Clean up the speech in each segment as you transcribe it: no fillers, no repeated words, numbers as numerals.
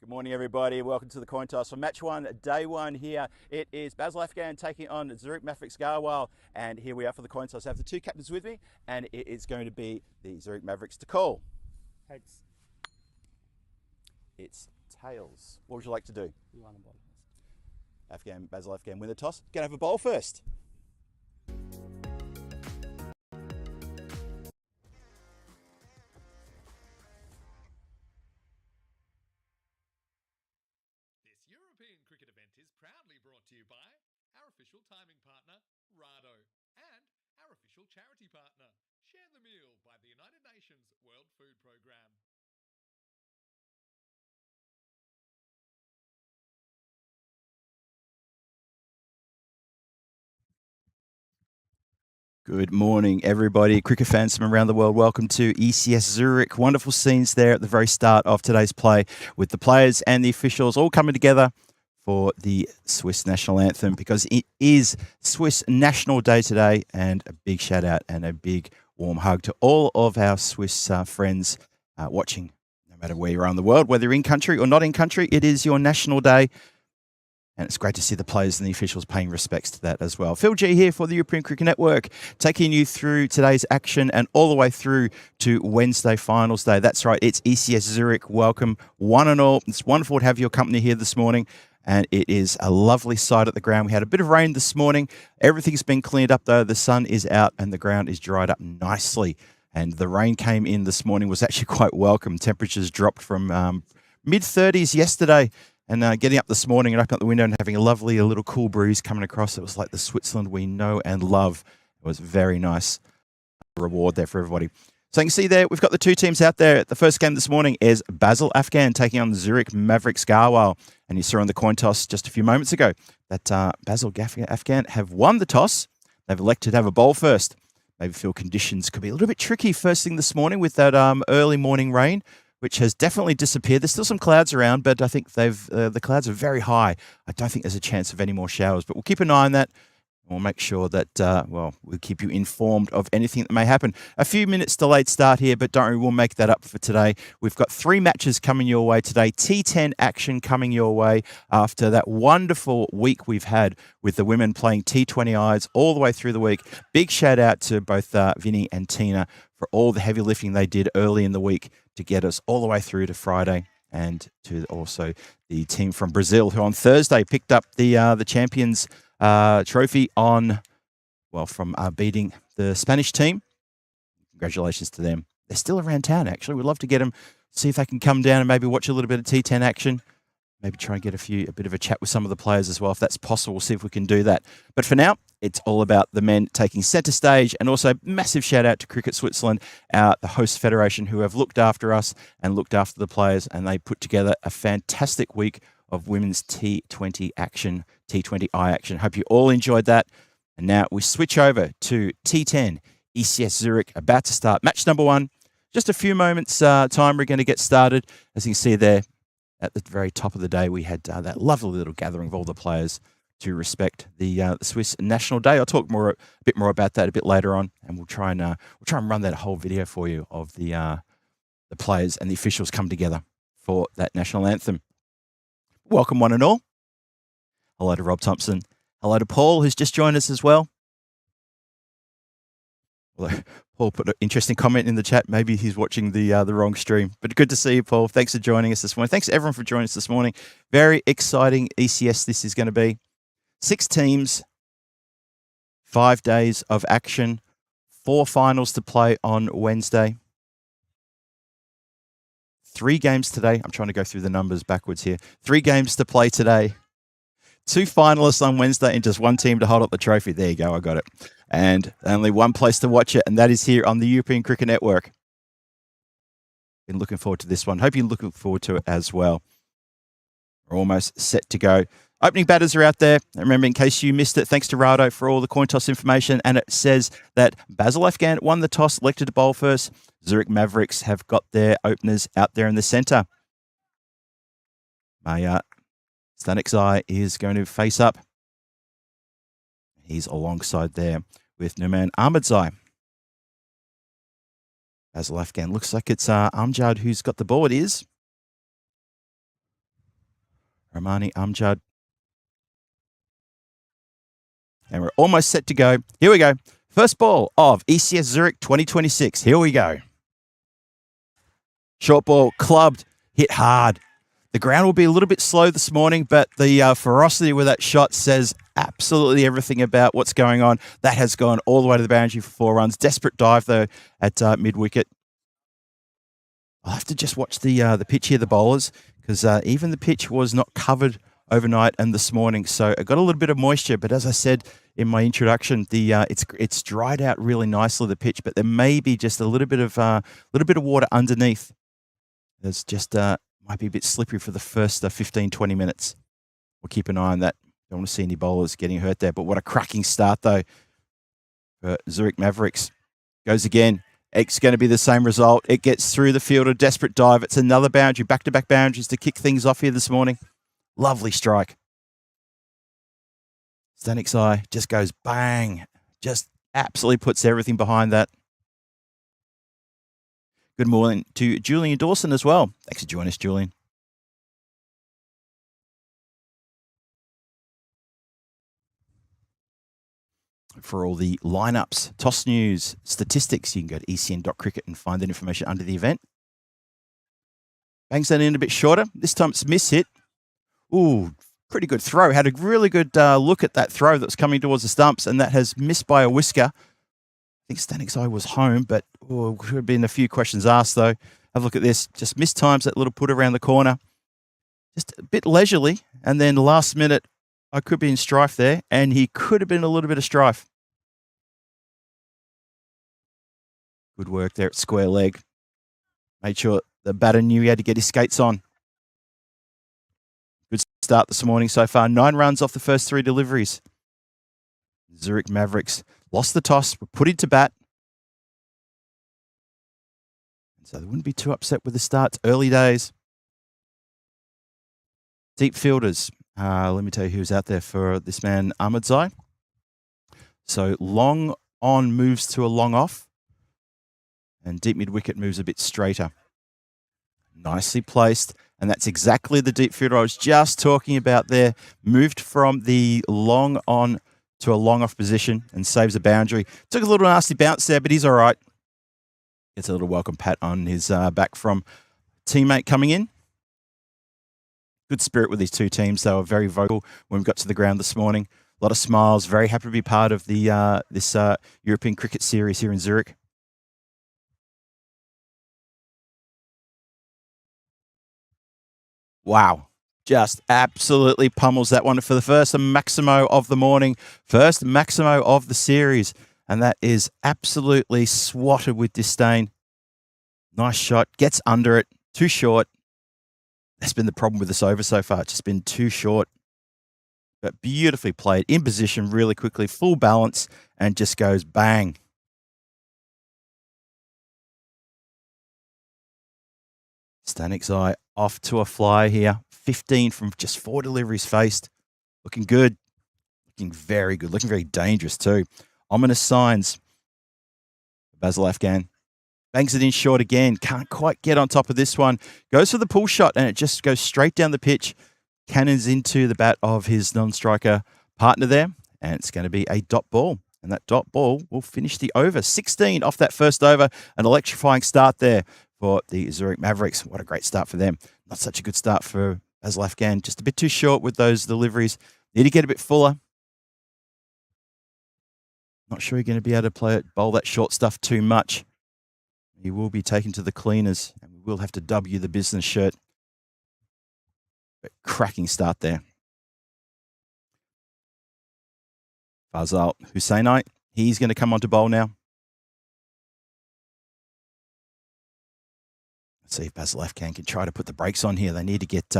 Good morning, everybody. Welcome to the coin toss for match one, day one here. It is Basil Afghan taking on Zurich Mavericks Garwal, and here we are for the coin toss. I have the two captains with me, and it is going to be the Zurich Mavericks to call. Heads. It's tails. What would you like to do? You want a ball first. Basil Afghan win the toss. Gonna have a bowl first. European cricket event is proudly brought to you by our official timing partner, Rado, and our official charity partner, Share the Meal by the United Nations World Food Programme. Good morning, everybody. Cricket fans from around the world, welcome to ECS Zurich. Wonderful scenes there at the very start of today's play with the players and the officials all coming together for the Swiss national anthem, because it is Swiss National Day today. And a big shout out and a big warm hug to all of our Swiss friends watching, no matter where you are in the world, whether you're in country or not in country. It is your national day. And it's great to see the players and the officials paying respects to that as well. Phil G here for the European Cricket Network, taking you through today's action and all the way through to Wednesday finals day. That's right, it's ECS Zurich. Welcome, one and all. It's wonderful to have your company here this morning. And it is a lovely sight at the ground. We had a bit of rain this morning. Everything's been cleaned up, though. The sun is out and the ground is dried up nicely. And the rain came in this morning, was actually quite welcome. Temperatures dropped from mid-30s yesterday. And getting up this morning and opening up the window and having a lovely little cool breeze coming across. It was like the Switzerland we know and love. It was very nice reward there for everybody. So you can see there, we've got the two teams out there. The first game this morning is Basil Afghan taking on Zurich Mavericks Garwal. And you saw on the coin toss just a few moments ago that Basil Afghan have won the toss. They've elected to have a bowl first. Maybe feel conditions could be a little bit tricky first thing this morning with that early morning rain, which has definitely disappeared. There's still some clouds around, but I think the clouds are very high. I don't think there's a chance of any more showers, but we'll keep an eye on that. We'll make sure that, we'll keep you informed of anything that may happen. A few minutes delayed start here, but don't worry, we'll make that up for today. We've got 3 matches coming your way today. T10 action coming your way after that wonderful week we've had with the women playing T20Is all the way through the week. Big shout out to both Vinny and Tina for all the heavy lifting they did early in the week to get us all the way through to Friday, and to also the team from Brazil who on Thursday picked up the Champions Trophy from beating the Spanish team. Congratulations to them. They're still around town, actually. We'd love to get them, see if they can come down and maybe watch a little bit of T10 action. Maybe try and get a bit of a chat with some of the players as well, if that's possible. We'll see if we can do that. But for now, it's all about the men taking centre stage, and also massive shout out to Cricket Switzerland, the host federation, who have looked after us and looked after the players, and they put together a fantastic week of women's T20 action, T20I action. Hope you all enjoyed that. And now we switch over to T10, ECS Zurich, about to start match number 1. Just a few moments time, we're going to get started. As you can see there, at the very top of the day, we had that lovely little gathering of all the players to respect the Swiss National Day. I'll talk a bit more about that a bit later on, and we'll try and run that whole video for you of the players and the officials come together for that national anthem. Welcome, one and all. Hello to Rob Thompson. Hello to Paul, who's just joined us as well. Paul put an interesting comment in the chat. Maybe he's watching the wrong stream. But good to see you, Paul. Thanks for joining us this morning. Thanks everyone for joining us this morning. Very exciting ECS this is going to be. 6 teams, 5 days of action, 4 finals to play on Wednesday. 3 games today. I'm trying to go through the numbers backwards here. 3 games to play today. 2 finalists on Wednesday and just 1 team to hold up the trophy. There you go. I got it. And only 1 place to watch it, and that is here on the European Cricket Network. Been looking forward to this one. Hope you're looking forward to it as well. We're almost set to go. Opening batters are out there. And remember, in case you missed it, thanks to Rado for all the coin toss information. And it says that Basil Afghan won the toss, elected to bowl first. Zurich Mavericks have got their openers out there in the centre. Stanikzai is going to face up. He's alongside there with Numan Ahmadzai. Basil Afghan looks like it's Amjad who's got the ball. It is. Romani Amjad. And we're almost set to go. Here we go. First ball of ECS Zurich 2026. Here we go. Short ball, clubbed, hit hard. The ground will be a little bit slow this morning, but the ferocity with that shot says absolutely everything about what's going on. That has gone all the way to the boundary for 4 runs. Desperate dive, though, at mid-wicket. I'll have to just watch the pitch here, the bowlers, because even the pitch was not covered overnight and this morning. So it got a little bit of moisture, but as I said in my introduction, it's dried out really nicely, the pitch, but there may be just a little bit of water underneath. There's just might be a bit slippery for the first 15, 20 minutes. We'll keep an eye on that. Don't want to see any bowlers getting hurt there. But what a cracking start, though, for Zurich Mavericks. Goes again. It's going to be the same result. It gets through the field, a desperate dive. It's another boundary, back-to-back boundaries to kick things off here this morning. Lovely strike. Stanik's eye just goes bang. Just absolutely puts everything behind that. Good morning to Julian Dawson as well. Thanks for joining us, Julian. For all the lineups, toss news, statistics, you can go to ecn.cricket and find that information under the event. Bangs that in a bit shorter. This time it's miss hit. Ooh, pretty good throw. Had a really good look at that throw that was coming towards the stumps, and that has missed by a whisker. I think Stanik's eye was home, but could have been a few questions asked, though. Have a look at this. Just mistimes that little put around the corner. Just a bit leisurely, and then last minute, I could be in strife there, and he could have been a little bit of strife. Good work there at square leg. Made sure the batter knew he had to get his skates on. Good start this morning so far. 9 runs off the first 3 deliveries. Zurich Mavericks lost the toss, were put into bat. So they wouldn't be too upset with the start. Early days. Deep fielders. Let me tell you who's out there for this man, Ahmadzai. So long on moves to a long off. And deep mid-wicket moves a bit straighter. Nicely placed. And that's exactly the deep fielder I was just talking about there. Moved from the long on to a long off position and saves a boundary. Took a little nasty bounce there, but he's all right. Gets a little welcome pat on his back from teammate coming in. Good spirit with these two teams. They were very vocal when we got to the ground this morning. A lot of smiles. Very happy to be part of the this European cricket series here in Zurich. Wow. Just absolutely pummels that one for the first Maximo of the morning. First Maximo of the series. And that is absolutely swatted with disdain. Nice shot. Gets under it. Too short. That's been the problem with this over so far. It's just been too short. But beautifully played. In position really quickly. Full balance. And just goes bang. Stanik's eye off to a fly here. 15 from just 4 deliveries faced. Looking good. Looking very good. Looking very dangerous too. Ominous signs. Basil Afghan. Bangs it in short again. Can't quite get on top of this one. Goes for the pull shot and it just goes straight down the pitch. Cannons into the bat of his non-striker partner there. And it's going to be a dot ball. And that dot ball will finish the over. 16 off that first over. An electrifying start there for the Zurich Mavericks. What a great start for them. Not such a good start for Basil Afghan. Just a bit too short with those deliveries. Need to get a bit fuller. Not sure you're going to be able to bowl that short stuff too much. He will be taken to the cleaners, and we will have to W the business shirt. But cracking start there. Fazal Hussainite, he's going to come on to bowl now. Let's see if Basil Afghan can try to put the brakes on here. They need to get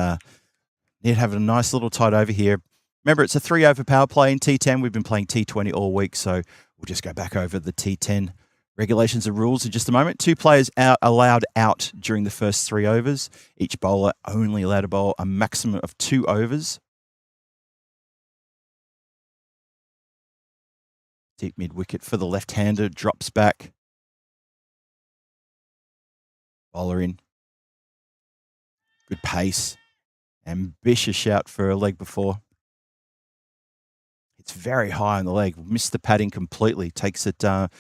need to have a nice little tight over here. Remember, it's a 3-over power play in T10. We've been playing T20 all week, so we'll just go back over the T10 regulations and rules in just a moment. 2 players allowed out during the first 3 overs. Each bowler only allowed to bowl a maximum of 2 overs. Deep mid-wicket for the left-hander. Drops back. Bowler in. Good pace. Ambitious shout for a leg before. It's very high on the leg. Missed the padding completely. Takes it sort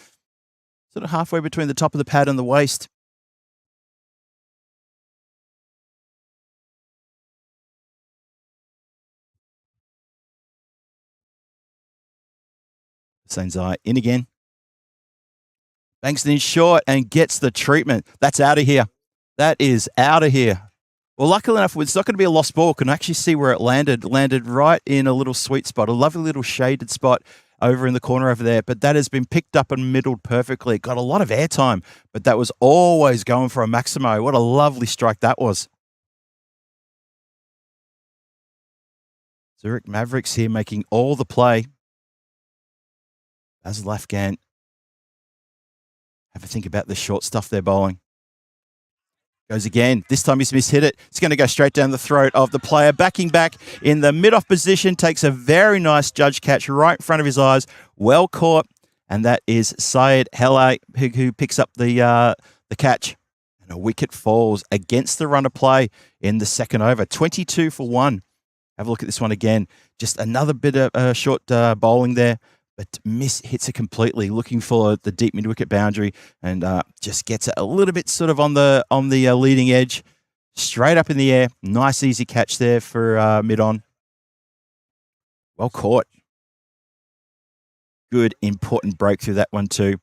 of halfway between the top of the pad and the waist. Sain's eye in again. Banks it in short and gets the treatment. That's out of here. That is out of here. Well, luckily enough, it's not going to be a lost ball. Can actually see where it landed. Landed right in a little sweet spot, a lovely little shaded spot over in the corner over there. But that has been picked up and middled perfectly. Got a lot of airtime, but that was always going for a maximo. What a lovely strike that was. Zurich Mavericks here making all the play. Basil Afghan. Have a think about the short stuff they're bowling. Goes again. This time he's mishit it. It's going to go straight down the throat of the player. Backing back in the mid-off position. Takes a very nice judge catch right in front of his eyes. Well caught. And that is Syed Helle who picks up the catch. And a wicket falls against the run of play in the second over. 22 for 1. Have a look at this one again. Just another bit of short bowling there. But hits it completely, looking for the deep mid-wicket boundary, and just gets it a little bit sort of on the leading edge, straight up in the air. Nice, easy catch there for mid-on. Well caught. Good, important breakthrough that one too.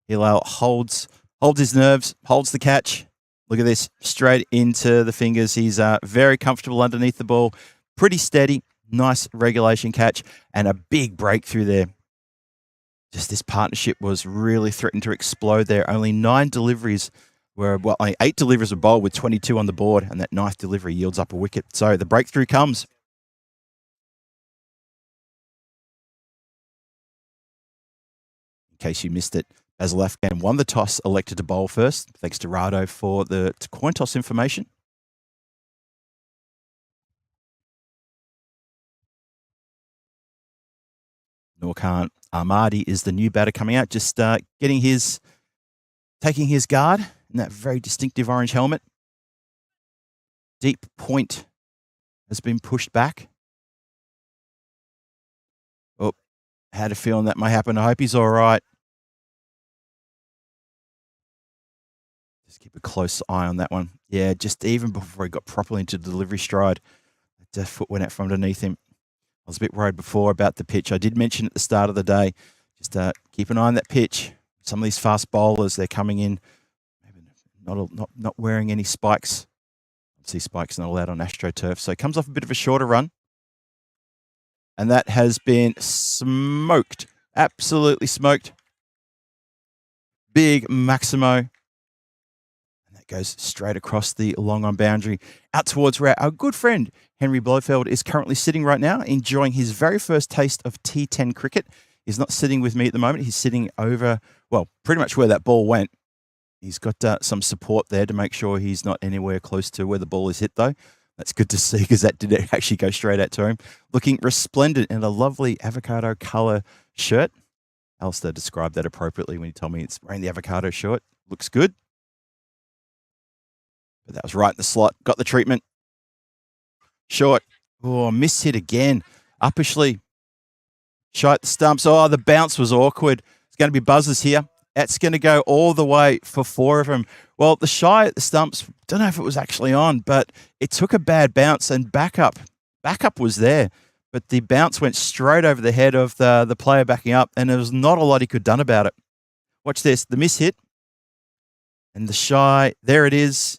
Hillel holds his nerves, holds the catch. Look at this, straight into the fingers. He's very comfortable underneath the ball, pretty steady. Nice regulation catch and a big breakthrough there. Just this partnership was really threatened to explode there. Only 9 deliveries only 8 deliveries were bowled with 22 on the board, and that 9th delivery yields up a wicket. So the breakthrough comes. In case you missed it, Basil Afghan won the toss, elected to bowl first. Thanks to Rado for the coin toss information. Nurkan Ahmadi is the new batter coming out, just taking his guard in that very distinctive orange helmet. Deep point has been pushed back. Oh, had a feeling that might happen. I hope he's all right. Just keep a close eye on that one. Yeah, just even before he got properly into delivery stride, the foot went out from underneath him. I was a bit worried before about the pitch. I did mention at the start of the day, just keep an eye on that pitch. Some of these fast bowlers, they're coming in, maybe not wearing any spikes. Obviously, spikes not allowed on AstroTurf. So it comes off a bit of a shorter run. And that has been smoked. Absolutely smoked. Big Maximo. And that goes straight across the long on boundary out towards where our good friend Henry Blofeld is currently sitting right now, enjoying his very first taste of T10 cricket. He's not sitting with me at the moment. He's sitting over, well, pretty much where that ball went. He's got some support there to make sure he's not anywhere close to where the ball is hit, though. That's good to see because that did actually go straight out to him. Looking resplendent in a lovely avocado colour shirt. Alistair described that appropriately when he told me it's wearing the avocado shirt. Looks good. But that was right in the slot. Got the treatment. Short. Oh, miss hit again. Uppishly. Shot the stumps. Oh, the bounce was awkward. It's going to be buzzers here. That's going to go all the way for 4 of them. Well, the shy at the stumps, don't know if it was actually on, but it took a bad bounce and backup. Backup was there, but the bounce went straight over the head of the player backing up, and there was not a lot he could have done about it. Watch this. The miss hit. And the shy, there it is.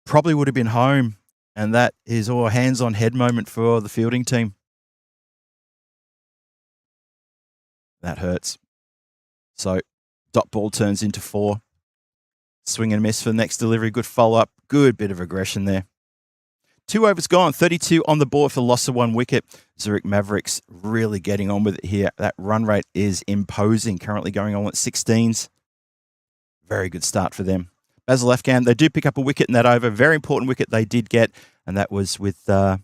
Probably would have been home. And that is a hands-on head moment for the fielding team. That hurts. So dot ball turns into 4. Swing and miss for the next delivery. Good follow-up. Good bit of aggression there. 2 overs gone. 32 on the board for the loss of 1 wicket. Zurich Mavericks really getting on with it here. That run rate is imposing. Currently going on at 16s. Very good start for them. Basil Afghan, they do pick up a wicket in that over. Very important wicket they did get. And that was with your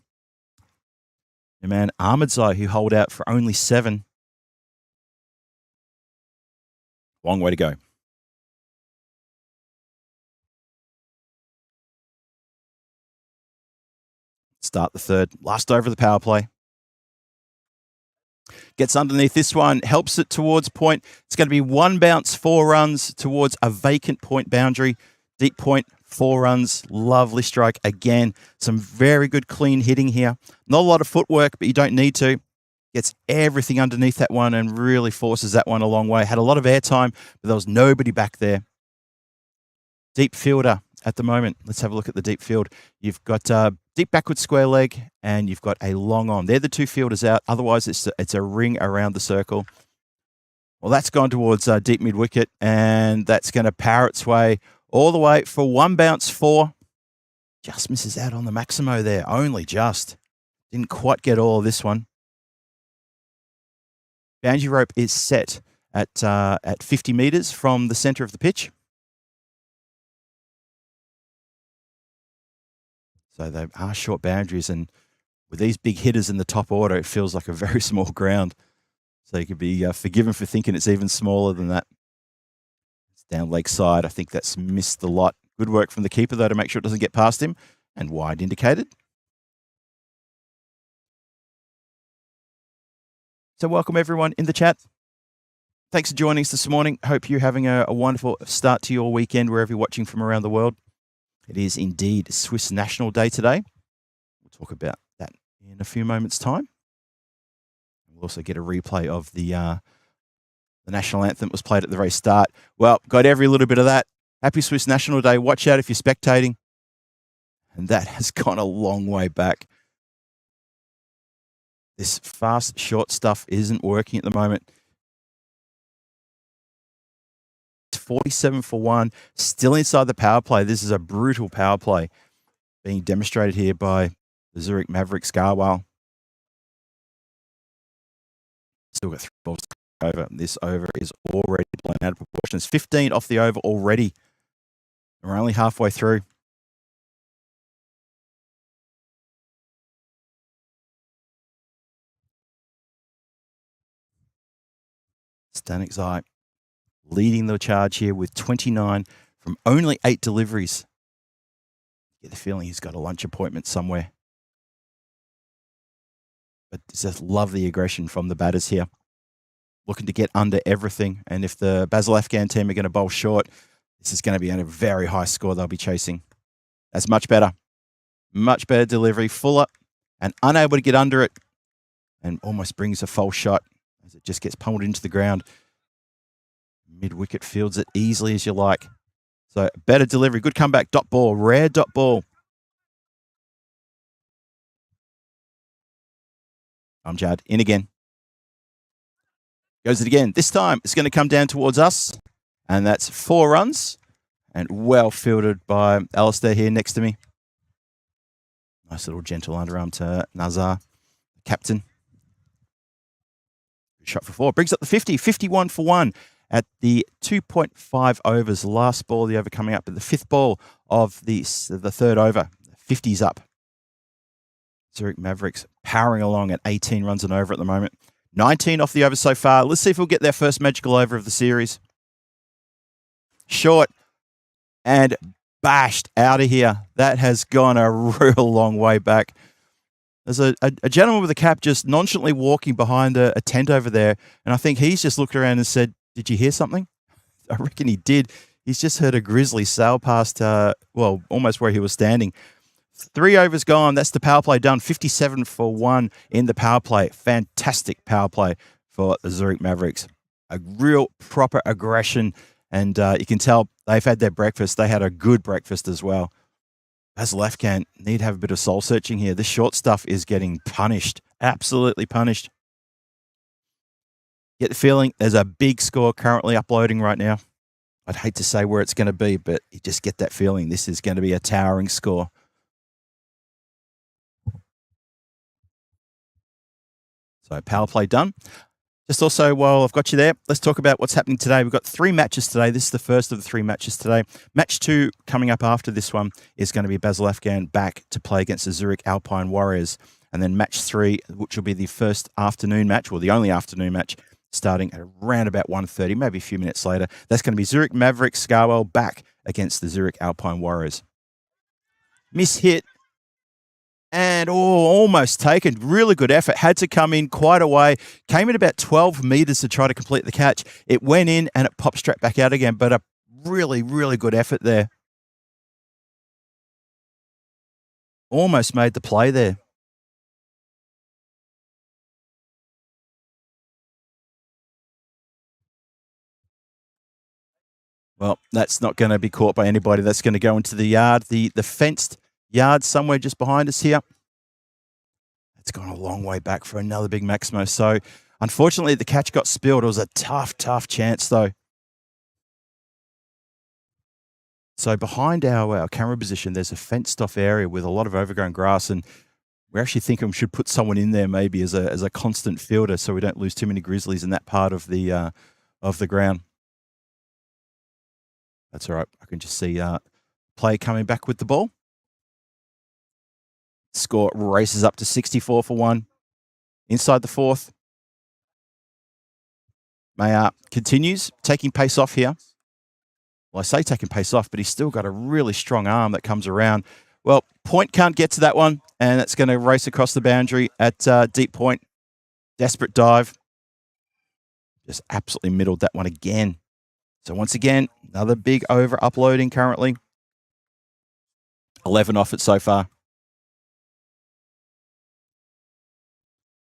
man Ahmadzai, who holed out for only 7. Long way to go. Start the third. Last over of the power play. Gets underneath this one, helps it towards point. It's going to be 1 bounce, 4 runs towards a vacant point boundary. Deep point, 4 runs. Lovely strike again. Some very good clean hitting here. Not a lot of footwork, but you don't need to. Gets everything underneath that one and really forces that one a long way. Had a lot of airtime, but there was nobody back there. Deep fielder at the moment. Let's have a look at the deep field. You've got deep backward square leg and you've got a long on. They're the 2 fielders out. Otherwise, it's a ring around the circle. Well, that's gone towards deep mid wicket and that's going to power its way all the way for 1 bounce, 4. Just misses out on the Maximo there. Only just. Didn't quite get all of this one. Boundary rope is set at 50 metres from the centre of the pitch. So they are short boundaries, and with these big hitters in the top order, it feels like a very small ground. So you could be forgiven for thinking it's even smaller than that. It's down leg side. I think that's missed the lot. Good work from the keeper, though, to make sure it doesn't get past him. And wide indicated. So welcome everyone in the chat. Thanks for joining us this morning. Hope you're having a wonderful start to your weekend wherever you're watching from around the world. It is indeed Swiss National Day today. We'll talk about that in a few moments' time. We'll also get a replay of the national anthem that was played at the very start. Well, got every little bit of that. Happy Swiss National Day. Watch out if you're spectating. And that has gone a long way back. This fast, short stuff isn't working at the moment. It's 47 for 1, still inside the power play. This is a brutal power play being demonstrated here by the Zurich Mavericks Garwal. Still got 3 balls over. This over is already blown out of proportion. It's 15 off the over already. We're only halfway through. Stanik's Eye leading the charge here with 29 from only 8 deliveries. Get the feeling he's got a lunch appointment somewhere. But just love the aggression from the batters here. Looking to get under everything. And if the Basel Afghan team are going to bowl short, this is going to be a very high score they'll be chasing. That's much better. Much better delivery. Fuller and unable to get under it. And almost brings a false shot as it just gets pummeled into the ground. Mid-wicket fields it easily as you like. So better delivery. Good comeback. Dot ball. Rare dot ball. Amjad in again. Goes it again. This time it's going to come down towards us. And that's 4 runs. And well fielded by Alistair here next to me. Nice little gentle underarm to Nazar, captain. Shot for 4. Brings up the 50. 51 for 1 at the 2.5 overs. Last ball of the over coming up. But the 5th ball of the 3rd over. 50's up. Zurich Mavericks powering along at 18 runs and over at the moment. 19 off the over so far. Let's see if we'll get their first magical over of the series. Short and bashed out of here. That has gone a real long way back. There's a gentleman with a cap just nonchalantly walking behind a tent over there, and I think he's just looked around and said, "Did you hear something?" I reckon he did. He's just heard a grizzly sail past, almost where he was standing. 3 overs gone. That's the power play done. 57 for 1 in the power play. Fantastic power play for the Zurich Mavericks. A real proper aggression, and you can tell they've had their breakfast. They had a good breakfast as well. Basel Afghan need to have a bit of soul searching here. This short stuff is getting punished. Absolutely punished. Get the feeling there's a big score currently uploading right now. I'd hate to say where it's going to be, but you just get that feeling this is going to be a towering score. So power play done. Just also, while I've got you there, let's talk about what's happening today. We've got 3 matches today. This is the first of the 3 matches today. Match 2 coming up after this one is going to be Basel Afghan back to play against the Zurich Alpine Warriors. And then match 3, which will be the first afternoon match, or the only afternoon match, starting at around about 1:30, maybe a few minutes later. That's going to be Zurich Mavericks Scarwell back against the Zurich Alpine Warriors. Miss hit. And And almost taken. Really good effort. Had to come in quite a way. Came in about 12 metres to try to complete the catch. It went in and it popped straight back out again. But a really, really good effort there. Almost made the play there. Well, that's not going to be caught by anybody. That's going to go into the yard, the fenced yard somewhere just behind us here. It's gone a long way back for another big Maximo. So, unfortunately, the catch got spilled. It was a tough, tough chance, though. So, behind our camera position, there's a fenced-off area with a lot of overgrown grass, and we're actually thinking we should put someone in there maybe as a constant fielder so we don't lose too many grizzlies in that part of the ground. That's all right. I can just see play coming back with the ball. Score races up to 64 for 1. Inside the fourth. Mayer continues, taking pace off here. Well, I say taking pace off, but he's still got a really strong arm that comes around. Well, Point can't get to that one, and it's going to race across the boundary at deep point. Desperate dive. Just absolutely middled that one again. So once again, another big over uploading currently. 11 off it so far.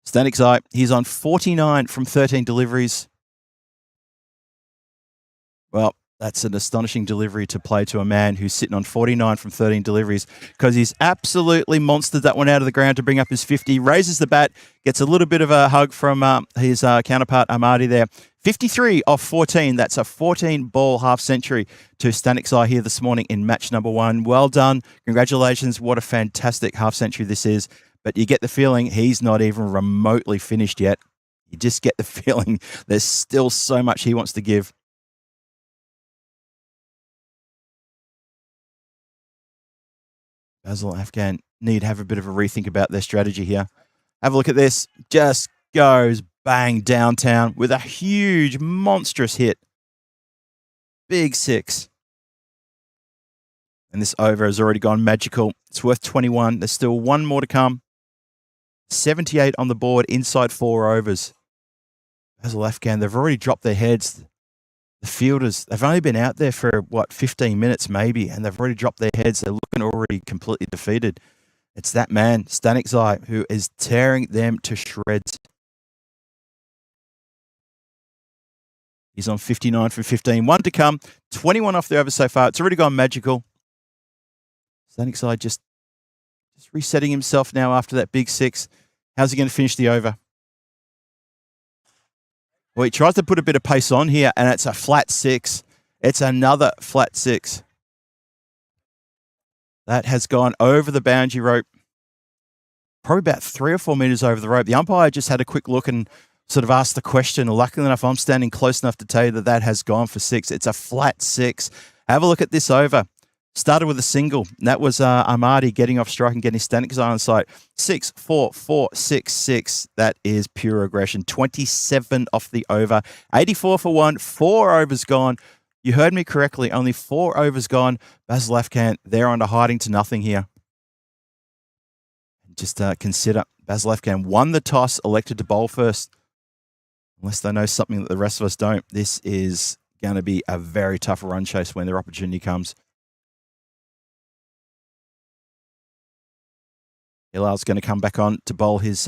Stanic's Eye, he's on 49 from 13 deliveries. Well, that's an astonishing delivery to play to a man who's sitting on 49 from 13 deliveries because he's absolutely monstered that one out of the ground to bring up his 50. Raises the bat, gets a little bit of a hug from his counterpart, Amadi there. 53 off 14. That's a 14-ball half-century to Stanic's Eye here this morning in match number 1. Well done. Congratulations. What a fantastic half-century this is. But you get the feeling he's not even remotely finished yet. You just get the feeling there's still so much he wants to give. Basil Afghan need to have a bit of a rethink about their strategy here. Have a look at this. Just goes bang downtown with a huge, monstrous hit. Big 6. And this over has already gone magical. It's worth 21. There's still one more to come. 78 on the board inside 4 overs. Basil Afghan, they've already dropped their heads. The fielders, they've only been out there for, 15 minutes maybe, and they've already dropped their heads. They're looking already completely defeated. It's that man, Stanic's Eye, who is tearing them to shreds. He's on 59 from 15. One to come. 21 off the over so far. It's already gone magical. Stanic's Eye just resetting himself now after that big 6. How's he going to finish the over? Well, he tries to put a bit of pace on here, and it's a flat 6. It's another flat 6. That has gone over the boundary rope. Probably about 3 or 4 meters over the rope. The umpire just had a quick look and sort of asked the question. Luckily enough, I'm standing close enough to tell you that has gone for 6. It's a flat 6. Have a look at this over. Started with a single. That was Amadi getting off strike and getting Stanic's Eye on site. 6, 4, 4, 6, 6. That is pure aggression. 27 off the over. 84 for 1. 4 overs gone. You heard me correctly. Only 4 overs gone. Basil Afghan, they're under hiding to nothing here. Just consider Basil Afghan won the toss, elected to bowl first. Unless they know something that the rest of us don't. This is going to be a very tough run chase when their opportunity comes. Hilal's going to come back on to bowl his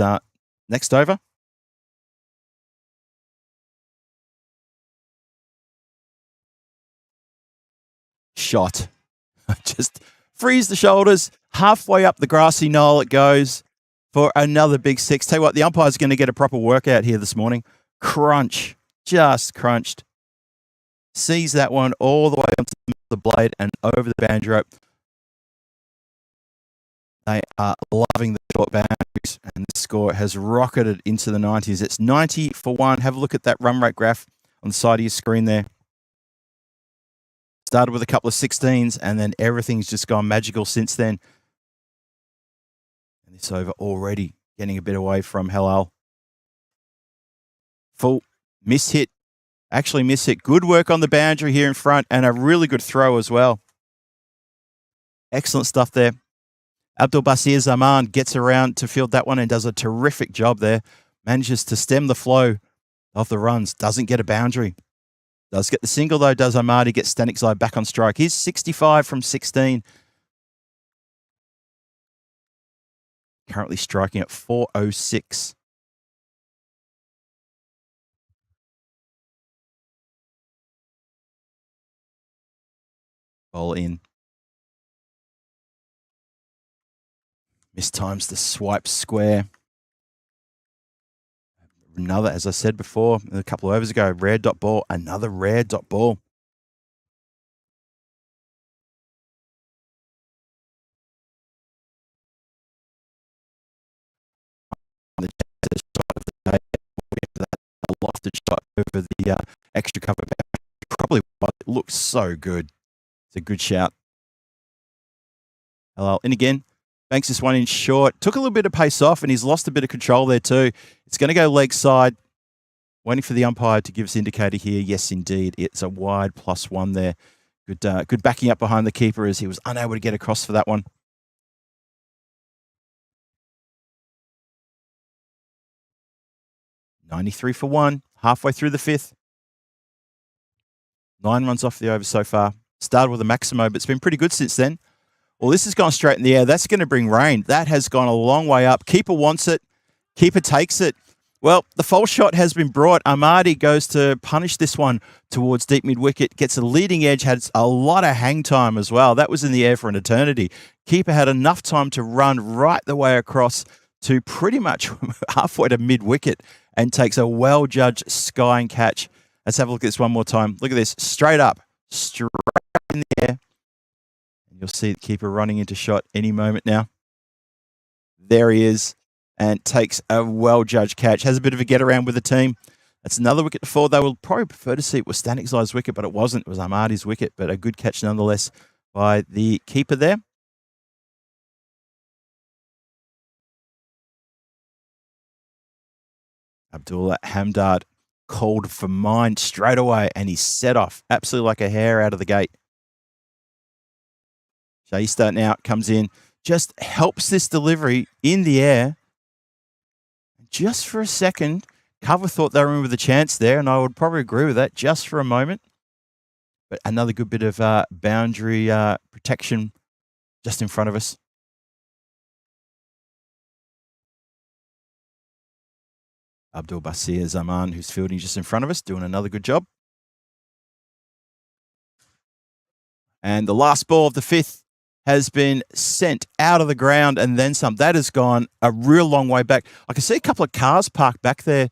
next over. Shot. Just frees the shoulders. Halfway up the grassy knoll it goes for another big 6. Tell you what, the umpire's going to get a proper workout here this morning. Crunch. Just crunched. Sees that one all the way onto the blade and over the boundary rope. They are loving the short boundaries, and the score has rocketed into the 90s. It's 90 for 1. Have a look at that run rate graph on the side of your screen there. Started with a couple of 16s, and then everything's just gone magical since then. And this over already getting a bit away from Hilal. Full miss hit. Actually miss hit. Good work on the boundary here in front, and a really good throw as well. Excellent stuff there. Abdul Basir Zaman gets around to field that one and does a terrific job there. Manages to stem the flow of the runs. Doesn't get a boundary. Does get the single, though, does Ahmadi. Gets Stanikzai back on strike. He's 65 from 16. Currently striking at 406. Ball in. Mistimes the swipe square. Another, as I said before, a couple of overs ago, rare dot ball. Another rare dot ball. A lofted shot over the extra cover. Probably looks so good. It's a good shout. Hello. And again, banks this one in short. Took a little bit of pace off, and he's lost a bit of control there too. It's going to go leg side. Waiting for the umpire to give us indicator here. Yes, indeed. It's a wide +1 there. Good backing up behind the keeper as he was unable to get across for that one. $93 for 1. Halfway through the 5th. 9 runs off the over so far. Started with a Maximo, but it's been pretty good since then. Well, this has gone straight in the air. That's going to bring rain. That has gone a long way up. Keeper wants it. Keeper takes it. Well, the false shot has been brought. Ahmadi goes to punish this one towards deep mid-wicket. Gets a leading edge. Had a lot of hang time as well. That was in the air for an eternity. Keeper had enough time to run right the way across to pretty much halfway to mid-wicket and takes a well-judged skying catch. Let's have a look at this one more time. Look at this. Straight up. Straight in the air. You'll see the keeper running into shot any moment now. There he is, and takes a well-judged catch. Has a bit of a get-around with the team. That's another wicket to fall. They will probably prefer to see it was Stanikzai's wicket, but it wasn't. It was Ahmadi's wicket, but a good catch nonetheless by the keeper there. Abdullah Hamdard called for mine straight away, and he set off absolutely like a hare out of the gate. Shaista now comes in, just helps this delivery in the air. Just for a second, cover thought they were in with a chance there, and I would probably agree with that just for a moment. But another good bit of boundary protection just in front of us. Abdul Basir Zaman, who's fielding just in front of us, doing another good job. And the last ball of the 5th has been sent out of the ground and then some. That has gone a real long way back. I can see a couple of cars parked back there.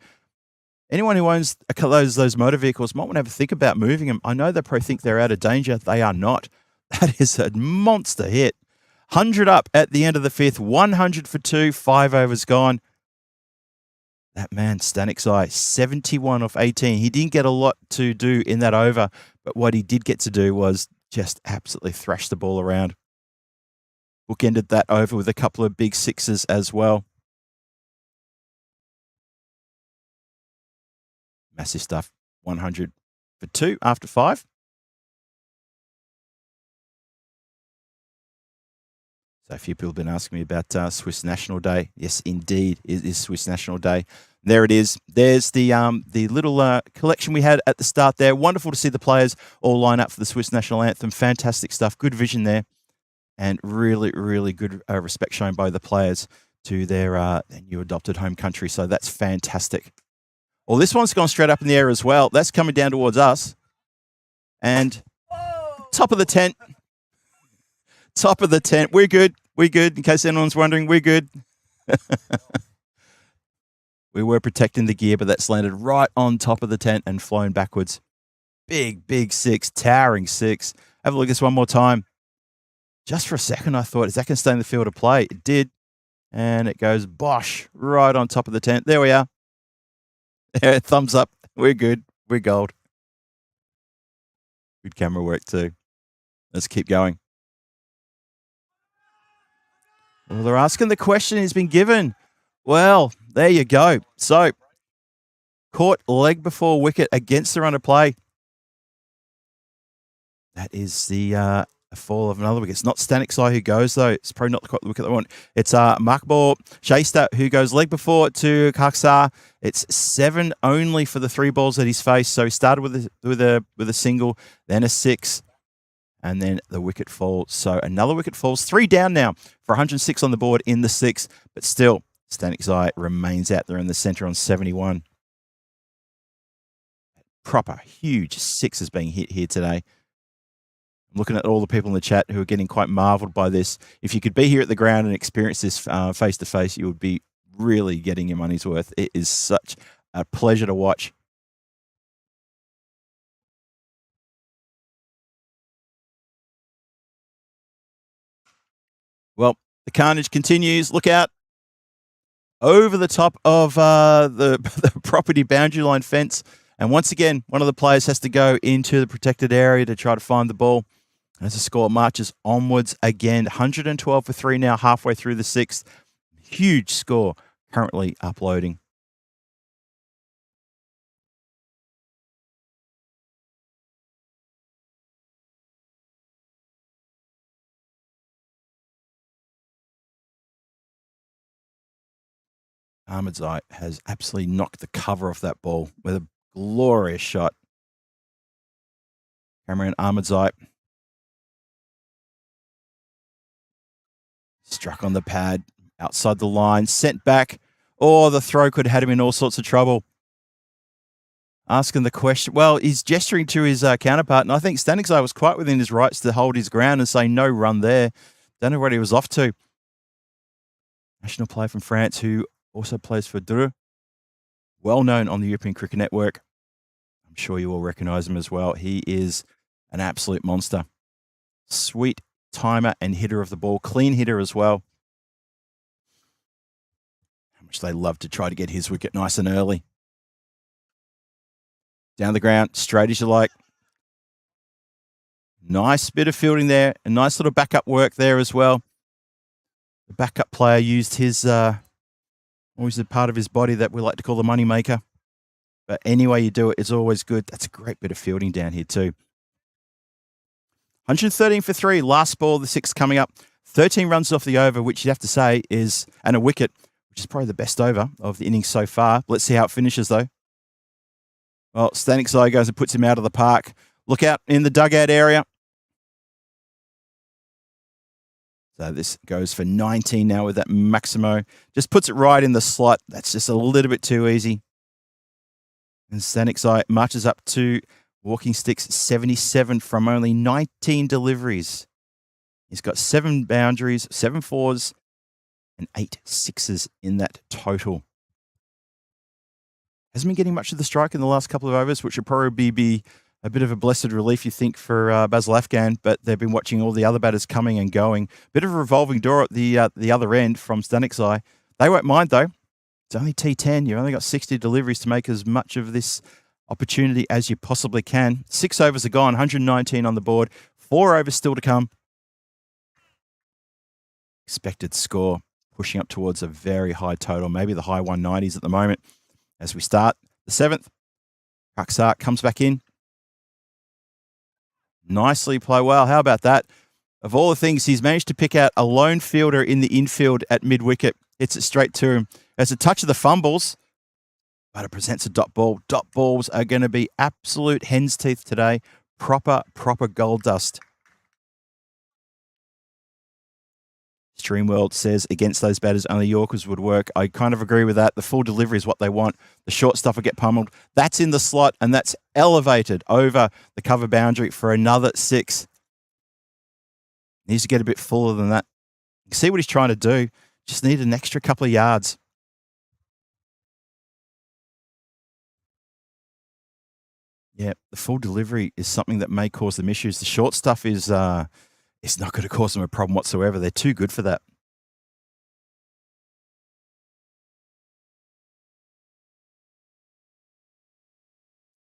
Anyone who owns those motor vehicles might want to have a think about moving them. I know they probably think they're out of danger. They are not. That is a monster hit. 100 up at the end of the 5th. 100 for 2. 5 overs gone. That man, Stanikzai, 71 off 18. He didn't get a lot to do in that over, but what he did get to do was just absolutely thrash the ball around. Bookended that over with a couple of big sixes as well. Massive stuff. 100 for 2 after 5. So a few people have been asking me about Swiss National Day. Yes, indeed, it is Swiss National Day. There it is. There's the little collection we had at the start there. Wonderful to see the players all line up for the Swiss National Anthem. Fantastic stuff. Good vision there. And really, really good respect shown by the players to their new adopted home country. So that's fantastic. Well, this one's gone straight up in the air as well. That's coming down towards us. And top of the tent. Top of the tent. We're good. We're good. In case anyone's wondering, we're good. We were protecting the gear, but that's landed right on top of the tent and flown backwards. Big, big 6. Towering 6. Have a look at this one more time. Just for a second, I thought, is that going to stay in the field of play? It did. And it goes bosh right on top of the tent. There we are. Thumbs up. We're good. We're gold. Good camera work too. Let's keep going. Well, they're asking the question has been given. Well, there you go. So, caught leg before wicket against the run of play. That is the a fall of another wicket. It's not Staniksai who goes, though. It's probably not quite the wicket they want. It's Makbor Shasta who goes leg before to Kaksar. It's 7 only for the 3 balls that he's faced. So he started with a single, then a 6, and then the wicket falls. So another wicket falls. 3 down now for 106 on the board in the 6th, but still Staniksai remains out there in the centre on 71. Proper huge 6 is being hit here today. I'm looking at all the people in the chat who are getting quite marvelled by this. If you could be here at the ground and experience this face to face, you would be really getting your money's worth. It is such a pleasure to watch. Well, the carnage continues. Look out. Over the top of the property boundary line fence. And once again, one of the players has to go into the protected area to try to find the ball. As the score marches onwards again, 112 for 3 now, halfway through the 6th. Huge score currently uploading. Ahmedzai has absolutely knocked the cover off that ball with a glorious shot. Cameron Ahmedzai struck on the pad, outside the line, sent back. Oh, the throw could have had him in all sorts of trouble. Asking the question, well, he's gesturing to his counterpart, and I think Staniksai was quite within his rights to hold his ground and say no run there. Don't know what he was off to. National player from France who also plays for Zurich, well known on the European Cricket Network. I'm sure you all recognise him as well. He is an absolute monster. Sweet timer and hitter of the ball, clean hitter as well. How much they love to try to get his wicket nice and early. Down the ground, straight as you like. Nice bit of fielding there, a nice little backup work there as well. The backup player used his always the part of his body that we like to call the money maker. But any way you do it, it's always good. That's a great bit of fielding down here too. 113 for 3, last ball, the 6th coming up. 13 runs off the over, which you'd have to say is, and a wicket, which is probably the best over of the innings so far. Let's see how it finishes though. Well, Staniksai goes and puts him out of the park. Look out in the dugout area. So this goes for 19 now with that Maximo. Just puts it right in the slot. That's just a little bit too easy. And Staniksai marches up to walking sticks 77 from only 19 deliveries. He's got 7 boundaries, 7 fours, and 8 sixes in that total. Hasn't been getting much of the strike in the last couple of overs, which would probably be a bit of a blessed relief, you think, for Basil Afghan, but they've been watching all the other batters coming and going. Bit of a revolving door at the other end from Staniksai. They won't mind, though. It's only T10. You've only got 60 deliveries to make as much of this opportunity as you possibly can. 6 overs are gone, 119 on the board. 4 overs still to come. Expected score pushing up towards a very high total, maybe the high 190s at the moment. As we start the 7th, Kaksar comes back in. Nicely play well. How about that? Of all the things, he's managed to pick out a lone fielder in the infield at mid-wicket. Hits it straight to him. There's a touch of the fumbles, but it presents a dot ball. Dot balls are going to be absolute hen's teeth today. Proper gold dust. Streamworld says against those batters, only Yorkers would work. I kind of agree with that. The full delivery is what they want. The short stuff will get pummeled. That's in the slot, and that's elevated over the cover boundary for another 6. Needs to get a bit fuller than that. You can see what he's trying to do. Just need an extra couple of yards. Yeah, the full delivery is something that may cause them issues. The short stuff is it's not going to cause them a problem whatsoever. They're too good for that.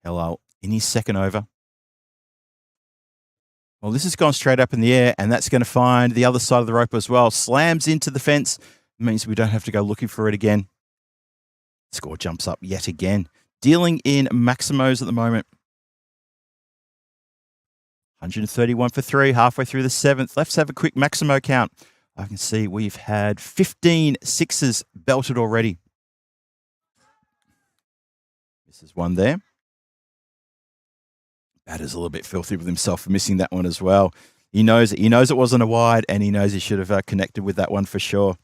Hello, in his second over. Well, this has gone straight up in the air, and that's going to find the other side of the rope as well. Slams into the fence. It means we don't have to go looking for it again. Score jumps up yet again. Dealing in Maximos at the moment. 131 for 3, halfway through the 7th. Let's have a quick Maximo count. I can see we've had 15 sixes belted already. This is one there. Batter's a little bit filthy with himself for missing that one as well. He knows it. He knows it wasn't a wide, and he knows he should have connected with that one for sure.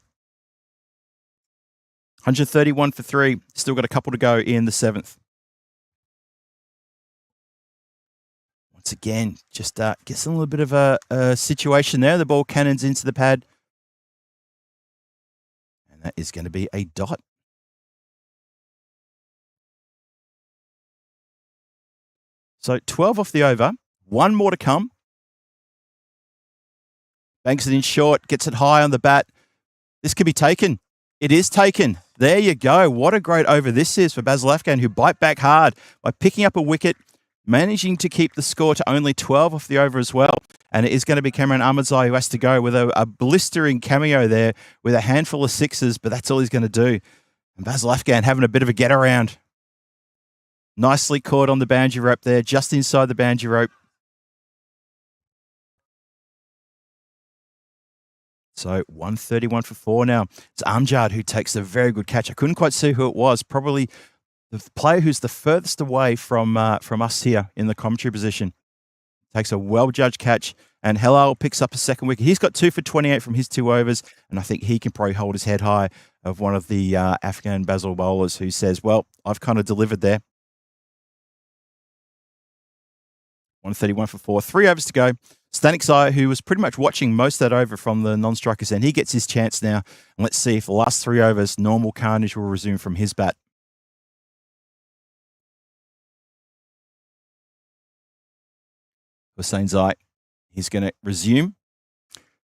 131 for 3. Still got a couple to go in the 7th. Once again, just gets a little bit of a situation there. The ball cannons into the pad. And that is going to be a dot. So 12 off the over. One more to come. Banks it in short. Gets it high on the bat. This could be taken. It is taken. There you go. What a great over this is for Basil Afghan, who bite back hard by picking up a wicket, managing to keep the score to only 12 off the over as well. And it is going to be Cameron Ahmadzai who has to go with a blistering cameo there with a handful of sixes, but that's all he's going to do. And Basil Afghan having a bit of a get around. Nicely caught on the boundary rope there, just inside the boundary rope. So 131 for 4 now. It's Amjad who takes a very good catch. I couldn't quite see who it was. Probably the player who's the furthest away from us here in the commentary position. Takes a well-judged catch, and Helal picks up a second wicket. He's got 2 for 28 from his 2 overs, and I think he can probably hold his head high of one of the Afghan Basil bowlers who says, well, I've kind of delivered there. 131 for 4. 3 overs to go. Stanikzai, who was pretty much watching most of that over from the non-strikers end, he gets his chance now. And let's see if the last 3 overs, normal carnage will resume from his bat. Hussain Zai, he's going to resume.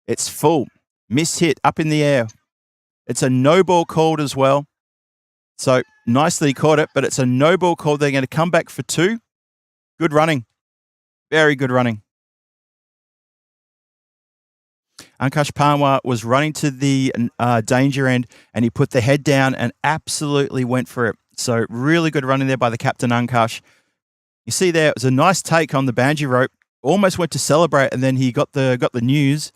It's full. Miss hit up in the air. It's a no ball called as well. So nicely caught it, but it's a no ball called. They're going to come back for 2. Good running. Very good running. Ankush Panwar was running to the danger end, and he put the head down and absolutely went for it. So really good running there by the captain, Ankush. You see there, it was a nice take on the boundary rope. Almost went to celebrate, and then he got the news.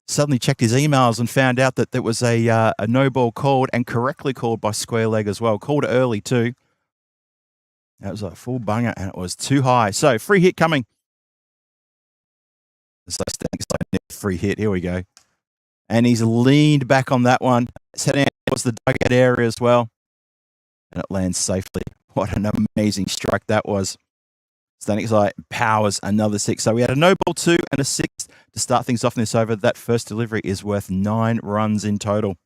Suddenly checked his emails and found out that there was a no ball called, and correctly called by square leg as well. Called early too. That was a full bunger, and it was too high. So free hit coming. It's like free hit. Here we go. And he's leaned back on that one. It's heading out towards the dugout area as well. And it lands safely. What an amazing strike that was. Stanikzai powers another 6. So we had a no ball 2 and a 6 to start things off in this over. That first delivery is worth 9 runs in total.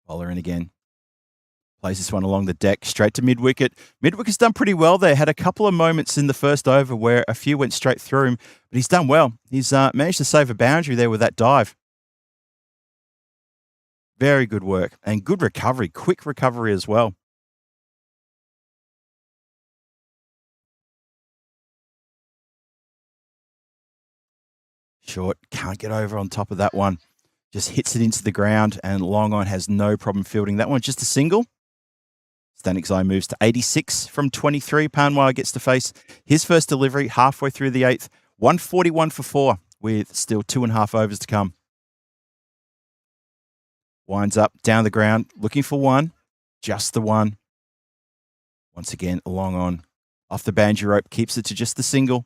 Bowler in again. Plays this one along the deck, straight to mid-wicket. Mid-wicket's done pretty well there. Had a couple of moments in the first over where a few went straight through him, but he's done well. He's managed to save a boundary there with that dive. Very good work and good recovery, quick recovery as well. Short, can't get over on top of that one. Just hits it into the ground, and long on has no problem fielding that one. Just a single. Stanikzai moves to 86 from 23. Panwar gets to face his first delivery halfway through the 8th. 141 for 4 with still 2.5 overs to come. Winds up, down the ground, looking for one. Just the one. Once again, long on. Off the boundary rope, keeps it to just the single.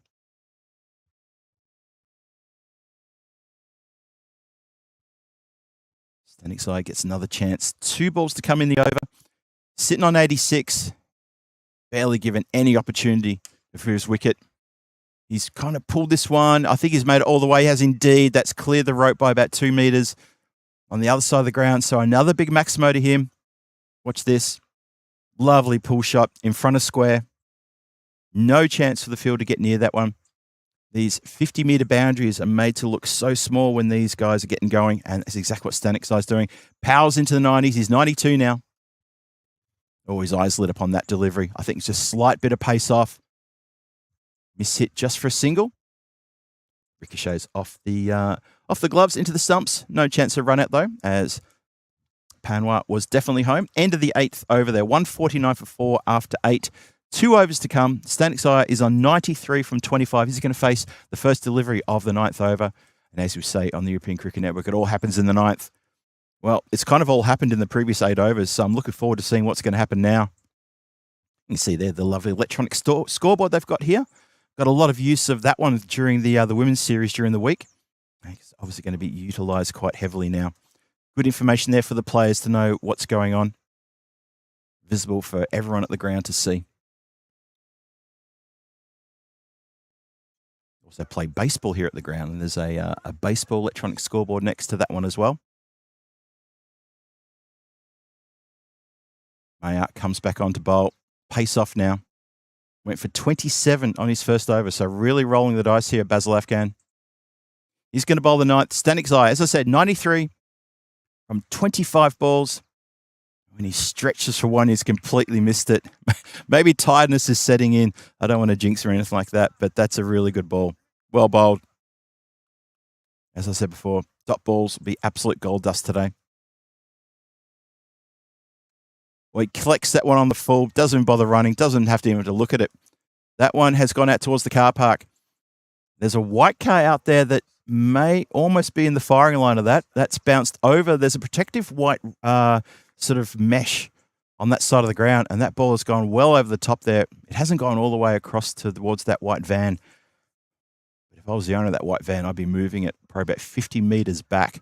Stanikzai gets another chance. 2 balls to come in the over. Sitting on 86. Barely given any opportunity for his wicket. He's kind of pulled this one. I think he's made it all the way. He has indeed. That's cleared the rope by about 2 meters on the other side of the ground. So another big Maximo to him. Watch this. Lovely pull shot in front of square. No chance for the field to get near that one. These 50-meter boundaries are made to look so small when these guys are getting going, and that's exactly what Stanikzai's doing. Powers into the 90s. He's 92 now. Oh, his eyes lit up on that delivery. I think it's just a slight bit of pace off. Miss hit just for a single. Ricochets off the gloves into the stumps. No chance of run out though, as Panwa was definitely home. End of the 8th over there. 149 for 4 after 8. 2 overs to come. Stanic's Eye is on 93 from 25. He's going to face the first delivery of the 9th over. And as we say on the European Cricket Network, it all happens in the 9th. Well, it's kind of all happened in the previous 8 overs, so I'm looking forward to seeing what's going to happen now. You can see there the lovely electronic scoreboard they've got here. Got a lot of use of that one during the women's series during the week. It's obviously going to be utilised quite heavily now. Good information there for the players to know what's going on. Visible for everyone at the ground to see. Also play baseball here at the ground, and there's a baseball electronic scoreboard next to that one as well. Mayart comes back on to bowl. Pace off now. Went for 27 on his first over, so really rolling the dice here, Basil Afghan. He's going to bowl the 9th. Stanic's Eye, as I said, 93 from 25 balls. When he stretches for one, he's completely missed it. Maybe tiredness is setting in. I don't want to jinx or anything like that, but that's a really good ball. Well bowled. As I said before, dot balls will be absolute gold dust today. Well, he collects that one on the full, doesn't bother running, doesn't have to even to look at it. That one has gone out towards the car park. There's a white car out there that may almost be in the firing line of that. That's bounced over. There's a protective white sort of mesh on that side of the ground, and that ball has gone well over the top there. It hasn't gone all the way across towards that white van. But if I was the owner of that white van, I'd be moving it probably about 50 metres back.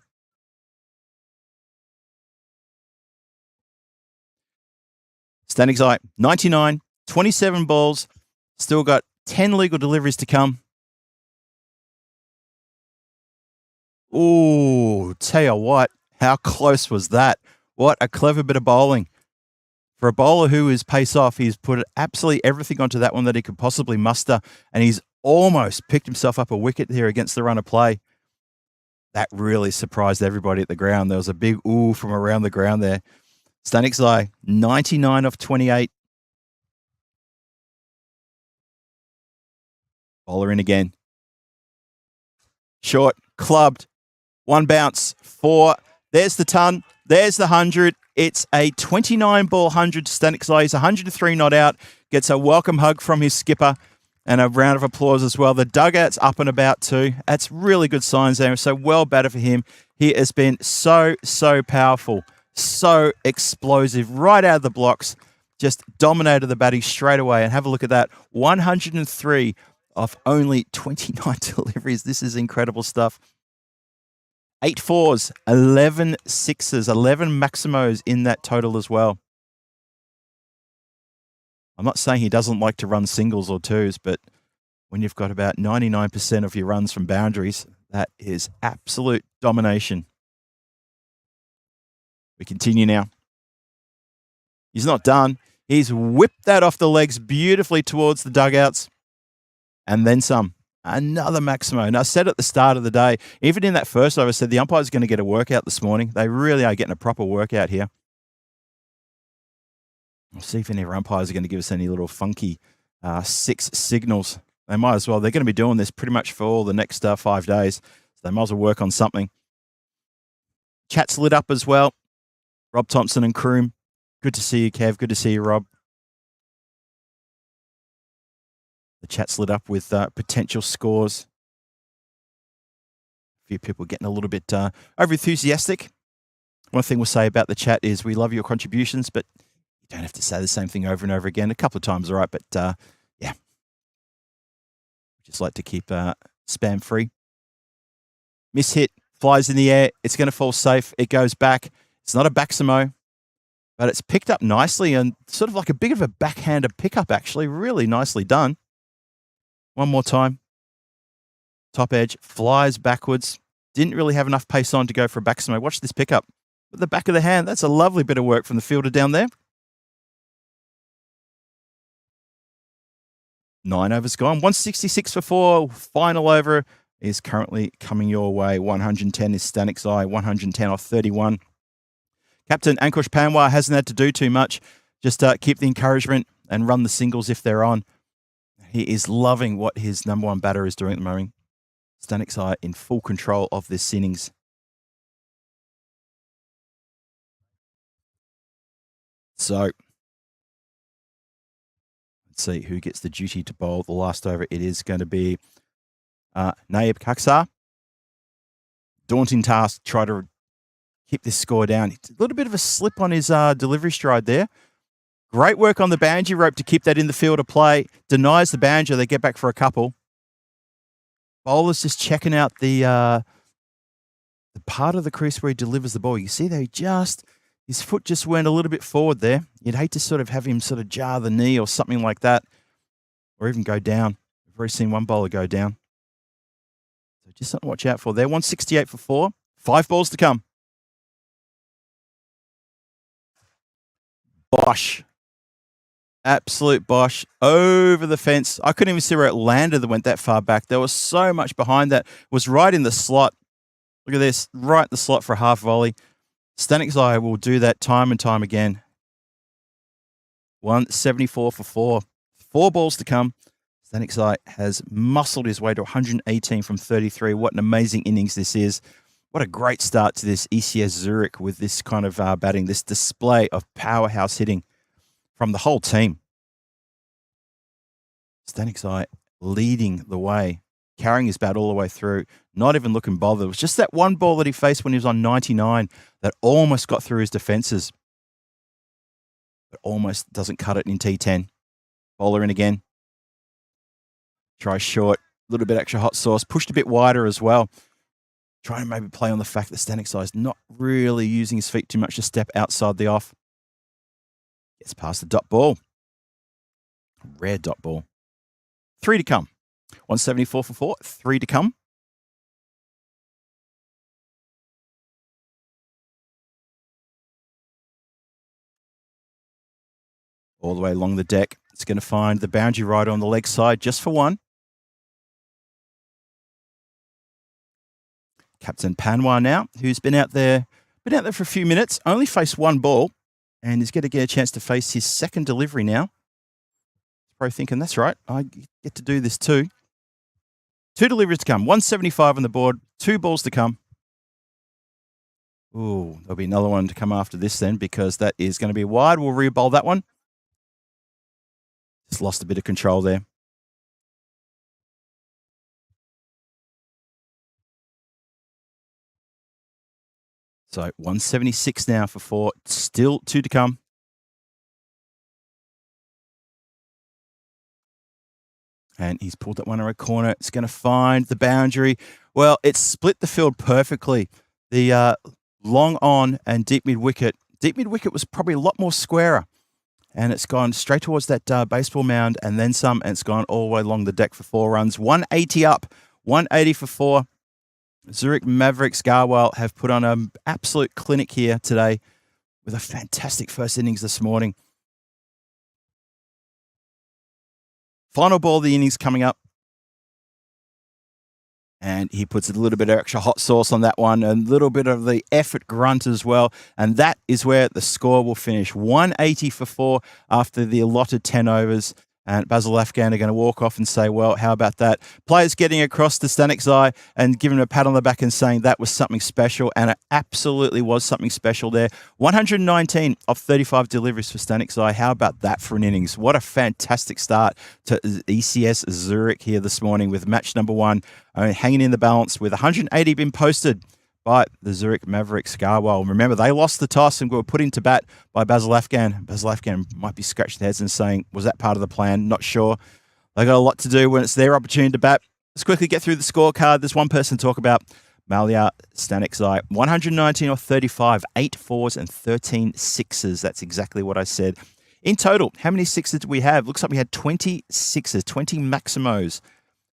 Stanic's Eye, 99, 27 balls, still got 10 legal deliveries to come. Ooh, tell you what, how close was that? What a clever bit of bowling. For a bowler who is pace off, he's put absolutely everything onto that one that he could possibly muster, and he's almost picked himself up a wicket here against the run of play. That really surprised everybody at the ground. There was a big ooh from around the ground there. Stanic's Eye, 99 off 28. Bowler in again. Short, clubbed, one bounce, 4. There's the ton, there's the 100. It's a 29-ball 100 to Stanic's Eye. He's 103 not out. Gets a welcome hug from his skipper and a round of applause as well. The dugout's up and about too. That's really good signs there. So well batted for him. He has been so powerful. So explosive, right out of the blocks, just dominated the batting straight away. And have a look at that, 103 off only 29 deliveries. This is incredible stuff. 8 fours, 11 sixes, 11 maximos in that total as well. I'm not saying he doesn't like to run singles or twos, but when you've got about 99% of your runs from boundaries, that is absolute domination. We continue now. He's not done. He's whipped that off the legs beautifully towards the dugouts. And then some. Another Maximo. And I said at the start of the day, even in that first over, I said the umpire's going to get a workout this morning. They really are getting a proper workout here. We'll see if any of our umpires are going to give us any little funky 6 signals. They might as well. They're going to be doing this pretty much for all the next 5 days. So they might as well work on something. Chat's lit up as well. Rob Thompson and Kroom. Good to see you, Kev. Good to see you, Rob. The chat's lit up with potential scores. A few people getting a little bit over-enthusiastic. One thing we'll say about the chat is we love your contributions, but you don't have to say the same thing over and over again. A couple of times, all right, but yeah. Just like to keep spam free. Miss hit, flies in the air. It's going to fall safe. It goes back. It's not a Baximo, but it's picked up nicely and sort of like a bit of a backhander pickup, actually. Really nicely done. One more time. Top edge, flies backwards. Didn't really have enough pace on to go for a Baximo. Watch this pickup. At the back of the hand, that's a lovely bit of work from the fielder down there. 9 overs gone. 166 for 4. Final over is currently coming your way. 110 is Stanic's Eye. 110 off 31. Captain Ankush Panwar hasn't had to do too much. Just keep the encouragement and run the singles if they're on. He is loving what his number one batter is doing at the moment. Stanic's Eye in full control of this innings. So let's see who gets the duty to bowl the last over. It is going to be Naib Kaksar. Daunting task, try to keep this score down. A little bit of a slip on his delivery stride there. Great work on the boundary rope to keep that in the field of play. Denies the boundary. They get back for a couple. Bowler's just checking out the part of the crease where he delivers the ball. You see there, his foot just went a little bit forward there. You'd hate to sort of have him sort of jar the knee or something like that, or even go down. I've already seen one bowler go down. So just something to watch out for there. 168 for 4. 5 balls to come. Bosh. Absolute bosh. Over the fence. I couldn't even see where it landed that went that far back. There was so much behind that. It was right in the slot. Look at this. Right in the slot for a half volley. Stanic's Eye will do that time and time again. 174 for 4. 4 balls to come. Stanic's Eye has muscled his way to 118 from 33. What an amazing innings this is. What a great start to this ECS Zurich with this kind of batting, this display of powerhouse hitting from the whole team. Stanic's Eye leading the way, carrying his bat all the way through, not even looking bothered. It was just that one ball that he faced when he was on 99 that almost got through his defences, but almost doesn't cut it in T10. Bowler in again. Try short, a little bit extra hot sauce, pushed a bit wider as well. Trying to maybe play on the fact that Stanic's Eye is not really using his feet too much to step outside the off. Gets past the dot ball. Rare dot ball. 3 to come. 174 for 4. 3 to come. All the way along the deck. It's going to find the boundary rider on the leg side just for 1. Captain Panwa now, who's been out there for a few minutes, only faced 1 ball, and is going to get a chance to face his second delivery now. He's probably thinking, that's right, I get to do this too. 2 deliveries to come, 175 on the board, 2 balls to come. Ooh, there'll be another one to come after this then, because that is going to be wide. We'll re-bowl that one. Just lost a bit of control there. So 176 now for 4. Still 2 to come. And he's pulled that one around a corner. It's going to find the boundary. Well, it's split the field perfectly. The long on and deep mid wicket. Deep mid wicket was probably a lot more squarer. And it's gone straight towards that baseball mound and then some. And it's gone all the way along the deck for 4 runs. 180 up. 180 for 4. Zurich Mavericks Garwell have put on an absolute clinic here today with a fantastic first innings this morning. Final ball of the innings coming up. And he puts a little bit of extra hot sauce on that one, a little bit of the effort grunt as well. And that is where the score will finish. 180 for 4 after the allotted 10 overs. And Basil Afghan are going to walk off and say, well, how about that? Players getting across to Stanic's Eye and giving him a pat on the back and saying that was something special. And it absolutely was something special there. 119 of 35 deliveries for Stanic's Eye. How about that for an innings? What a fantastic start to ECS Zurich here this morning with match number 1. Hanging in the balance with 180 been posted by the Zurich Mavericks Garwell. Remember, they lost the toss and were put into bat by Basil Afghan. Basil Afghan might be scratching their heads and saying, was that part of the plan? Not sure. They got a lot to do when it's their opportunity to bat. Let's quickly get through the scorecard. There's one person to talk about. Malia Stanic's Eye. 119 off 35, 8 fours and 13 sixes. That's exactly what I said. In total, how many sixes did we have? Looks like we had 20 sixes, 20 maximos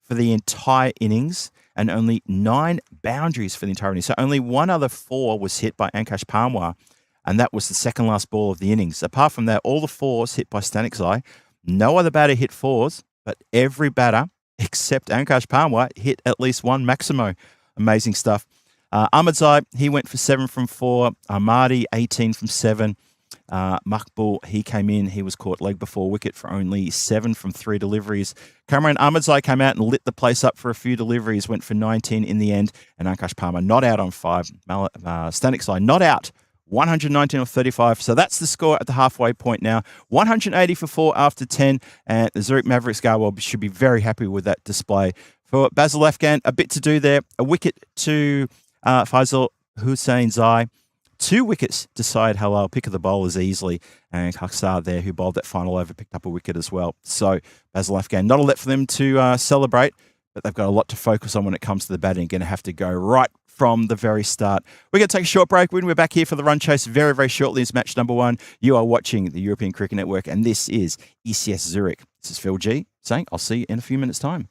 for the entire innings, and only 9 boundaries for the entire innings. So only one other 4 was hit by Ankash Palmwar, and that was the second last ball of the innings. Apart from that, all the 4s hit by Stanic's Eye. No other batter hit 4s, but every batter except Ankash Palmwar hit at least 1 maximo. Amazing stuff. Ahmed's Eye, he went for 7 from 4. Ahmadi, 18 from 7. Makbul, he came in. He was caught leg before wicket for only 7 from 3 deliveries. Cameron Ahmed's Eye came out and lit the place up for a few deliveries, went for 19 in the end. And Ankash Palmer not out on 5. Stanic's Eye not out 119 or 35. So that's the score at the halfway point now. 180 for 4 after 10. And the Zurich Mavericks should be very happy with that display. For Basil Afghan, a bit to do there. A wicket to Faisal Hussein Zai. 2 wickets to Syed Halal, pick of the bowlers easily. And Haksar there, who bowled that final over, picked up a wicket as well. So Basil Afghan, not a lot for them to celebrate, but they've got a lot to focus on when it comes to the batting. Going to have to go right from the very start. We're going to take a short break. When we're back here for the run chase very, very shortly, is match number 1. You are watching the European Cricket Network, and this is ECS Zurich. This is Phil G saying I'll see you in a few minutes' time.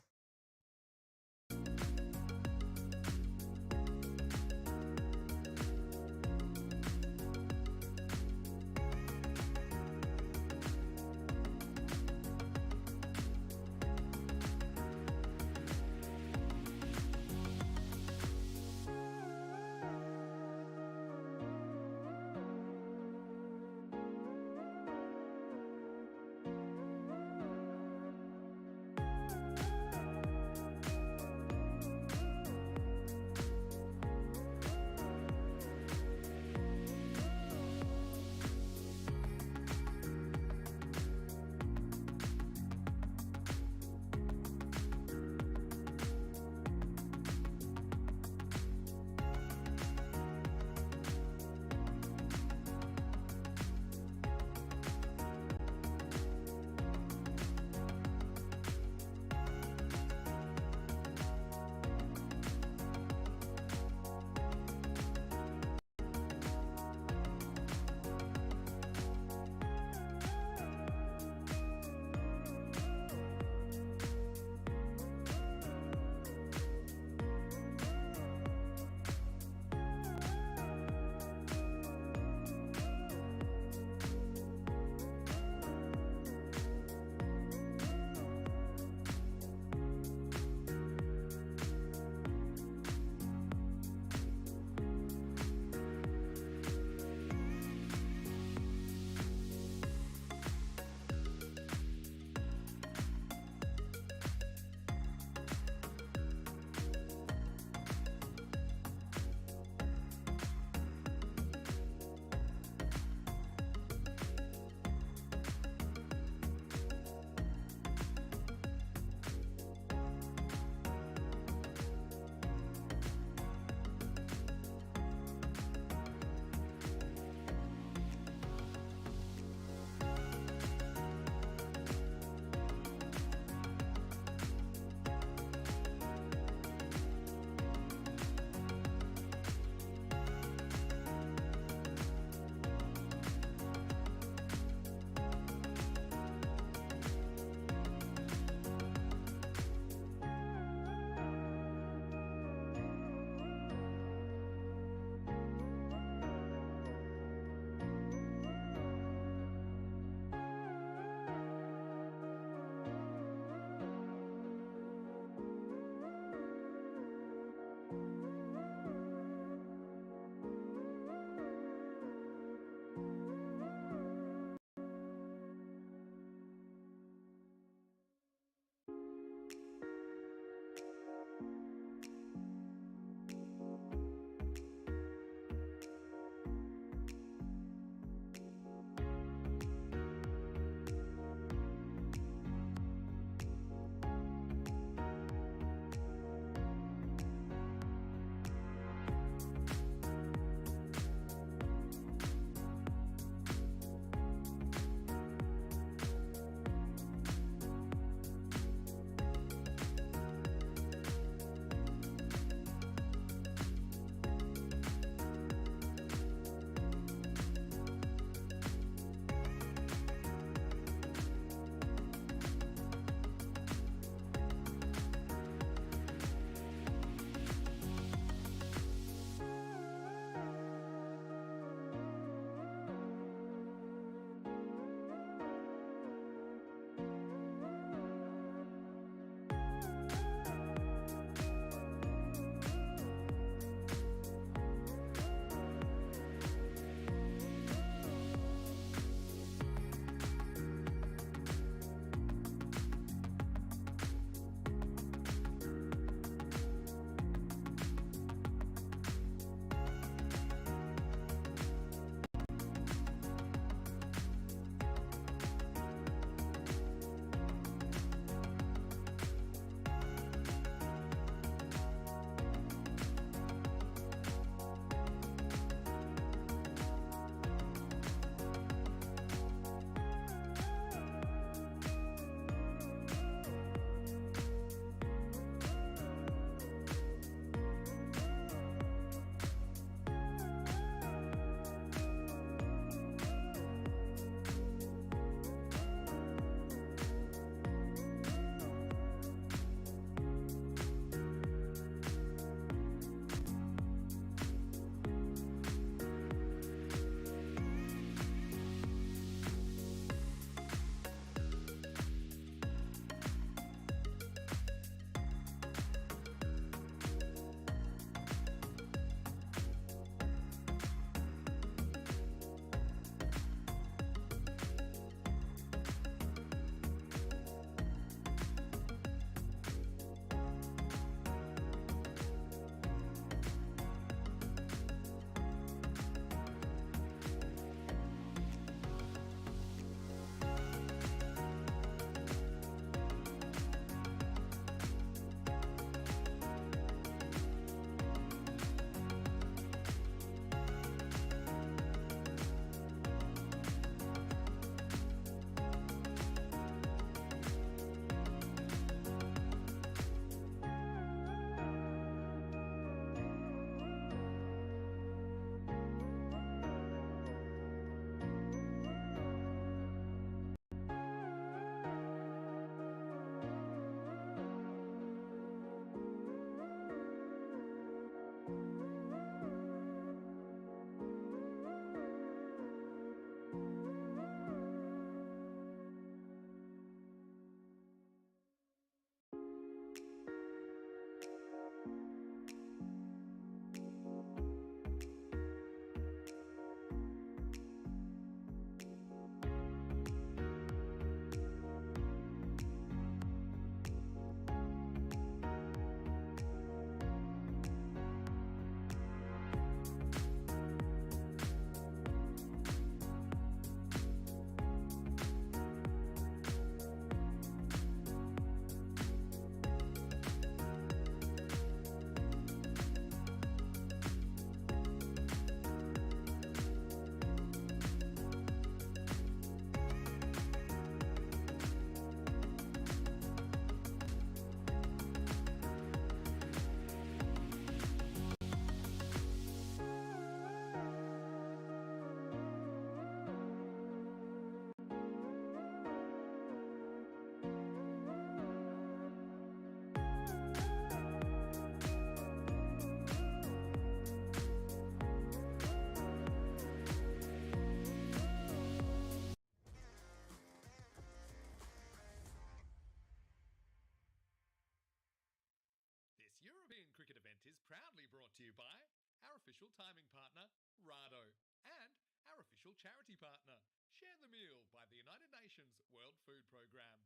is proudly brought to you by our official timing partner, Rado, and our official charity partner, Share the Meal by the United Nations World Food Programme.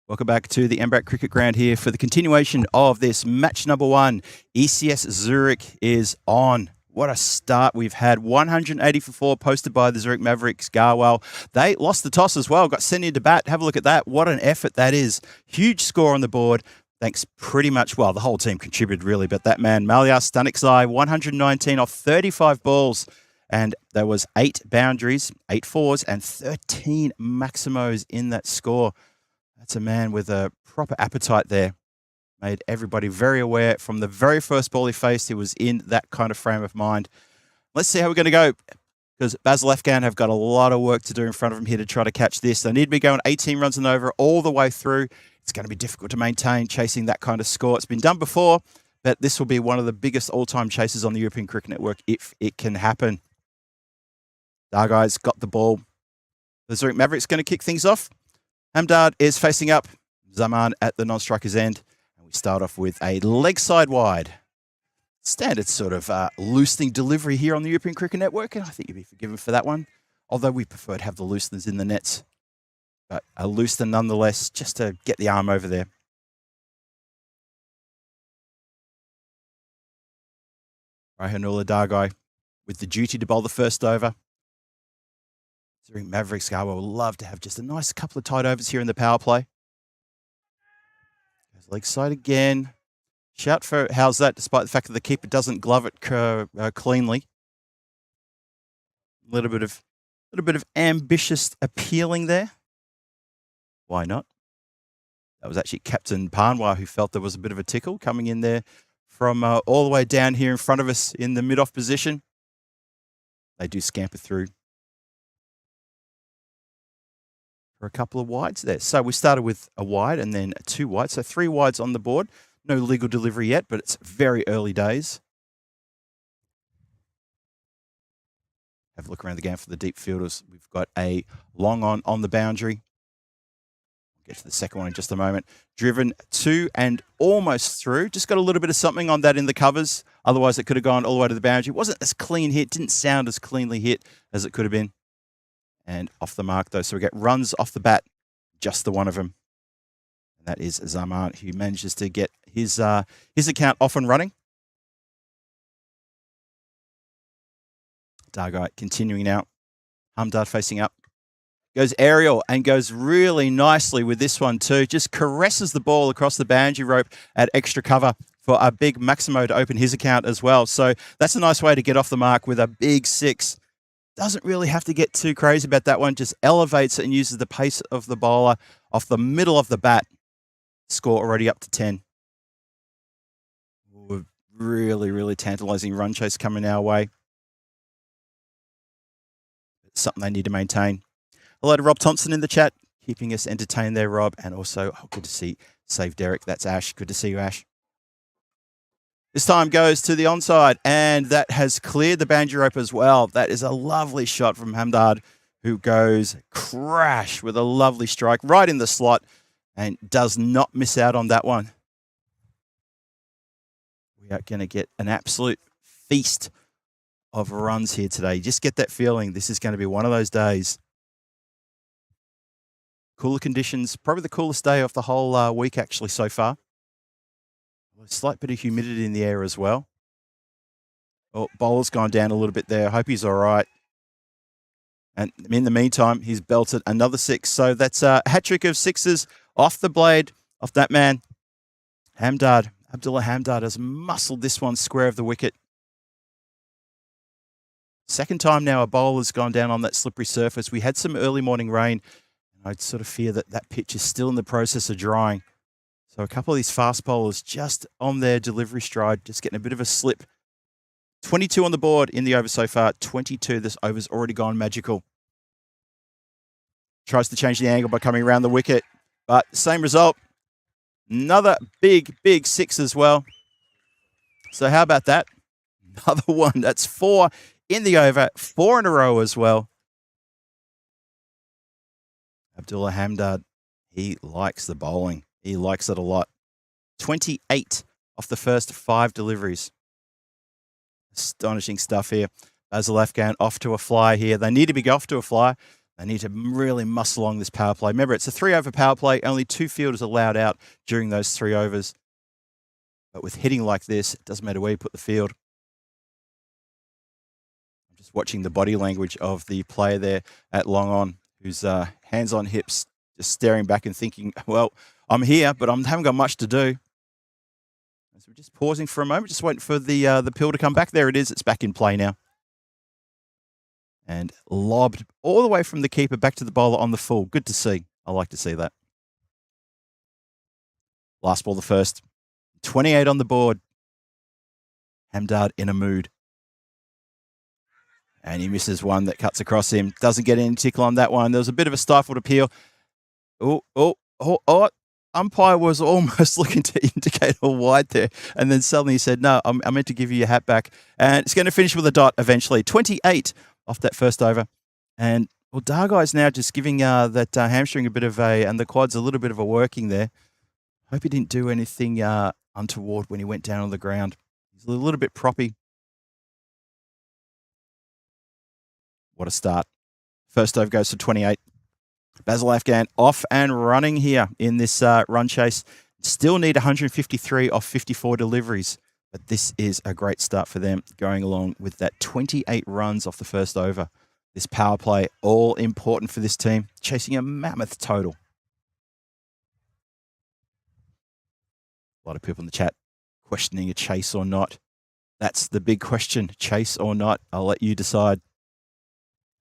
Welcome back to the MBRAC Cricket Ground here for the continuation of this match number 1. ECS Zurich is on. What a start we've had. 180 for 4 posted by the Zurich Mavericks. Garwell. They lost the toss as well. Got sent into bat. Have a look at that. What an effort that is. Huge score on the board. Thanks pretty much, well, the whole team contributed really, but that man, Malias Stanikzai, 119 off 35 balls. And there was 8 boundaries, 8 fours, and 13 maximos in that score. That's a man with a proper appetite there. Made everybody very aware from the very first ball he faced, he was in that kind of frame of mind. Let's see how we're going to go, because Basel Afghan have got a lot of work to do in front of them here to try to catch this. They need to be going 18 runs and over all the way through. It's going to be difficult to maintain chasing that kind of score. It's been done before, but this will be one of the biggest all-time chases on the European Cricket Network if it can happen. Dargai's got the ball. The Zurich Mavericks going to kick things off. Hamdard is facing up. Zaman at the non-striker's end. And we start off with a leg side wide. Standard sort of loosening delivery here on the European Cricket Network, and I think you'll be forgiven for that one. Although we prefer to have the looseners in the nets. But a loosener nonetheless, just to get the arm over there. Rahanullah Dargai with the duty to bowl the first over. Zurich Mavericks will love to have just a nice couple of tight overs here in the power play. Goes leg side again. Shout for how's that, despite the fact that the keeper doesn't glove it cleanly. A little bit of ambitious appealing there. Why not? That was actually Captain Panwa who felt there was a bit of a tickle coming in there from all the way down here in front of us in the mid-off position. They do scamper through for a couple of wides there. So we started with a wide and then 2 wides. So 3 wides on the board. No legal delivery yet, but it's very early days. Have a look around the game for the deep fielders. We've got a long on the boundary. We'll get to the second one in just a moment. Driven 2 and almost through. Just got a little bit of something on that in the covers. Otherwise, it could have gone all the way to the boundary. It wasn't as clean hit. Didn't sound as cleanly hit as it could have been. And off the mark, though. So we get runs off the bat. Just the one of them. And that is Zaman, who manages to get his account off and running. Dargai continuing now. Hamdard facing up. Goes aerial and goes really nicely with this one too. Just caresses the ball across the boundary rope at extra cover for a big Maximo to open his account as well. So that's a nice way to get off the mark with a big 6. Doesn't really have to get too crazy about that one. Just elevates it and uses the pace of the bowler off the middle of the bat. Score already up to 10. Ooh, really, really tantalising run chase coming our way. It's something they need to maintain. Hello to Rob Thompson in the chat, keeping us entertained there, Rob. And also, good to see Save Derek. That's Ash. Good to see you, Ash. This time goes to the onside, and that has cleared the boundary rope as well. That is a lovely shot from Hamdard, who goes crash with a lovely strike right in the slot and does not miss out on that one. We are going to get an absolute feast of runs here today. You just get that feeling this is going to be one of those days. Cooler conditions, probably the coolest day of the whole week actually so far. A slight bit of humidity in the air as well. Oh, bowler's gone down a little bit there. I hope he's all right. And in the meantime, he's belted another 6. So that's a hat-trick of 6s off the blade of that man. Hamdard, Abdullah Hamdard has muscled this one square of the wicket. Second time now a bowler's gone down on that slippery surface. We had some early morning rain. And I'd sort of fear that that pitch is still in the process of drying. So a couple of these fast bowlers just on their delivery stride, just getting a bit of a slip. 22 on the board in the over so far. 22, this over's already gone magical. Tries to change the angle by coming around the wicket, but same result. Another big 6 as well. So how about that? Another one. That's 4 in the over, 4 in a row as well. Abdullah Hamdard, he likes the bowling. He likes it a lot. 28 off the first 5 deliveries. Astonishing stuff here. Basil Afghan off to a fly here. They need to be off to a fly. They need to really muscle along this power play. Remember, it's a 3-over power play. Only 2 fielders allowed out during those 3 overs. But with hitting like this, it doesn't matter where you put the field. I'm just watching the body language of the player there at long on, who's hands on hips, just staring back and thinking, well, I'm here, but I haven't got much to do. So we're just pausing for a moment, just waiting for the pill to come back. There it is. It's back in play now. And lobbed all the way from the keeper back to the bowler on the full. Good to see. I like to see that. Last ball, the first. 28 on the board. Hamdard in a mood. And he misses one that cuts across him. Doesn't get any tickle on that one. There was a bit of a stifled appeal. Oh. Umpire was almost looking to indicate a wide there. And then suddenly he said, no, I meant to give you your hat back. And it's going to finish with a dot eventually. 28 off that first over. And, well, Dargai's now just giving that hamstring a bit of and the quads a little bit of a working there. Hope he didn't do anything untoward when he went down on the ground. He's a little bit proppy. What a start. First over goes to 28. Basil Afghan off and running here in this run chase. Still need 153 off 54 deliveries. But this is a great start for them, going along with that 28 runs off the first over. This power play, all important for this team, chasing a mammoth total. A lot of people in the chat questioning a chase or not. That's the big question, chase or not. I'll let you decide.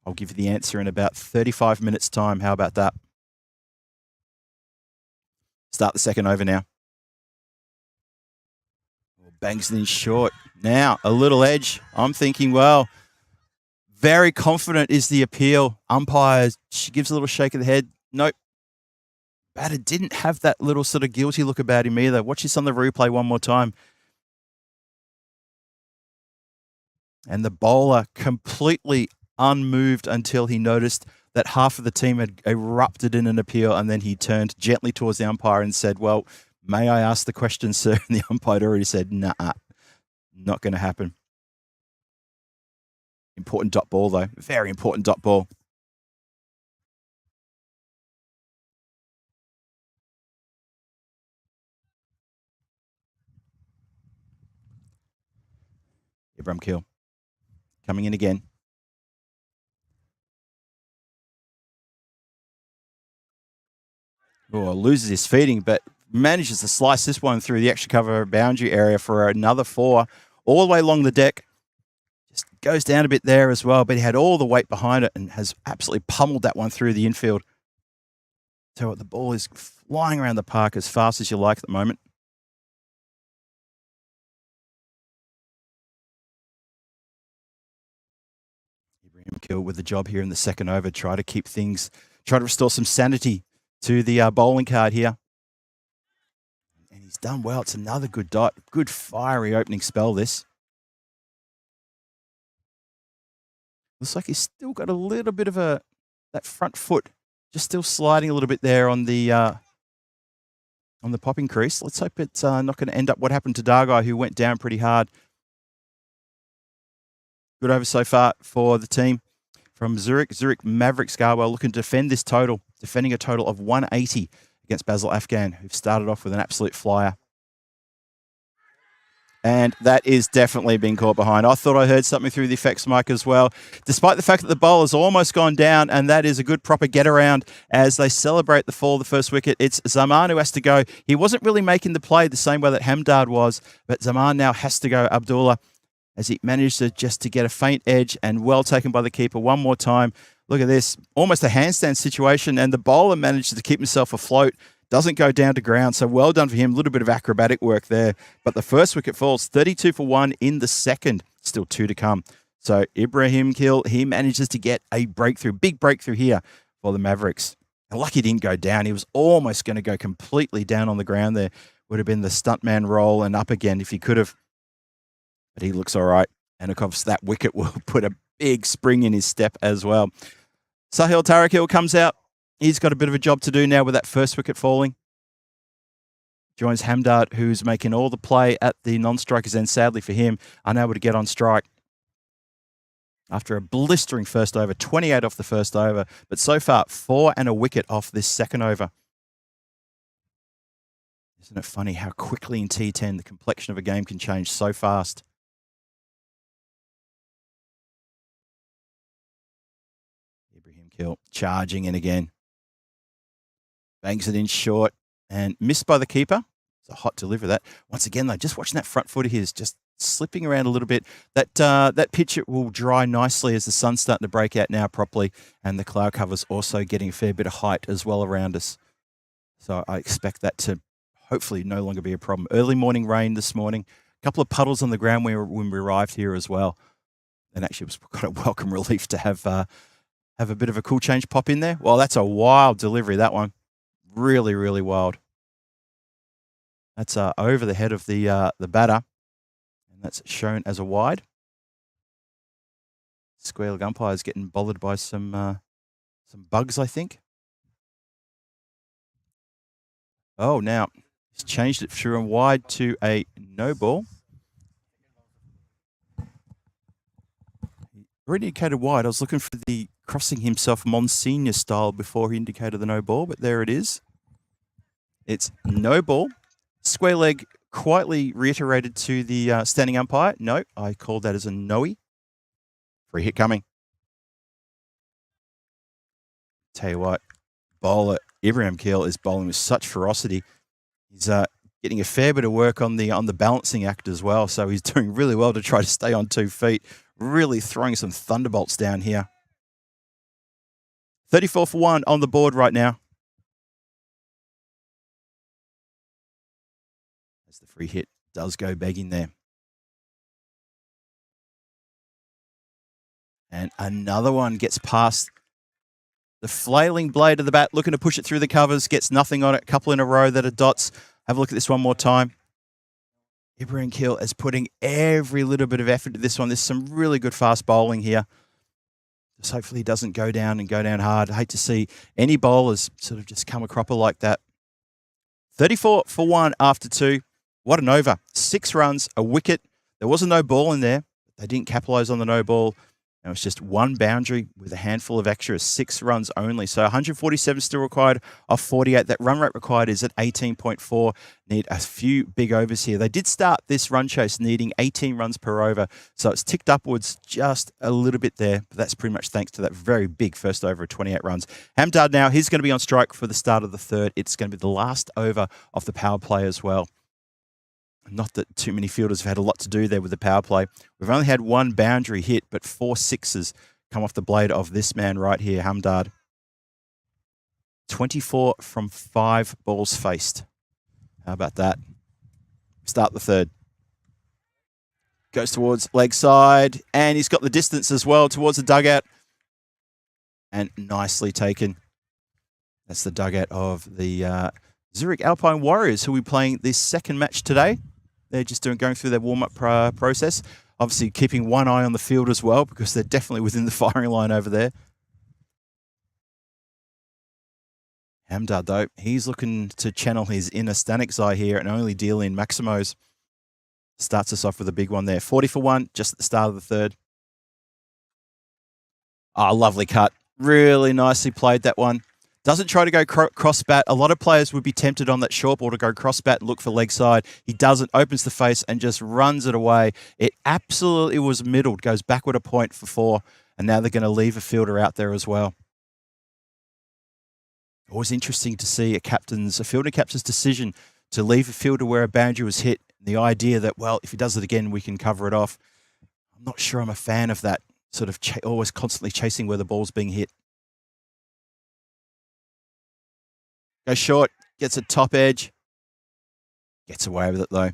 I'll give you the answer in about 35 minutes' time. How about that? Start the second over now. Bangs it in short. Now, a little edge. I'm thinking, well, very confident is the appeal. Umpire, she gives a little shake of the head. Nope. Batter didn't have that little sort of guilty look about him either. Watch this on the replay one more time. And the bowler completely unmoved until he noticed that half of the team had erupted in an appeal, and then he turned gently towards the umpire and said, well, may I ask the question, sir? And the umpire had already said, nah, not going to happen. Important dot ball, though. Very important dot ball. Ibram Kill coming in again. Oh, loses his feeding, but manages to slice this one through the extra cover boundary area for another 4, all the way along the deck. Just goes down a bit there as well, but he had all the weight behind it and has absolutely pummeled that one through the infield. So what, the ball is flying around the park as fast as you like at the moment. Ibrahim Kill with the job here in the second over. Try to restore some sanity to the bowling card here. And he's done well. It's another good dot. Good fiery opening spell, this. Looks like he's still got a little bit of that front foot just still sliding a little bit there on the popping crease. Let's hope it's not going to end up what happened to Dargai, who went down pretty hard. Good over so far for the team from Zurich. Zurich Maverick Scarborough looking to defend this total, defending a total of 180 against Basil Afghan, who've started off with an absolute flyer. And that is definitely being caught behind. I thought I heard something through the effects mic as well, despite the fact that the bowler's almost gone down, and that is a good proper get around as they celebrate the fall of the first wicket. It's Zaman who has to go. He wasn't really making the play the same way that Hamdard was, but Zaman now has to go. Abdullah, as he managed to get a faint edge, and well taken by the keeper one more time. Look at this, almost a handstand situation, and the bowler managed to keep himself afloat. Doesn't go down to ground, so well done for him. A little bit of acrobatic work there. But the first wicket falls, 32 for 1 in the second. Still 2 to come. So Ibrahim Kill, he manages to get a breakthrough, big breakthrough here for the Mavericks. And lucky he didn't go down. He was almost going to go completely down on the ground there. Would have been the stuntman roll and up again if he could have. But he looks all right. And of course, that wicket will put a big spring in his step as well. Sahil Tarakil comes out. He's got a bit of a job to do now with that first wicket falling. joins Hamdard, who's making all the play at the non-strikers end. Sadly for him, unable to get on strike after a blistering first over, 28 off the first over, but so far 4 and a wicket off this second over. Isn't it funny how quickly in T10 the complexion of a game can change so fast? Ibrahim Kill charging in again. Bangs it in short and missed by the keeper. It's a hot delivery that. Once again, though, just watching that front foot of his, just slipping around a little bit. That pitch will dry nicely as the sun's starting to break out now properly, and the cloud cover's also getting a fair bit of height as well around us. So I expect that to hopefully no longer be a problem. Early morning rain this morning. A couple of puddles on the ground when we arrived here as well. And actually it was quite a welcome relief to have a bit of a cool change pop in there. Well, that's a wild delivery, that one. Really, really wild. That's over the head of the batter. And that's shown as a wide. Square leg umpire's getting bothered by some bugs, I think. Oh, now he's changed it through and wide to a no ball. He already indicated wide. I was looking for the crossing himself Monsignor style before he indicated the no ball, but there it is. It's no ball. Square leg quietly reiterated to the standing umpire. No, I called that as a no-y. Free hit coming. Tell you what, bowler Ibrahim Keel is bowling with such ferocity. He's getting a fair bit of work on the balancing act as well. So he's doing really well to try to stay on 2 feet. Really throwing some thunderbolts down here. 34 for 1 on the board right now. As the free hit does go begging there. And another one gets past the flailing blade of the bat, looking to push it through the covers, gets nothing on it. A couple in a row that are dots. Have a look at this one more time. Ibrahim Keel is putting every little bit of effort into this one. There's some really good fast bowling here. Just hopefully he doesn't go down hard. I hate to see any bowlers sort of just come a cropper like that. 34 for 1 after 2. What an over. 6 runs, a wicket. There was a no ball in there. They didn't capitalise on the no ball. It was just 1 boundary with a handful of extras, 6 runs only. So 147 still required off 48. That run rate required is at 18.4. Need a few big overs here. They did start this run chase needing 18 runs per over. So it's ticked upwards just a little bit there. But that's pretty much thanks to that very big first over of 28 runs. Hamdard now, he's going to be on strike for the start of the third. It's going to be the last over of the power play as well. Not that too many fielders have had a lot to do there with the power play. We've only had 1 boundary hit, but 4 sixes come off the blade of this man right here, Hamdard. 24 from 5 balls faced. How about that? Start the third. Goes towards leg side, and he's got the distance as well towards the dugout. And nicely taken. That's the dugout of the Zurich Alpine Warriors, who will be playing this second match today. They're just going through their warm-up process. Obviously keeping one eye on the field as well, because they're definitely within the firing line over there. Hamdard, though, he's looking to channel his inner Stanek's eye here and only deal in Maximos. Starts us off with a big one there. 40 for 1, just at the start of the third. Oh, lovely cut. Really nicely played, that one. Doesn't try to go cross bat. A lot of players would be tempted on that short ball to go cross bat and look for leg side. He doesn't, opens the face and just runs it away. It absolutely was middled, goes backward a point for 4, and now they're going to leave a fielder out there as well. Always interesting to see a fielder captain's decision to leave a fielder where a boundary was hit. The idea that, well, if he does it again, we can cover it off. I'm not sure I'm a fan of that, sort of always constantly chasing where the ball's being hit. Goes short, gets a top edge. Gets away with it, though.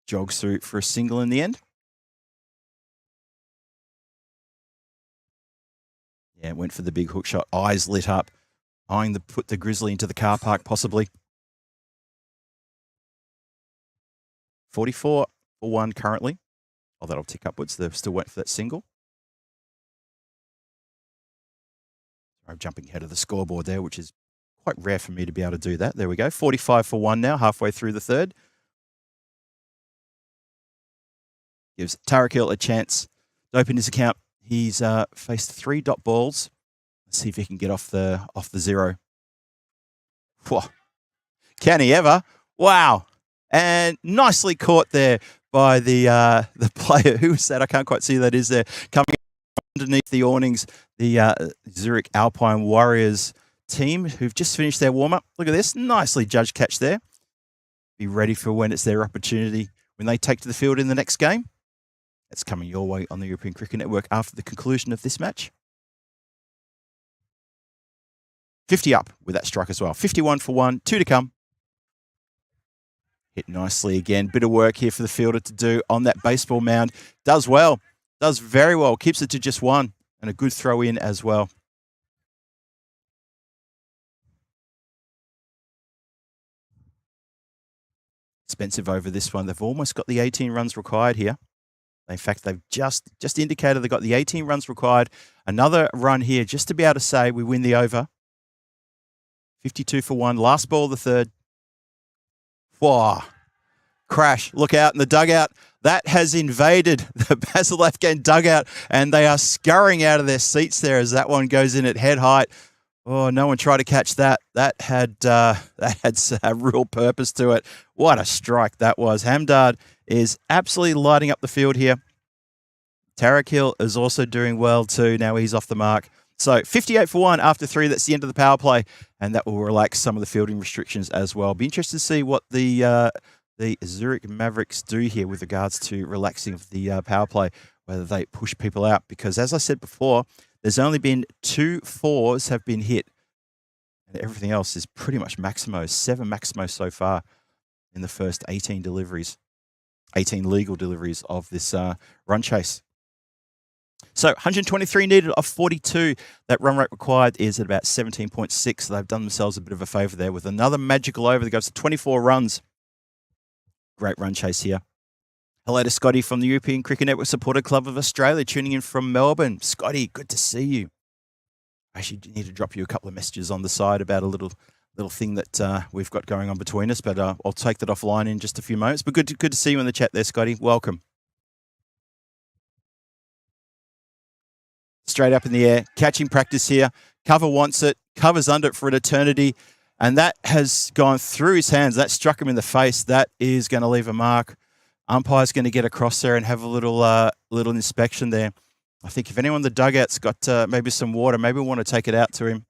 Jogs through for a single in the end. Yeah, went for the big hook shot. Eyes lit up. Eyeing to put the Grizzly into the car park, possibly. 44 for 1 currently. Oh, that'll tick upwards. They're still waiting for that single. I'm jumping ahead of the scoreboard there, which is quite rare for me to be able to do that. There we go. 45 for 1 now, halfway through the third. Gives Tarakil a chance to open his account. He's faced 3 dot balls. Let's see if he can get off the zero. Whoa. Can he ever? Wow. And nicely caught there by the player. Who is that? I can't quite see who that is there. Coming underneath the awnings, the Zurich Alpine Warriors team who've just finished their warm-up. Look at this. Nicely judged catch there. Be ready for when it's their opportunity when they take to the field in the next game. That's coming your way on the European Cricket Network after the conclusion of this match. 50 up with that strike as well. 51 for 1, 2 to come. Hit nicely again. Bit of work here for the fielder to do on that baseball mound. Does well. Does very well. Keeps it to just 1 and a good throw in as well. Expensive over this one. They've almost got the 18 runs required here. In fact, they've just indicated they've got the 18 runs required. Another run here just to be able to say we win the over. 52 for 1. Last ball of the third. Whoa. Crash. Look out in the dugout. That has invaded the Basil Afghan dugout, and they are scurrying out of their seats there as that one goes in at head height. Oh, no one tried to catch that. That had a real purpose to it. What a strike that was. Hamdard is absolutely lighting up the field here. Tarakil is also doing well too. Now he's off the mark. So 58 for 1 after 3. That's the end of the power play, and that will relax some of the fielding restrictions as well. Be interested to see what the Zurich Mavericks do here with regards to relaxing of the power play, whether they push people out. Because as I said before, there's only been 2 fours have been hit, and everything else is pretty much maximos. 7 maximos so far in the first 18 deliveries, 18 legal deliveries of this run chase. So 123 needed of 42. That run rate required is at about 17.6. So they've done themselves a bit of a favour there with another magical over that goes to 24 runs. Great run chase here. Hello to Scotty from the European Cricket Network Supporter Club of Australia, tuning in from Melbourne. Scotty, good to see you. I actually need to drop you a couple of messages on the side about a little thing that we've got going on between us, but I'll take that offline in just a few moments. But good to see you in the chat there, Scotty. Welcome. Straight up in the air, catching practice here. Cover wants it, cover's under it for an eternity, and that has gone through his hands. That struck him in the face. That is going to leave a mark. Umpire's going to get across there and have a little inspection there. I think if anyone in the dugout's got maybe some water, maybe we want to take it out to him.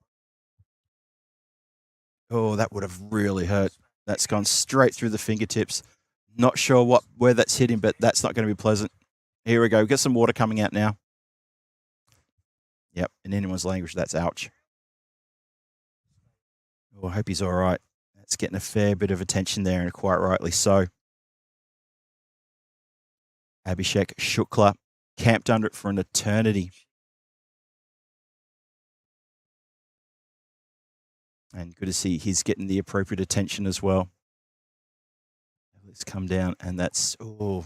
Oh, that would have really hurt. That's gone straight through the fingertips. Not sure where that's hit him, but that's not going to be pleasant. Here we go. We've got some water coming out now. Yep, in anyone's language, that's ouch. Oh, I hope he's all right. That's getting a fair bit of attention there, and quite rightly so. Abhishek Shukla camped under it for an eternity. And good to see he's getting the appropriate attention as well. Let's come down, and that's, oh,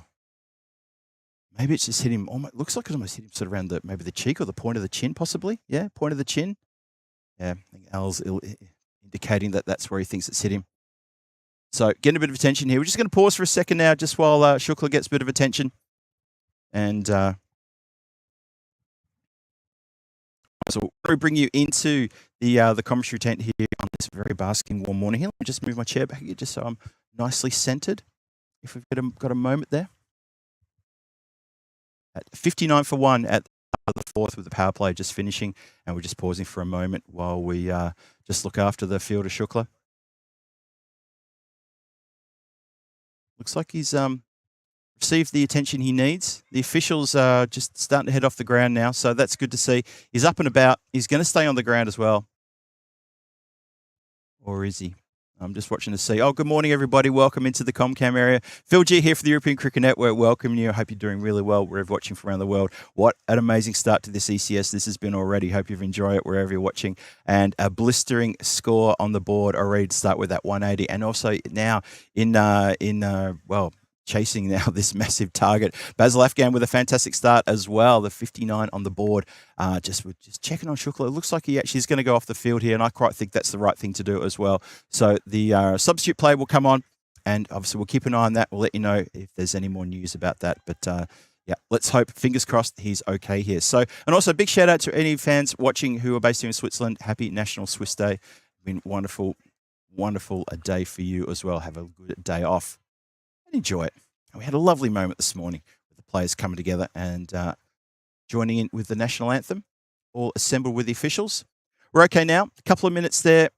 maybe it's just hit him. Looks like it almost hit him sort of around maybe the cheek or the point of the chin, possibly. Yeah, point of the chin. Yeah, I think Al's indicating that that's where he thinks it's hit him. So getting a bit of attention here. We're just going to pause for a second now, just while Shukla gets a bit of attention. And so we bring you into the commentary tent here on this very basking warm morning. Here, let me just move my chair back here just so I'm nicely centered. If we've got a moment there. At 59 for 1 at the fourth with the power play just finishing, and we're just pausing for a moment while we just look after the fielder Shukla. Looks like he's received the attention he needs. The officials are just starting to head off the ground now, so that's good to see. He's up and about. He's going to stay on the ground as well. Or is he? I'm just watching to see. Oh, good morning, everybody. Welcome into the Comcam area. Phil G here for the European Cricket Network. Welcome you. I hope you're doing really well wherever you're watching from around the world. What an amazing start to this ECS this has been already. Hope you've enjoyed it wherever you're watching. And a blistering score on the board already to start with that 180. And also now in chasing now this massive target. Basil Afghan with a fantastic start as well. The 59 on the board. Just checking on Shukla. It looks like he actually is going to go off the field here, and I quite think that's the right thing to do as well. So the substitute play will come on, and obviously we'll keep an eye on that. We'll let you know if there's any more news about that. But yeah, let's hope, fingers crossed, he's okay here. So, and also big shout out to any fans watching who are based here in Switzerland. Happy National Swiss Day. It's been wonderful a day for you as well. Have a good day off and enjoy it. And we had a lovely moment this morning with the players coming together and joining in with the national anthem, all assembled with the officials. We're okay now. A couple of minutes there.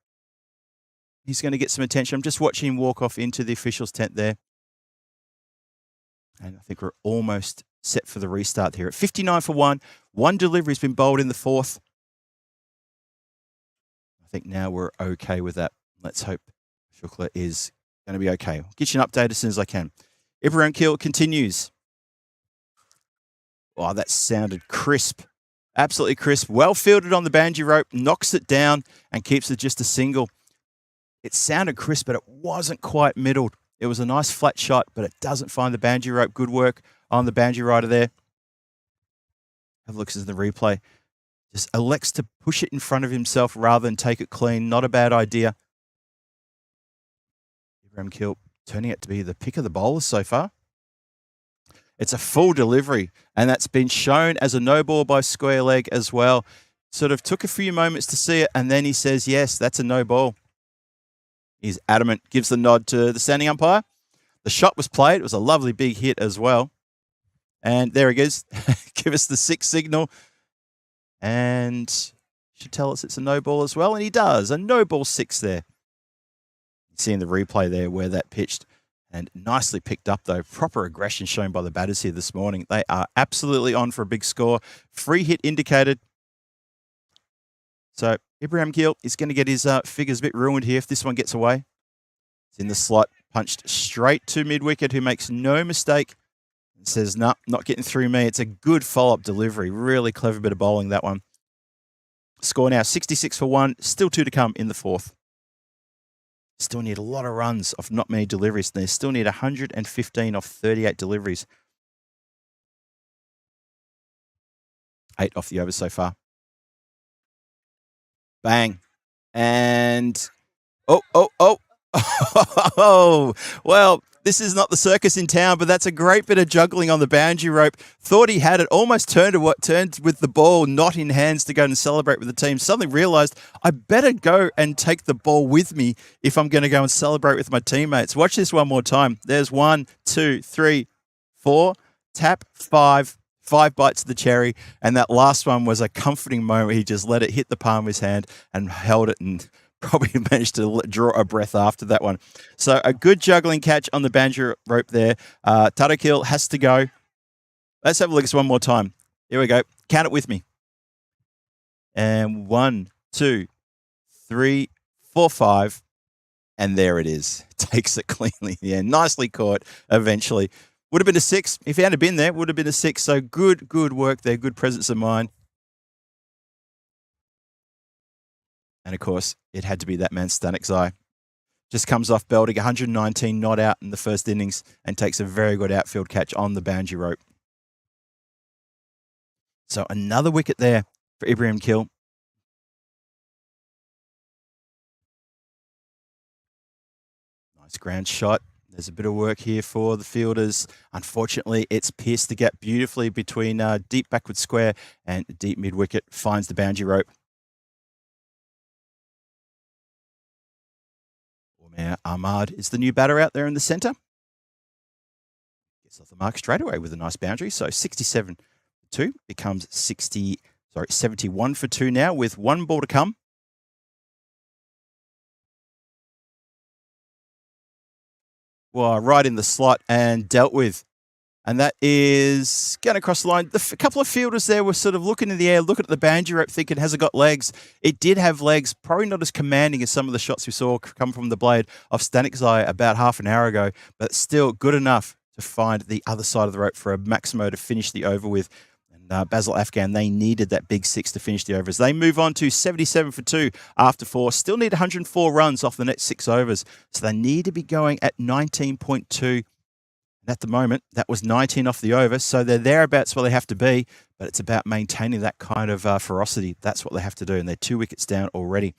He's going to get some attention. I'm just watching him walk off into the officials' tent there. And I think we're almost set for the restart here. At 59 for one. One delivery has been bowled in the fourth. I think now we're okay with that. Let's hope Shukla is going to be okay. I'll get you an update as soon as I can. Ibrahim Kill continues. Oh, that sounded crisp. Absolutely crisp. Well fielded on the banji rope. Knocks it down and keeps it just a single. It sounded crisp, but it wasn't quite middled. It was a nice flat shot, but it doesn't find the banji rope. Good work on the banji rider there. Have a look at the replay. Just elects to push it in front of himself rather than take it clean. Not a bad idea. Ibrahim Kill turning it to be the pick of the bowlers so far. It's a full delivery, and that's been shown as a no ball by square leg as well. Sort of took a few moments to see it, and then he says, yes, that's a no ball. He's adamant, gives the nod to the standing umpire. The shot was played. It was a lovely big hit as well. And there he goes. Give us the 6 signal. And should tell us it's a no ball as well. And he does. A no ball 6 there. Seeing the replay there where that pitched and nicely picked up, though. Proper aggression shown by the batters here this morning. They are absolutely on for a big score. Free hit indicated. So Ibrahim Gill is going to get his figures a bit ruined here if this one gets away. It's in the slot, punched straight to mid-wicket, who makes no mistake. And says, no, not getting through me. It's a good follow-up delivery. Really clever bit of bowling, that one. Score now 66 for 1. Still 2 to come in the fourth. Still need a lot of runs off not many deliveries. They still need 115 off 38 deliveries. 8 off the over so far. Bang. And oh, well, this is not the circus in town, but that's a great bit of juggling on the boundary rope. Thought he had it, almost turned with the ball not in hands to go and celebrate with the team. Suddenly realised I better go and take the ball with me if I'm going to go and celebrate with my teammates. Watch this one more time. There's 1, 2, 3, 4, tap, 5 bites of the cherry, and that last one was a comforting moment. He just let it hit the palm of his hand and held it and probably managed to draw a breath after that one. So a good juggling catch on the banjo rope there. Tarakil has to go. Let's have a look at this one more time. Here we go. Count it with me. And 1, 2, 3, 4, 5. And there it is. Takes it cleanly. Yeah, nicely caught eventually. Would have been a 6. If he hadn't been there, would have been a 6. So good work there. Good presence of mind. And, of course, it had to be that man, Stanixai. Just comes off belting, 119 not out in the first innings and takes a very good outfield catch on the boundary rope. So another wicket there for Ibrahim Kill. Nice ground shot. There's a bit of work here for the fielders. Unfortunately, it's pierced the gap beautifully between deep backward square and deep mid-wicket. Finds the boundary rope. Ahmad is the new batter out there in the centre. Gets off the mark straight away with a nice boundary. So 67 for 2 becomes 71 for 2 now with 1 ball to come. Well, right in the slot and dealt with. And that is going across the line. A couple of fielders there were sort of looking in the air, looking at the boundary rope, thinking, has it got legs? It did have legs, probably not as commanding as some of the shots we saw come from the blade of Stanixai about half an hour ago, but still good enough to find the other side of the rope for a Maximo to finish the over with. And Basil Afghan, they needed that big 6 to finish the overs. They move on to 77 for 2 after 4. Still need 104 runs off the next 6 overs. So they need to be going at 19.2. At the moment, that was 19 off the over, so they're thereabouts where they have to be, but it's about maintaining that kind of ferocity. That's what they have to do, and they're 2 wickets down already.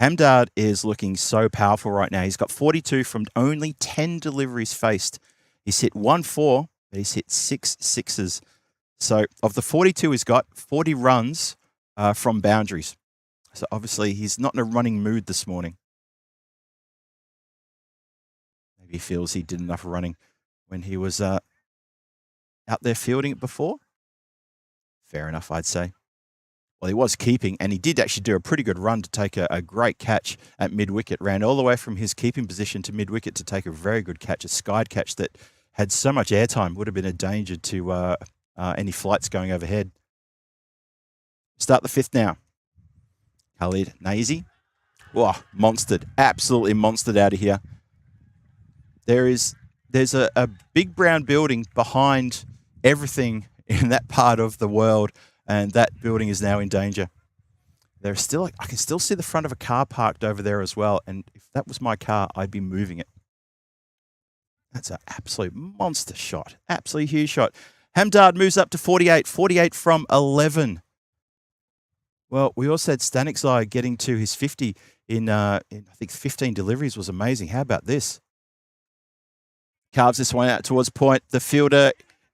Hamdard is looking so powerful right now. He's got 42 from only 10 deliveries faced. He's hit 1-4, but he's hit 6 sixes. So of the 42 he's got, 40 runs from boundaries. So obviously he's not in a running mood this morning. Maybe he feels he did enough running when he was out there fielding it before. Fair enough, I'd say. Well, he was keeping, and he did actually do a pretty good run to take a great catch at mid-wicket. Ran all the way from his keeping position to mid-wicket to take a very good catch, a skied catch that had so much airtime, would have been a danger to any flights going overhead. Start the fifth now. Khalid Nazi. Whoa, monstered. Absolutely monstered out of here. There's a big brown building behind everything in that part of the world, and that building is now in danger. There's still, I can still see the front of a car parked over there as well, and if that was my car, I'd be moving it. That's an absolute monster shot. Absolutely huge shot. Hamdard moves up to 48. 48 from 11. Well, we also had Stanikzai getting to his 50 in I think 15 deliveries was amazing. How about this? Carves this one out towards point. The fielder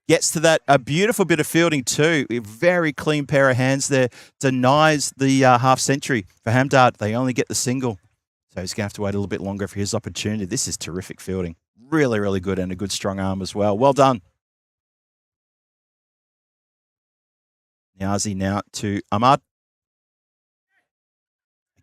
gets to that. A beautiful bit of fielding too. A very clean pair of hands there. Denies the half century for Hamdard. They only get the single. So he's going to have to wait a little bit longer for his opportunity. This is terrific fielding. Really, really good, and a good strong arm as well. Well done. Niazi now to Ahmad.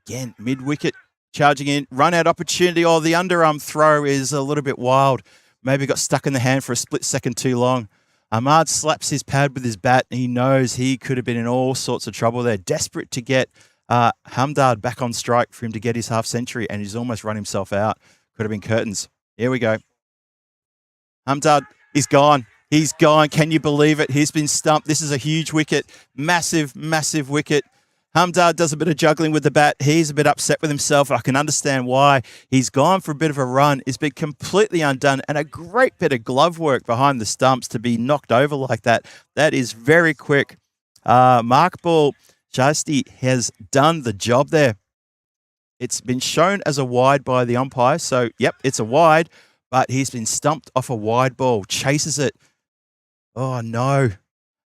Again, mid-wicket, charging in. Run-out opportunity. Oh, the underarm throw is a little bit wild. Maybe got stuck in the hand for a split second too long. Ahmad slaps his pad with his bat. He knows he could have been in all sorts of trouble there. Desperate to get Hamdard back on strike for him to get his half century, and he's almost run himself out. Could have been curtains. Here we go. Hamdard is gone. He's gone. Can you believe it? He's been stumped. This is a huge wicket. Massive, massive wicket. Hamdard does a bit of juggling with the bat. He's a bit upset with himself. I can understand why. He's gone for a bit of a run. He's been completely undone, and a great bit of glove work behind the stumps to be knocked over like that. That is very quick. Markball Shasti has done the job there. It's been shown as a wide by the umpire. So, yep, it's a wide, but he's been stumped off a wide ball. Chases it. Oh, no.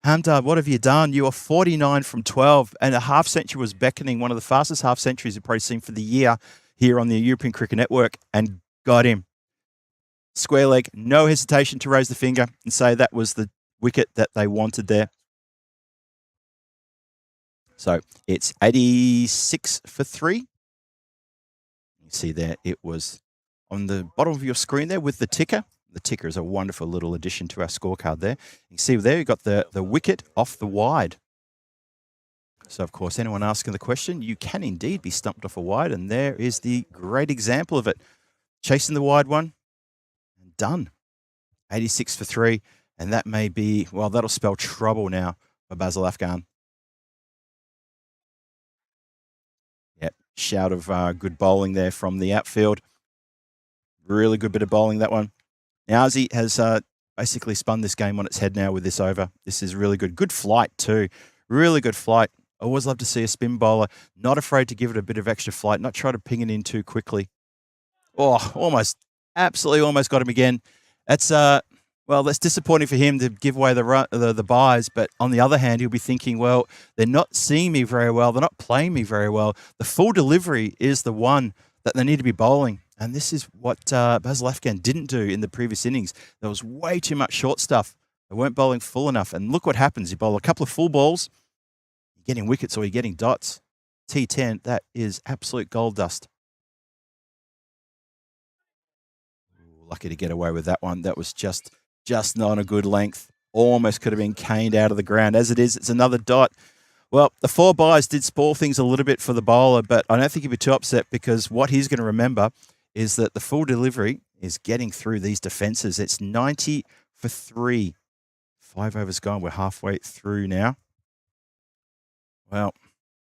Hamdard, what have you done? You are 49 from 12, and a half century was beckoning, one of the fastest half centuries you've probably seen for the year here on the European Cricket Network, and got him. Square leg, no hesitation to raise the finger and say that was the wicket that they wanted there. So it's 86 for 3. You see there, it was on the bottom of your screen there with the ticker. The ticker is a wonderful little addition to our scorecard there. You can see there you've got the wicket off the wide. So, of course, anyone asking the question, you can indeed be stumped off a wide, and there is the great example of it. Chasing the wide one, and done. 86 for 3, and that may be, well, that'll spell trouble now for Basil Afghan. Yep, shout of good bowling there from the outfield. Really good bit of bowling, that one. Niazi has basically spun this game on its head now with this over. This is really good. Good flight too. Really good flight. I always love to see a spin bowler not afraid to give it a bit of extra flight, not try to ping it in too quickly. Oh, almost, absolutely almost got him again. That's well, that's disappointing for him to give away the buys. But on the other hand, he'll be thinking, well, they're not seeing me very well. They're not playing me very well. The full delivery is the one that they need to be bowling. And this is what Basil Afghan didn't do in the previous innings. There was way too much short stuff. They weren't bowling full enough. And look what happens. You bowl a couple of full balls, you're getting wickets or you're getting dots. T10, that is absolute gold dust. Ooh, lucky to get away with that one. That was just not a good length. Almost could have been caned out of the ground. As it is, it's another dot. Well, the 4 byes did spoil things a little bit for the bowler, but I don't think he'd be too upset because what he's going to remember is that the full delivery is getting through these defences. It's 90 for 3. 5 overs gone. We're halfway through now. Well,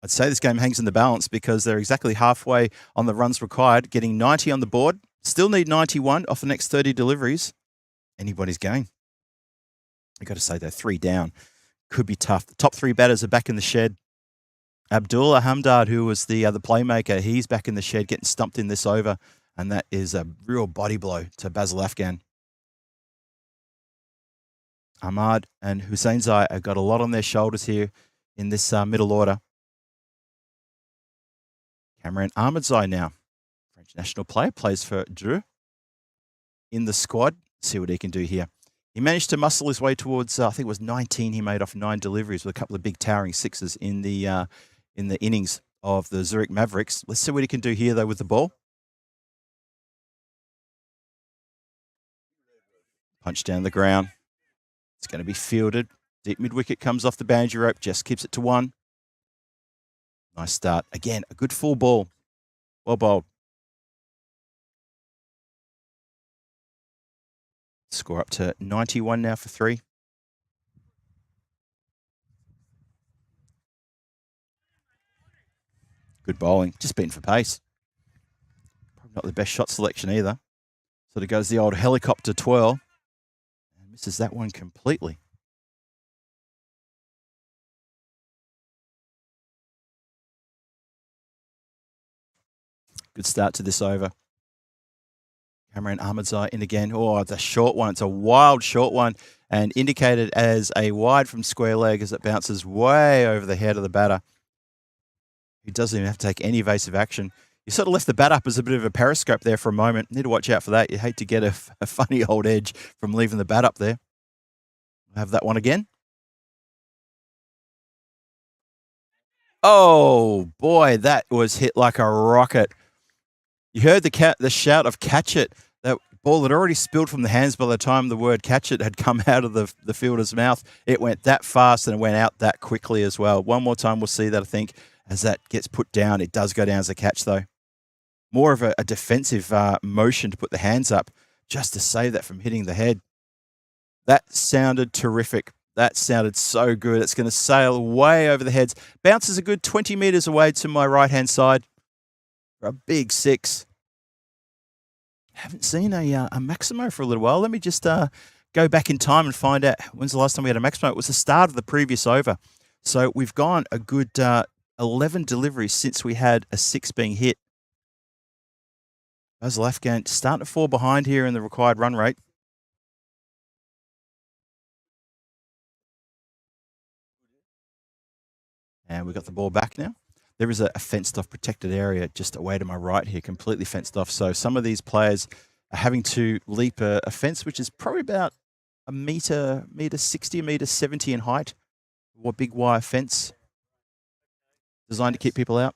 I'd say this game hangs in the balance because they're exactly halfway on the runs required, getting 90 on the board. Still need 91 off the next 30 deliveries. anybody's game. I got to say, though, 3 down could be tough. The top 3 batters are back in the shed. Abdullah Hamdard, who was the playmaker, he's back in the shed getting stumped in this over, and that is a real body blow to Basil Afghan. Ahmad and Husseinzai have got a lot on their shoulders here in this middle order. Cameron Ahmadzai now, French national player, plays for Zurich in the squad. See what he can do here. He managed to muscle his way towards, I think it was 19 he made off 9 deliveries with a couple of big towering sixes in the innings of the Zurich Mavericks. Let's see what he can do here, though, with the ball. Punch down the ground. It's going to be fielded. Deep mid-wicket comes off the boundary rope. Just keeps it to 1. Nice start. Again, a good full ball. Well bowled. Score up to 91 now for 3. Good bowling. Just beaten for pace. Probably not the best shot selection either. So it goes the old helicopter twirl. And misses that one completely. Good start to this over. Cameron Ahmadzai in again. Oh, it's a short one. It's a wild short one, and indicated as a wide from square leg as it bounces way over the head of the batter. He doesn't even have to take any evasive action. You sort of left the bat up as a bit of a periscope there for a moment. Need to watch out for that. You hate to get a funny old edge from leaving the bat up there. I'll have that one again. Oh, boy, that was hit like a rocket. You heard the shout of catch it. That ball had already spilled from the hands by the time the word catch it had come out of the fielder's mouth. It went that fast and it went out that quickly as well. One more time we'll see that, I think, as that gets put down. It does go down as a catch, though. More of a defensive motion to put the hands up just to save that from hitting the head. That sounded terrific. That sounded so good. It's going to sail way over the heads. Bounces a good 20 metres away to my right-hand side for a big 6. Haven't seen a Maximo for a little while. Let me just go back in time and find out when's the last time we had a Maximo. It was the start of the previous over. So we've gone a good 11 deliveries since we had a 6 being hit. Basil Afghan starting to fall behind here in the required run rate. And we've got the ball back now. There is a fenced-off protected area just away to my right here, completely fenced off. So some of these players are having to leap a fence, which is probably about a metre 60, a metre 70 in height. A big wire fence designed to keep people out.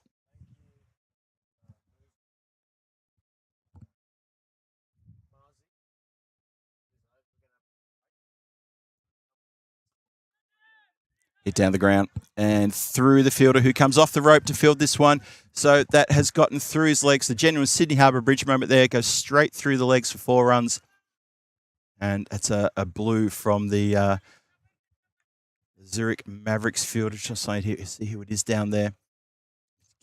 Hit down the ground and through the fielder who comes off the rope to field this one. So that has gotten through his legs. The genuine Sydney Harbour Bridge moment there. Goes straight through the legs for 4 runs. And it's a blue from the Zurich Mavericks fielder. Just saying here, see who it is down there.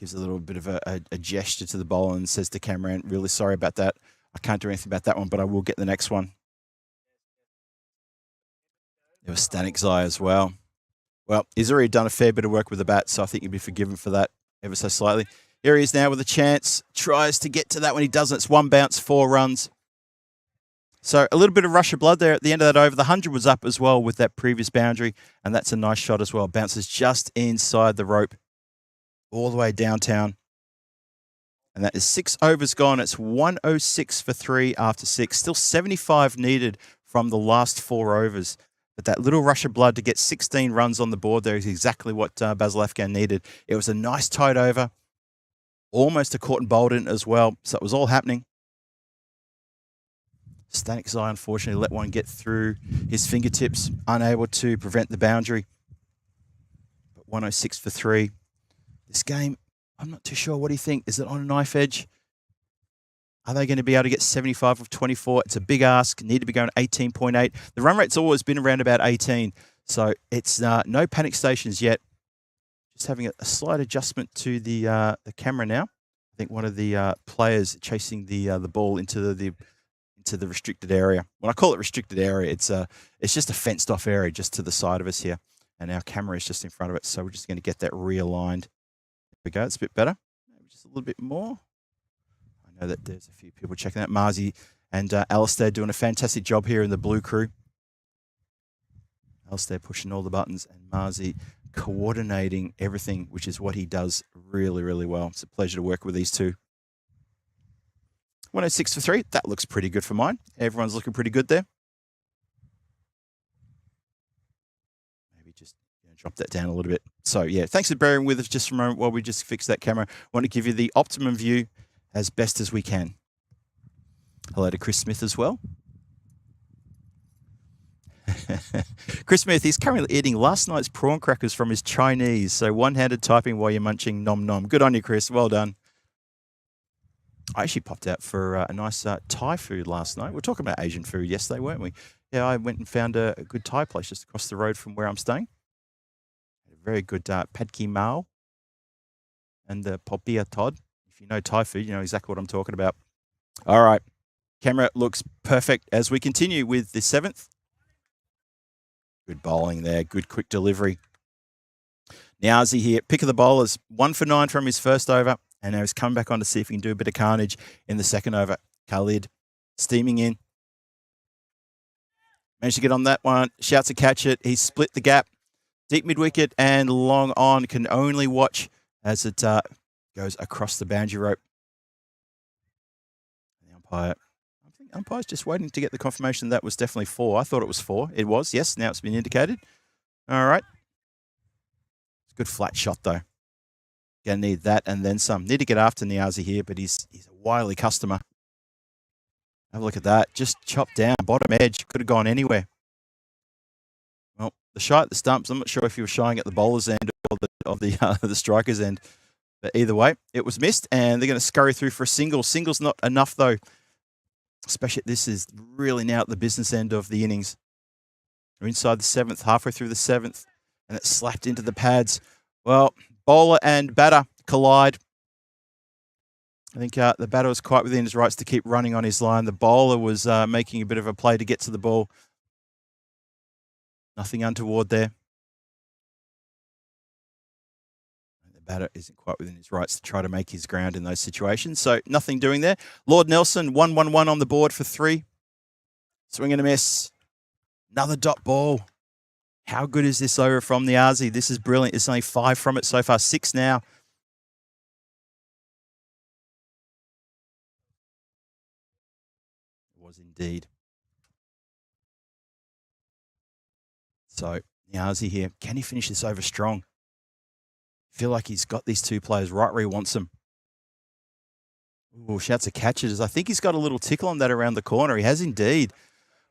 Gives a little bit of a gesture to the bowler and says to Cameron, really sorry about that. I can't do anything about that one, but I will get the next one. There was Stanik's eye as well. Well, he's already done a fair bit of work with the bat, so I think he'll be forgiven for that ever so slightly. Here he is now with a chance. Tries to get to that when he doesn't. It's 1 bounce, 4 runs. So a little bit of rush of blood there at the end of that over. The 100 was up as well with that previous boundary, and that's a nice shot as well. Bounces just inside the rope, all the way downtown. And that is 6 overs gone. It's 106 for 3 after 6. Still 75 needed from the last 4 overs. But that little rush of blood to get 16 runs on the board there is exactly what Basil Afghan needed. It was a nice tight over. Almost a caught and bowled in as well. So it was all happening. Stanik's eye, unfortunately, let one get through his fingertips, unable to prevent the boundary. But 106 for 3. This game, I'm not too sure. What do you think? Is it on a knife edge? Are they going to be able to get 75 of 24? It's a big ask. Need to be going 18.8. The run rate's always been around about 18. So it's no panic stations yet. Just having a slight adjustment to the camera now. I think one of the players chasing the ball into into the restricted area. When I call it restricted area, it's just a fenced off area just to the side of us here. And our camera is just in front of it. So we're just going to get that realigned. There we go. It's a bit better. Maybe just a little bit more. I know that there's a few people checking out. Marzi and Alistair doing a fantastic job here in the blue crew. Alistair pushing all the buttons and Marzi coordinating everything, which is what he does really, really well. It's a pleasure to work with these two. 106 for 3. That looks pretty good for mine. Everyone's looking pretty good there. Maybe just drop that down a little bit. So, yeah, thanks for bearing with us just for a moment while we just fix that camera. I want to give you the optimum view as best as we can. Hello to Chris Smith as well. Chris Smith, he's currently eating last night's prawn crackers from his Chinese. So one-handed typing while you're munching nom nom. Good on you, Chris. Well done. I actually popped out for a nice Thai food last night. We were talking about Asian food yesterday, weren't we? Yeah, I went and found a good Thai place just across the road from where I'm staying. A very good pad ki mao and the popia tod. If you know Thai food, you know exactly what I'm talking about. All right. Camera looks perfect as we continue with the 7th. Good bowling there. Good quick delivery. Niazi here. Pick of the bowlers. 1 for 9 from his first over. And now he's come back on to see if he can do a bit of carnage in the second over. Khalid steaming in. Managed to get on that one. Shouts to catch it. He's split the gap. Deep mid-wicket and long on. Can only watch as it goes across the boundary rope. The umpire, I think the umpire's just waiting to get the confirmation that was definitely 4. I thought it was 4. It was, yes. Now it's been indicated. All right. It's a good flat shot, though. Going to need that and then some. Need to get after Niazi here, but he's a wily customer. Have a look at that. Just chopped down. Bottom edge. Could have gone anywhere. Well, the shy at the stumps. I'm not sure if he was shying at the bowler's end or the striker's end. But either way, it was missed, and they're going to scurry through for a single. Single's not enough, though. Especially this is really now at the business end of the innings. We're inside the 7th, halfway through the 7th, and it's slapped into the pads. Well, bowler and batter collide. I think the batter was quite within his rights to keep running on his line. The bowler was making a bit of a play to get to the ball. Nothing untoward there. The batter isn't quite within his rights to try to make his ground in those situations. So nothing doing there. Lord Nelson, 1-1-1 on the board for 3. Swing and a miss. Another dot ball. How good is this over from the Niazi? This is brilliant. It's only 5 from it so far. 6 now. It was indeed. So, Niazi here. Can he finish this over strong? Feel like he's got these two players right where he wants them. Ooh, shouts to catches. I think he's got a little tickle on that around the corner. He has indeed.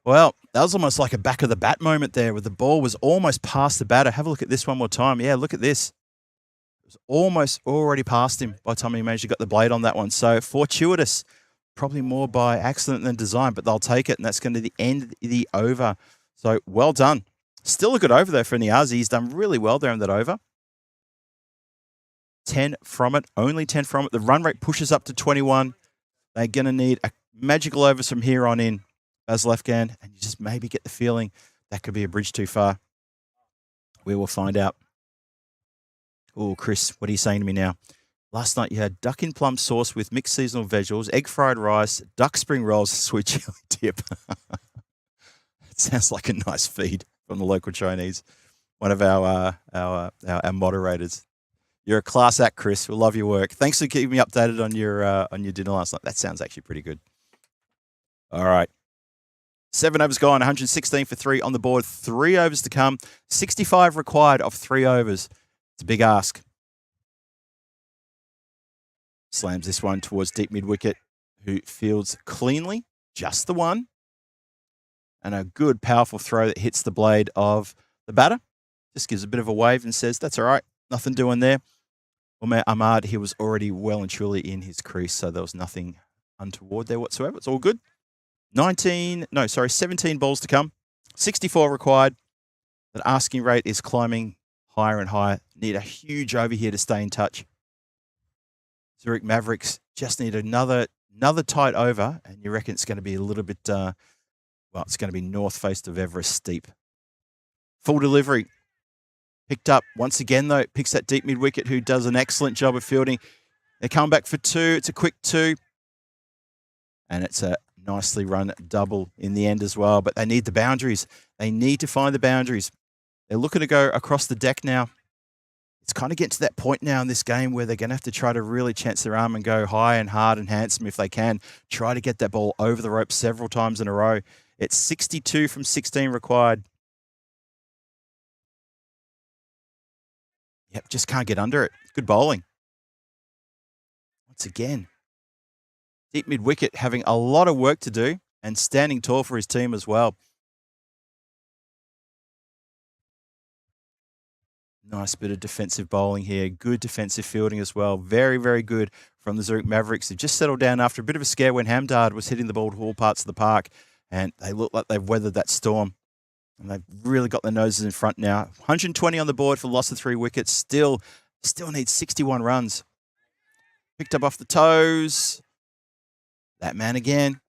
Well, that was almost like a back of the bat moment there where the ball was almost past the batter. Have a look at this one more time. Yeah, look at this. It was almost already past him by the time he managed to get the blade on that one. So fortuitous, probably more by accident than design, but they'll take it, and that's going to be the end of the over. So well done. Still a good over there for Niazi. He's done really well there in that over. 10 from it, only 10 from it. The run rate pushes up to 21. They're going to need a magical overs from here on in. As Lefgan, and you just maybe get the feeling that could be a bridge too far. We will find out. Oh, Chris, what are you saying to me now? Last night you had duck in plum sauce with mixed seasonal vegetables, egg fried rice, duck spring rolls, sweet chili dip. It sounds like a nice feed from the local Chinese. One of our moderators. You're a class act, Chris. We love your work. Thanks for keeping me updated on your dinner last night. That sounds actually pretty good. All right. 7 overs gone, 116 for 3 on the board. 3 overs to come. 65 required of 3 overs. It's a big ask. Slams this one towards deep mid-wicket, who fields cleanly. Just the one. And a good, powerful throw that hits the blade of the batter. Just gives a bit of a wave and says, that's all right. Nothing doing there. Umar Ahmad, he was already well and truly in his crease, so there was nothing untoward there whatsoever. It's all good. 17 balls to come. 64 required. That asking rate is climbing higher and higher. Need a huge over here to stay in touch. Zurich Mavericks just need another another tight over, and you reckon it's going to be a little bit, well, it's going to be north face of Everest steep. Full delivery. Picked up once again, though. Picks that deep mid wicket, who does an excellent job of fielding. They come back for 2. It's a quick 2. And it's a nicely run double in the end as well. But they need the boundaries. They need to find the boundaries. They're looking to go across the deck now. It's kind of getting to that point now in this game where they're going to have to try to really chance their arm and go high and hard and handsome if they can. Try to get that ball over the rope several times in a row. It's 62 from 16 required. Yep, just can't get under it. Good bowling. Once again, deep mid-wicket having a lot of work to do and standing tall for his team as well. Nice bit of defensive bowling here. Good defensive fielding as well. Very, very good from the Zurich Mavericks. They've just settled down after a bit of a scare when Hamdard was hitting the ball to all parts of the park, and they look like they've weathered that storm. And they've really got their noses in front now. 120 on the board for loss of 3 wickets. Still needs 61 runs. Picked up off the toes. That man again.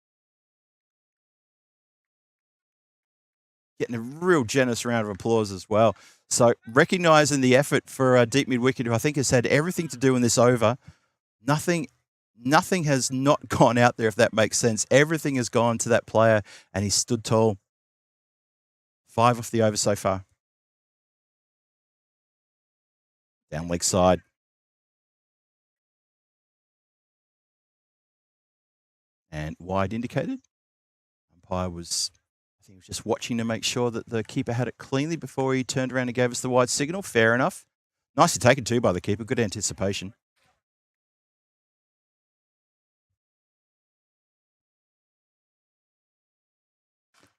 Getting a real generous round of applause as well. So recognising the effort for a deep mid-wicket who I think has had everything to do in this over. Nothing has not gone out there, if that makes sense. Everything has gone to that player, and he stood tall. 5 off the over so far. Down leg side. And wide indicated. Umpire was, I think he was just watching to make sure that the keeper had it cleanly before he turned around and gave us the wide signal. Fair enough. Nicely taken too by the keeper. Good anticipation.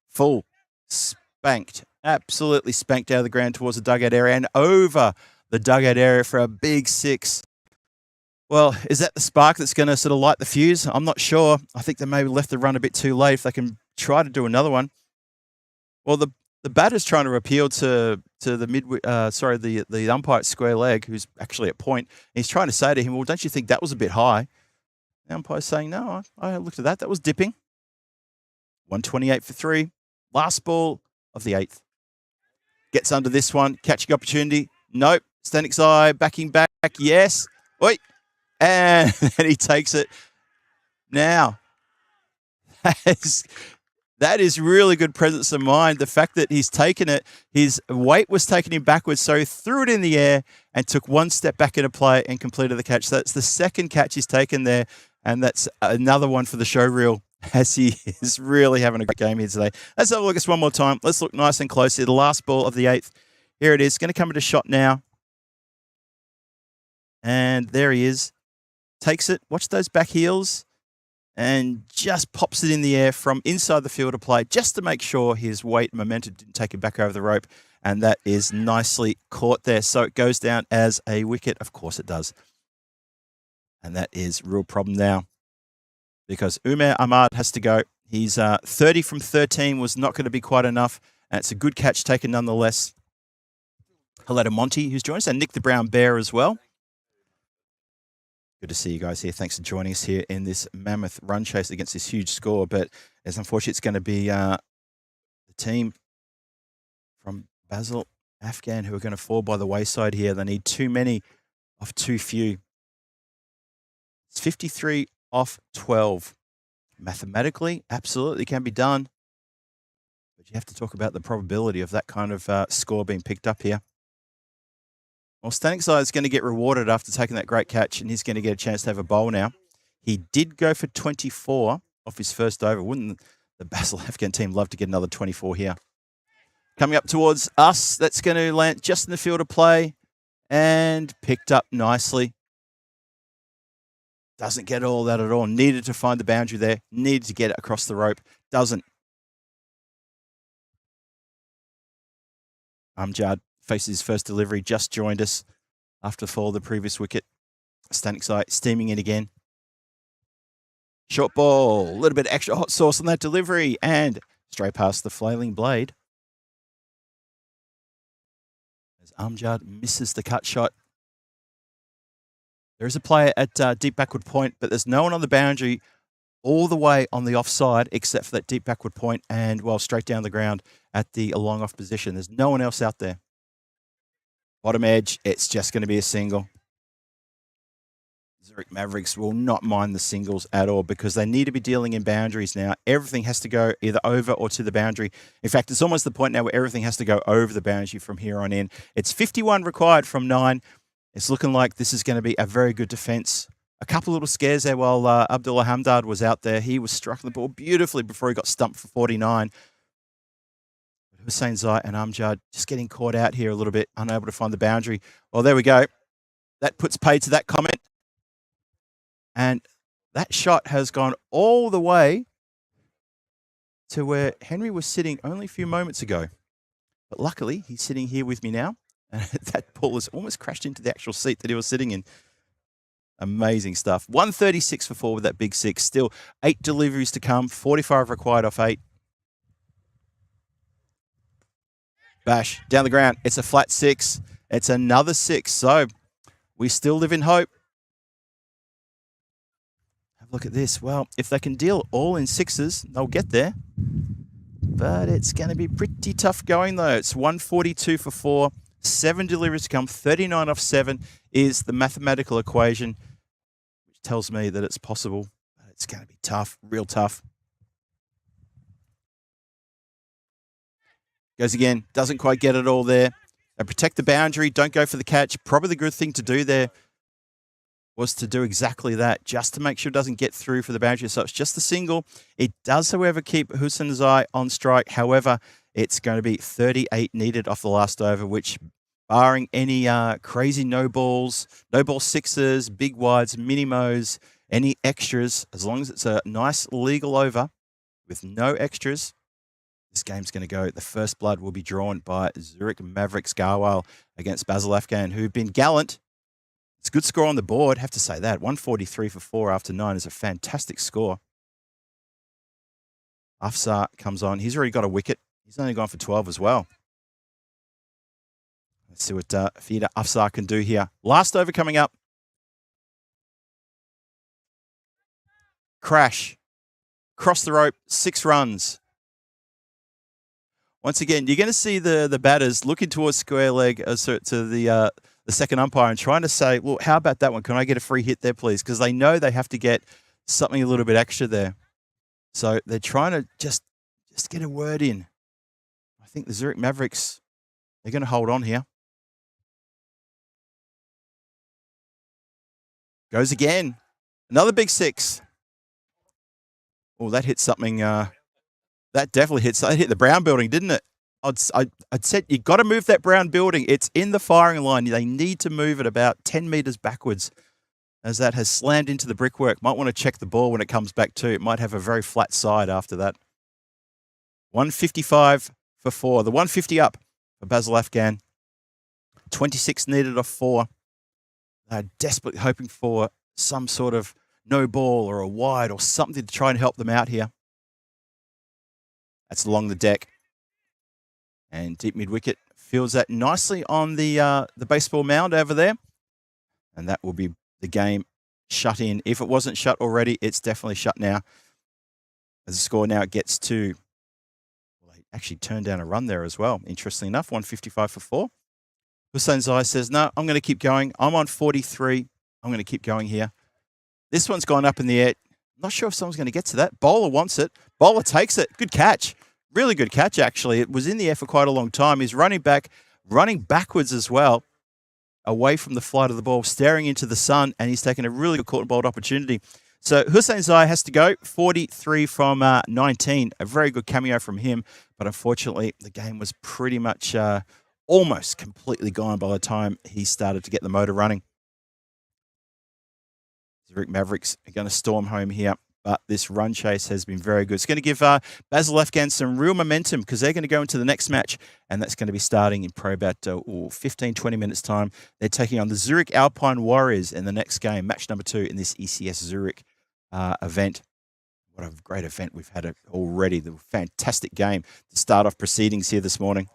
Full. Spanked. Absolutely spanked out of the ground towards the dugout area and over the dugout area for a big 6. Well, is that the spark that's going to sort of light the fuse? I'm not sure. I think they maybe left the run a bit too late. If they can try to do another one. Well, the batter's trying to appeal to the the umpire at square leg, who's actually at point. He's trying to say to him, well, don't you think that was a bit high? The umpire's saying, no, I looked at that. That was dipping. 128 for 3. Last ball of the 8th. Gets under this one. Catching opportunity. Nope. Standing side. Backing back. Yes. Oi. And then he takes it. Now, that is really good presence of mind. The fact that he's taken it, his weight was taking him backwards, so he threw it in the air and took one step back into play and completed the catch. So that's the second catch he's taken there, and that's another one for the show reel, as he is really having a great game here today. Let's have a look at this one more time. Let's look nice and close here. The last ball of the 8th. Here it is. Going to come into shot now. And there he is. Takes it. Watch those back heels. And just pops it in the air from inside the field of play just to make sure his weight and momentum didn't take him back over the rope. And that is nicely caught there. So it goes down as a wicket. Of course it does. And that is a real problem now, because Umair Ahmad has to go. He's 30 from 13 was not going to be quite enough. And it's a good catch taken nonetheless. Hello to Monty, who's joined us, and Nick the Brown Bear as well. Good to see you guys here. Thanks for joining us here in this mammoth run chase against this huge score. But as unfortunately, it's going to be the team from Basil Afghan who are going to fall by the wayside here. They need too many of too few. It's 53 off 12. Mathematically, absolutely can be done. But you have to talk about the probability of that kind of score being picked up here. Well, Stanikside is going to get rewarded after taking that great catch, and he's going to get a chance to have a bowl now. He did go for 24 off his first over. Wouldn't the Basil Afghan team love to get another 24 here? Coming up towards us, that's going to land just in the field of play and picked up nicely. Doesn't get all that at all. Needed to find the boundary there. Needed to get it across the rope. Doesn't. Amjad faces his first delivery, just joined us after the fall of the previous wicket. Stanikside steaming in again. Short ball, a little bit of extra hot sauce on that delivery, and straight past the flailing blade. As Amjad misses the cut shot. There is a player at deep backward point, but there's no one on the boundary all the way on the offside, except for that deep backward point and, well, straight down the ground at the long off position. There's no one else out there. Bottom edge, it's just going to be a single. Zurich Mavericks will not mind the singles at all because they need to be dealing in boundaries now. Everything has to go either over or to the boundary. In fact, it's almost the point now where everything has to go over the boundary from here on in. It's 51 required from 9. It's looking like this is going to be a very good defense. A couple of little scares there while Abdullah Hamdard was out there. He was striking the ball beautifully before he got stumped for 49. Hussein Zai and Amjad just getting caught out here a little bit, unable to find the boundary. Well, there we go. That puts paid to that comment. And that shot has gone all the way to where Henry was sitting only a few moments ago. But luckily, he's sitting here with me now. And that ball has almost crashed into the actual seat that he was sitting in. Amazing stuff. 136 for 4 with that big 6. Still 8 deliveries to come. 45 required off 8. Bash, down the ground. It's a flat 6. It's another 6. So we still live in hope. Have a look at this. Well, if they can deal all in 6s, they'll get there. But it's going to be pretty tough going, though. It's 142 for 4. 7 deliveries to come. 39 off 7 is the mathematical equation, which tells me that it's possible. But it's going to be tough, real tough. Goes again, doesn't quite get it all there. They protect the boundary, don't go for the catch. Probably the good thing to do there was to do exactly that, just to make sure it doesn't get through for the boundary. So it's just a single. It does, however, keep Hussein Zai on strike. However, it's going to be 38 needed off the last over, which, barring any crazy no balls, no ball 6s, big wides, minimos, any extras, as long as it's a nice legal over with no extras, this game's going to go. The first blood will be drawn by Zurich Mavericks Garwal against Basil Afghan, who've been gallant. It's a good score on the board, have to say that. 143 for 4 after 9 is a fantastic score. Afsar comes on. He's already got a wicket. He's only gone for 12 as well. Let's see what Fida Afsar can do here. Last over coming up. Crash. Cross the rope, 6 runs. Once again, you're going to see the batters looking towards square leg to the second umpire and trying to say, well, how about that one? Can I get a free hit there, please? Because they know they have to get something a little bit extra there. So they're trying to just get a word in. I think the Zurich Mavericks, they're going to hold on here. Goes again. Another big 6. Oh, that hit something. That definitely hit the Brown building, didn't it? I'd said you got to move that Brown building. It's in the firing line. They need to move it about 10 metres backwards, as that has slammed into the brickwork. Might want to check the ball when it comes back too. It might have a very flat side after that. 155 for 4. The 150 up for Basil Afghan. 26 needed off 4. They're desperately hoping for some sort of no ball or a wide or something to try and help them out here. That's along the deck. And deep mid-wicket fields that nicely on the baseball mound over there. And that will be the game shut in. If it wasn't shut already, it's definitely shut now. As the score now gets to, well, they actually turned down a run there as well. Interestingly enough, 155 for 4. Hussein Zai says, no, I'm going to keep going. I'm on 43. I'm going to keep going here. This one's gone up in the air. Not sure if someone's going to get to that. Bowler wants it. Bowler takes it. Good catch. Really good catch, actually. It was in the air for quite a long time. He's running back, running backwards as well, away from the flight of the ball, staring into the sun, and he's taken a really good caught and bowled opportunity. So Hussein Zai has to go. 43 from 19. A very good cameo from him, but unfortunately, the game was pretty much almost completely gone by the time he started to get the motor running. Zurich Mavericks are going to storm home here, but this run chase has been very good. It's going to give Basil Afghan some real momentum because they're going to go into the next match, and that's going to be starting in probably about 15, 20 minutes' time. They're taking on the Zurich Alpine Warriors in the next game, match number 2 in this ECS Zurich event. What a great event we've had already. The fantastic game to start off proceedings here this morning.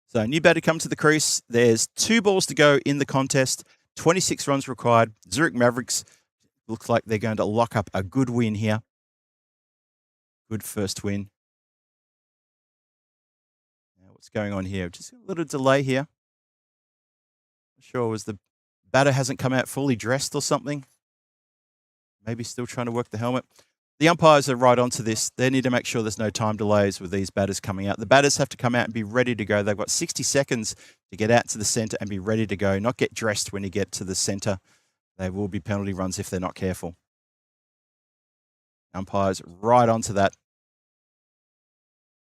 So new batter come to the crease. There's 2 balls to go in the contest. 26 runs required. Zurich Mavericks looks like they're going to lock up a good win here. Good first win. Now, what's going on here? Just a little delay here. Not sure, was the batter hasn't come out fully dressed or something? Maybe still trying to work the helmet. The umpires are right onto this. They need to make sure there's no time delays with these batters coming out. The batters have to come out and be ready to go. They've got 60 seconds to get out to the centre and be ready to go, not get dressed when you get to the centre. There will be penalty runs if they're not careful. Umpires right onto that.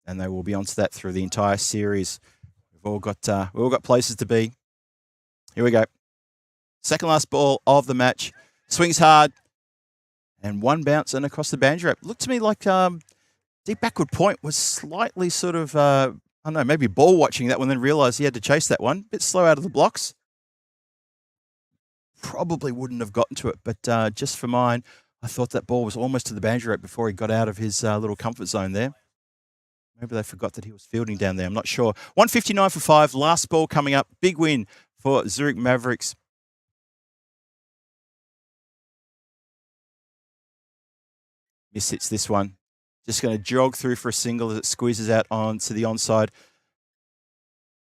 And they will be onto that through the entire series. We've all got places to be. Here we go. Second last ball of the match. Swings hard. And one bounce and across the boundary. Looked to me like deep backward point was slightly sort of, I don't know, maybe ball watching that one, then realised he had to chase that one. Bit slow out of the blocks. Probably wouldn't have gotten to it, but just for mine, I thought that ball was almost to the boundary before he got out of his little comfort zone there. Maybe they forgot that he was fielding down there. I'm not sure. 159 for 5. Last ball coming up. Big win for Zurich Mavericks. Miss hits this one. Just going to jog through for a single as it squeezes out onto the onside.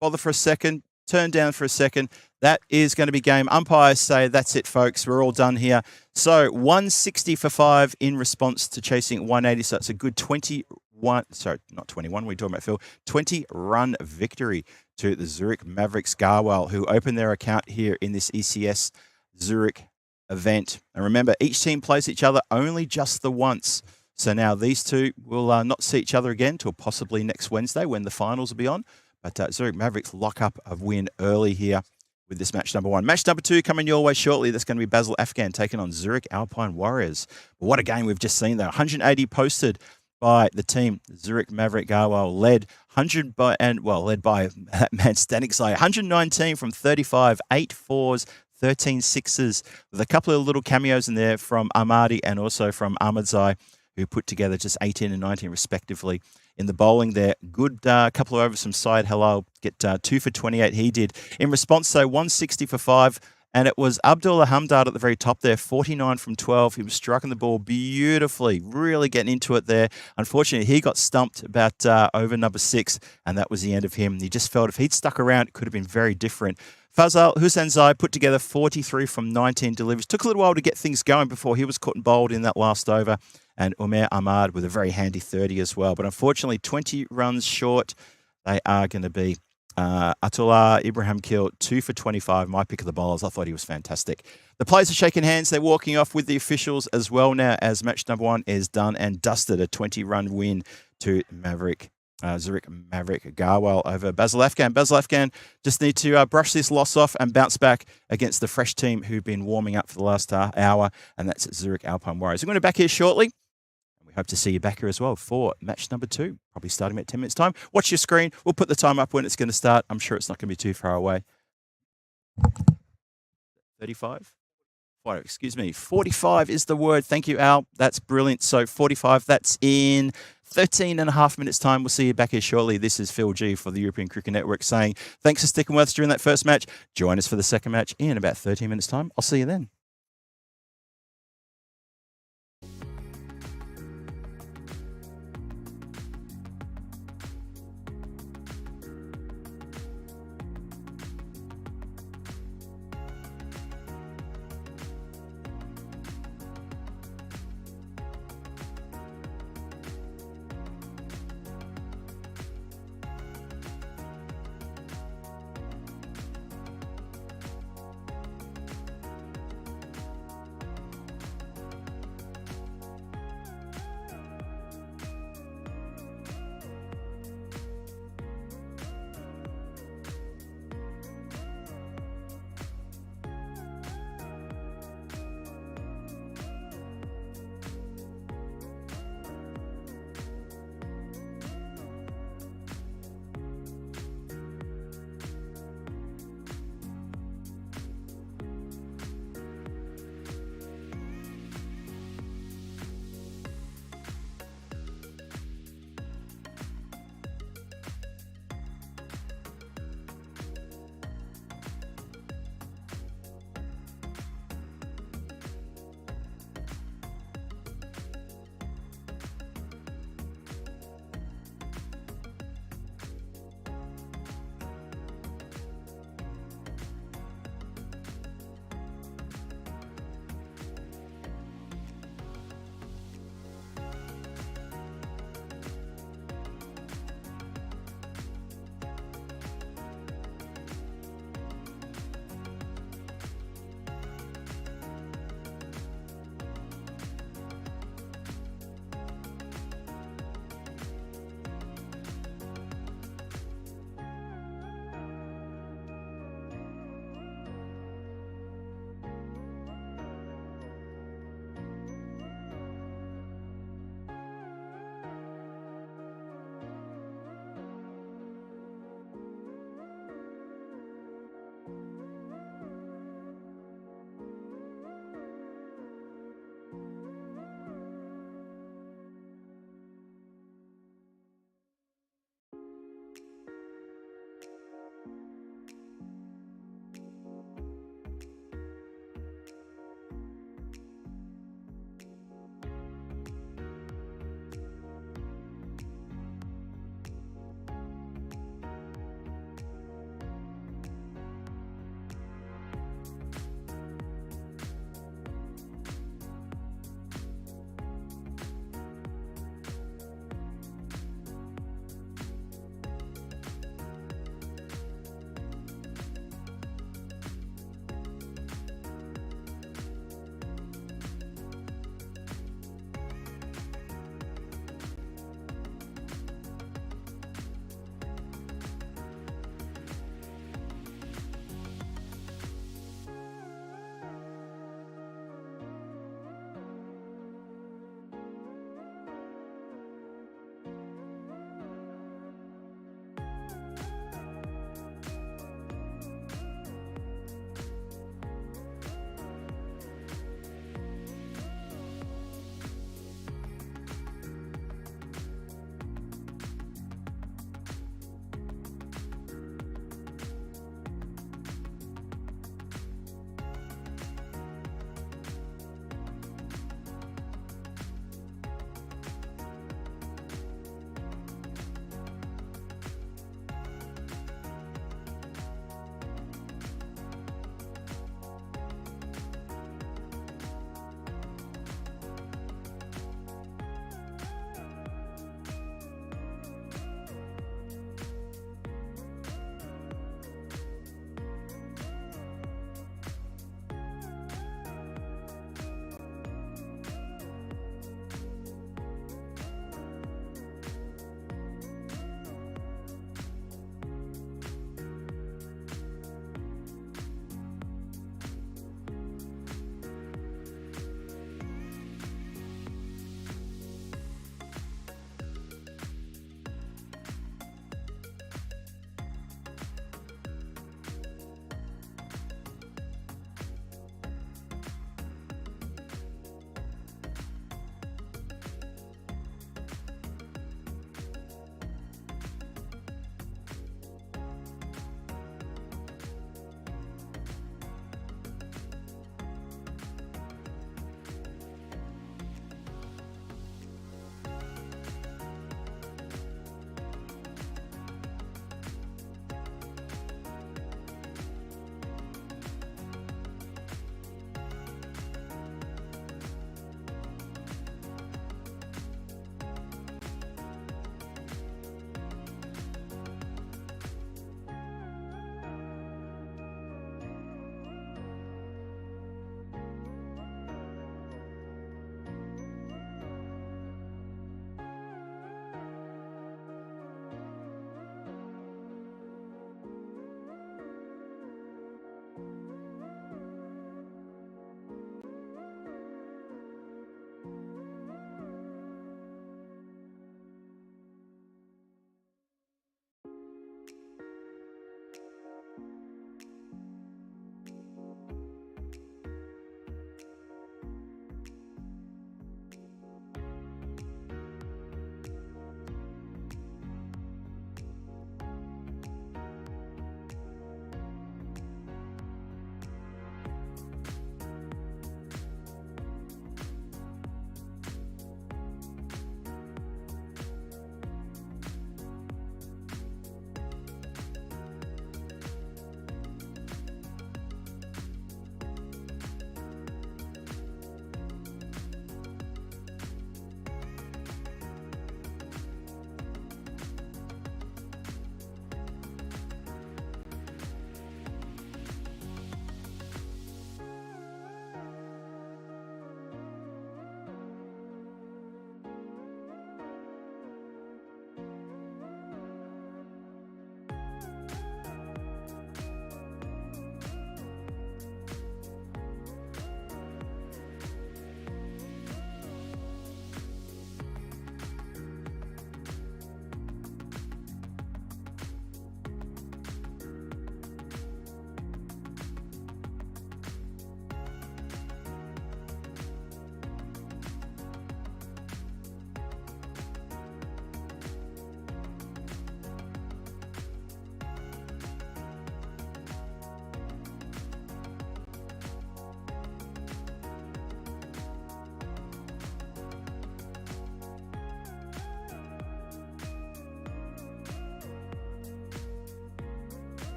Bother for a second. Turn down for a second. That is going to be game. Umpires say that's it, folks. We're all done here. So 160 for 5 in response to chasing 180. So it's a good 21. Sorry, not 21. We're talking about Phil. 20-run victory to the Zurich Mavericks Garwell, who opened their account here in this ECS Zurich event. And remember, each team plays each other only just the once. So now these two will not see each other again till possibly next Wednesday when the finals will be on. But Zurich Mavericks lock up a win early here with this match number 1. Match number 2 coming your way shortly. That's going to be Basel Afghan taking on Zurich Alpine Warriors. But what a game we've just seen there. 180 posted by the team, Zurich Maverick Garwell, led by that man standing side. 119 from 35, 8 fours, 13 sixes, with a couple of little cameos in there from Ahmadi and also from Ahmadzai, who put together just 18 and 19 respectively. In the bowling there, good couple of overs from Syed Halal, get 2 for 28 he did. In response, though, 160 for 5, and it was Abdullah Hamdard at the very top there, 49 from 12. He was striking the ball beautifully, really getting into it there. Unfortunately, he got stumped about over number 6, and that was the end of him. He just felt if he'd stuck around, it could have been very different. Fazal Hussainzai put together 43 from 19 deliveries. Took a little while to get things going before he was caught and bowled in that last over. And Umair Ahmad with a very handy 30 as well. But unfortunately, 20 runs short. They are going to be Atullah Ibrahim Kil, 2 for 25. My pick of the bowlers. I thought he was fantastic. The players are shaking hands. They're walking off with the officials as well now as match number 1 is done and dusted. A 20-run win to Zurich Maverick Garwell over Basel Afghan. Basel Afghan just need to brush this loss off and bounce back against the fresh team who've been warming up for the last hour, and that's Zurich Alpine Warriors. I'm going to be back here shortly. We hope to see you back here as well for match number 2, probably starting at 10 minutes' time. Watch your screen. We'll put the time up when it's going to start. I'm sure it's not going to be too far away. 35? Excuse me. 45 is the word. Thank you, Al. That's brilliant. So 45, that's in 13 and a half minutes' time. We'll see you back here shortly. This is Phil G for the European Cricket Network saying thanks for sticking with us during that first match. Join us for the second match in about 13 minutes' time. I'll see you then.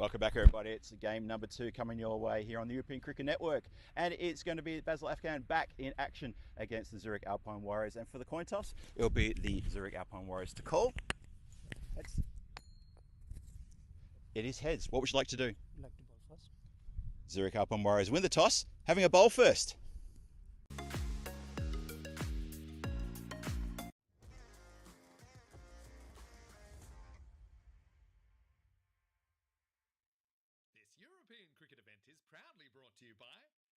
Welcome back, everybody. It's game number 2 coming your way here on the European Cricket Network. And it's going to be Basil Afghan back in action against the Zurich Alpine Warriors. And for the coin toss, it'll be the Zurich Alpine Warriors to call. Heads. It is heads. What would you like to do? I'd like to bowl first. Zurich Alpine Warriors win the toss, having a bowl first. This European cricket event is proudly brought to you by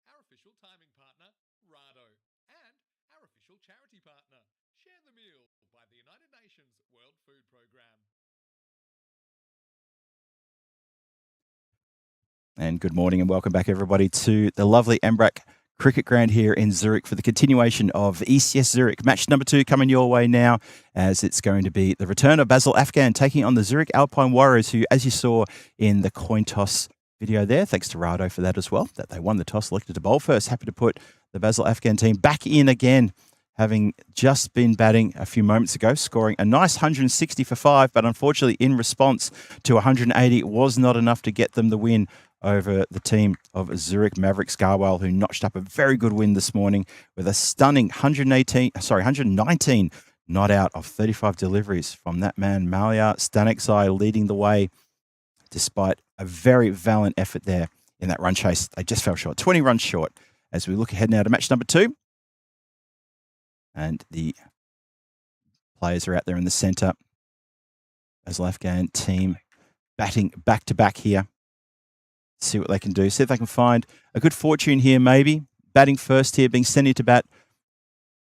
our official timing partner, Rado, and our official charity partner, Share the Meal by the United Nations World Food Programme. And good morning and welcome back, everybody, to the lovely Embrack Cricket Ground here in Zurich for the continuation of ECS Zurich. Match number 2 coming your way now, as it's going to be the return of Basil Afghan taking on the Zurich Alpine Warriors, who, as you saw in the coin toss video there, thanks to Rado for that as well, that they won the toss, elected to bowl first. Happy to put the Basil Afghan team back in again, having just been batting a few moments ago, scoring a nice 160 for 5, but unfortunately in response to 180, it was not enough to get them the win over the team of Zurich Mavericks Garwell, who notched up a very good win this morning with a stunning 119 not out of 35 deliveries from that man, Malia Stanexai, leading the way despite a very valiant effort there in that run chase. They just fell short, 20 runs short, as we look ahead now to match number 2. And the players are out there in the centre. Basil Afghan team batting back-to-back here. See what they can do. See if they can find a good fortune here, maybe. Batting first here, being sent into bat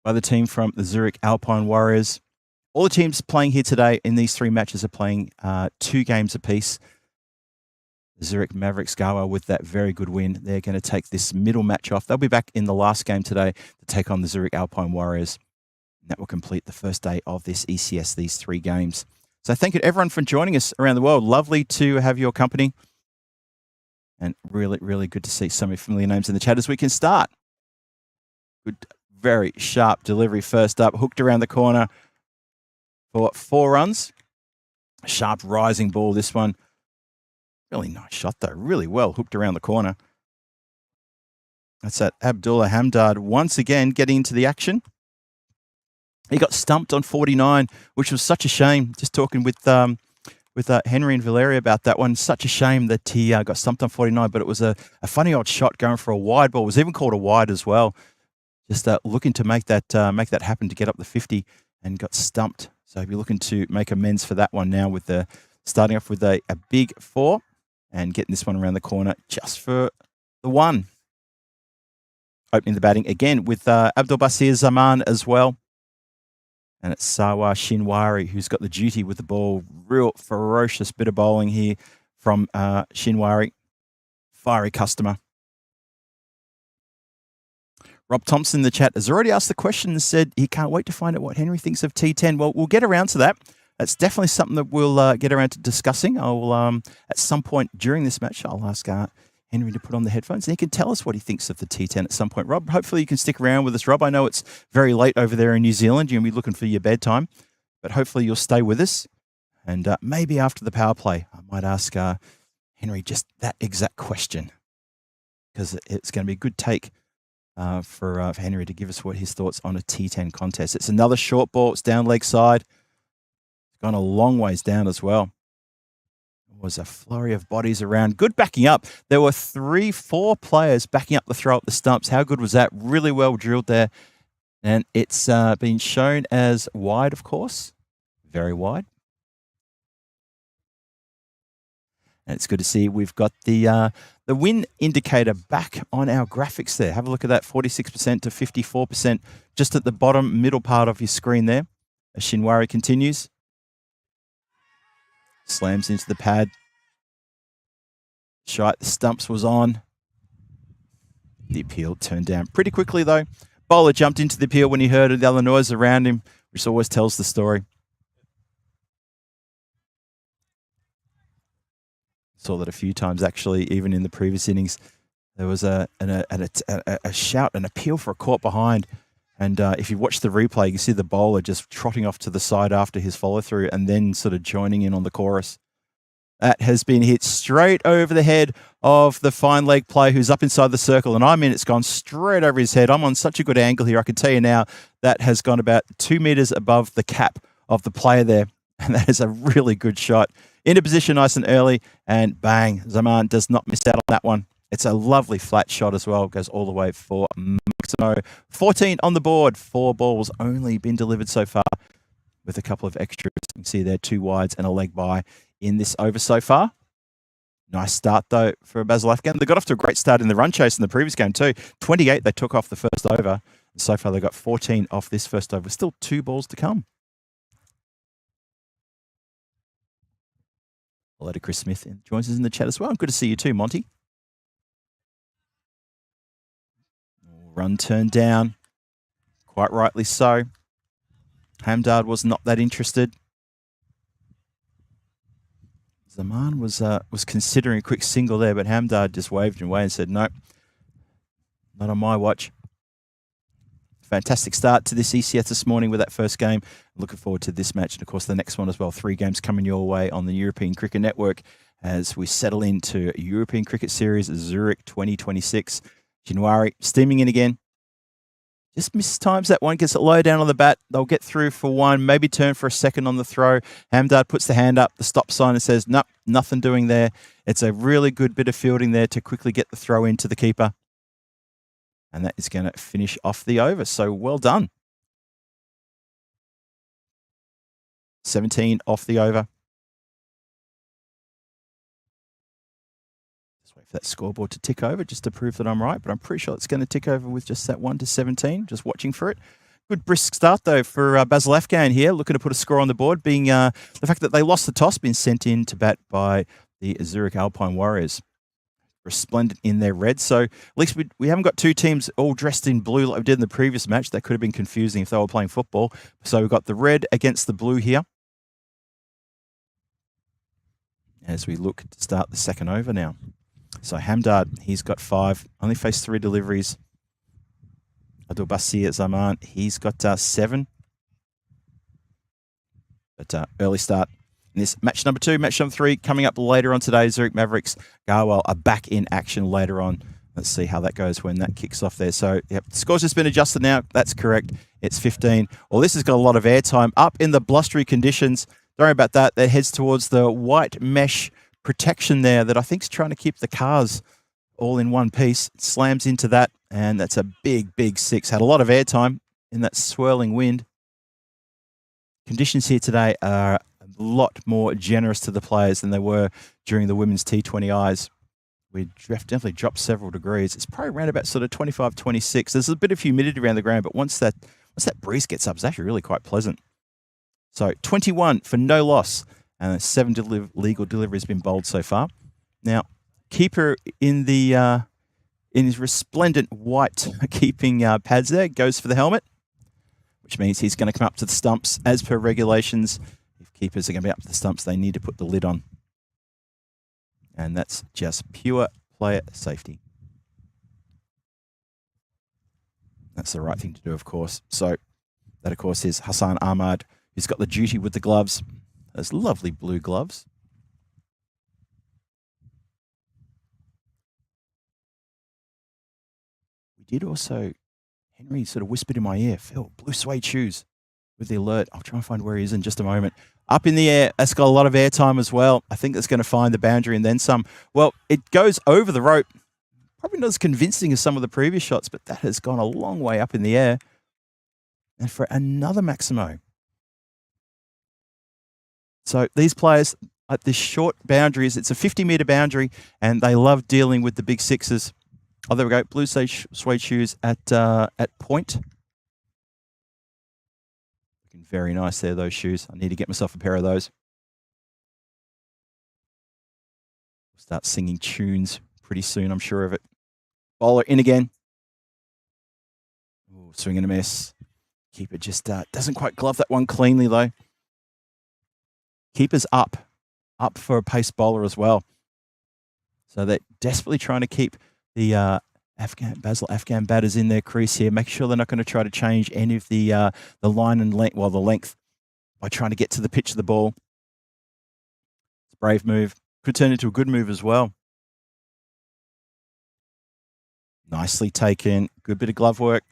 by the team from the Zurich Alpine Warriors. All the teams playing here today in these 3 matches are playing 2 games apiece. The Zurich Mavericks Garwell with that very good win. They're going to take this middle match off. They'll be back in the last game today to take on the Zurich Alpine Warriors. And that will complete the first day of this ECS, these 3 games. So thank you to everyone for joining us around the world. Lovely to have your company. And really, really good to see so many familiar names in the chat as we can start. Good, very sharp delivery first up. Hooked around the corner for 4 runs. Sharp rising ball, this one. Really nice shot, though. Really well hooked around the corner. That's that Abdullah Hamdard once again getting into the action. He got stumped on 49, which was such a shame. Just talking with Henry and Valeria about that one. Such a shame that he got stumped on 49, but it was a funny old shot going for a wide ball. It was even called a wide as well. Just looking to make that happen to get up the 50 and got stumped. So he'll be looking to make amends for that one now with the starting off with a big 4 and getting this one around the corner just for the 1. Opening the batting again with Abdul Basir Zaman as well. And it's Sawa Shinwari who's got the duty with the ball. Real ferocious bit of bowling here from Shinwari. Fiery customer. Rob Thompson in the chat has already asked the question and said he can't wait to find out what Henry thinks of T10. Well, we'll get around to that. That's definitely something that we'll get around to discussing. I'll at some point during this match, I'll ask Henry to put on the headphones and he can tell us what he thinks of the T10 at some point. Rob, hopefully you can stick around with us, Rob. I know it's very late over there in New Zealand. You'll be looking for your bedtime, but hopefully you'll stay with us. And maybe after the power play, I might ask Henry just that exact question, because it's going to be a good take for Henry to give us what his thoughts on a T10 contest. It's another short ball. It's down leg side. It's gone a long ways down as well. Was a flurry of bodies around. Good backing up. There were 3-4 players backing up the throw at the stumps. How good was that? Really well drilled there. And it's been shown as wide, of course. Very wide. And it's good to see we've got the win indicator back on our graphics there. Have a look at that, 46% to 54%, just at the bottom middle part of your screen there. As Shinwari continues. Slams into the pad. Shite, the stumps was on. The appeal turned down pretty quickly, though. Bowler jumped into the appeal when he heard the other noise around him, which always tells the story. Saw that a few times, actually, even in the previous innings. There was a shout, an appeal for a caught behind. And if you watch the replay, you can see the bowler just trotting off to the side after his follow-through and then sort of joining in on the chorus. That has been hit straight over the head of the fine leg player who's up inside the circle. And it's gone straight over his head. I'm on such a good angle here. I can tell you now that has gone about 2 meters above the cap of the player there. And that is a really good shot. Into position nice and early. And bang, Zaman does not miss out on that one. It's a lovely flat shot as well. Goes all the way for Maximo. 14 on the board. 4 balls only been delivered so far with a couple of extras. You can see there 2 wides and a leg by in this over so far. Nice start, though, for Basel Afghan. They got off to a great start in the run chase in the previous game, too. 28 they took off the first over. And so far, they got 14 off this first over. Still 2 balls to come. Hello to Chris Smith. Joins us in the chat as well. Good to see you too, Monty. Run turned down. Quite rightly so. Hamdard was not that interested. Zaman was considering a quick single there, but Hamdard just waved away and said, nope, not on my watch. Fantastic start to this ECS this morning with that first game. Looking forward to this match and, of course, the next one as well. 3 games coming your way on the European Cricket Network as we settle into European Cricket Series Zurich 2026. January steaming in again. Just mistimes that one, gets it low down on the bat. They'll get through for 1, maybe turn for a second on the throw. Hamdard puts the hand up, the stop sign, and says, nope, nothing doing there. It's a really good bit of fielding there to quickly get the throw into the keeper. And that is going to finish off the over. So well done. 17 off the over. For that scoreboard to tick over just to prove that I'm right, but I'm pretty sure it's going to tick over with just that 1 to 17. Just watching for it. Good brisk start though for Basel Afghan here, looking to put a score on the board. Being the fact that they lost the toss, been sent in to bat by the Zurich Alpine Warriors. Resplendent in their red, so at least we haven't got 2 teams all dressed in blue like we did in the previous match. That could have been confusing if they were playing football. So we've got the red against the blue here. As we look to start the second over now. So Hamdard, he's got 5, only faced 3 deliveries. Abdul Basir Zaman, he's got 7. But early start in this match number 2, match number 3 coming up later on today. Zurich Mavericks, Garwell are back in action later on. Let's see how that goes when that kicks off there. So, yep, the score's just been adjusted now. That's correct. It's 15. Well, this has got a lot of airtime. Up in the blustery conditions. Don't worry about that. That heads towards the white mesh protection there that I think is trying to keep the cars all in one piece. It slams into that, and that's a big, big 6. Had a lot of airtime in that swirling wind. Conditions here today are a lot more generous to the players than they were during the women's T20Is. We definitely dropped several degrees. It's probably around about sort of 25, 26. There's a bit of humidity around the ground, but once that breeze gets up, it's actually really quite pleasant. So 21 for no loss. And 7 legal deliveries been bowled so far. Now, keeper in his resplendent white keeping pads there goes for the helmet, which means he's going to come up to the stumps as per regulations. If keepers are going to be up to the stumps, they need to put the lid on. And that's just pure player safety. That's the right thing to do, of course. So that, of course, is Hassan Ahmad, who's got the duty with the gloves. Those lovely blue gloves. We did also, Henry sort of whispered in my ear, Phil, blue suede shoes with the alert. I'll try and find where he is in just a moment. Up in the air, that's got a lot of airtime as well. I think that's going to find the boundary and then some. Well, it goes over the rope. Probably not as convincing as some of the previous shots, but that has gone a long way up in the air. And for another Maximo. So these players at this short boundaries, it's a 50-meter boundary, and they love dealing with the big 6s. Oh, there we go. Blue suede shoes at point. Looking very nice there, those shoes. I need to get myself a pair of those. Start singing tunes pretty soon, I'm sure of it. Bowler in again. Ooh, swing and a miss. Keeper just doesn't quite glove that one cleanly, though. Keeper's up for a pace bowler as well. So they're desperately trying to keep the Basel Afghan batters in their crease here, make sure they're not going to try to change any of the line and length, the length, by trying to get to the pitch of the ball. It's a brave move. Could turn into a good move as well. Nicely taken. Good bit of glove work.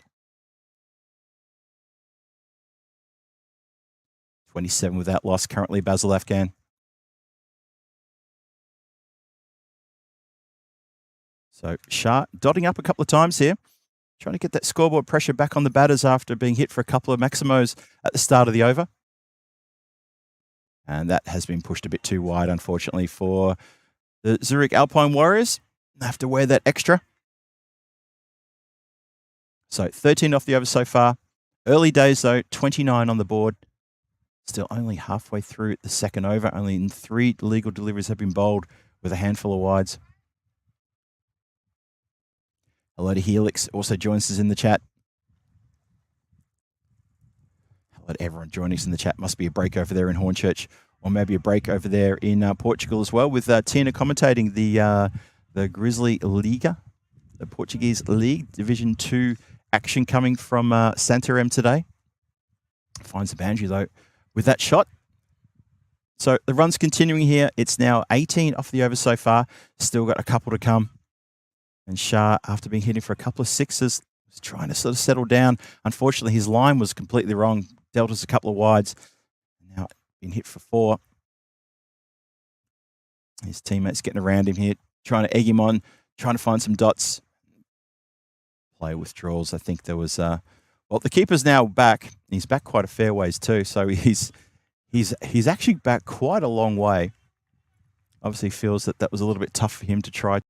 27 without loss currently, Basil Afghan. So Shah dotting up a couple of times here, trying to get that scoreboard pressure back on the batters after being hit for a couple of maximos at the start of the over. And that has been pushed a bit too wide, unfortunately, for the Zurich Alpine Warriors. They have to wear that extra. So 13 off the over so far. Early days, though, 29 on the board. Still only halfway through the second over. Only 3 legal deliveries have been bowled with a handful of wides. Hello to Helix, also joins us in the chat. Hello to everyone joining us in the chat. Must be a break over there in Hornchurch, or maybe a break over there in Portugal as well, with Tina commentating the Grizzly Liga, the Portuguese League, Division 2 action coming from Santarém today. Finds the boundary, though, with that shot. So the run's continuing here. It's now 18 off the over so far. Still got a couple to come. And Shah, after being hitting for a couple of sixes, was trying to sort of settle down. Unfortunately, his line was completely wrong. Dealt us a couple of wides. Now been hit for 4. His teammates getting around him here, trying to egg him on, trying to find some dots. Player withdrawals. I think there was... well, the keeper's now back. He's back quite a fair ways too. So he's actually back quite a long way. Obviously feels that was a little bit tough for him to try to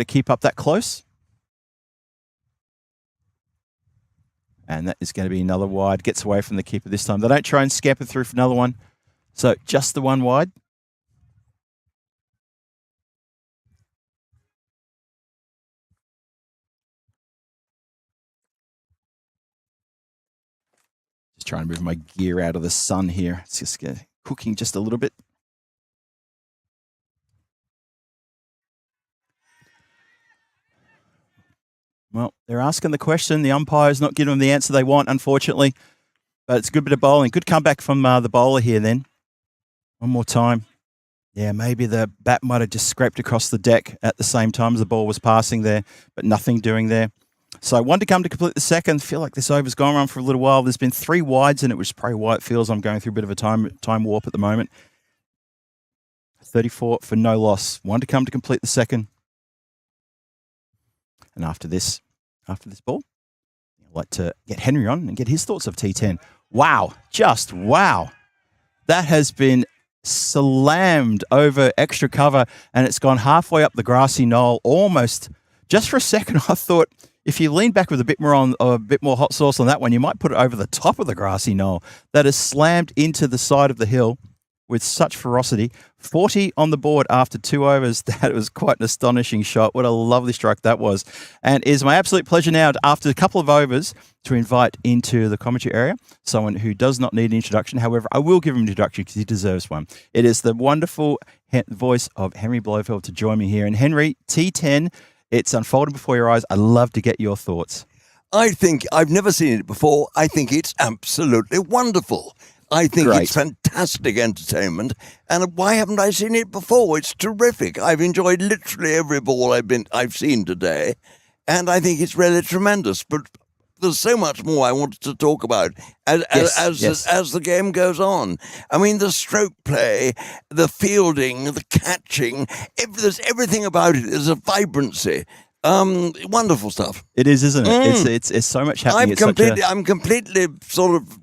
keep up that close. And that is going to be another wide. Gets away from the keeper this time. They don't try and scamper through for another one. So just the one wide. Just trying to move my gear out of the sun here. It's just cooking just a little bit. Well, they're asking the question. The umpire's not giving them the answer they want, unfortunately. But it's a good bit of bowling. Good comeback from the bowler here then. One more time. Yeah, maybe the bat might have just scraped across the deck at the same time as the ball was passing there, but nothing doing there. So one to come to complete the second. Feel like this over's gone on for a little while. There's been 3 wides in it, which is probably why it feels I'm going through a bit of a time warp at the moment. 34 for no loss. One to come to complete the second. And after this ball, I'd like to get Henry on and get his thoughts of T10. Wow, just wow. That has been slammed over extra cover, and it's gone halfway up the grassy knoll, almost. Just for a second, I thought if you lean back with a bit more hot sauce on that one, you might put it over the top of the grassy knoll. That is slammed into the side of the hill with such ferocity. 40 on the board after 2 overs. That was quite an astonishing shot. What a lovely strike that was. And it is my absolute pleasure now, after a couple of overs, to invite into the commentary area someone who does not need an introduction. However, I will give him an introduction because he deserves one. It is the wonderful voice of Henry Blofeld to join me here. And Henry, T10, it's unfolding before your eyes. I'd love to get your thoughts. I think I've never seen it before. I think it's absolutely wonderful. I think Great. It's fantastic entertainment, and why haven't I seen it before? It's terrific. I've enjoyed literally every ball I've seen today, and I think it's really tremendous. But there's so much more I wanted to talk about as the game goes on. I mean, the stroke play, the fielding, the catching, there's everything about it. There's a vibrancy. Wonderful stuff. It is, isn't it? It's so much happening. I'm completely sort of.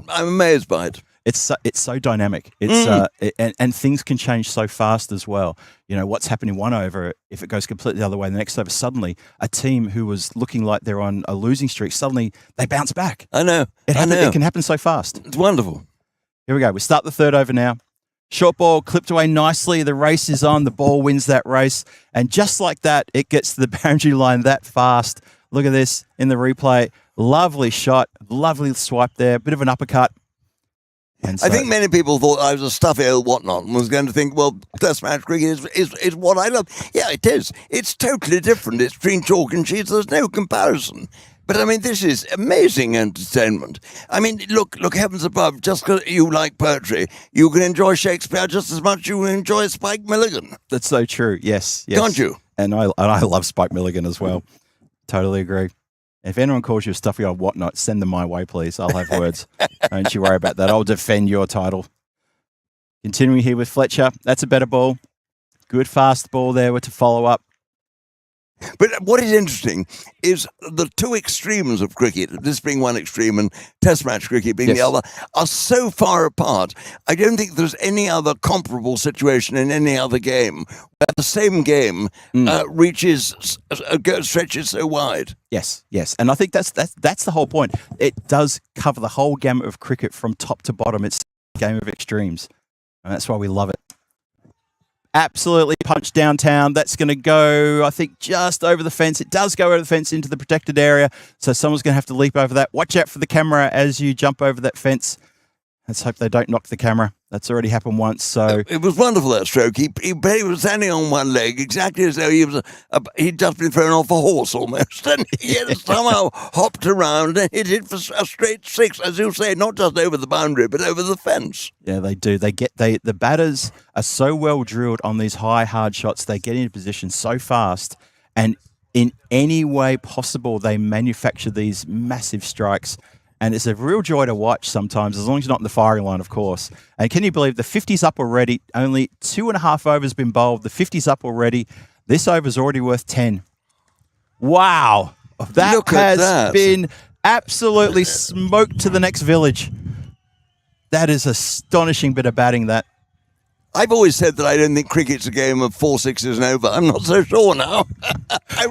I'm amazed by it. It's so dynamic. It's and things can change so fast as well. You know, what's happening one over, if it goes completely the other way, the next over, suddenly a team who was looking like they're on a losing streak, suddenly they bounce back. I know. It can happen so fast. It's wonderful. Here we go. We start the third over now. Short ball clipped away nicely. The race is on. The ball wins that race. And just like that, it gets to the boundary line that fast. Look at this in the replay. Lovely shot. Lovely swipe there. Bit of an uppercut. And so, I think many people thought I was a stuffy old whatnot and was going to think, well, test match cricket is what I love. Yeah, it is. It's totally different. It's between chalk and cheese. There's no comparison. But I mean, this is amazing entertainment. I mean, look, heavens above, just because you like poetry, you can enjoy Shakespeare just as much as you enjoy Spike Milligan. That's so true. Yes. Can't you? And I love Spike Milligan as well. Totally agree. If anyone calls you a stuffy or whatnot, send them my way, please. I'll have words. Don't you worry about that. I'll defend your title. Continuing here with Fletcher. That's a better ball. Good fast ball there to follow up. But what is interesting is the two extremes of cricket, this being one extreme and Test match cricket being the other, are so far apart. I don't think there's any other comparable situation in any other game where the same game stretches so wide. Yes. And I think that's the whole point. It does cover the whole gamut of cricket from top to bottom. It's a game of extremes, and that's why we love it. Absolutely punched downtown. That's going to go, I think, just over the fence. It does go over the fence into the protected area, so someone's going to have to leap over that. Watch out for the camera as you jump over that fence. Let's hope they don't knock the camera. That's already happened once. So it was wonderful, that stroke. He was standing on one leg, exactly as though he'd just been thrown off a horse almost, and he somehow hopped around and hit it for a straight six, as you say, not just over the boundary, but over the fence. Yeah, they do. The batters are so well drilled on these high, hard shots. They get into position so fast, and in any way possible, they manufacture these massive strikes. And it's a real joy to watch sometimes, as long as you're not in the firing line, of course. And can you believe the 50's up already? Only 2.5 overs been bowled. The 50's up already. This over's already worth 10. Wow. That has been absolutely smoked to the next village. That is astonishing bit of batting, that. I've always said that I don't think cricket's a game of 4 sixes and over. I'm not so sure now. I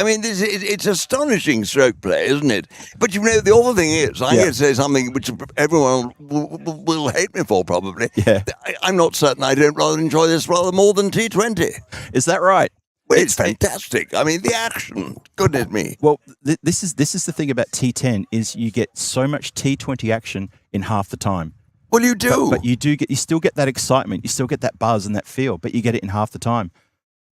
mean, it's astonishing stroke play, isn't it? But you know, the awful thing is, I'm going to say something which everyone will hate me for, probably. Yeah. I'm not certain I don't rather enjoy this rather more than T20. Is that right? Well, it's fantastic. I mean, the action, goodness me. Well, this is the thing about T10 is you get so much T20 action in half the time. Well, you do. But you still get that excitement. You still get that buzz and that feel, but you get it in half the time.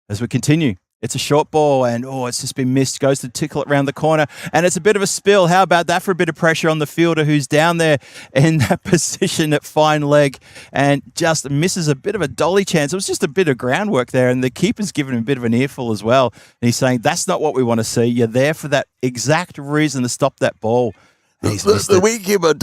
As we continue, it's a short ball and, it's just been missed. Goes to tickle it around the corner and it's a bit of a spill. How about that for a bit of pressure on the fielder who's down there in that position at fine leg and just misses a bit of a dolly chance. It was just a bit of groundwork there and the keeper's given him a bit of an earful as well. And he's saying, that's not what we want to see. You're there for that exact reason to stop that ball. The wicketkeeper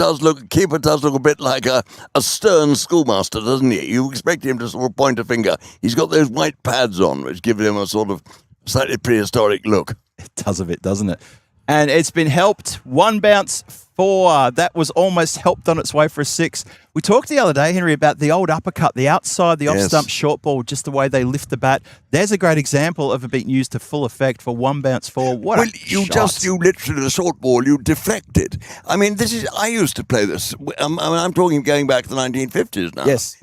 does look a bit like a stern schoolmaster, doesn't he? You expect him to sort of point a finger. He's got those white pads on, which give him a sort of slightly prehistoric look. It does a bit, doesn't it? And it's been helped. 1 bounce, 4. That was almost helped on its way for a 6. We talked the other day, Henry, about the old uppercut, the outside, the off-stump short ball, just the way they lift the bat. There's a great example of it being used to full effect for 1 bounce, 4. What you literally, the short ball, you deflect it. I mean, I used to play this. I'm talking going back to the 1950s now. Yes.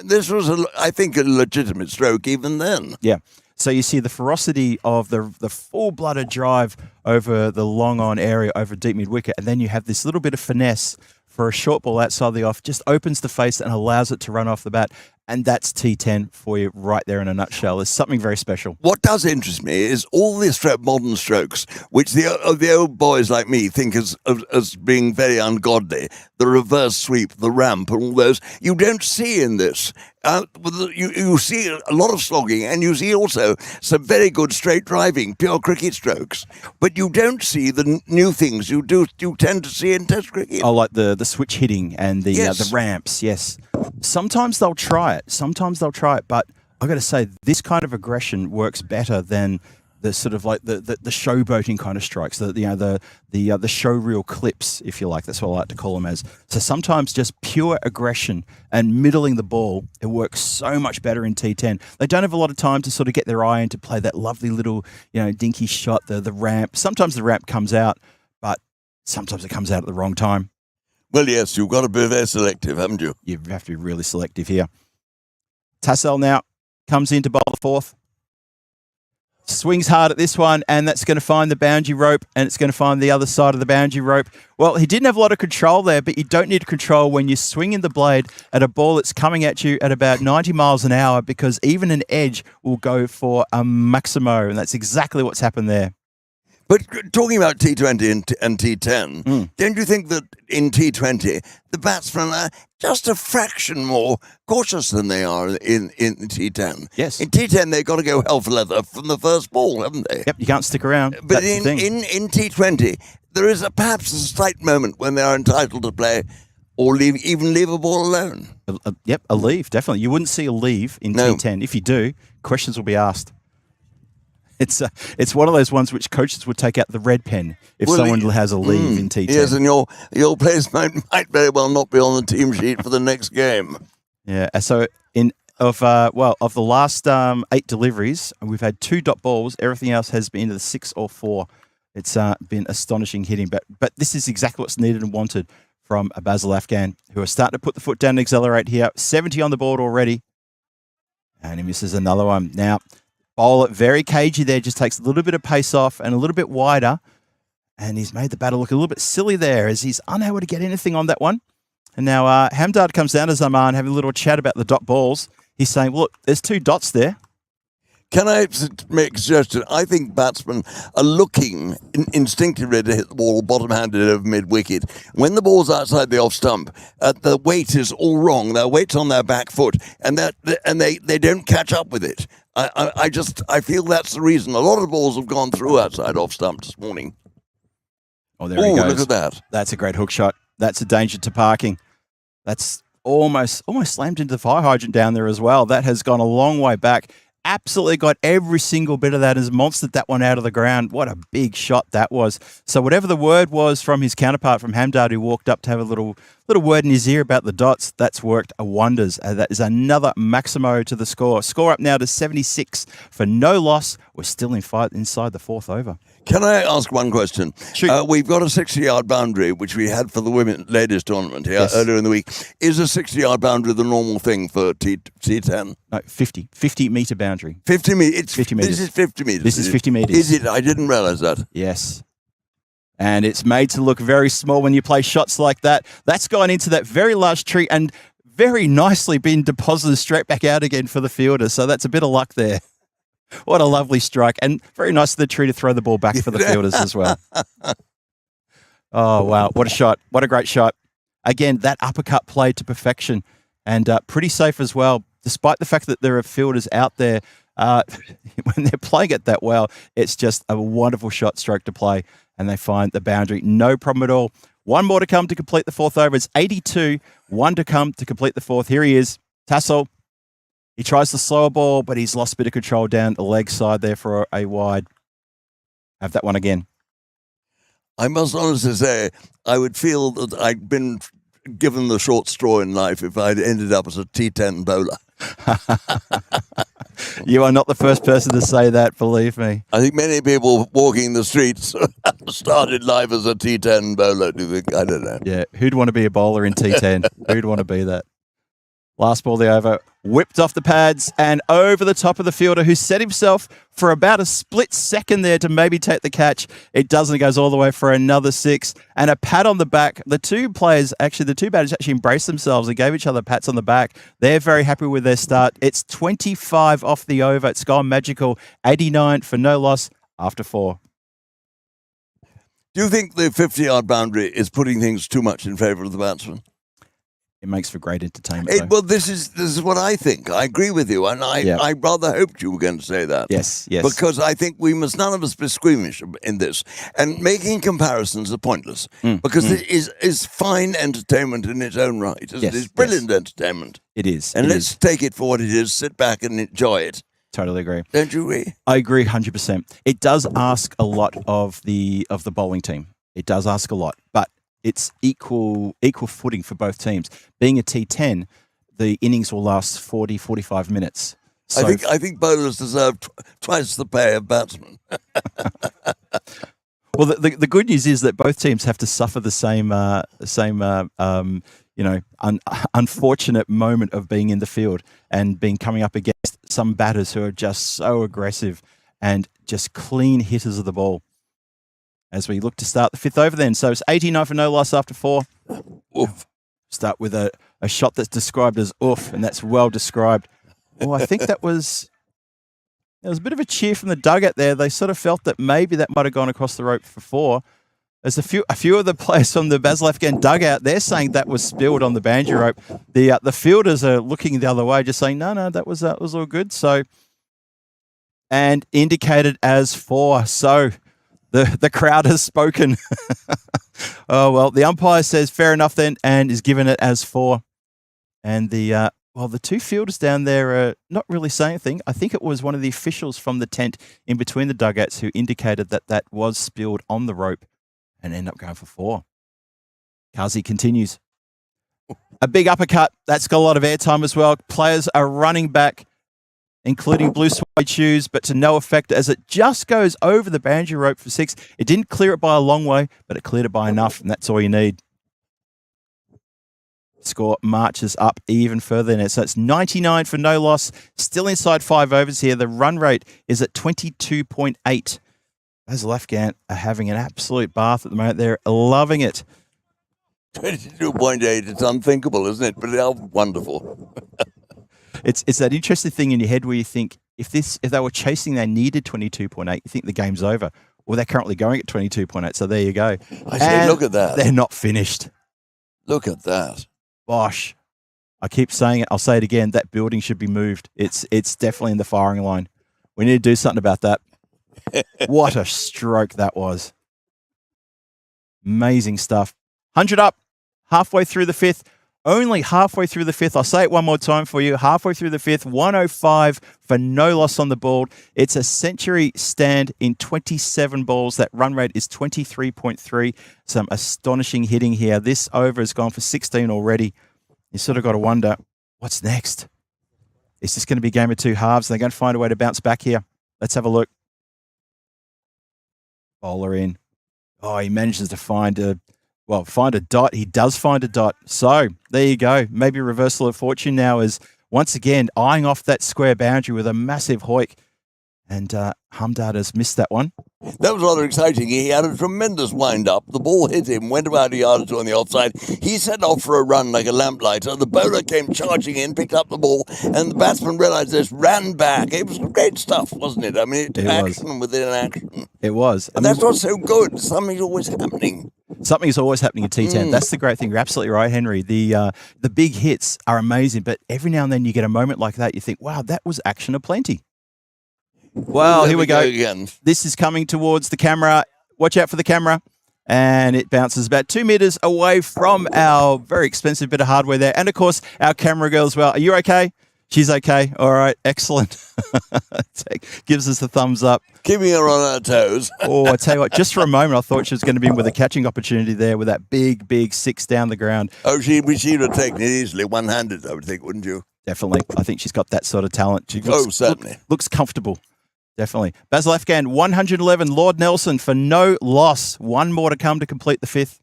This was, I think, a legitimate stroke even then. Yeah. So you see the ferocity of the full-blooded drive over the long-on area, over deep mid-wicket, and then you have this little bit of finesse for a short ball outside the off, just opens the face and allows it to run off the bat. And that's T10 for you right there in a nutshell. It's something very special. What does interest me is all these modern strokes, which the old boys like me think as being very ungodly. The reverse sweep, the ramp, and all those. You don't see in this. You see a lot of slogging, and you see also some very good straight driving, pure cricket strokes. But you don't see the new things you tend to see in Test cricket. Oh, like the switch hitting and the ramps, yes. Sometimes they'll try it, but I've got to say, this kind of aggression works better than the sort of like the showboating kind of strikes, the showreel clips, if you like. That's what I like to call them as. So sometimes just pure aggression and middling the ball, it works so much better in T10. They don't have a lot of time to sort of get their eye in to play that lovely little, dinky shot, the ramp. Sometimes the ramp comes out, but sometimes it comes out at the wrong time. Well, yes, you've got to be very selective, haven't you? You have to be really selective here. Tassel now comes in to bowl the 4th. Swings hard at this one, and that's going to find the boundary rope, and it's going to find the other side of the boundary rope. Well, he didn't have a lot of control there, but you don't need control when you're swinging the blade at a ball that's coming at you at about 90 miles an hour, because even an edge will go for a maximo, and that's exactly what's happened there. But talking about T20 and T10, don't you think that in T20 the batsmen are just a fraction more cautious than they are in T10? Yes. In T10 they've got to go hell for leather from the first ball, haven't they? Yep, you can't stick around. But That's the thing. in T20 there is perhaps a slight moment when they are entitled to play or even leave a ball alone. Yep, a leave, definitely. You wouldn't see a leave in No. T10. If you do, questions will be asked. It's one of those ones which coaches would take out the red pen if someone has a leave in T10. Yes, and your place might very well not be on the team sheet for the next game. Yeah. So of the last 8 deliveries, we've had 2 dot balls. Everything else has been into the 6 or 4. It's been astonishing hitting, but this is exactly what's needed and wanted from Basil Afghan, who are starting to put the foot down and accelerate here. 70 on the board already, and he misses another one. Now, bowler very cagey there, just takes a little bit of pace off and a little bit wider, and he's made the batter look a little bit silly there as he's unable to get anything on that one. And now Hamdard comes down to Zaman, having a little chat about the dot balls. He's saying, look, there's 2 dots there. Can I make a suggestion? I think batsmen are looking instinctively to hit the ball bottom-handed over mid-wicket. When the ball's outside the off stump, the weight is all wrong. Their weight's on their back foot, and they don't catch up with it. I feel that's the reason. A lot of balls have gone through outside off stump this morning. Oh, there he goes. Look at that. That's a great hook shot. That's a danger to parking. That's almost slammed into the fire hydrant down there as well. That has gone a long way back. Absolutely got every single bit of that, has monstered that one out of the ground. What a big shot that was. So whatever the word was from his counterpart, from Hamdard, who walked up to have a little word in his ear about the dots, that's worked wonders. That is another Maximo to the score. Score up now to 76 for no loss. We're still inside the 4th over. Can I ask one question? Shoot. We've got a 60-yard boundary, which we had for the ladies tournament here earlier in the week. Is a 60-yard boundary the normal thing for T10? No, 50-metre boundary. 50 meters. It's 50 metres. This is 50 meters. This is 50 metres. Is it? I didn't realize that. Yes. And it's made to look very small when you play shots like that. That's gone into that very large tree and very nicely been deposited straight back out again for the fielder. So that's a bit of luck there. What a lovely strike. And very nice of the tree to throw the ball back for the fielders as well. Oh, wow. What a shot. What a great shot. Again, that uppercut played to perfection and pretty safe as well. Despite the fact that there are fielders out there, when they're playing it that well, it's just a wonderful shot stroke to play. And they find the boundary. No problem at all. 1 more to come to complete the 4th over. It's 82. 1 to come to complete the 4th. Here he is. Tassel. He tries to slow a ball, but he's lost a bit of control down the leg side there for a wide. Have that one again. I must honestly say, I would feel that I'd been given the short straw in life if I'd ended up as a T10 bowler. You are not the first person to say that, believe me. I think many people walking the streets started life as a T10 bowler. Do you think? I don't know. Yeah, who'd want to be a bowler in T10? Who'd want to be that? Last ball the over, whipped off the pads and over the top of the fielder who set himself for about a split second there to maybe take the catch. It doesn't. It goes all the way for another 6 and a pat on the back. The two batters actually embraced themselves and gave each other pats on the back. They're very happy with their start. It's 25 off the over. It's gone magical. 89 for no loss after 4. Do you think the 50-yard boundary is putting things too much in favour of the batsman? It makes for great entertainment. Well, this is what I think. I agree with you, and I rather hoped you were going to say that. Yes. Because I think we must none of us be squeamish in this, and making comparisons are pointless because it is fine entertainment in its own right. It's brilliant entertainment. It is, and let's take it for what it is. Sit back and enjoy it. Totally agree. Don't you agree? I agree 100%. It does ask a lot of the bowling team. It does ask a lot, but it's equal footing for both teams. Being a T10, the innings will last 40, 45 minutes. So I think bowlers deserve twice the pay of batsmen. Well, the good news is that both teams have to suffer the same unfortunate moment of being in the field and coming up against some batters who are just so aggressive and just clean hitters of the ball. As we look to start the 5th over then. So it's 89 for no loss after 4. Oof. Start with a shot that's described as oof, and that's well described. Oh, I think that was there was a bit of a cheer from the dugout there. They sort of felt that maybe that might have gone across the rope for 4. There's a few of the players from the Basel Afghan dugout, they're saying that was spilled on the banjo rope. The fielders are looking the other way, just saying, no, that was all good. So, and indicated as 4. So the crowd has spoken. Oh, well, the umpire says fair enough then and is given it as 4. And the 2 fielders down there are not really saying anything. I think it was one of the officials from the tent in between the dugouts who indicated that was spilled on the rope and ended up going for 4. Kazi continues. A big uppercut. That's got a lot of airtime as well. Players are running back, including blue suede shoes, but to no effect as it just goes over the banjo rope for 6. It didn't clear it by a long way, but it cleared it by enough, and that's all you need. Score marches up even further than it. So it's 99 for no loss. Still inside 5 overs here. The run rate is at 22.8. Basel Afghan are having an absolute bath at the moment. They're loving it. 22.8. It's unthinkable, isn't it? But how wonderful. It's that interesting thing in your head where you think if they were chasing, they needed 22.8. You think the game's over. Well, they're currently going at 22.8. So there you go. I say, look at that. They're not finished. Look at that. Bosh. I keep saying it. I'll say it again. That building should be moved. It's definitely in the firing line. We need to do something about that. What a stroke that was. Amazing stuff. 100 up, halfway through the 5th. Only halfway through the 5th. I'll say it one more time for you. Halfway through the 5th, 105 for no loss on the board. It's a century stand in 27 balls. That run rate is 23.3. Some astonishing hitting here. This over has gone for 16 already. You sort of got to wonder, what's next? Is this going to be a game of 2 halves? They're going to find a way to bounce back here. Let's have a look. Bowler in. Oh, he manages to find a dot. He does find a dot. So there you go. Maybe a reversal of fortune now is once again eyeing off that square boundary with a massive hoik. And Hamdard has missed that one. That was rather exciting. He had a tremendous wind-up. The ball hit him, went about a yard or 2 on the offside. He set off for a run like a lamplighter. The bowler came charging in, picked up the ball, and the batsman realised this, ran back. It was great stuff, wasn't it? I mean, action within action. It was. And that's what's so good. Something's always happening. Something's always happening at T10. That's the great thing. You're absolutely right, Henry. The big hits are amazing, but every now and then you get a moment like that, you think, wow, that was action aplenty. Well, here we go again. This is coming towards the camera. Watch out for the camera. And it bounces about 2 meters away from our very expensive bit of hardware there. And, of course, our camera girl as well. Are you okay? She's okay. All right. Excellent. Gives us the thumbs up. Keeping her on her toes. Oh, I tell you what, just for a moment, I thought she was going to be in with a catching opportunity there with that big 6 down the ground. Oh, she would have taken it easily one-handed, I would think, wouldn't you? Definitely. I think she's got that sort of talent. She looks, certainly. Looks comfortable. Definitely. Basel Afghan, 111. Lord Nelson for no loss. 1 more to come to complete the 5th.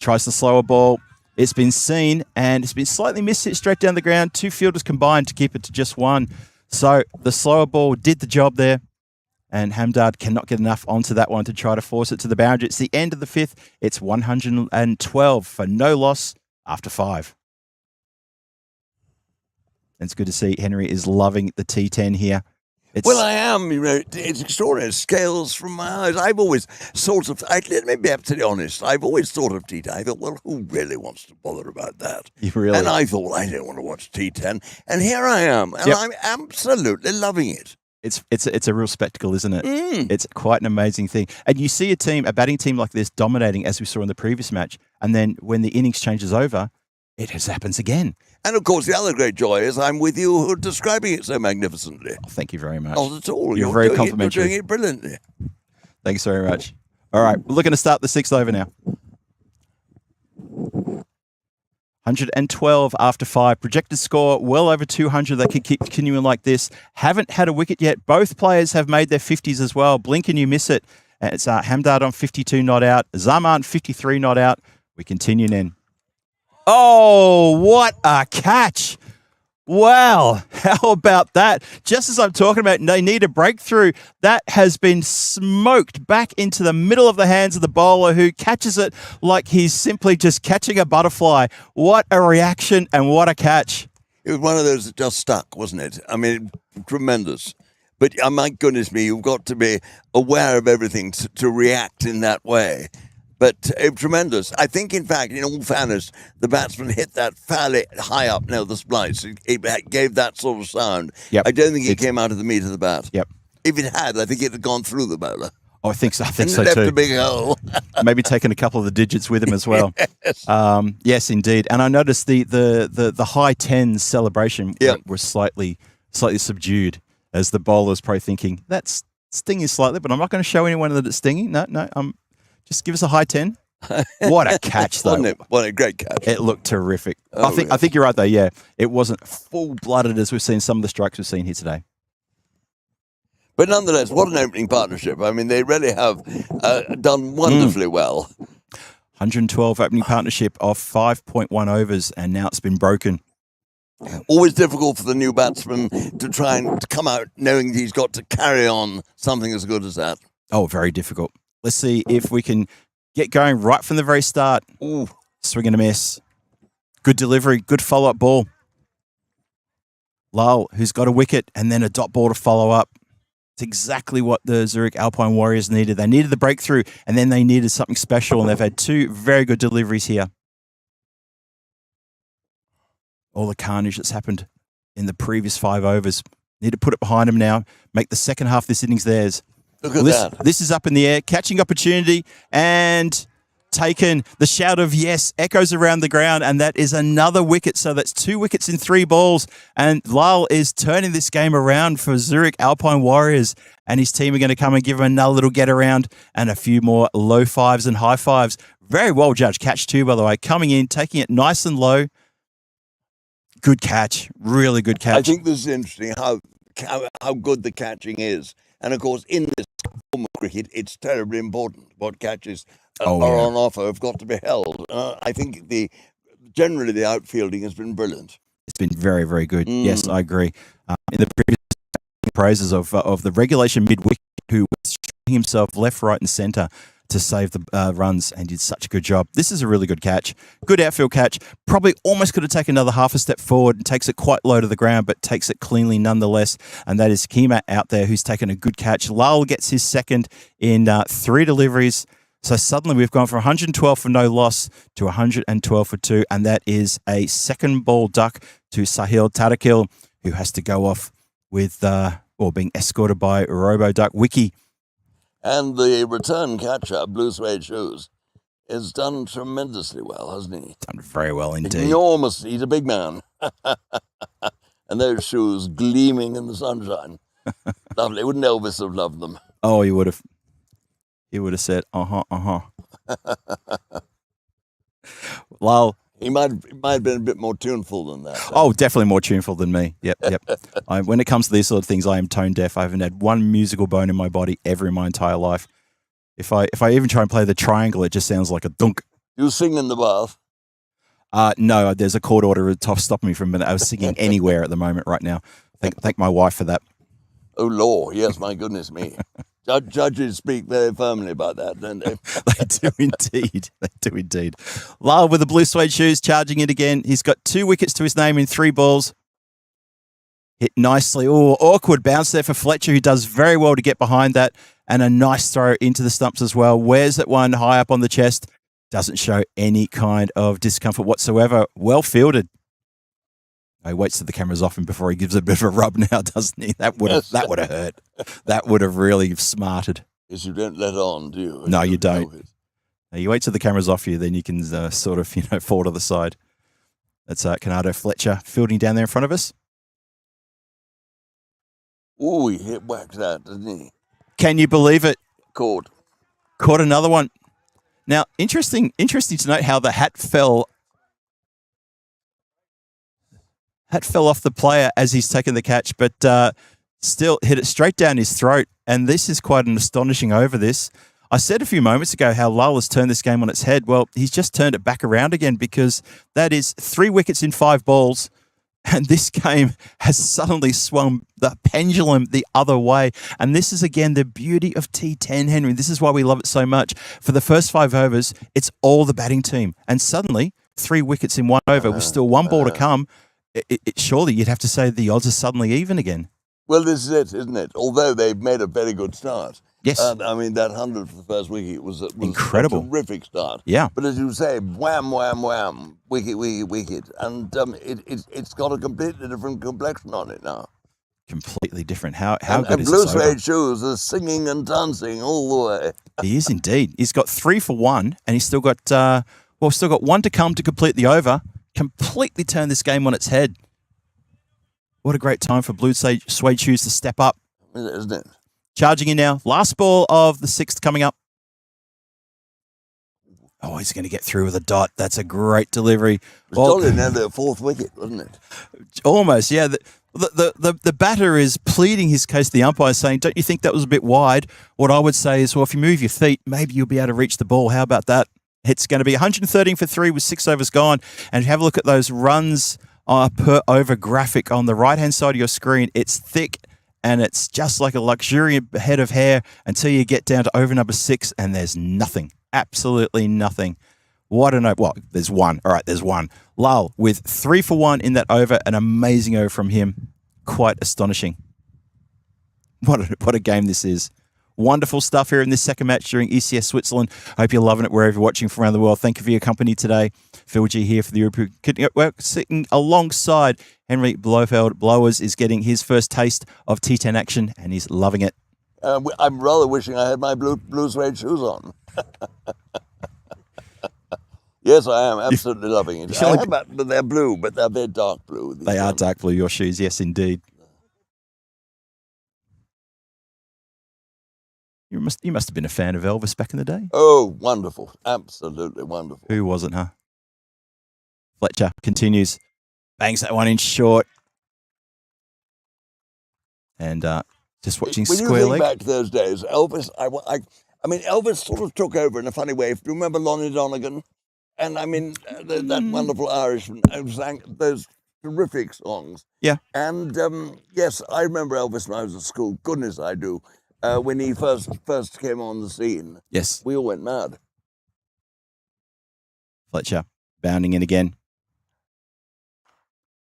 Tries the slower ball. It's been seen and it's been slightly missed, hit straight down the ground. 2 fielders combined to keep it to just 1. So the slower ball did the job there. And Hamdard cannot get enough onto that one to try to force it to the boundary. It's the end of the 5th. It's 112 for no loss after 5. It's good to see Henry is loving the T10 here. Well, I am. You know, it's extraordinary. Scales from my eyes. I've always sort of, let me be absolutely honest, I've always thought of T10. I thought, well, who really wants to bother about that? Really? And I thought, I don't want to watch T10. And here I am. And I'm absolutely loving it. It's a real spectacle, isn't it? Mm. It's quite an amazing thing. And you see a batting team like this dominating, as we saw in the previous match. And then when the innings changes over, it just happens again. And, of course, the other great joy is I'm with you who are describing it so magnificently. Oh, thank you very much. Not at all. You're very complimentary. You're doing it brilliantly. Thanks very much. All right, we're looking to start the 6th over now. 112 after 5. Projected score well over 200. They can keep continuing like this. Haven't had a wicket yet. Both players have made their 50s as well. Blink and you miss it. It's Hamdard on 52 not out. Zaman 53 not out. We continue then. Oh, what a catch. Wow. How about that? Just as I'm talking about, they need a breakthrough. That has been smoked back into the middle of the hands of the bowler who catches it like he's simply just catching a butterfly. What a reaction and what a catch. It was one of those that just stuck, wasn't it? I mean, tremendous. But my goodness me, you've got to be aware of everything to react in that way. But tremendous. I think, in fact, in all fairness, the batsman hit that fairly high up near the splice. It gave that sort of sound. Yep. I don't think it came out of the meat of the bat. Yep. If it had, I think it had gone through the bowler. Oh, I think so. I think And so left too. a big hole. Maybe taking a couple of the digits with him as well. Yes. Yes, indeed. And I noticed the high tens celebration was slightly subdued as the bowler's probably thinking that's stinging slightly, but I'm not going to show anyone that it's stinging. No. Just give us a high 10. What a catch, though! Wasn't it? What a great catch! It looked terrific. Oh, I think you're right, though. Yeah, it wasn't full blooded as we've seen some of the strikes we've seen here today. But nonetheless, what an opening partnership. I mean, they really have done wonderfully well. 112 opening partnership of 5.1 overs, and now it's been broken. Always difficult for the new batsman to try and come out knowing he's got to carry on something as good as that. Oh, very difficult. Let's see if we can get going right from the very start. Ooh. Swing and a miss. Good delivery, good follow-up ball. Lal, who's got a wicket, and then a dot ball to follow up. It's exactly what the Zurich Alpine Warriors needed. They needed the breakthrough, and then they needed something special, and they've had two very good deliveries here. All the carnage that's happened in the previous 5 overs. Need to put it behind them now, make the second half of this innings theirs. Look at that. This is up in the air, catching opportunity, and taken. The shout of yes echoes around the ground, and that is another wicket. So that's 2 wickets in 3 balls, and Lal is turning this game around for Zurich Alpine Warriors, and his team are going to come and give him another little get around and a few more low fives and high fives. Very well judged catch too, by the way, coming in, taking it nice and low. Good catch, really good catch. I think this is interesting how good the catching is. And of course, in this form of cricket, it's terribly important. What catches are on offer have got to be held. I think generally the outfielding has been brilliant. It's been very, very good. Yes, I agree. In the previous praises of the regulation mid-wicket, who was showing himself left, right, and centre to save the runs, and did such a good job. This is a really good catch. Good outfield catch. Probably almost could have taken another half a step forward and takes it quite low to the ground, but takes it cleanly nonetheless. And that is Kima out there who's taken a good catch. Lal gets his second in 3 deliveries. So suddenly we've gone from 112 for no loss to 112 for 2, and that is a second ball duck to Sahil Tadakil, who has to go off with, being escorted by Robo Duck Wiki. And the return catcher, Blue Suede Shoes, has done tremendously well, hasn't he? Done very well indeed. Enormous. He's a big man. And those shoes gleaming in the sunshine. Lovely. Wouldn't Elvis have loved them? Oh, he would have. He would have said, Lal. He might have been a bit more tuneful than that. Oh, definitely more tuneful than me. Yep. When it comes to these sort of things, I am tone deaf. I haven't had one musical bone in my body ever in my entire life. If I even try and play the triangle, it just sounds like a dunk. You sing in the bath? No, there's a court order stopping me from I was singing anywhere at the moment right now. Thank my wife for that. Oh, Lord. Yes, my goodness me. Judges speak very firmly about that, don't they? They do indeed. They do indeed. Lal with the Blue Suede Shoes charging it again. He's got 2 wickets to his name in 3 balls. Hit nicely. Oh, awkward bounce there for Fletcher, who does very well to get behind that. And a nice throw into the stumps as well. Wears that one high up on the chest. Doesn't show any kind of discomfort whatsoever. Well fielded. He waits till the camera's off him before he gives a bit of a rub now, doesn't he? That would have hurt. That would have really smarted. Because you don't let on, do you? No, you don't. You wait till the camera's off you, then you can sort of, fall to the side. That's Canado Fletcher fielding down there in front of us. Oh, he hit whacked that, didn't he? Can you believe it? Caught another one. Now, interesting to note how the hat fell off the player as he's taken the catch, but still hit it straight down his throat. And this is quite an astonishing over this. I said a few moments ago how Lal has turned this game on its head. Well, he's just turned it back around again, because that is 3 wickets in 5 balls. And this game has suddenly swung the pendulum the other way. And this is, again, the beauty of T10, Henry. This is why we love it so much. For the first 5 overs, it's all the batting team. And suddenly, 3 wickets in 1 over with still 1 ball to come. Surely you'd have to say the odds are suddenly even again. Well, this is it, isn't it? Although they've made a very good start. Yes. I mean, that 100 for the first wicket was Incredible. a terrific start. Yeah. But as you say, wham, wham, wham, wicket, wicket, wicket. And it's got a completely different complexion on it now. Completely different. How And good is Blue this over? Suede Shoes are singing and dancing all the way. He is indeed. He's got 3 for 1, and he's still got still got 1 to come to complete the over. Completely turn this game on its head. What a great time for Blue Suede Shoes to step up. Isn't it? Charging in now. Last ball of the 6th coming up. Oh, he's going to get through with a dot. That's a great delivery. It was totally near their 4th wicket, wasn't it? Almost, yeah. The batter is pleading his case to the umpire, saying, don't you think that was a bit wide? What I would say is, well, if you move your feet, maybe you'll be able to reach the ball. How about that? It's going to be 113 for 3 with 6 overs gone. And have a look at those runs per over graphic on the right-hand side of your screen. It's thick, and it's just like a luxuriant head of hair until you get down to over number 6, and there's nothing. Absolutely nothing. What a note. Well, there's one. All right, there's one. Lal with 3 for 1 in that over. An amazing over from him. Quite astonishing. What a game this is. Wonderful stuff here in this second match during ECS Switzerland. Hope you're loving it wherever you're watching from around the world. Thank you for your company today. Phil G here for the European Network, sitting alongside Henry Blofeld. Blowers is getting his first taste of T10 action, and he's loving it. I'm rather wishing I had my blue suede shoes on. Yes, I am absolutely loving it. But they're blue, but they're dark blue. They are dark blue, your shoes. Yes, indeed. You must have been a fan of Elvis back in the day. Oh, wonderful. Absolutely wonderful. Who wasn't, huh? Fletcher continues. Bangs that one in short. And just watching square When you leg. think back to those days, Elvis, I mean, Elvis sort of took over in a funny way. Do you remember Lonnie Donegan? And I mean, that wonderful Irishman who sang those terrific songs. Yeah. And yes, I remember Elvis when I was at school. Goodness, I do. When he first came on the scene. Yes. We all went mad. Fletcher bounding in again.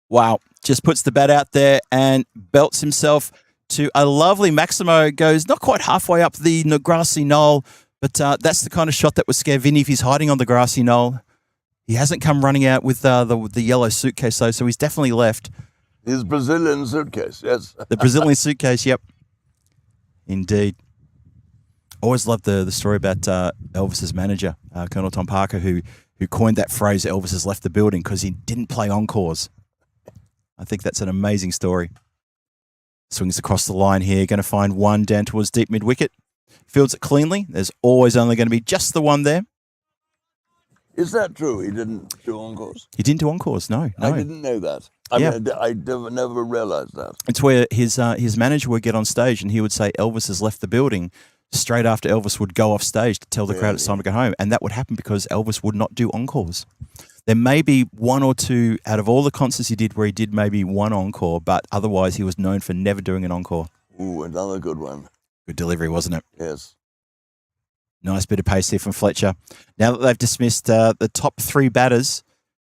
Wow. Just puts the bat out there and belts himself to a lovely Maximo. Goes not quite halfway up the grassy knoll, but that's the kind of shot that would scare Vinny if he's hiding on the grassy knoll. He hasn't come running out with the yellow suitcase, though, so he's definitely left. His Brazilian suitcase, yes. The Brazilian suitcase, yep. Indeed. Always loved the story about Elvis's manager, Colonel Tom Parker, who coined that phrase, Elvis has left the building, because he didn't play encores. I think that's an amazing story. Swings across the line here, going to find one down towards deep mid-wicket. Fields it cleanly. There's always only going to be just the one there. Is that true? He didn't do encores? He didn't do encores, no. I didn't know that. I mean, I never realised that. It's where his manager would get on stage and he would say, Elvis has left the building. Straight after Elvis would go off stage to tell the crowd it's time to go home. And that would happen because Elvis would not do encores. There may be one or two out of all the concerts he did where he did maybe one encore, but otherwise he was known for never doing an encore. Ooh, another good one. Good delivery, wasn't it? Yes. Nice bit of pace here from Fletcher. Now that they've dismissed the top 3 batters,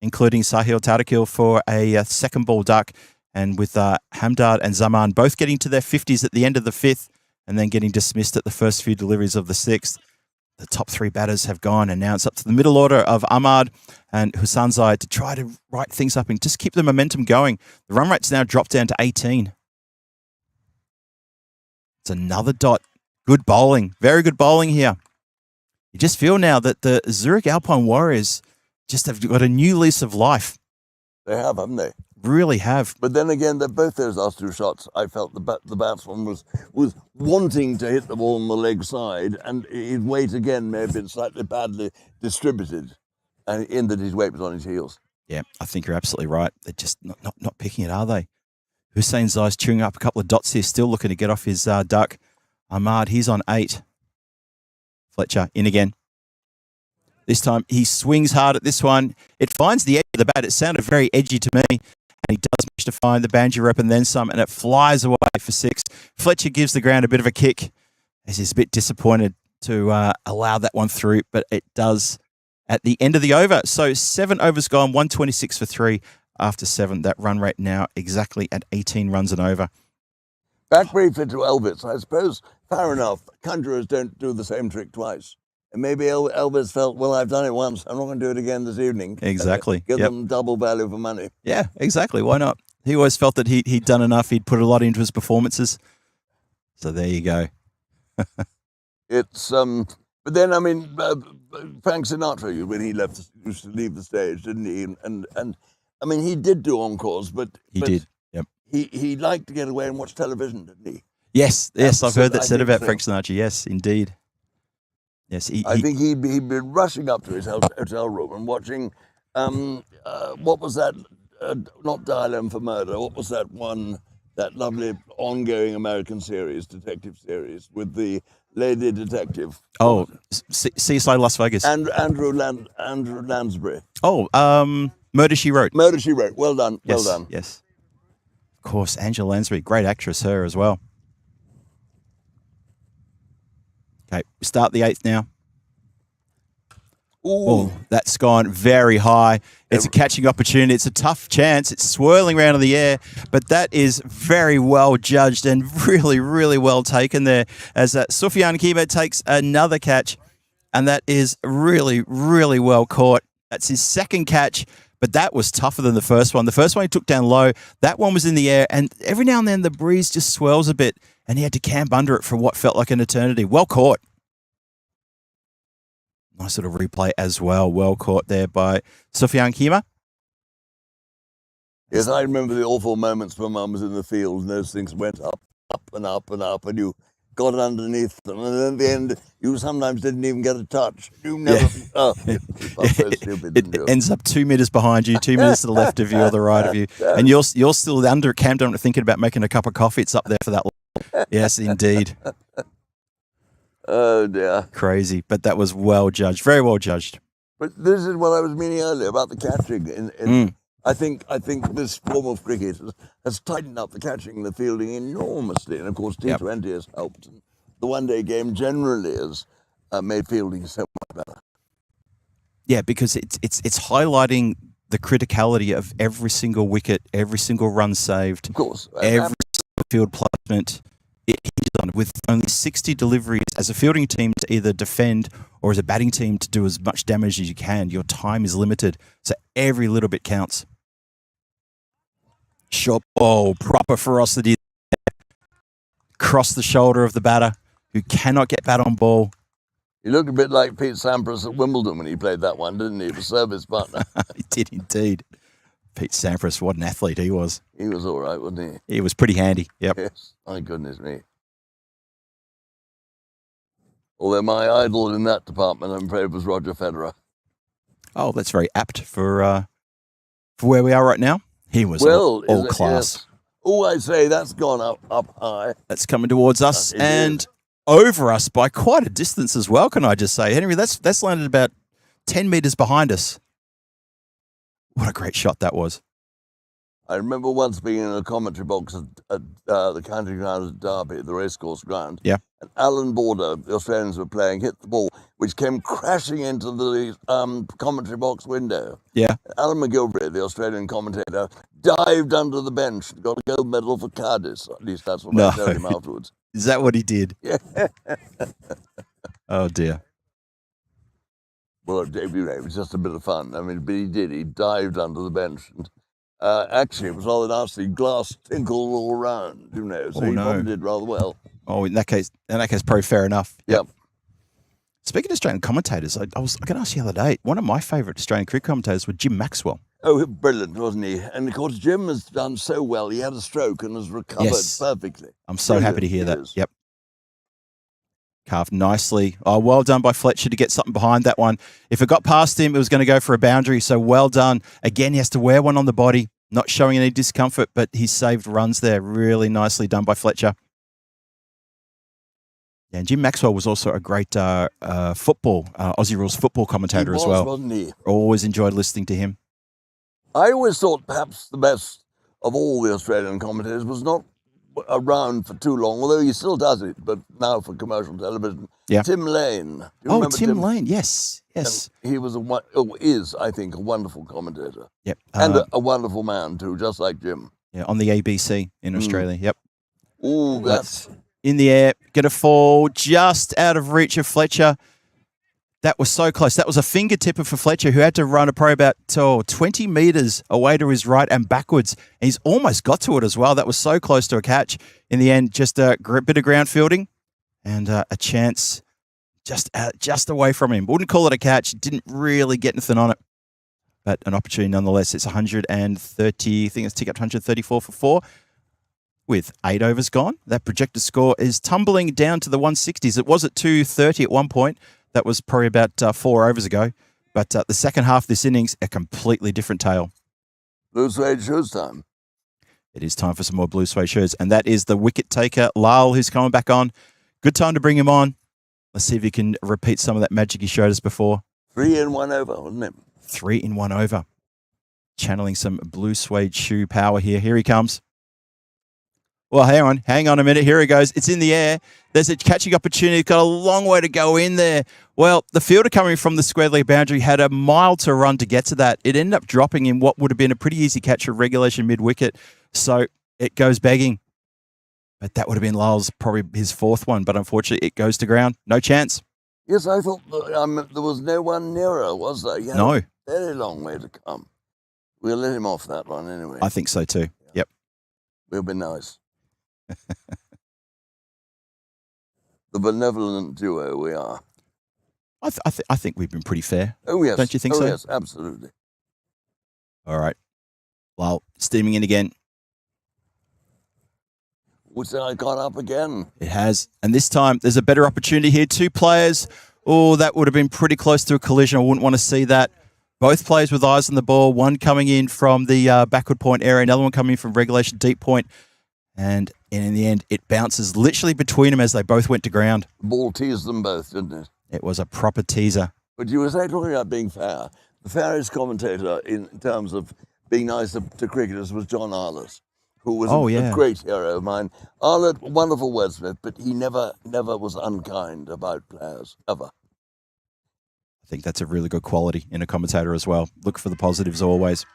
including Sahil Tadakil for a second ball duck, and with Hamdard and Zaman both getting to their 50s at the end of the 5th and then getting dismissed at the first few deliveries of the 6th. The top 3 batters have gone, and now it's up to the middle order of Ahmad and Husanzai to try to right things up and just keep the momentum going. The run rate's now dropped down to 18. It's another dot. Good bowling. Very good bowling here. You just feel now that the Zurich Alpine Warriors just have got a new lease of life. They have, haven't they? Really have. But then again, both those last 2 shots, I felt the batsman was wanting to hit the ball on the leg side, and his weight again may have been slightly badly distributed, and in that his weight was on his heels. Yeah, I think you're absolutely right. They're just not picking it, are they? Hussein Zai's chewing up a couple of dots here, still looking to get off his duck. Ahmad, he's on 8. Fletcher in again. This time he swings hard at this one. It finds the edge of the bat. It sounded very edgy to me. And he does manage to find the banjo rep and then some, and it flies away for 6. Fletcher gives the ground a bit of a kick as he's a bit disappointed to allow that one through, but it does at the end of the over. So 7 overs gone, 126 for 3 after 7. That run rate now exactly at 18 runs and over. Back briefly to Elvis. I suppose, fair enough, conjurers don't do the same trick twice. And maybe Elvis felt, well, I've done it once. I'm not going to do it again this evening. Exactly. Give them double value for money. Yeah, exactly. Why not? He always felt that he'd done enough. He'd put a lot into his performances. So there you go. It's but then I mean, Frank Sinatra, when he used to leave the stage, didn't he? And I mean, he did do encores, but He did. Yep. He liked to get away and watch television, didn't he? Yes. I've heard that said about so. Frank Sinatra. Yes, indeed. Yes, I think he'd be rushing up to his hotel room and watching. What was that? Not Dial M for Murder. What was that one? That lovely ongoing American series, detective series, with the lady detective. Oh, CSI Las Vegas. And Andrew Lansbury. Oh, Murder, She Wrote. Murder, She Wrote. Well done. Yes, Well done. Yes. Of course, Angela Lansbury, great actress, her as well. Okay, we start the 8th now. Ooh. Oh, that's gone very high. It's a catching opportunity. It's a tough chance. It's swirling around in the air, but that is very well judged and really, really well taken there as Soufiane Keba takes another catch, and that is really, really well caught. That's his second catch, but that was tougher than the first one. The first one he took down low. That one was in the air, and every now and then the breeze just swirls a bit, and he had to camp under it for what felt like an eternity. Well caught. Nice little replay as well. Well caught there by Soufiane Keba. Yes, I remember the awful moments when Mum was in the field and those things went up and up and up, and you got underneath them, and then at the end, you sometimes didn't even get a touch. You never. Yeah. Oh, it was so stupid. It ends up 2 meters behind you, 2 meters to the left of you or the right of you, and you're still under camped on thinking about making a cup of coffee. It's up there for that long. Yes, indeed. Oh dear. Crazy, but that was well judged, very well judged. But this is what I was meaning earlier about the catching. I think this form of cricket has tightened up the catching and the fielding enormously, and of course T20 has helped. The one-day game generally has made fielding so much better. Yeah, because it's highlighting the criticality of every single wicket, every single run saved, of course, every single field placement. With only 60 deliveries as a fielding team to either defend or as a batting team to do as much damage as you can, your time is limited. So every little bit counts. Shot ball, proper ferocity. Cross the shoulder of the batter who cannot get bat on ball. He looked a bit like Pete Sampras at Wimbledon when he played that one, didn't he? For service partner. He did indeed. Pete Sampras, what an athlete he was. He was all right, wasn't he? He was pretty handy. Yep. Yes. My goodness me. Although my idol in that department, I'm afraid, was Roger Federer. Oh, that's very apt for where we are right now. He was all class. Yes. Oh, I say that's gone up high. That's coming towards us and over us by quite a distance as well. Can I just say, Henry? That's landed about 10 meters behind us. What a great shot that was. I remember once being in a commentary box at the county ground at Derby, the racecourse ground. Yeah. And Alan Border, the Australians were playing, hit the ball, which came crashing into the commentary box window. Yeah. Alan McGilvray, the Australian commentator, dived under the bench and got a gold medal for Cadiz. At least that's what I told him afterwards. Is that what he did? Yeah. Oh, dear. Well, it was just a bit of fun. I mean, but he did. He dived under the bench. And actually, it was rather nasty. Glass tinkled all around, you know. So he probably did rather well. Oh, in that case, probably fair enough. Yep. Speaking of Australian commentators, I was going to ask you the other day, one of my favourite Australian cricket commentators was Jim Maxwell. Oh, brilliant, wasn't he? And of course, Jim has done so well. He had a stroke and has recovered perfectly. I'm so happy to hear that. Yep. Carved nicely. Oh, well done by Fletcher to get something behind that one. If it got past him, it was going to go for a boundary. So well done. Again, he has to wear one on the body, not showing any discomfort, but he saved runs there. Really nicely done by Fletcher. Yeah, and Jim Maxwell was also a great football, Aussie Rules football commentator as well. Wasn't he? Always enjoyed listening to him. I always thought perhaps the best of all the Australian commentators was not around for too long, although he still does it, but now for commercial television. Yeah. Tim Lane. Oh, Tim Lane, yes. And he was is, I think, a wonderful commentator. Yep. And a wonderful man too, just like Jim. Yeah, on the ABC in Australia. Yep. Ooh, That's in the air. Going to fall just out of reach of Fletcher. That was so close. That was a fingertipper for Fletcher, who had to run probably about 20 metres away to his right and backwards. And he's almost got to it as well. That was so close to a catch. In the end, just a bit of ground fielding and a chance just away from him. Wouldn't call it a catch. Didn't really get anything on it. But an opportunity nonetheless. It's 130, I think it's tick up to 134 for 4. With 8 overs gone, that projected score is tumbling down to the 160s. It was at 230 at one point. That was probably about 4 overs ago. But the second half of this innings, a completely different tale. Blue suede shoes time. It is time for some more blue suede shirts. And that is the wicket taker, Lal, who's coming back on. Good time to bring him on. Let's see if he can repeat some of that magic he showed us before. 3 in 1 over, wasn't it? 3 in 1 over. Channeling some blue suede shoe power here. Here he comes. Well, hang on a minute. Here he goes. It's in the air. There's a catching opportunity. Got a long way to go in there. Well, the fielder coming from the square leg boundary had a mile to run to get to that. It ended up dropping in what would have been a pretty easy catch for regulation mid-wicket. So it goes begging. But that would have been Lyle's probably his 4th one. But unfortunately, it goes to ground. No chance. Yes, I thought there was no one nearer, was there? You No. had a very long way to come. We'll let him off that one anyway. I think so too. Yep. We'll be nice. The benevolent duo we are. I think we've been pretty fair. Oh, yes. Don't you think so? Yes, absolutely. All right. Lyle steaming in again. Which I got up again. It has. And this time, there's a better opportunity here. 2 players. Oh, that would have been pretty close to a collision. I wouldn't want to see that. Both players with eyes on the ball. One coming in from the backward point area. Another one coming in from regulation deep point. And in the end, it bounces literally between them as they both went to ground. The ball teased them both, didn't it? It was a proper teaser. But you were talking about being fair. The fairest commentator in terms of being nice to cricketers was John Arlott, who was a great hero of mine. Arlott, wonderful wordsmith, but he never was unkind about players, ever. I think that's a really good quality in a commentator as well. Look for the positives always.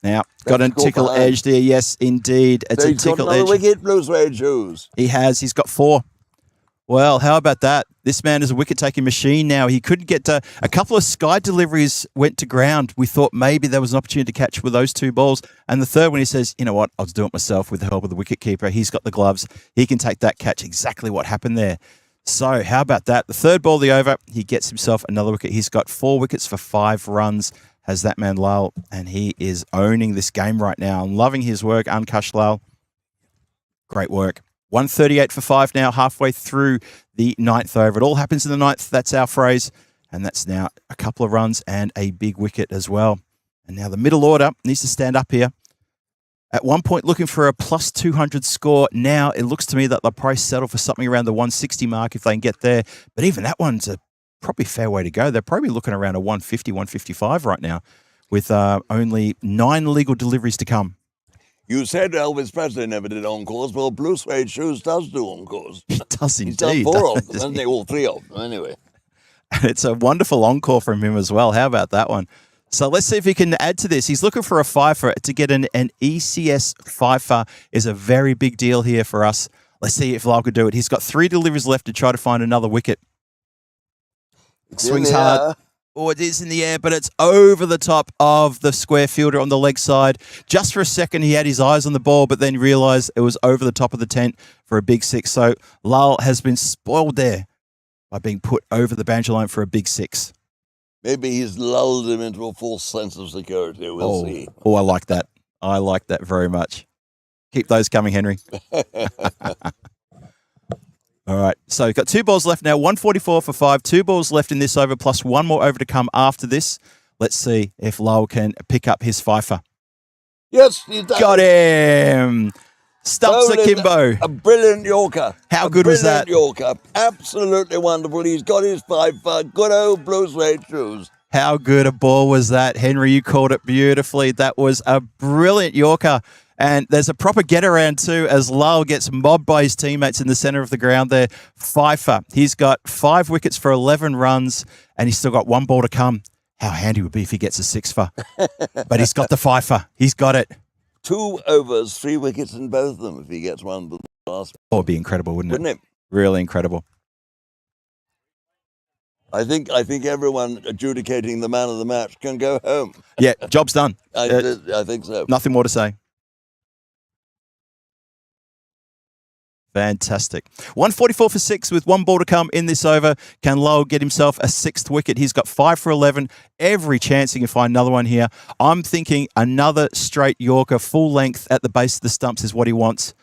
Now, got a tickle edge there. Yes, indeed. It's so a he's got tickle another edge. wicket, blue suede shoes. He has. He's got 4. Well, how about that? This man is a wicket-taking machine now. He couldn't get to... A couple of sky deliveries went to ground. We thought maybe there was an opportunity to catch with those 2 balls. And the third one, he says, you know what? I'll do it myself with the help of the wicketkeeper. He's got the gloves. He can take that catch. Exactly what happened there. So how about that? The third ball of the over, he gets himself another wicket. He's got 4 wickets for 5 runs. Has that man Lal, and he is owning this game right now. I'm loving his work, Ankush Lal. Great work. 138 for 5 now, halfway through the 9th over. It all happens in the 9th. That's our phrase. And that's now a couple of runs and a big wicket as well. And now the middle order needs to stand up here. At one point, looking for a plus 200 score. Now it looks to me that they'll probably settle for something around the 160 mark if they can get there. But even that one's a probably fair way to go. They're probably looking around a 150, 155 right now with only 9 legal deliveries to come. You said Elvis Presley never did encores. Well, blue suede shoes does do encores. It does indeed. He's done 4 of them, hasn't he? All 3 of them, anyway. And it's a wonderful encore from him as well. How about that one? So let's see if he can add to this. He's looking for a fifer. To get an ECS fifer is a very big deal here for us. Let's see if Lyle could do it. He's got 3 deliveries left to try to find another wicket. Swings hard. Oh, it is in the air, but it's over the top of the square fielder on the leg side. Just for a second, he had his eyes on the ball, but then realised it was over the top of the tent for a big 6. So Lal has been spoiled there by being put over the boundary line for a big 6. Maybe he's lulled him into a false sense of security. We'll see. Oh, I like that. I like that very much. Keep those coming, Henry. All right, so we've got 2 balls left now, 144 for 5, 2 balls left in this over, plus 1 more over to come after this. Let's see if Lowell can pick up his fifer. Yes, he does. Got him. Stumps akimbo. A brilliant Yorker. How good was that? Brilliant Yorker. Absolutely wonderful. He's got his fifer. Good old blue suede shoes. How good a ball was that, Henry? You called it beautifully. That was a brilliant Yorker. And there's a proper get-around too as Lowell gets mobbed by his teammates in the centre of the ground there. Fifer. He's got 5 wickets for 11 runs and he's still got 1 ball to come. How handy would it be if he gets a 6-fer? But he's got the fifer. He's got it. 2 overs, 3 wickets in both of them if he gets one to the last. Oh, it'd be incredible, wouldn't it? Wouldn't it? Really incredible. I think everyone adjudicating the man of the match can go home. Yeah, job's done. I think so. Nothing more to say. Fantastic. 144 for 6 with 1 ball to come in this over. Can Lowell get himself a 6th wicket? He's got 5 for 11. Every chance he can find another one here. I'm thinking another straight Yorker, full length at the base of the stumps is what he wants.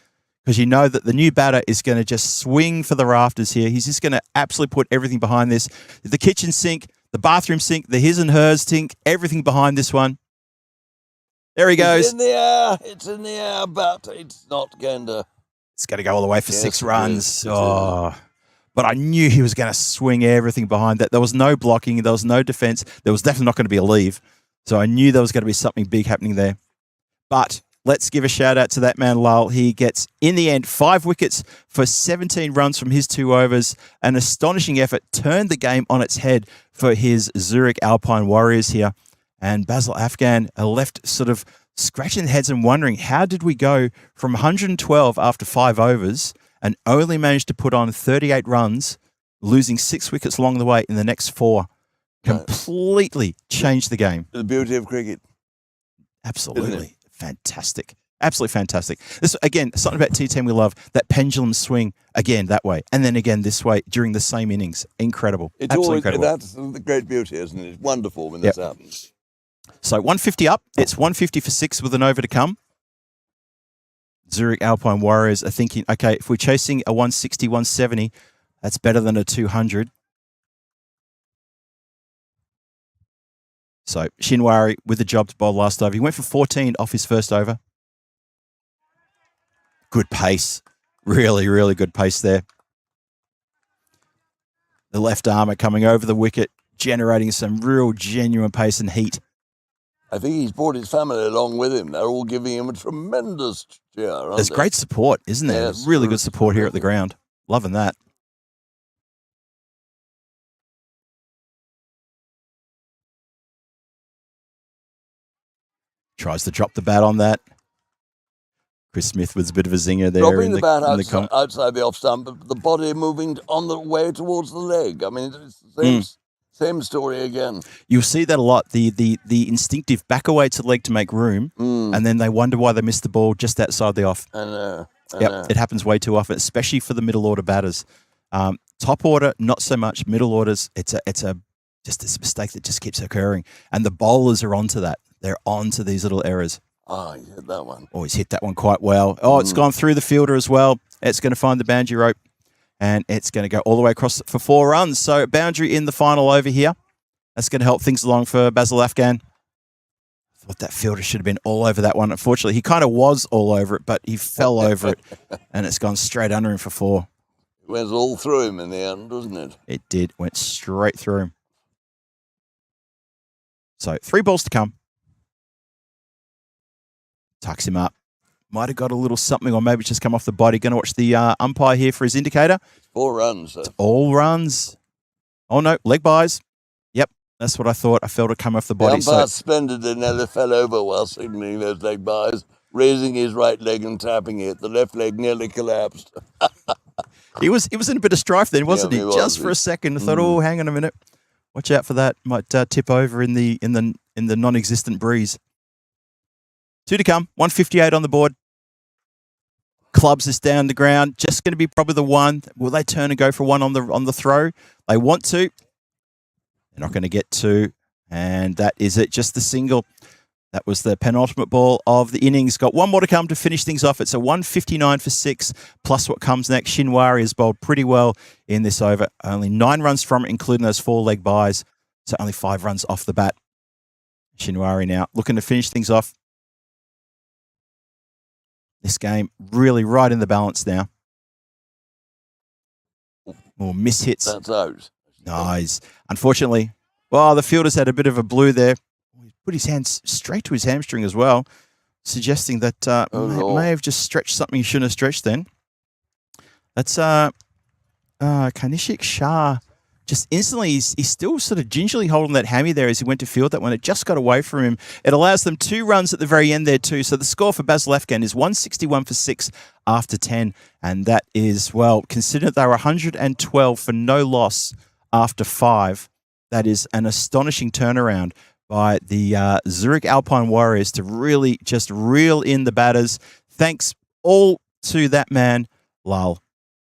Because you know that the new batter is going to just swing for the rafters here. He's just going to absolutely put everything behind this. The kitchen sink, the bathroom sink, the his and hers sink, everything behind this one. There he goes. It's in the air. It's in the air, but it's not going to. It's going to go all the way for 6 runs. It Oh, but I knew he was going to swing everything behind that. There was no blocking. There was no defense. There was definitely not going to be a leave. So I knew there was going to be something big happening there. But let's give a shout out to that man, Lowell. He gets, in the end, 5 wickets for 17 runs from his 2 overs. An astonishing effort. Turned the game on its head for his Zurich Alpine Warriors here. And Basil Afghan are left sort of scratching their heads and wondering, how did we go from 112 after 5 overs and only managed to put on 38 runs, losing 6 wickets along the way in the next 4? Completely changed the game. The beauty of cricket. Absolutely. Fantastic. Absolutely fantastic. This, again, something about T10 we love, that pendulum swing, again, that way, and then again this way during the same innings. Incredible. It's Absolutely always, incredible. that's the great beauty, isn't it? It's wonderful when this happens. So 150 up. It's 150 for 6 with an over to come. Zurich Alpine Warriors are thinking, okay, if we're chasing a 160, 170, that's better than a 200. So Shinwari with the job to bowl last over. He went for 14 off his first over. Good pace. Really, really good pace there. The left armour coming over the wicket, generating some real genuine pace and heat. I think he's brought his family along with him. They're all giving him a tremendous cheer. There's great support, isn't there? Yes, Really good support here at the ground. Loving that. Tries to drop the bat on that. Chris Smith was a bit of a zinger there. Dropping the bat outside the off stump, but the body moving on the way towards the leg. I mean, it's the same story again. You'll see that a lot. The instinctive back away to the leg to make room, and then they wonder why they missed the ball just outside the off. I know. It happens way too often, especially for the middle order batters. Top order, not so much. Middle orders, it's a mistake that just keeps occurring, and the bowlers are onto that. They're onto these little errors. Oh, he hit that one. Oh, he's hit that one quite well. Oh, it's gone through the fielder as well. It's going to find the boundary rope, and it's going to go all the way across for 4 runs. So boundary in the final over here. That's going to help things along for Basil Afghan. Thought that fielder should have been all over that one. Unfortunately, he kind of was all over it, but he fell over it, and it's gone straight under him for 4. It went all through him in the end, doesn't it? It did. Went straight through him. So 3 balls to come. Tucks him up. Might have got a little something, or maybe just come off the body. Going to watch the umpire here for his indicator. 4 runs. It's all runs. Oh, no. Leg buys. Yep. That's what I thought. I felt it come off the body. The umpire suspended and nearly fell over while signalling those leg buys, raising his right leg and tapping it. The left leg nearly collapsed. He was in a bit of strife then, wasn't he? he was. Just for a second. I thought, oh, hang on a minute. Watch out for that. Might tip over in the non-existent breeze. 2 to come. 158 on the board. Clubs this down the ground. Just going to be probably the one. Will they turn and go for one on the throw? They want to. They're not going to get 2. And that is it. Just the single. That was the penultimate ball of the innings. Got 1 more to come to finish things off. It's a 159 for 6, plus what comes next. Shinwari has bowled pretty well in this over. Only 9 runs from it, including those 4 leg buys. So only 5 runs off the bat. Shinwari now looking to finish things off. This game really right in the balance now. More mishits. That's out. Nice. Unfortunately, well, the fielder's had a bit of a blue there. He put his hands straight to his hamstring as well, suggesting that may have just stretched something he shouldn't have stretched then. That's Kanishik Shah just instantly, he's still sort of gingerly holding that hammy there as he went to field that one. It just got away from him. It allows them 2 runs at the very end there too. So the score for Basil Afghan is 161 for 6 after 10. And that is, well, considering they were 112 for no loss after 5, that is an astonishing turnaround by the Zurich Alpine Warriors to really just reel in the batters. Thanks all to that man, Lal.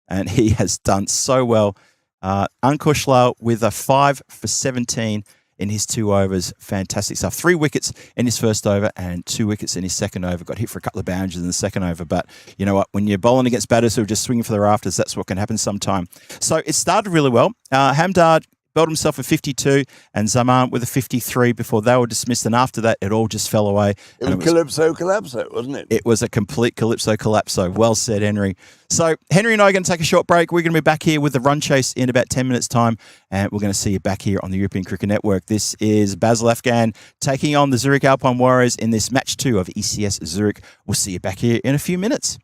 And he has done so well. Ankush Lal with a 5 for 17 in his 2 overs. Fantastic stuff. 3 wickets in his first over and 2 wickets in his second over. Got hit for a couple of boundaries in the second over. But you know what? When you're bowling against batters who are just swinging for the rafters, that's what can happen sometime. So it started really well. Hamdard bowled himself a 52 and Zaman with a 53 before they were dismissed. And after that, it all just fell away. It was Calypso, wasn't it? It was a complete Calypso. Well said, Henry. So Henry and I are going to take a short break. We're going to be back here with the run chase in about 10 minutes' time. And we're going to see you back here on the European Cricket Network. This is Basil Afghan taking on the Zurich Alpine Warriors in this match 2 of ECS Zurich. We'll see you back here in a few minutes.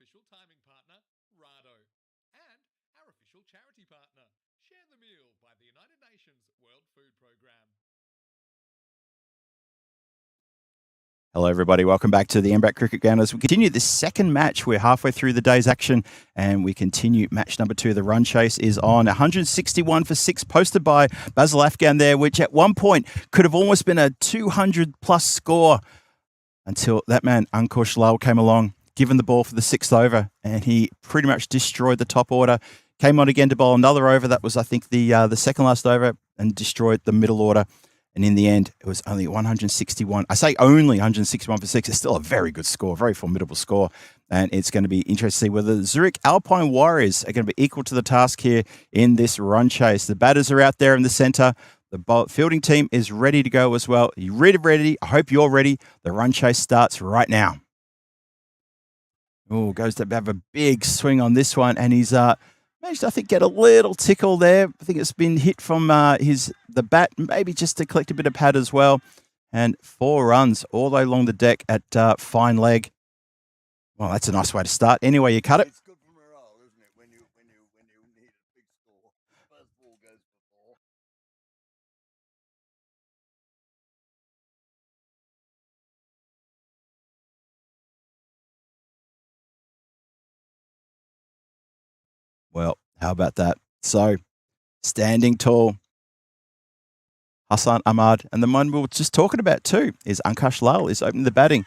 official timing partner, Rado, and our official charity partner, Share the Meal by the United Nations World Food Programme. Hello, everybody. Welcome back to the MBAT Cricket Ground. As we continue this second match, we're halfway through the day's action, and we continue match number 2. The run chase is on. 161 for 6, posted by Basil Afghan there, which at one point could have almost been a 200-plus score until that man, Ankush Lal, came along, given the ball for the 6th over, and he pretty much destroyed the top order. Came on again to bowl another over. That was, I think, the second last over, and destroyed the middle order. And in the end, it was only 161. I say only 161 for 6. It's still a very good score, very formidable score. And it's going to be interesting to see whether the Zurich Alpine Warriors are going to be equal to the task here in this run chase. The batters are out there in the centre. The fielding team is ready to go as well. Are you ready? I hope you're ready. The run chase starts right now. Oh, goes to have a big swing on this one. And he's managed, I think, get a little tickle there. I think it's been hit from the bat, maybe just to collect a bit of pad as well. And 4 runs all the way along the deck at fine leg. Well, that's a nice way to start. Anyway, you cut it. It's good for morale, isn't it? When you need a big score, first ball goes for 4. Well, how about that? So, standing tall, Hassan Ahmad, and the one we were just talking about too is Ankush Lal is opening the batting.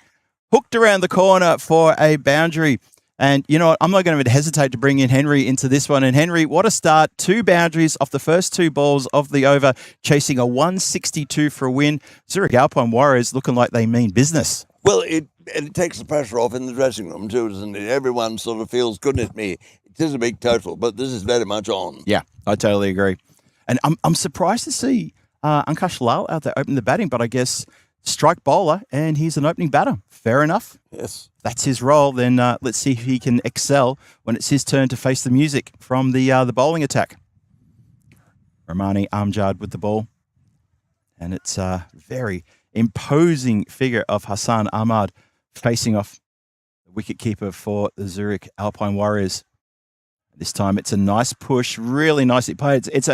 Hooked around the corner for a boundary. And you know what? I'm not going to hesitate to bring in Henry into this one. And Henry, what a start. 2 boundaries off the first 2 balls of the over, chasing a 162 for a win. Zurich Alpine Warriors looking like they mean business. Well, it takes the pressure off in the dressing room too, doesn't it? Everyone sort of feels, goodness me, it is a big total, but this is very much on. Yeah, I totally agree. And I'm surprised to see Ankush Lal out there opening the batting, but I guess strike bowler, and he's an opening batter. Fair enough. Yes. That's his role. Then let's see if he can excel when it's his turn to face the music from the bowling attack. Ramani Amjad with the ball. And it's a very imposing figure of Hassan Ahmad facing off the wicketkeeper for the Zurich Alpine Warriors. This time it's a nice push, really nicely played. It's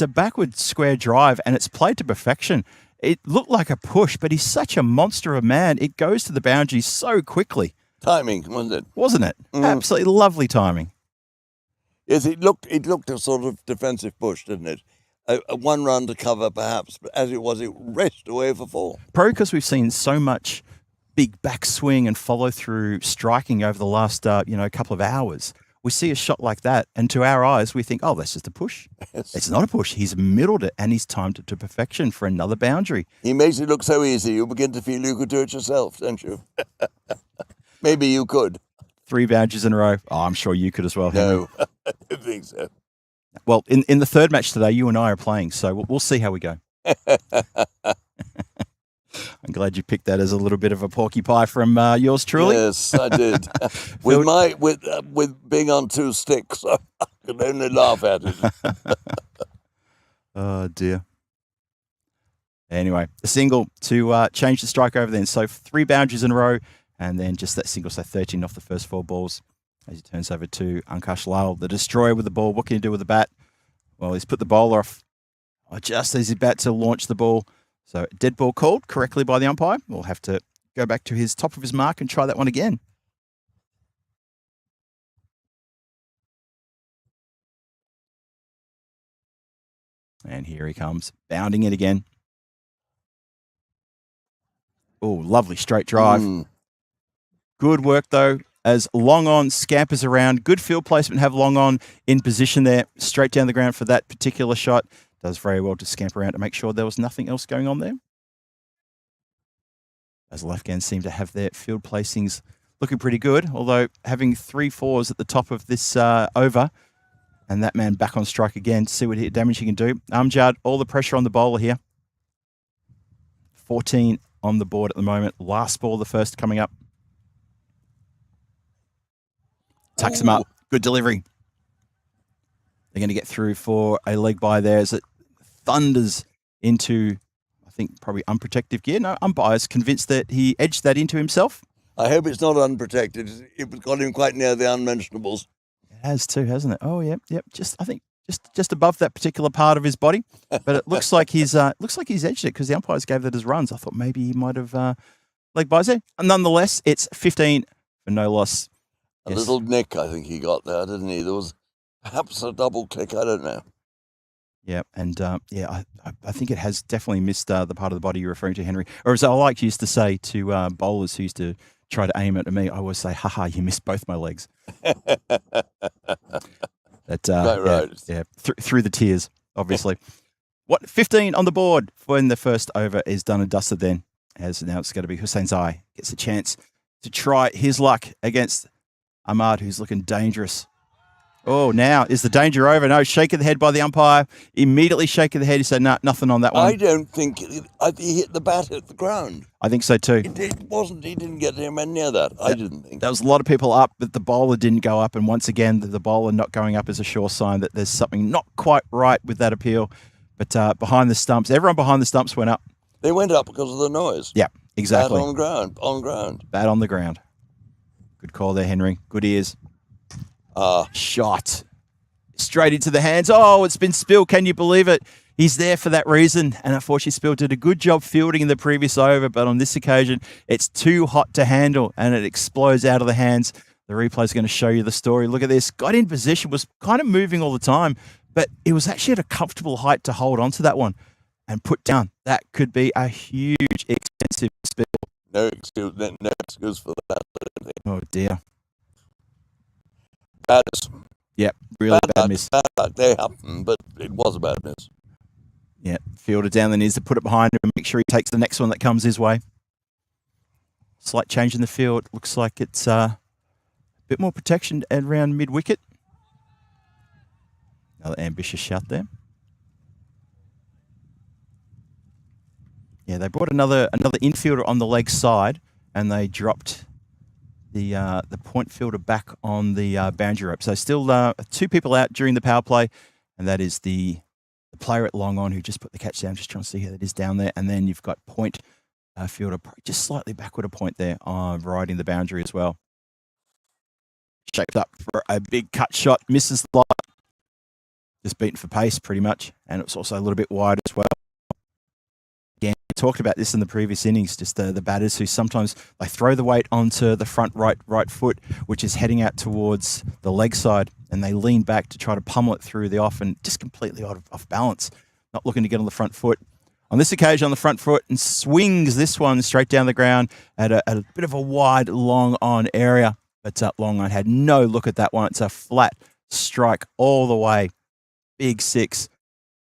a backward square drive, and it's played to perfection. It looked like a push, but he's such a monster of a man. It goes to the boundary so quickly. Timing, wasn't it? Wasn't it? Absolutely lovely timing. Yes, it looked a sort of defensive push, didn't it? A 1 run to cover, perhaps, but as it was, it raced away for 4. Probably because we've seen so much big backswing and follow through striking over the last couple of hours. We see a shot like that, and to our eyes, we think, oh, that's just a push. Yes. It's not a push. He's middled it, and he's timed it to perfection for another boundary. He makes it look so easy. You begin to feel you could do it yourself, don't you? Maybe you could. 3 boundaries in a row. Oh, I'm sure you could as well, Henry. No, I don't think so. Well, in the third match today, you and I are playing, so we'll see how we go. I'm glad you picked that as a little bit of a porky pie from yours truly. Yes, I did. with being on 2 sticks, I can only laugh at it. Oh, dear. Anyway, a single to change the strike over then. So 3 boundaries in a row, and then just that single, so 13 off the first 4 balls. As he turns over to Ankush Lal, the destroyer with the ball. What can he do with the bat? Well, he's put the bowler off just as he's about to launch the ball. So dead ball called correctly by the umpire. We'll have to go back to his top of his mark and try that one again. And here he comes, bounding it again. Oh, lovely straight drive. Good work, though, as Long On scampers around. Good field placement, have Long On in position there, straight down the ground for that particular shot. Does very well to scamper around to make sure there was nothing else going on there. As Afghan seem to have their field placings looking pretty good, although having 3 4s at the top of this over, and that man back on strike again to see what damage he can do. Amjad, all the pressure on the bowler here. 14 on the board at the moment. Last ball, the first coming up. Tucks him up. Good delivery. They're going to get through for a leg by there as it thunders into, I think, probably unprotected gear. No, umpire's convinced that he edged that into himself. I hope it's not unprotected. It got him quite near the unmentionables. It has too, hasn't it? Oh, yep. I think just above that particular part of his body, but it looks like he's edged it because the umpires gave that as runs. I thought maybe he might have leg buys there. Nonetheless, it's 15 for no loss. A little nick, I think he got there, didn't he? There was perhaps a double click. I don't know. Yeah, and I think it has definitely missed the part of the body you're referring to, Henry. Or as I like used to say to bowlers who used to try to aim it at me, I always say, haha, you missed both my legs. Right. Yeah, through the tears, obviously. 15 on the board when the first over is done and dusted then, as now it's going to be Hussain Zai gets a chance to try his luck against Ahmad, who's looking dangerous. Oh, now is the danger over? No, shaking the head by the umpire. Immediately shaking the head. He said, "No, nothing on that one." I don't think he hit the bat at the ground. I think so too. It wasn't. He didn't get anywhere near that. I didn't think. There was a lot of people up, but the bowler didn't go up. And once again, the bowler not going up is a sure sign that there's something not quite right with that appeal. But behind the stumps, everyone behind the stumps went up. They went up because of the noise. Yeah, exactly. Bat on ground. On ground. Bat on the ground. Good call there, Henry. Good ears. Shot. Straight into the hands. Oh, it's been spilled. Can you believe it? He's there for that reason. And unfortunately, Spill did a good job fielding in the previous over, but on this occasion, it's too hot to handle and it explodes out of the hands. The replay is going to show you the story. Look at this. Got in position, was kind of moving all the time, but it was actually at a comfortable height to hold on to that one and put down. That could be a huge, expensive spill. No excuse for that. Oh, dear. Bad. Yep, really bad miss. Bad luck. They happen, but it was a bad miss. Yeah, fielder down the needs to put it behind him and make sure he takes the next one that comes his way. Slight change in the field. Looks like it's a bit more protection around mid-wicket. Another ambitious shot there. Yeah, they brought another infielder on the leg side and they dropped the point fielder back on the boundary rope. So still two people out during the power play, and that is the player at long on who just put the catch down. Just trying to see how that is down there. And then you've got point fielder just slightly backward a point there, riding the boundary as well. Shaped up for a big cut shot, misses the line. Just beaten for pace pretty much, and it's also a little bit wide as well. Again, we talked about this in the previous innings, just the batters who sometimes they throw the weight onto the front right foot, which is heading out towards the leg side, and they lean back to try to pummel it through the off and just completely off balance, not looking to get on the front foot. On this occasion, on the front foot, and swings this one straight down the ground at a bit of a wide, long on area. But long on had no look at that one. It's a flat strike all the way. Big six.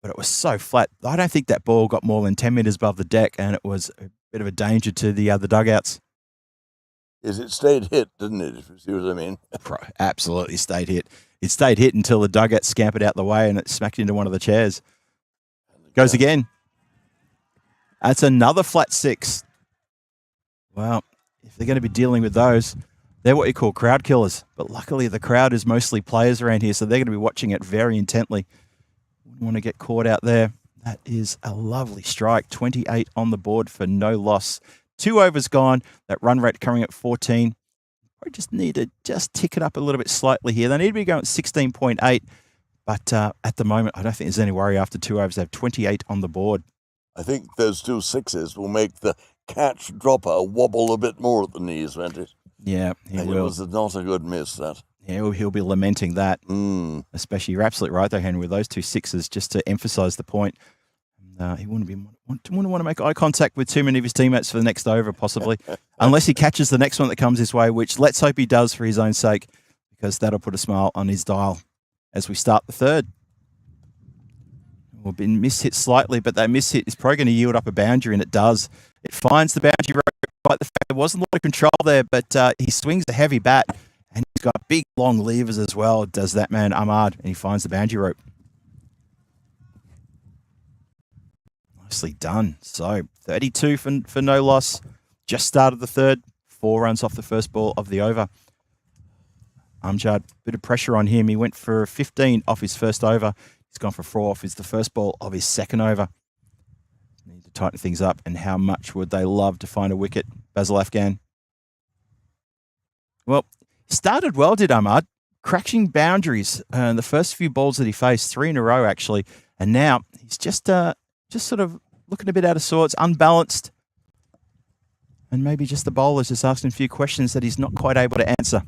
But it was so flat. I don't think that ball got more than 10 metres above the deck, and it was a bit of a danger to the dugouts. Yes, it stayed hit, didn't it, if you see what I mean? Absolutely stayed hit. It stayed hit until the dugout scampered out the way and it smacked into one of the chairs. Goes again. That's another flat six. Well, if they're going to be dealing with those, they're what you call crowd killers. But luckily, the crowd is mostly players around here, so they're going to be watching it very intently. Wouldn't want to get caught out there. That is a lovely strike. 28 on the board for no loss. 2 overs gone. That run rate coming at 14. We just need to just tick it up a little bit slightly here. They need to be going at 16.8. But at the moment, I don't think there's any worry after 2 overs. They have 28 on the board. I think those 2 sixes will make the catch dropper wobble a bit more at the knees, won't it? Yeah, he will. It was not a good miss, that. Yeah, he'll be lamenting that. Especially, you're absolutely right, though, Henry, with those 2 sixes, just to emphasise the point. He wouldn't want to make eye contact with too many of his teammates for the next over, possibly, unless he catches the next one that comes his way, which let's hope he does for his own sake, because that'll put a smile on his dial as we start the third. We've been mishit slightly, but that mishit is probably going to yield up a boundary, and it does. It finds the boundary rope, despite the fact there wasn't a lot of control there, but he swings a heavy bat, and he's got big, long levers as well, does that man Ahmad, and he finds the boundary rope. Nicely done. So 32 for no loss. Just started the third. 4 runs off the first ball of the over. Amjad, bit of pressure on him. He went for 15 off his first over. He's gone for 4 off the first ball of his second over. Need to tighten things up. And how much would they love to find a wicket? Basil Afghan. Well, started well, did Ahmad? Crashing boundaries in the first few balls that he faced, 3 in a row actually, and now he's just sort of looking a bit out of sorts, unbalanced, and maybe just the bowler's just asking a few questions that he's not quite able to answer.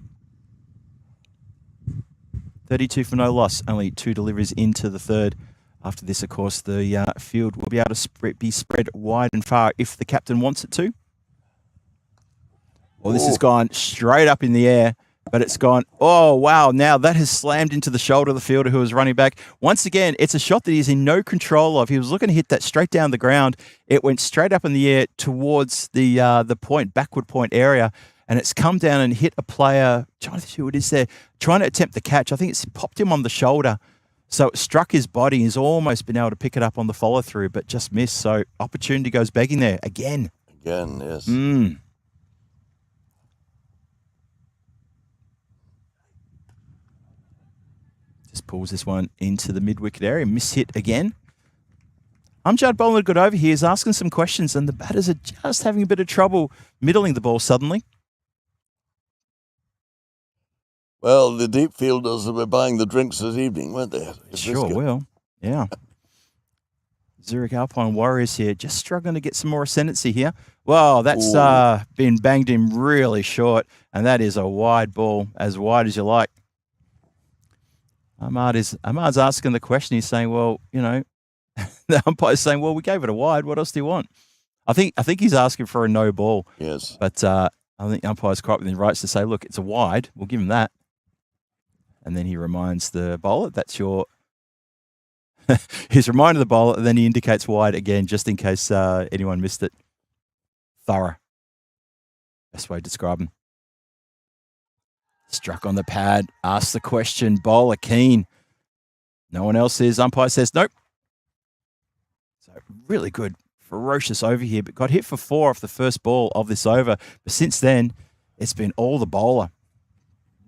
32 for no loss, only 2 deliveries into the third. After this, of course, the field will be able to be spread wide and far if the captain wants it to. Well, this has gone straight up in the air, but it's gone, oh, wow. Now that has slammed into the shoulder of the fielder who was running back. Once again, it's a shot that he's in no control of. He was looking to hit that straight down the ground. It went straight up in the air towards the point, backward point area, and it's come down and hit a player, trying to see who it is there, trying to attempt the catch. I think it's popped him on the shoulder. So it struck his body. He's almost been able to pick it up on the follow-through, but just missed. So opportunity goes begging there again. Again, yes. Just pulls this one into the mid-wicket area. Miss-hit again. Amjad bowling a good over here. He's asking some questions, and the batters are just having a bit of trouble middling the ball suddenly. Well, the deep fielders were buying the drinks this evening, weren't they? Sure will. Yeah. Zurich Alpine Warriors here, just struggling to get some more ascendancy here. Well, that's been banged in really short, and that is a wide ball, as wide as you like. Ahmad's asking the question. He's saying, well, you know, the umpire's saying, well, we gave it a wide. What else do you want? I think he's asking for a no ball. Yes. But I think the umpire's quite within rights to say, look, it's a wide. We'll give him that. And then he reminds the bowler, that's your... he's reminded the bowler, and then he indicates wide again, just in case anyone missed it. Thorough. Best way to describe him. Struck on the pad, asks the question, bowler keen. No one else is. Umpire says nope. So really good, ferocious over here, but got hit for 4 off the first ball of this over. But since then, it's been all the bowler.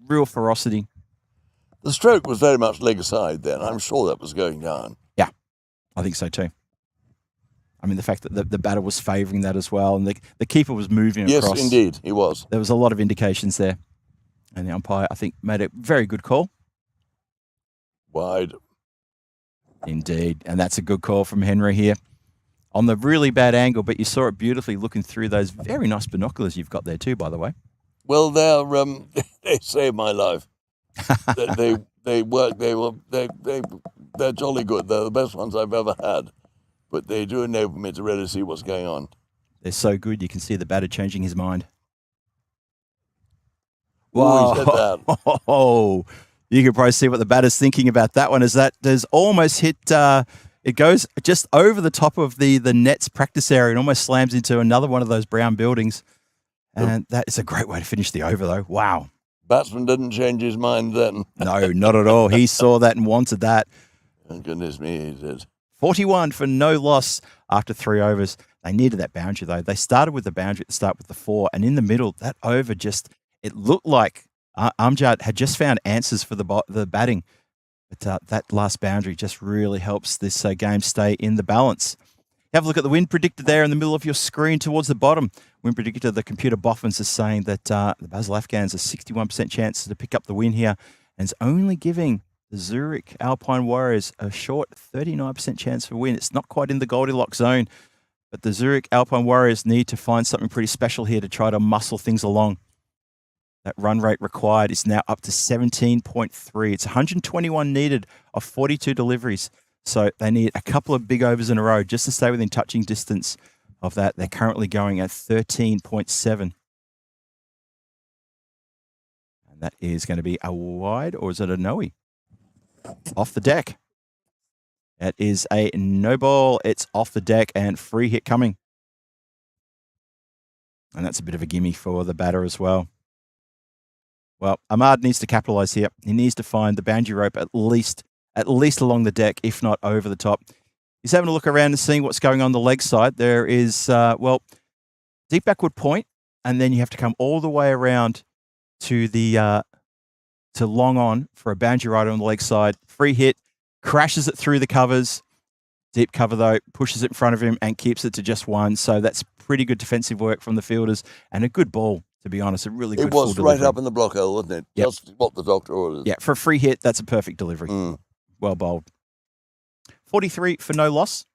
Real ferocity. The stroke was very much leg side then. I'm sure that was going down. Yeah, I think so too. I mean, the fact that the batter was favouring that as well, and the keeper was moving across. Yes, indeed, he was. There was a lot of indications there. And the umpire, I think, made a very good call. Wide. Indeed. And that's a good call from Henry here. On the really bad angle, but you saw it beautifully looking through those very nice binoculars you've got there too, by the way. Well, they saved my life. They work. They're jolly good. They're the best ones I've ever had. But they do enable me to really see what's going on. They're so good, you can see the batter changing his mind. Wow. Said that. Oh, you can probably see what the batter's thinking about that one. Is that there's almost hit, it goes just over the top of the net's practice area and almost slams into another one of those brown buildings. And that is a great way to finish the over, though. Wow. Batsman didn't change his mind then. No, not at all. He saw that and wanted that. Oh, goodness me, he did. 41 for no loss after 3 overs. They needed that boundary, though. They started with the boundary at the start with the 4, and in the middle, that over just, it looked like Amjad had just found answers for the batting. But that last boundary just really helps this game stay in the balance. Have a look at the wind predictor there in the middle of your screen towards the bottom. Wind predictor, the computer boffins is saying that the Basil Afghans a 61% chance to pick up the win here, and it's only giving the Zurich Alpine Warriors a short 39% chance for win. It's not quite in the Goldilocks zone, but the Zurich Alpine Warriors need to find something pretty special here to try to muscle things along. That run rate required is now up to 17.3. It's 121 needed of 42 deliveries. So they need a couple of big overs in a row just to stay within touching distance of that. They're currently going at 13.7. And that is going to be a wide, or is it a no-y? Off the deck. That is a no ball. It's off the deck and free hit coming. And that's a bit of a gimme for the batter as well. Well, Ahmad needs to capitalise here. He needs to find the boundary rope at least along the deck, if not over the top. He's having a look around and seeing what's going on the leg side. There is, deep backward point, and then you have to come all the way around to the to long on for a boundary right on the leg side. Free hit, crashes it through the covers. Deep cover, though, pushes it in front of him and keeps it to just 1. So that's pretty good defensive work from the fielders and a good ball to be honest. A really good It was full right delivery. up in the block hole, wasn't it? Yep. Just what the doctor ordered. Yeah, for a free hit, that's a perfect delivery. Mm. Well bowled. 43 for no loss.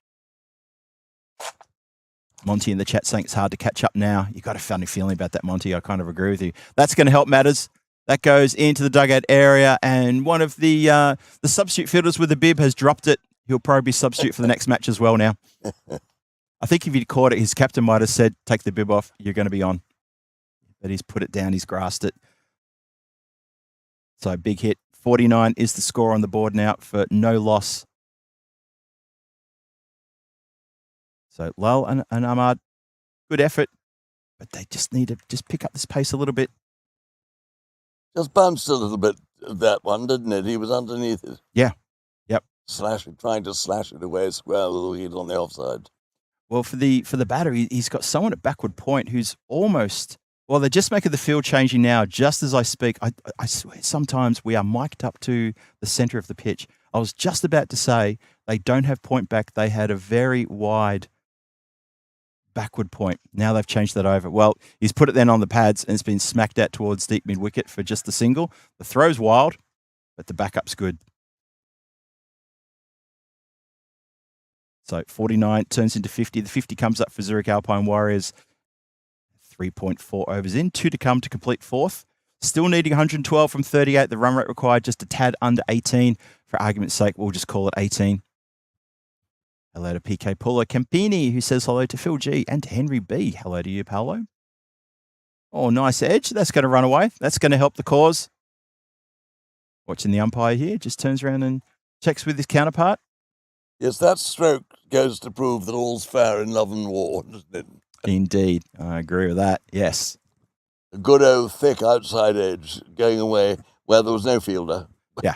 Monty in the chat saying it's hard to catch up now. You got a funny feeling about that, Monty. I kind of agree with you. That's going to help matters. That goes into the dugout area, and one of the substitute fielders with the bib has dropped it. He'll probably be substitute for the next match as well now. I think if he'd caught it, his captain might have said, take the bib off, you're going to be on. But he's put it down, he's grasped it. So big hit. 49 is the score on the board now for no loss. So Lal and Ahmad, good effort, but they just need to just pick up this pace a little bit. Just bounced a little bit, that one, didn't it? He was underneath it. Yeah. Yep. Trying to slash it away square, a little hit on the offside. Well, for the batter, he's got someone at backward point who's almost, well, they're just making the field changing now just as I speak. I swear sometimes we are mic'd up to the centre of the pitch. I was just about to say they don't have point back. They had a very wide backward point. Now they've changed that over. Well, he's put it then on the pads and it's been smacked out towards deep mid-wicket for just the single. The throw's wild, but the backup's good. So 49 turns into 50. The 50 comes up for Zurich Alpine Warriors. 3.4 overs in. 2 to come to complete fourth. Still needing 112 from 38. The run rate required just a tad under 18. For argument's sake, we'll just call it 18. Hello to PK Paulo Campini, who says hello to Phil G and to Henry B. Hello to you, Paolo. Oh, nice edge. That's going to run away. That's going to help the cause. Watching the umpire here, just turns around and checks with his counterpart. Yes, that stroke goes to prove that all's fair in love and war, doesn't it? Indeed. I agree with that. Yes. A good old thick outside edge going away where there was no fielder. Yeah.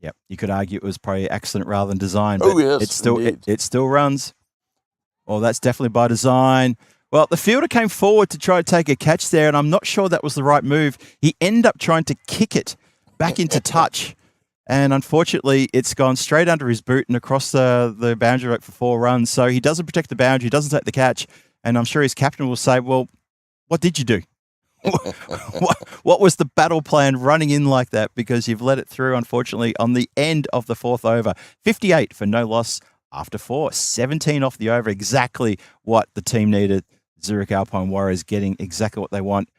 Yep. You could argue it was probably accident rather than design, but Oh, yes, it still runs. Oh, that's definitely by design. Well, the fielder came forward to try to take a catch there, and I'm not sure that was the right move. He ended up trying to kick it back into touch, and unfortunately, it's gone straight under his boot and across the boundary rope for 4 runs. So he doesn't protect the boundary, doesn't take the catch, and I'm sure his captain will say, well, what did you do? what was the battle plan running in like that? Because you've let it through, unfortunately, on the end of the 4th over. 58 for no loss after 4. 17 off the over, exactly what the team needed. Zurich Alpine Warriors getting exactly what they want.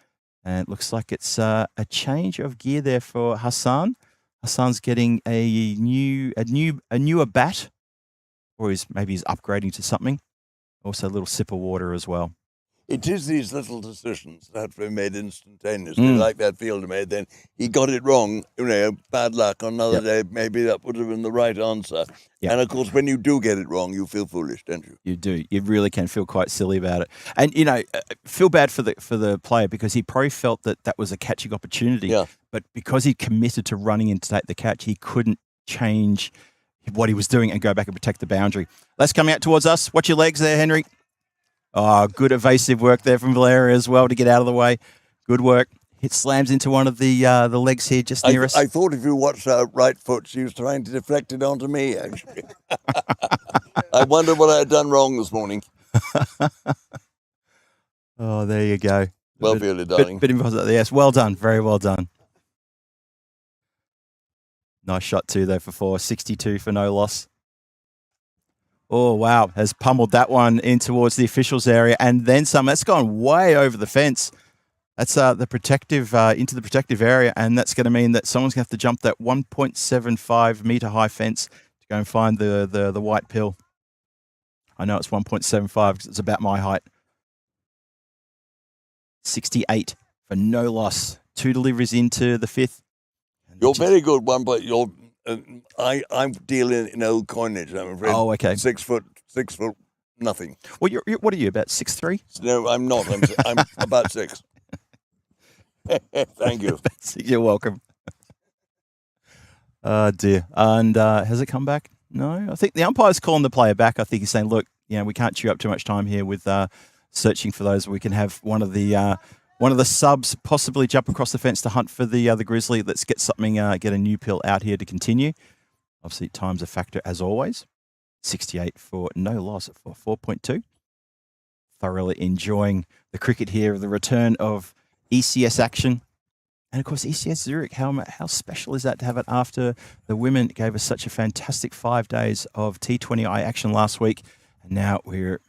And it looks like it's a change of gear there for Hassan. Hassan's getting a newer bat, or maybe he's upgrading to something. Also a little sip of water as well. It is these little decisions that have to be made instantaneously, like that fielder made. Then he got it wrong, bad luck on another day. Maybe that would have been the right answer. Yep. And of course, when you do get it wrong, you feel foolish, don't you? You do. You really can feel quite silly about it. And, feel bad for the player because he probably felt that was a catching opportunity. Yeah. But because he committed to running in to take the catch, he couldn't change what he was doing and go back and protect the boundary. That's coming out towards us. Watch your legs there, Henry. Oh, good evasive work there from Valeria as well to get out of the way. Good work. It slams into one of the legs here just near us. I thought if you watched her right foot, she was trying to deflect it onto me, actually. I wonder what I had done wrong this morning. Oh, there you go. Well fielded, darling. Bit of yes, well done. Very well done. Nice shot too, though, for 4. 62 for no loss. Oh, wow. Has pummeled that one in towards the officials area and then some. That's gone way over the fence. That's the protective into the protective area, and that's going to mean that someone's going to have to jump that 1.75 metre high fence to go and find the white pill. I know it's 1.75 because it's about my height. 68 for no loss. 2 deliveries into the 5th. You're very good one, but you're. I'm dealing in old coinage, I'm afraid. Oh, okay. 6 foot, nothing. Well, you're what are you, about 6'3"? No, I'm not. I'm about 6. Thank you. You're welcome. Oh, dear. And has it come back? No. I think the umpire's calling the player back. I think he's saying, look, we can't chew up too much time here with searching for those. We can have one of the subs possibly jump across the fence to hunt for the grizzly. Let's get something, get a new pill out here to continue. Obviously, time's a factor as always. 68 for no loss for 4.2. thoroughly enjoying the cricket here, the return of ECS action. And of course, ECS Zurich, how special is that to have it after the women gave us such a fantastic 5 days of T20I action last week. And now we're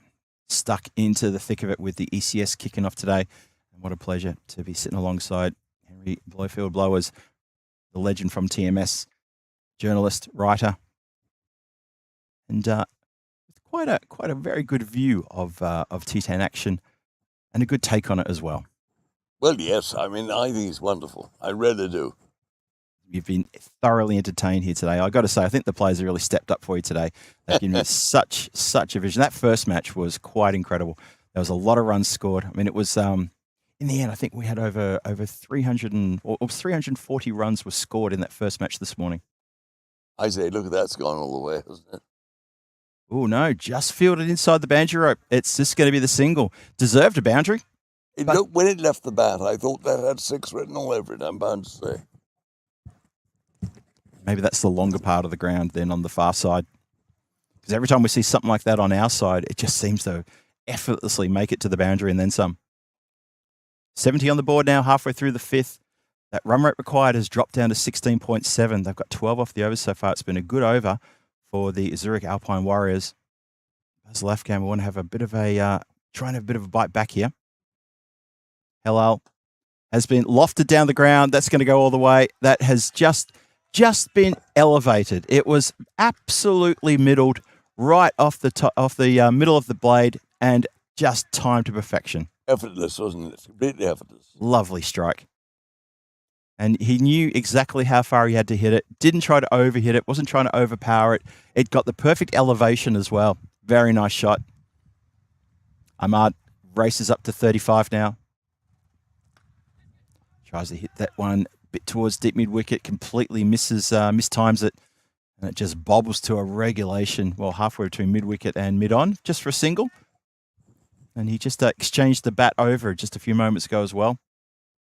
stuck into the thick of it with the ECS kicking off today. And what a pleasure to be sitting alongside Henry Blowfield-Blowers, the legend from TMS, journalist, writer, and quite a very good view of T10 action and a good take on it as well. Well, yes. I mean, I think it's wonderful. I really do. You've been thoroughly entertained here today. I got to say, I think the players have really stepped up for you today. They've given me such a vision. That first match was quite incredible. There was a lot of runs scored. I mean, it was in the end, I think we had over 340 runs were scored in that first match this morning. I say, look at that's gone all the way, hasn't it? Oh no, just fielded inside the boundary rope. It's just going to be the single. Deserved a boundary. Look, when it left the bat, I thought that had 6 written all over it, I'm bound to say. Maybe that's the longer part of the ground than on the far side. Because every time we see something like that on our side, it just seems to effortlessly make it to the boundary and then some. 70 on the board now, halfway through the 5th. That run rate required has dropped down to 16.7. They've got 12 off the overs so far. It's been a good over for the Zurich Alpine Warriors. As left game, we want to have a bit of a, try and have a bit of a bite back here. Helal has been lofted down the ground. That's going to go all the way. That has just been elevated. It was absolutely middled right off the top, off the middle of the blade, and just timed to perfection. Effortless, wasn't it? Completely effortless. Lovely strike. And he knew exactly how far he had to hit it. Didn't try to overhit it. Wasn't trying to overpower it. It got the perfect elevation as well. Very nice shot. Ahmad races up to 35 now. Tries to hit that one a bit towards deep mid-wicket. Completely mistimes it. And it just bobbles to a regulation, well, halfway between mid-wicket and mid-on, just for a single. And he just exchanged the bat over just a few moments ago as well.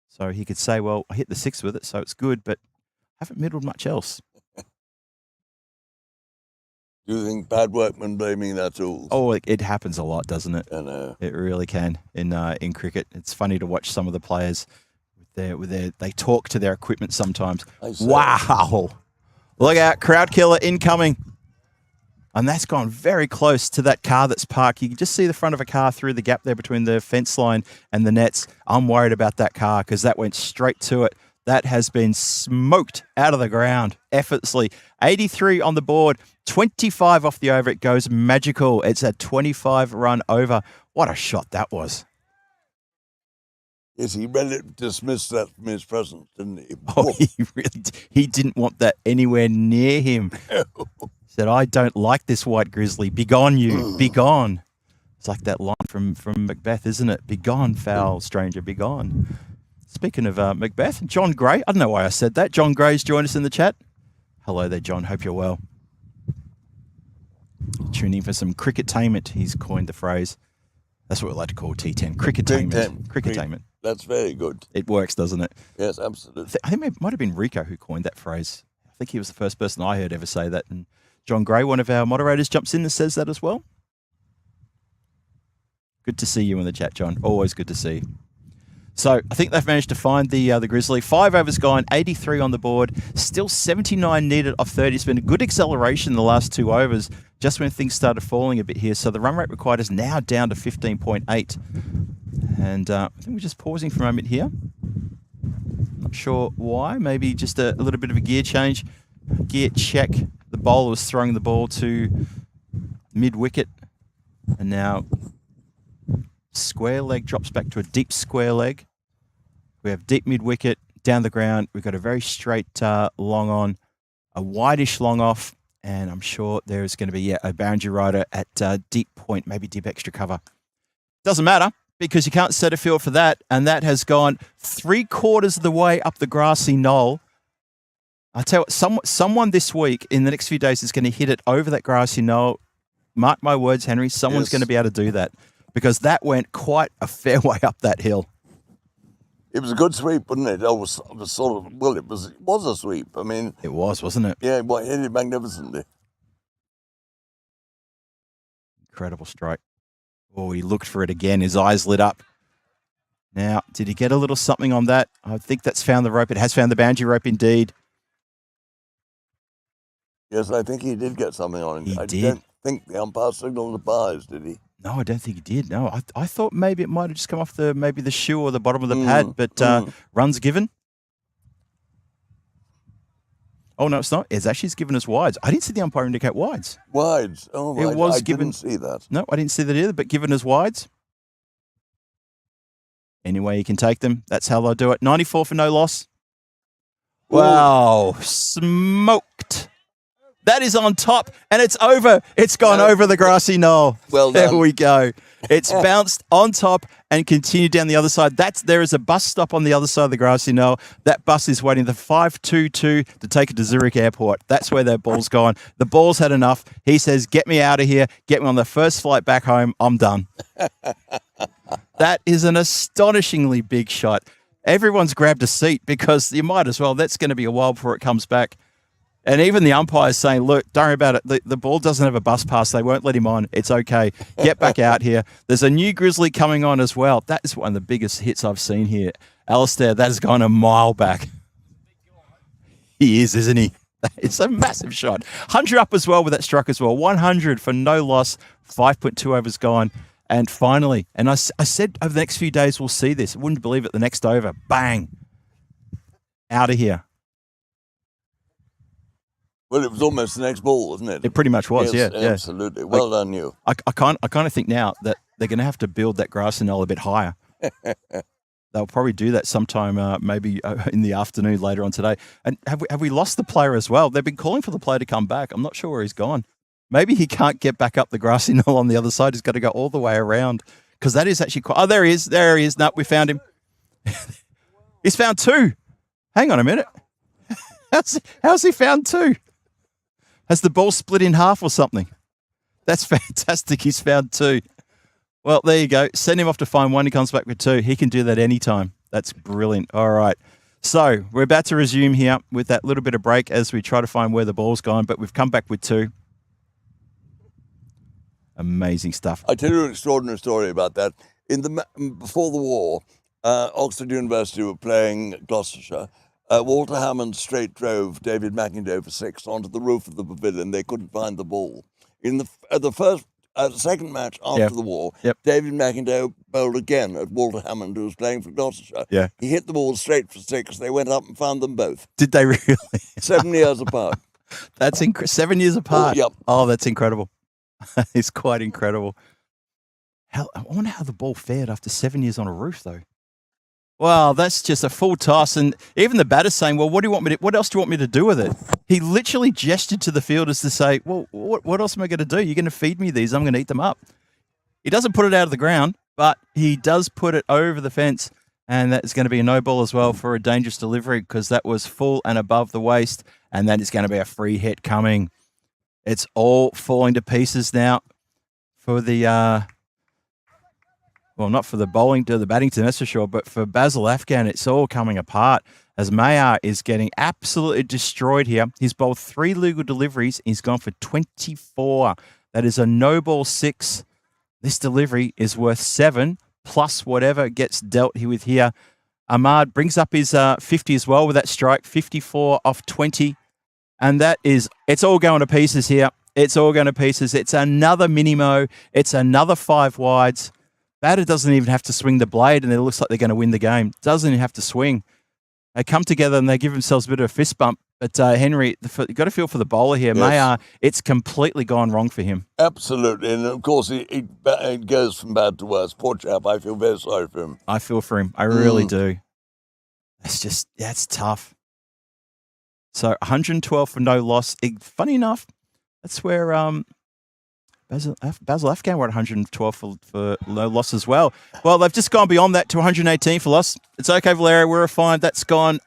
So he could say, well, I hit the 6 with it, so it's good, but I haven't middled much else. Do you think bad workmen blaming their tools? Oh, it happens a lot, doesn't it? I know. It really can in cricket. It's funny to watch some of the players with their they talk to their equipment sometimes. Wow. Look out, crowd killer incoming. And that's gone very close to that car that's parked. You can just see the front of a car through the gap there between the fence line and the nets. I'm worried about that car because that went straight to it. That has been smoked out of the ground effortlessly. 83 on the board, 25 off the over. It goes magical. It's a 25-run over. What a shot that was. Yes, he really dismissed that from his presence, didn't he? Oh, he didn't want that anywhere near him. Said, I don't like this white grizzly. Begone, you. Begone. It's like that line from Macbeth, isn't it? Begone, foul stranger, begone. Speaking of Macbeth, John Gray. I don't know why I said that. John Gray's joined us in the chat. Hello there, John. Hope you're well. Tuning in for some cricket-tainment. He's coined the phrase. That's what we like to call T10. Cricket-tainment. Cricket-tainment. That's very good. It works, doesn't it? Yes, absolutely. I think it might have been Rico who coined that phrase. I think he was the first person I heard ever say that. And John Gray, one of our moderators, jumps in and says that as well. Good to see you in the chat, John. Always good to see you. So I think they've managed to find the Grizzly. 5 overs gone, 83 on the board. Still 79 needed off 30. It's been a good acceleration in the last 2 overs, just when things started falling a bit here. So the run rate required is now down to 15.8. And I think we're just pausing for a moment here. Not sure why. Maybe just a little bit of a gear change. Gear check. The bowler was throwing the ball to mid-wicket. And now square leg drops back to a deep square leg. We have deep mid-wicket, down the ground. We've got a very straight long on, a wideish long off, and I'm sure there's going to be a boundary rider at deep point, maybe deep extra cover. Doesn't matter because you can't set a field for that, and that has gone 3/4 of the way up the grassy knoll. I tell you what, someone this week in the next few days is going to hit it over that grassy knoll. Mark my words, Henry, someone's going to be able to do that because that went quite a fair way up that hill. It was a good sweep, wasn't it? It was sort of, well, it was a sweep. I mean, it was, wasn't it? Yeah, well, hit it magnificently. Incredible strike. Oh, he looked for it again. His eyes lit up. Now, did he get a little something on that? I think that's found the rope. It has found the boundary rope indeed. Yes, I think he did get something on him. He I did. don't think the umpire signaled the buys, did he? No, I don't think he did. No, I thought maybe it might have just come off maybe the shoe or the bottom of the pad, but runs given. Oh, no, it's not. It's actually given us wides. I didn't see the umpire indicate wides. Wides. Oh, It was I given- didn't see that. No, I didn't see that either, but given us wides. Any way you can take them, that's how they'll do it. 94 for no loss. Wow, smoked. That is on top, and it's over. It's gone over the grassy knoll. Well There done. we go. It's bounced on top and continued down the other side. There is a bus stop on the other side of the grassy knoll. That bus is waiting the 522 to take it to Zurich Airport. That's where that ball's gone. The ball's had enough. He says, get me out of here. Get me on the first flight back home. I'm done. That is an astonishingly big shot. Everyone's grabbed a seat because you might as well. That's going to be a while before it comes back. And even the umpire's saying, look, don't worry about it. The ball doesn't have a bus pass. They won't let him on. It's okay. Get back out here. There's a new Grizzly coming on as well. That is one of the biggest hits I've seen here. Alistair, that has gone a mile back. He is, isn't he? It's a massive shot. 100 up as well with that struck as well. 100 for no loss. 5.2 overs gone. And finally, and I said over the next few days we'll see this. I wouldn't believe it. The next over, bang, out of here. Well, it was almost the next ball, wasn't it? It pretty much was, Yes, yeah. absolutely. Well done, you. I kind of think now that they're going to have to build that grassy knoll a bit higher. They'll probably do that sometime, maybe in the afternoon later on today. And have we lost the player as well? They've been calling for the player to come back. I'm not sure where he's gone. Maybe he can't get back up the grassy knoll on the other side. He's got to go all the way around because that is actually quite. Oh, there he is. There he is. No, we found him. He's found two. Hang on a minute. How's he found two? Has the ball split in half or something? That's fantastic. He's found two. Well, there you go. Send him off to find one. He comes back with two. He can do that anytime. That's brilliant. All right. So we're about to resume here with that little bit of break as we try to find where the ball's gone, but we've come back with two. Amazing stuff. I tell you an extraordinary story about that. Before the war, Oxford University were playing Gloucestershire. Walter Hammond straight drove David McIndoe for six onto the roof of the pavilion. They couldn't find the ball. In the second match after the war, David McIndoe bowled again at Walter Hammond, who was playing for Gloucestershire. Yeah. He hit the ball straight for six. They went up and found them both. Did they really? 7 years apart. That's 7 years apart. Yep. Oh, that's incredible. It's quite incredible. I wonder how the ball fared after 7 years on a roof, though. Well, that's just a full toss, and even the batter's saying, "Well, what else do you want me to do with it?" He literally gestured to the fielders to say, "Well, what else am I going to do? You're going to feed me these. I'm going to eat them up." He doesn't put it out of the ground, but he does put it over the fence, and that's going to be a no ball as well for a dangerous delivery because that was full and above the waist, and that is going to be a free hit coming. It's all falling to pieces now for the. Well, not for the batting team, that's for sure, but for Basil Afghan, it's all coming apart as Mayar is getting absolutely destroyed here. He's bowled 3 legal deliveries. He's gone for 24. That is a no ball 6. This delivery is worth 7 plus whatever gets dealt with here. Ahmad brings up his 50 as well with that strike, 54 off 20. And it's all going to pieces here. It's all going to pieces. It's another mini-mo. It's another 5 wides. Batter doesn't even have to swing the blade, and it looks like they're going to win the game. Doesn't even have to swing. They come together and they give themselves a bit of a fist bump. But Henry, you've got to feel for the bowler here. Yes. Mayar, it's completely gone wrong for him. Absolutely. And, of course, it goes from bad to worse. Poor chap. I feel very sorry for him. I feel for him. I really do. That's tough. So 112 for no loss. Funny enough, that's where Basil Afghan were at 112 for no loss as well. Well, they've just gone beyond that to 118 for loss. It's okay, Valeria. We're fine. That's gone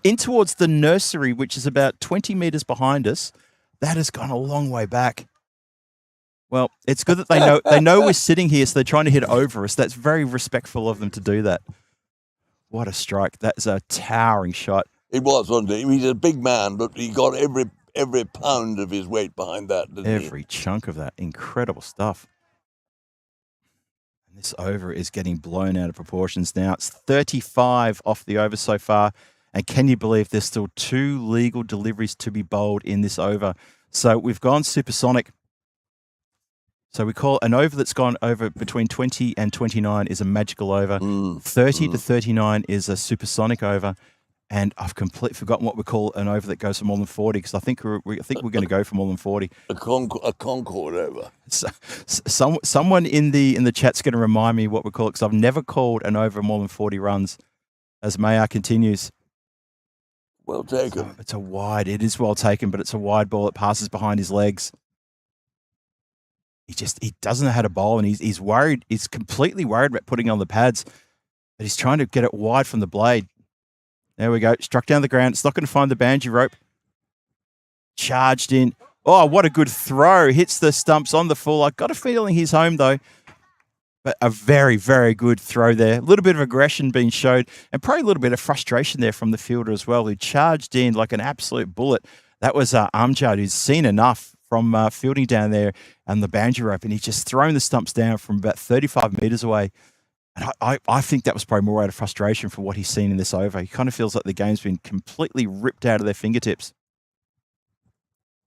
in towards the nursery, which is about 20 metres behind us. That has gone a long way back. Well, it's good that they know we're sitting here, so they're trying to hit over us. That's very respectful of them to do that. What a strike. That's a towering shot. It was, wasn't it? He's a big man, but he got every pound of his weight behind that, didn't he? Every chunk of that. Incredible stuff. This over is getting blown out of proportions now. It's 35 off the over so far. And can you believe there's still 2 legal deliveries to be bowled in this over? So we've gone supersonic. So we call an over that's gone over between 20 and 29 is a magical over. 30 to 39 is a supersonic over. And I've completely forgotten what we call an over that goes for more than 40 because I think we're going to go for more than 40. A Concord over. So, someone in the chat's going to remind me what we call it because I've never called an over more than 40 runs. As Mayar continues. Well taken. So it's a wide. It is well taken, but it's a wide ball that passes behind his legs. He doesn't know how to bowl, and he's worried. He's completely worried about putting on the pads, but he's trying to get it wide from the blade. There we go. Struck down the ground. It's not going to find the banji rope. Charged in. Oh, what a good throw. Hits the stumps on the full. I got a feeling he's home, though. But a very, very good throw there. A little bit of aggression being showed and probably a little bit of frustration there from the fielder as well, who charged in like an absolute bullet. That was Amjad, who's seen enough from fielding down there and the banji rope, and he's just thrown the stumps down from about 35 metres away. And I think that was probably more out of frustration for what he's seen in this over. He kind of feels like the game's been completely ripped out of their fingertips.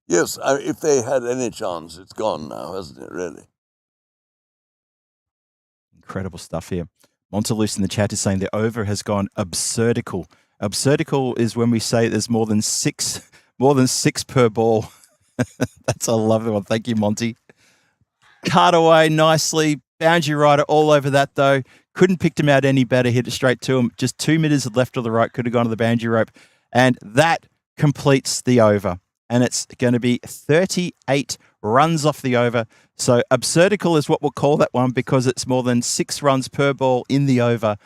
Yes, if they had any chance, it's gone now, hasn't it, really? Incredible stuff here. Montelus in the chat is saying the over has gone absurdical. Absurdical is when we say there's more than six per ball. That's a lovely one. Thank you, Monty. Cut away nicely. Boundary rider all over that, though. Couldn't pick him out any better. Hit it straight to him. Just 2 meters left or the right. Could have gone to the boundary rope. And that completes the over. And it's going to be 38 runs off the over. So absurdical is what we'll call that one because it's more than 6 runs per ball in the over.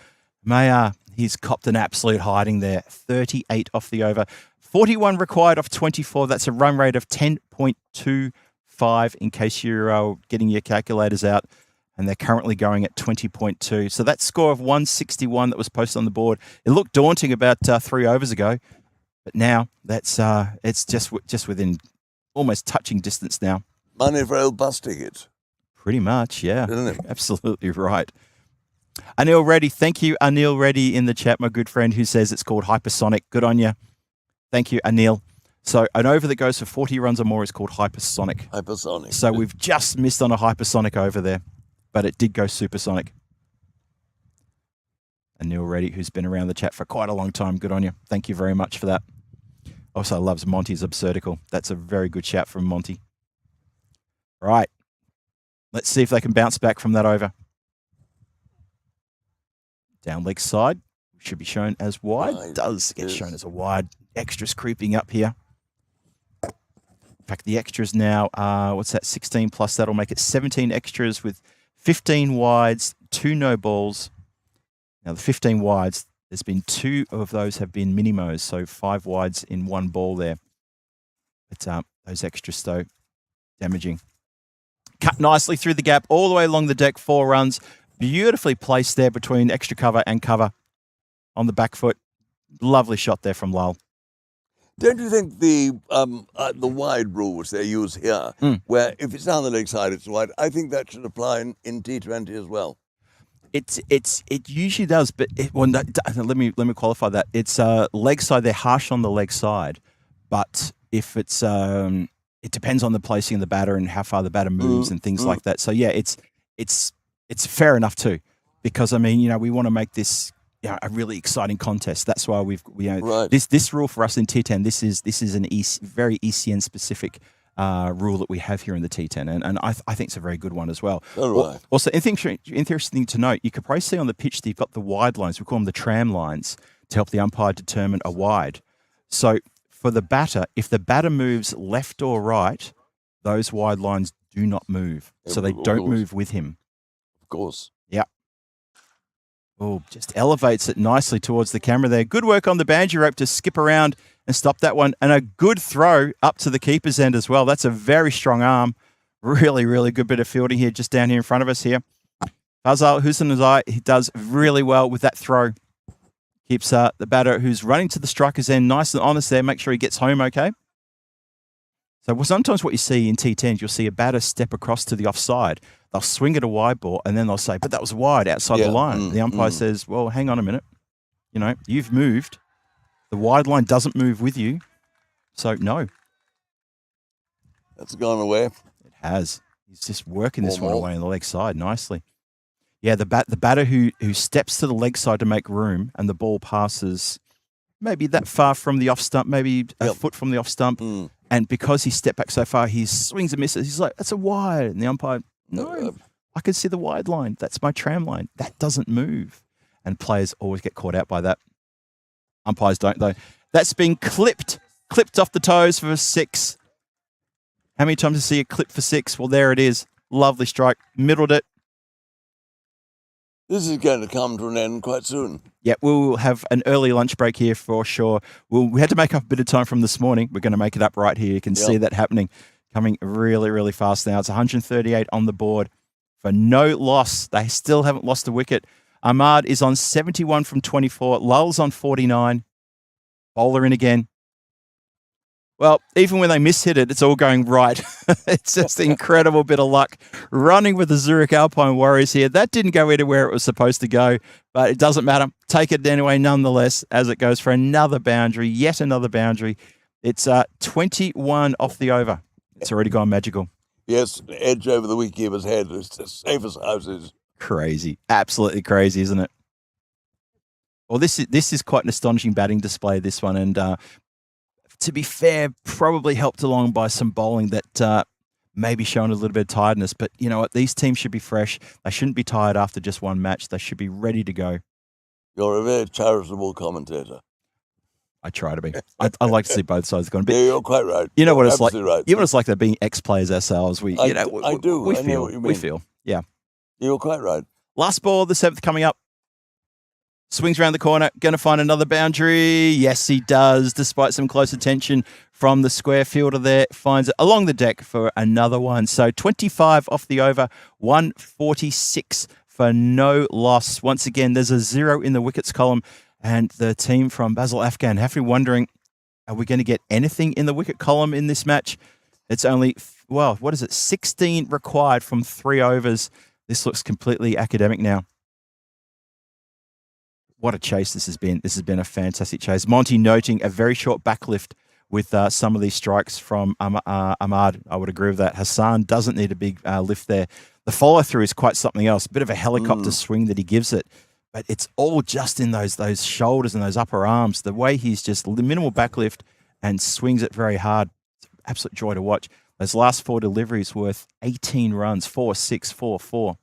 Mayar, he's copped an absolute hiding there. 38 off the over. 41 required off 24. That's a run rate of 10.25 in case you're getting your calculators out. And they're currently going at 20.2. So that score of 161 that was posted on the board, it looked daunting about 3 overs ago. But now that's it's just within almost touching distance now. Money for old bus tickets. Pretty much, yeah. Isn't it? Absolutely right. Anil Reddy, thank you, Anil Reddy in the chat, my good friend, who says it's called hypersonic. Good on you. Thank you, Anil. So an over that goes for 40 runs or more is called hypersonic. Hypersonic. So we've just missed on a hypersonic over there, but it did go supersonic. Anil Reddy, who's been around the chat for quite a long time. Good on you. Thank you very much for that. Also loves Monty's absurdical. That's a very good shout from Monty. Right. Let's see if they can bounce back from that over. Down leg side should be shown as wide. Does get shown as a wide. Extras creeping up here. In fact, the extras now are, what's that, 16 plus. That'll make it 17 extras with 15 wides, 2 no balls. Now, the 15 wides, there's been 2 of those have been minimos, so 5 wides in 1 ball there. But those extras, though, damaging. Cut nicely through the gap, all the way along the deck, 4 runs. Beautifully placed there between extra cover and cover on the back foot. Lovely shot there from Lal. Don't you think the wide rule which they use here, where if it's down the leg side, it's wide, I think that should apply in T20 as well. It usually does, but let me qualify that. It's leg side. They're harsh on the leg side, but if it's it depends on the placing of the batter and how far the batter moves and things like that. So yeah, it's fair enough too, because I mean we want to make this a really exciting contest. That's why right. this rule for us in T10. This is an very ECN specific rule that we have here in the T10, and I think it's a very good one as well. Right. Also, interesting to note, you could probably see on the pitch that you've got the wide lines. We call them the tram lines to help the umpire determine a wide. So for the batter, if the batter moves left or right, those wide lines do not move. So they don't move with him. Of course. Yeah. Oh, just elevates it nicely towards the camera there. Good work on the banji rope to skip around and stop that one. And a good throw up to the keeper's end as well. That's a very strong arm. Really, really good bit of fielding here, just down here in front of us here. Fazal Hussainazai, he does really well with that throw. Keeps the batter who's running to the striker's end nice and honest there. Make sure he gets home okay. So sometimes what you see in T10s, you'll see a batter step across to the offside. They'll swing at a wide ball, and then they'll say, but that was wide outside the line. The umpire says, well, hang on a minute. You know, you've moved. The wide line doesn't move with you. So, no. That's gone away. It has. He's just working this one away on the leg side nicely. Yeah, the batter who steps to the leg side to make room, and the ball passes maybe that far from the off stump, maybe a foot from the off stump. And because he stepped back so far, he swings and misses. He's like, that's a wide. And the umpire, no, I can see the wide line. That's my tram line. That doesn't move. And players always get caught out by that. Umpires don't, though. That's been clipped off the toes for a 6. How many times do you see a clip for 6? Well, there it is. Lovely strike. Middled it. This is going to come to an end quite soon. Yeah, we'll have an early lunch break here for sure. We had to make up a bit of time from this morning. We're going to make it up right here. You can see that happening, coming really, really fast now. It's 138 on the board for no loss. They still haven't lost a wicket. Ahmad is on 71 from 24. Lul's on 49. Bowler in again. Well, even when they mishit it, it's all going right. It's just an incredible bit of luck. Running with the Zurich Alpine Warriors here. That didn't go anywhere it was supposed to go, but it doesn't matter. Take it anyway, nonetheless, as it goes for another boundary, yet another boundary. It's 21 off the over. It's already gone magical. Yes, edge over the wicketkeeper's head. It's as safe as houses. Crazy. Absolutely crazy, isn't it? Well, this is quite an astonishing batting display, this one, and to be fair, probably helped along by some bowling that maybe showing a little bit of tiredness. But you know what? These teams should be fresh. They shouldn't be tired after just one match. They should be ready to go. You're a very charitable commentator. I try to be. I like to see both sides going. But yeah, you're quite right. You know what it's like. Right. You know what it's like. They're being ex-players ourselves. I do. We I feel. know what you mean. We feel. Yeah. You're quite right. Last ball, the 7th coming up. Swings around the corner, going to find another boundary. Yes, he does, despite some close attention from the square fielder there. Finds it along the deck for another one. So 25 off the over, 146 for no loss. Once again, there's a 0 in the wickets column, and the team from Basil Afghan have to be wondering, are we going to get anything in the wicket column in this match? It's only, 16 required from 3 overs. This looks completely academic now. What a chase this has been. This has been a fantastic chase. Monty noting a very short backlift with some of these strikes from Ahmad. I would agree with that. Hassan doesn't need a big lift there. The follow-through is quite something else. A bit of a helicopter swing that he gives it. But it's all just in those shoulders and those upper arms. The way he's just minimal backlift and swings it very hard. It's an absolute joy to watch. Those last 4 deliveries worth 18 runs. 4, 6, 4, 4.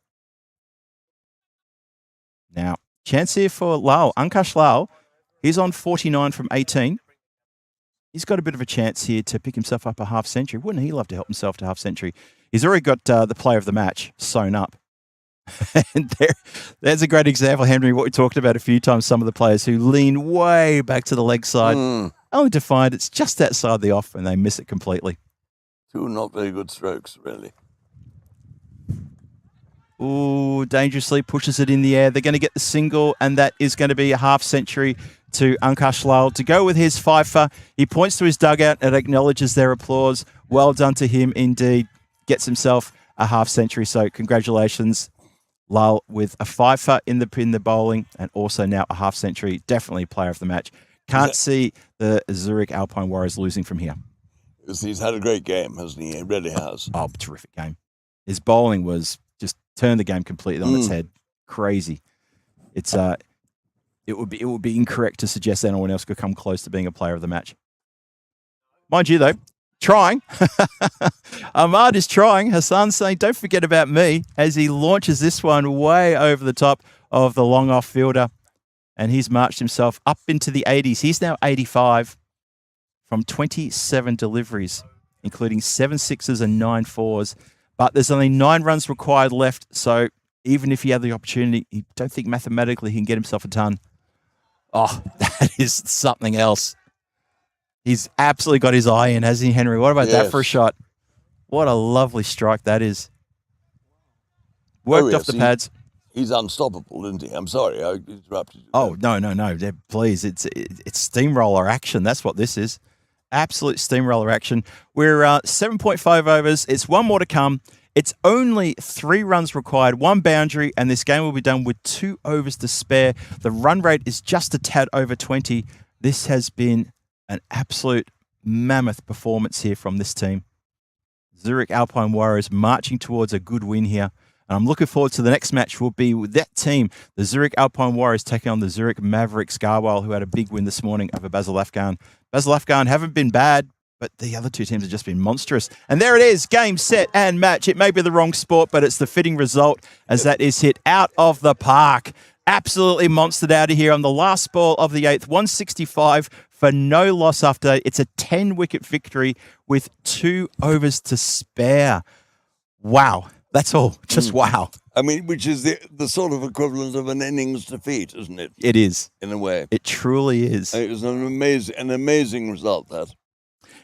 Now, chance here for Lal. Ankash Lal, he's on 49 from 18. He's got a bit of a chance here to pick himself up a half century. Wouldn't he love to help himself to half century? He's already got the player of the match sewn up. And there's a great example, Henry, what we talked about a few times, some of the players who lean way back to the leg side, only to find it's just outside the off and they miss it completely. 2 not very good strokes, really. Ooh, dangerously pushes it in the air. They're going to get the single, and that is going to be a half century to Ankash Lal to go with his fifer. He points to his dugout and acknowledges their applause. Well done to him indeed. Gets himself a half century. So congratulations, Lal, with a fifer in the bowling and also now a half century. Definitely player of the match. Can't see the Zurich Alpine Warriors losing from here. He's had a great game, hasn't he? He really has. Oh, terrific game. His bowling was just turned the game completely on its head. Crazy. It's it would be incorrect to suggest anyone else could come close to being a player of the match. Mind you, though, trying. Ahmad is trying. Hassan's saying, don't forget about me, as he launches this one way over the top of the long off fielder. And he's marched himself up into the 80s. He's now 85 from 27 deliveries, including 7 sixes and 9 fours. But there's only 9 runs required left. So even if he had the opportunity, I don't think mathematically he can get himself a ton. Oh, that is something else. He's absolutely got his eye in, hasn't he, Henry? What about that for a shot? What a lovely strike that is. Worked off the pads. He's unstoppable, isn't he? I'm sorry, I interrupted you. Oh, no. Please, it's steamroller action. That's what this is. Absolute steamroller action. We're 7.5 overs. It's one more to come. It's only 3 runs required, 1 boundary, and this game will be done with 2 overs to spare. The run rate is just a tad over 20. This has been an absolute mammoth performance here from this team. Zurich Alpine Warriors marching towards a good win here. And I'm looking forward to the next match will be with that team, the Zurich Alpine Warriors taking on the Zurich Mavericks Garwal, who had a big win this morning over Basel Afghan. Basel Afghan haven't been bad, but the other 2 teams have just been monstrous. And there it is, game, set, and match. It may be the wrong sport, but it's the fitting result as that is hit out of the park. Absolutely monstered out of here on the last ball of the 8th, 165 for no loss after. It's a 10-wicket victory with 2 overs to spare. Wow. That's all. Just wow. I mean, which is the sort of equivalent of an innings defeat, isn't it? It is. In a way. It truly is. It was an amazing result, that.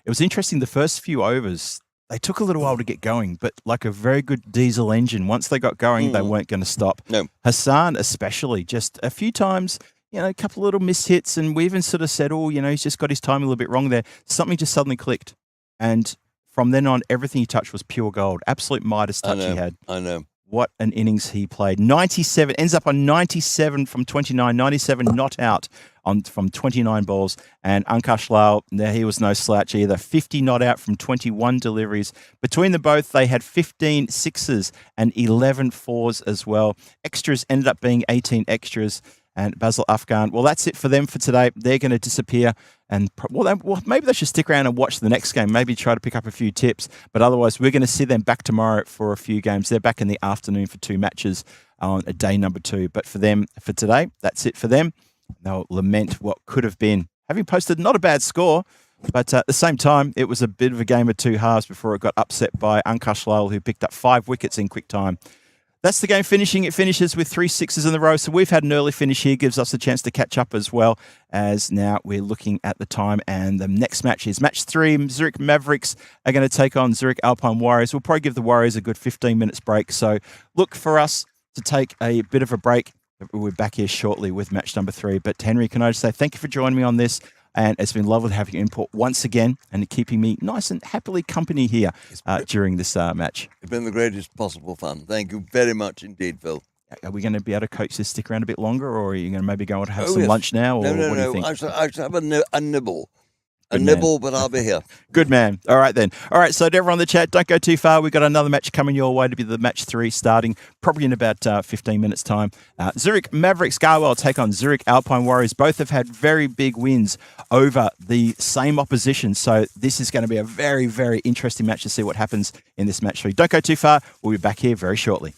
It was interesting. The first few overs, they took a little while to get going, but like a very good diesel engine, once they got going, they weren't going to stop. No. Hassan especially, just a few times, a couple of little mishits, and we even sort of said, he's just got his timing a little bit wrong there. Something just suddenly clicked. And from then on, everything he touched was pure gold. Absolute Midas touch he had. I know. What an innings he played. 97, ends up on 97 from 29, 97 not out from 29 balls. And Ankash Lal, he was no slouch either. 50 not out from 21 deliveries. Between them both, they had 15 sixes and 11 fours as well. Extras ended up being 18 extras. And Basel Afghan, well, that's it for them for today. They're going to disappear. And maybe they should stick around and watch the next game. Maybe try to pick up a few tips. But otherwise, we're going to see them back tomorrow for a few games. They're back in the afternoon for 2 matches on a day number 2. But for them, for today, that's it for them. They'll lament what could have been. Having posted not a bad score, but at the same time, it was a bit of a game of 2 halves before it got upset by Ankash Lal, who picked up 5 wickets in quick time. That's the game finishing. It finishes with 3 sixes in a row. So we've had an early finish here. Gives us a chance to catch up as well, as now we're looking at the time. And the next match is match 3. Zurich Mavericks are going to take on Zurich Alpine Warriors. We'll probably give the Warriors a good 15 minutes break. So look for us to take a bit of a break. We're back here shortly with match number 3. But Henry, can I just say thank you for joining me on this? And it's been lovely to have your input once again and keeping me nice and happily company here during this match. It's been the greatest possible fun. Thank you very much indeed, Phil. Are we going to be able to coach this stick around a bit longer, or are you going to maybe go on to have some lunch now? Or what do you think? I should have a nibble. Nibble, but I'll be here. Good man. All right, then. All right, so to everyone in the chat, don't go too far. We've got another match coming your way to be the match 3 starting probably in about 15 minutes' time. Zurich Mavericks Garwal take on Zurich Alpine Warriors. Both have had very big wins over the same opposition. So this is going to be a very, very interesting match to see what happens in this match 3. Don't go too far. We'll be back here very shortly.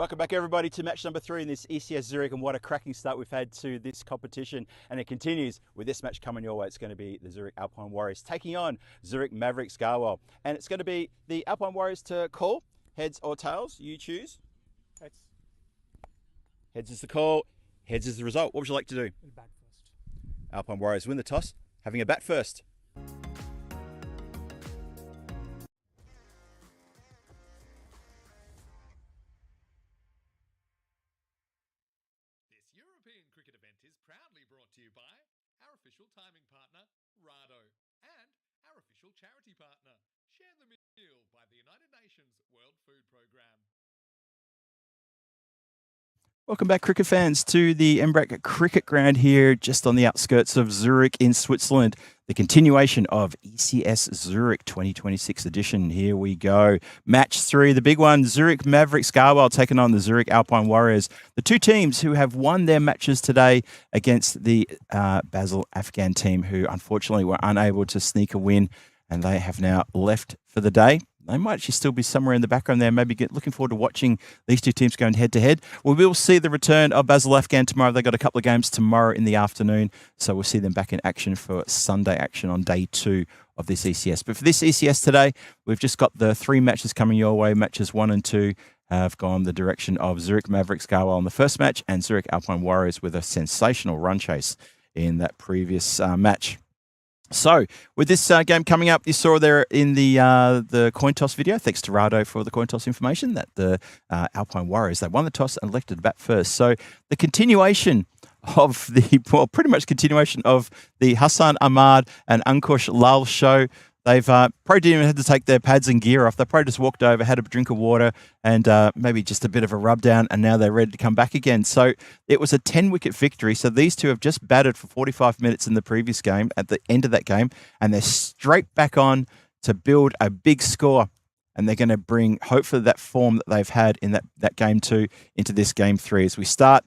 Welcome back, everybody, to match number 3 in this ECS Zurich, and what a cracking start we've had to this competition. And it continues with this match coming your way. It's going to be the Zurich Alpine Warriors taking on Zurich Mavericks Garwell. And it's going to be the Alpine Warriors to call, heads or tails. You choose. Heads. Heads is the call, heads is the result. What would you like to do? We'll bat first. Alpine Warriors win the toss, having a bat first. This European cricket event is proudly brought to you by our official timing partner, Rado, and our official charity partner, Share the Meal by the United Nations World Food Programme. Welcome back, cricket fans, to the Embrack Cricket Ground here, just on the outskirts of Zurich in Switzerland. The continuation of ECS Zurich 2026 edition. Here we go. Match 3, the big one, Zurich Mavericks Garwell taking on the Zurich Alpine Warriors. The two teams who have won their matches today against the Basel Afghan team, who unfortunately were unable to sneak a win, and they have now left for the day. They might actually still be somewhere in the background there, maybe looking forward to watching these two teams going head-to-head. We will see the return of Basel Afghan tomorrow. They've got a couple of games tomorrow in the afternoon, so we'll see them back in action for Sunday action on day 2 of this ECS. But for this ECS today, we've just got the 3 matches coming your way. Matches 1 and 2 have gone the direction of Zurich Mavericks Garwell in the first match, and Zurich Alpine Warriors with a sensational run chase in that previous match. So, with this game coming up, you saw there in the coin toss video, thanks to Rado for the coin toss information, that the Alpine Warriors, they won the toss and elected to bat first. So, the continuation of pretty much continuation of the Hassan Ahmad and Ankush Lal show. They've probably didn't even have to take their pads and gear off. They probably just walked over, had a drink of water, and maybe just a bit of a rub down, and now they're ready to come back again. So it was a 10-wicket victory. So these two have just batted for 45 minutes in the previous game, at the end of that game, and they're straight back on to build a big score. And they're going to bring, hopefully, that form that they've had in that game 2 into this game 3. As we start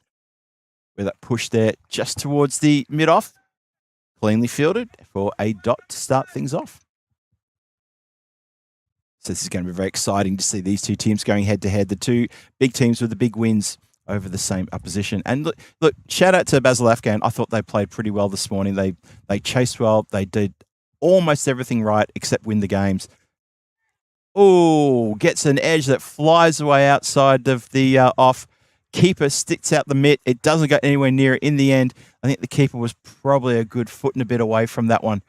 with that push there just towards the mid-off, cleanly fielded for a dot to start things off. So this is going to be very exciting to see these two teams going head-to-head. The two big teams with the big wins over the same opposition. And look, shout out to Basel Afghan. I thought they played pretty well this morning. They chased well. They did almost everything right except win the games. Oh, gets an edge that flies away outside of the off. Keeper sticks out the mitt. It doesn't go anywhere near it in the end. I think the keeper was probably a good foot and a bit away from that one.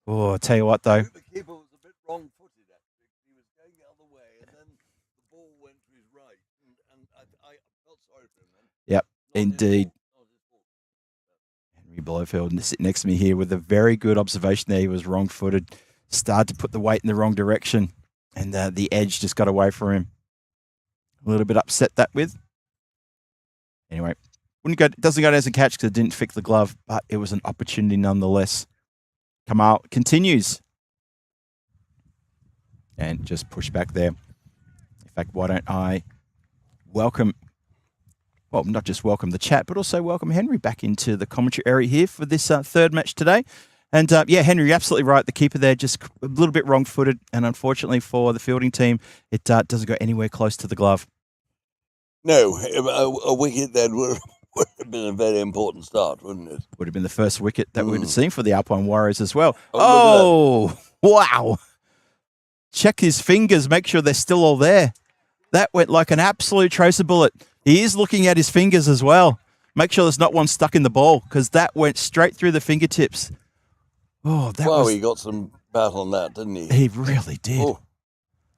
Oh, I'll tell you what, though. The keeper was a bit wrong-footed, actually. He was going the other way, and then the ball went to his right. And I felt sorry for him then. Yep, indeed. Henry Blofeld sitting next to me here with a very good observation there. He was wrong-footed, started to put the weight in the wrong direction, and the edge just got away from him. A little bit upset that with. Anyway, doesn't go as a catch because it didn't fix the glove, but it was an opportunity nonetheless. Kamal continues. And just push back there. In fact, why don't I welcome, well, not just welcome the chat, but also welcome Henry back into the commentary area here for this third match today. And yeah, Henry, you're absolutely right. The keeper there just a little bit wrong-footed, and unfortunately for the fielding team, it doesn't go anywhere close to the glove. No, a wicket then would have been a very important start, wouldn't it? Would have been the first wicket that we would have seen for the Alpine Warriors as well. Oh, wow. Check his fingers, make sure they're still all there. That went like an absolute tracer bullet. He is looking at his fingers as well. Make sure there's not one stuck in the ball, because that went straight through the fingertips. Oh, he got some bat on that, didn't he? He really did. Oh.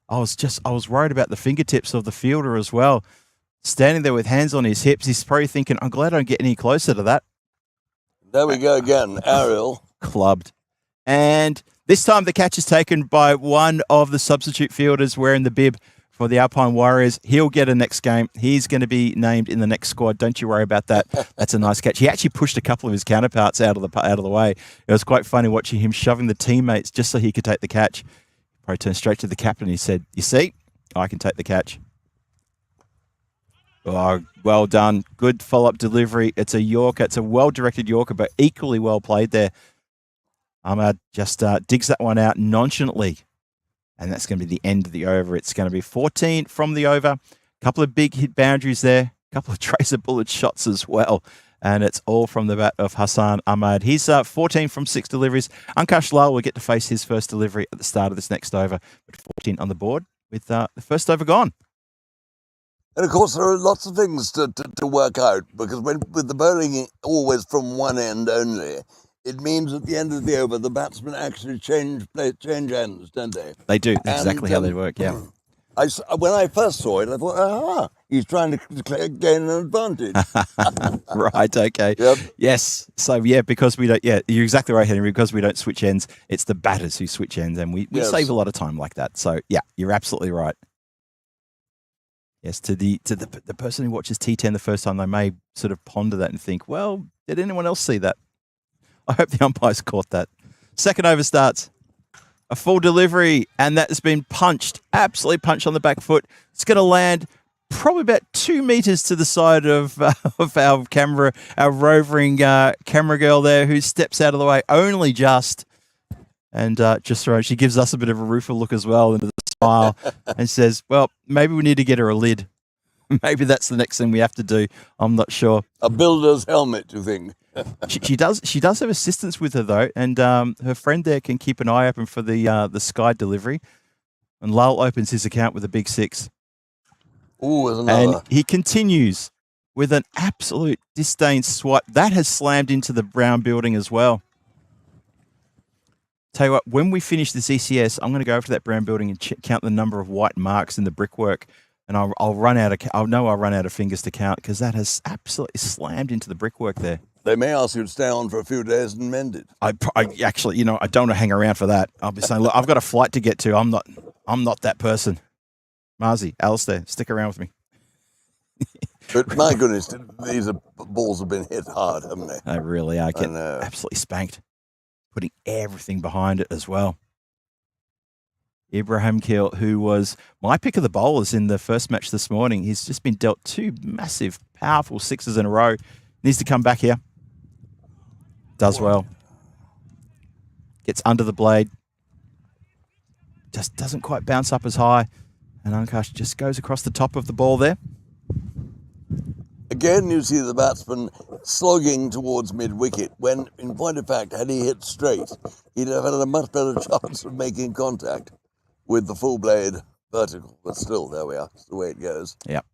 I was worried about the fingertips of the fielder as well. Standing there with hands on his hips, he's probably thinking, I'm glad I don't get any closer to that. There we go again, Ariel. Clubbed. And this time the catch is taken by one of the substitute fielders wearing the bib for the Alpine Warriors. He'll get a next game. He's going to be named in the next squad. Don't you worry about that. That's a nice catch. He actually pushed a couple of his counterparts out of the way. It was quite funny watching him shoving the teammates just so he could take the catch. Probably turned straight to the captain. He said, "You see, I can take the catch." Oh, well done. Good follow-up delivery. It's a Yorker. It's a well-directed Yorker, but equally well played there. Ahmad just digs that one out nonchalantly. And that's going to be the end of the over. It's going to be 14 from the over. couple of big hit boundaries there, a couple of tracer bullet shots as well. And it's all from the bat of Hassan Ahmad. He's 14 from 6 deliveries. Ankush Lal will get to face his first delivery at the start of this next over, but 14 on the board with the first over gone. And of course, there are lots of things to work out, because with the bowling always from one end only, it means at the end of the over, the batsmen actually change ends, don't they? They do. That's exactly how they work, yeah. When I first saw it, I thought, he's trying to gain an advantage. Right, okay. Yep. Yes. So, yeah, because we don't, you're exactly right, Henry, because we don't switch ends, it's the batters who switch ends, and we save a lot of time like that. So, yeah, you're absolutely right. Yes, to the person who watches T10 the first time, they may sort of ponder that and think, well, did anyone else see that? I hope the umpires caught that. Second over starts. A full delivery, and that has been punched, absolutely punched on the back foot. It's going to land probably about 2 meters to the side of our camera, our roving camera girl there, who steps out of the way only just, and just throws. She gives us a bit of a rueful look as well, and a smile, and says, "Well, maybe we need to get her a lid. Maybe that's the next thing we have to do. I'm not sure." A builder's helmet, you think? She does have assistance with her though, and her friend there can keep an eye open for the Sky delivery. And Lal opens his account with a big 6. Ooh, there's another. And he continues with an absolute disdain swipe that has slammed into the Brown building as well. Tell you what, when we finish this ECS, I'm going to go over to that Brown building and count the number of white marks in the brickwork, and I'll run out of fingers to count, because that has absolutely slammed into the brickwork there. They may ask you to stay on for a few days and mend it. I actually, I don't want to hang around for that. I'll be saying, look, I've got a flight to get to. I'm not that person. Marzi, Alistair, stick around with me. But my goodness, these balls have been hit hard, haven't they? They really are getting absolutely spanked, putting everything behind it as well. Ibrahim Keel, who was my pick of the bowlers in the first match this morning, he's just been dealt 2 massive, powerful 6s in a row. Needs to come back here. Does well. Gets under the blade. Just doesn't quite bounce up as high. And Ankush just goes across the top of the ball there. Again, you see the batsman slogging towards mid-wicket, when, in point of fact, had he hit straight, he'd have had a much better chance of making contact with the full blade vertical. But still, there we are. That's the way it goes. Yep.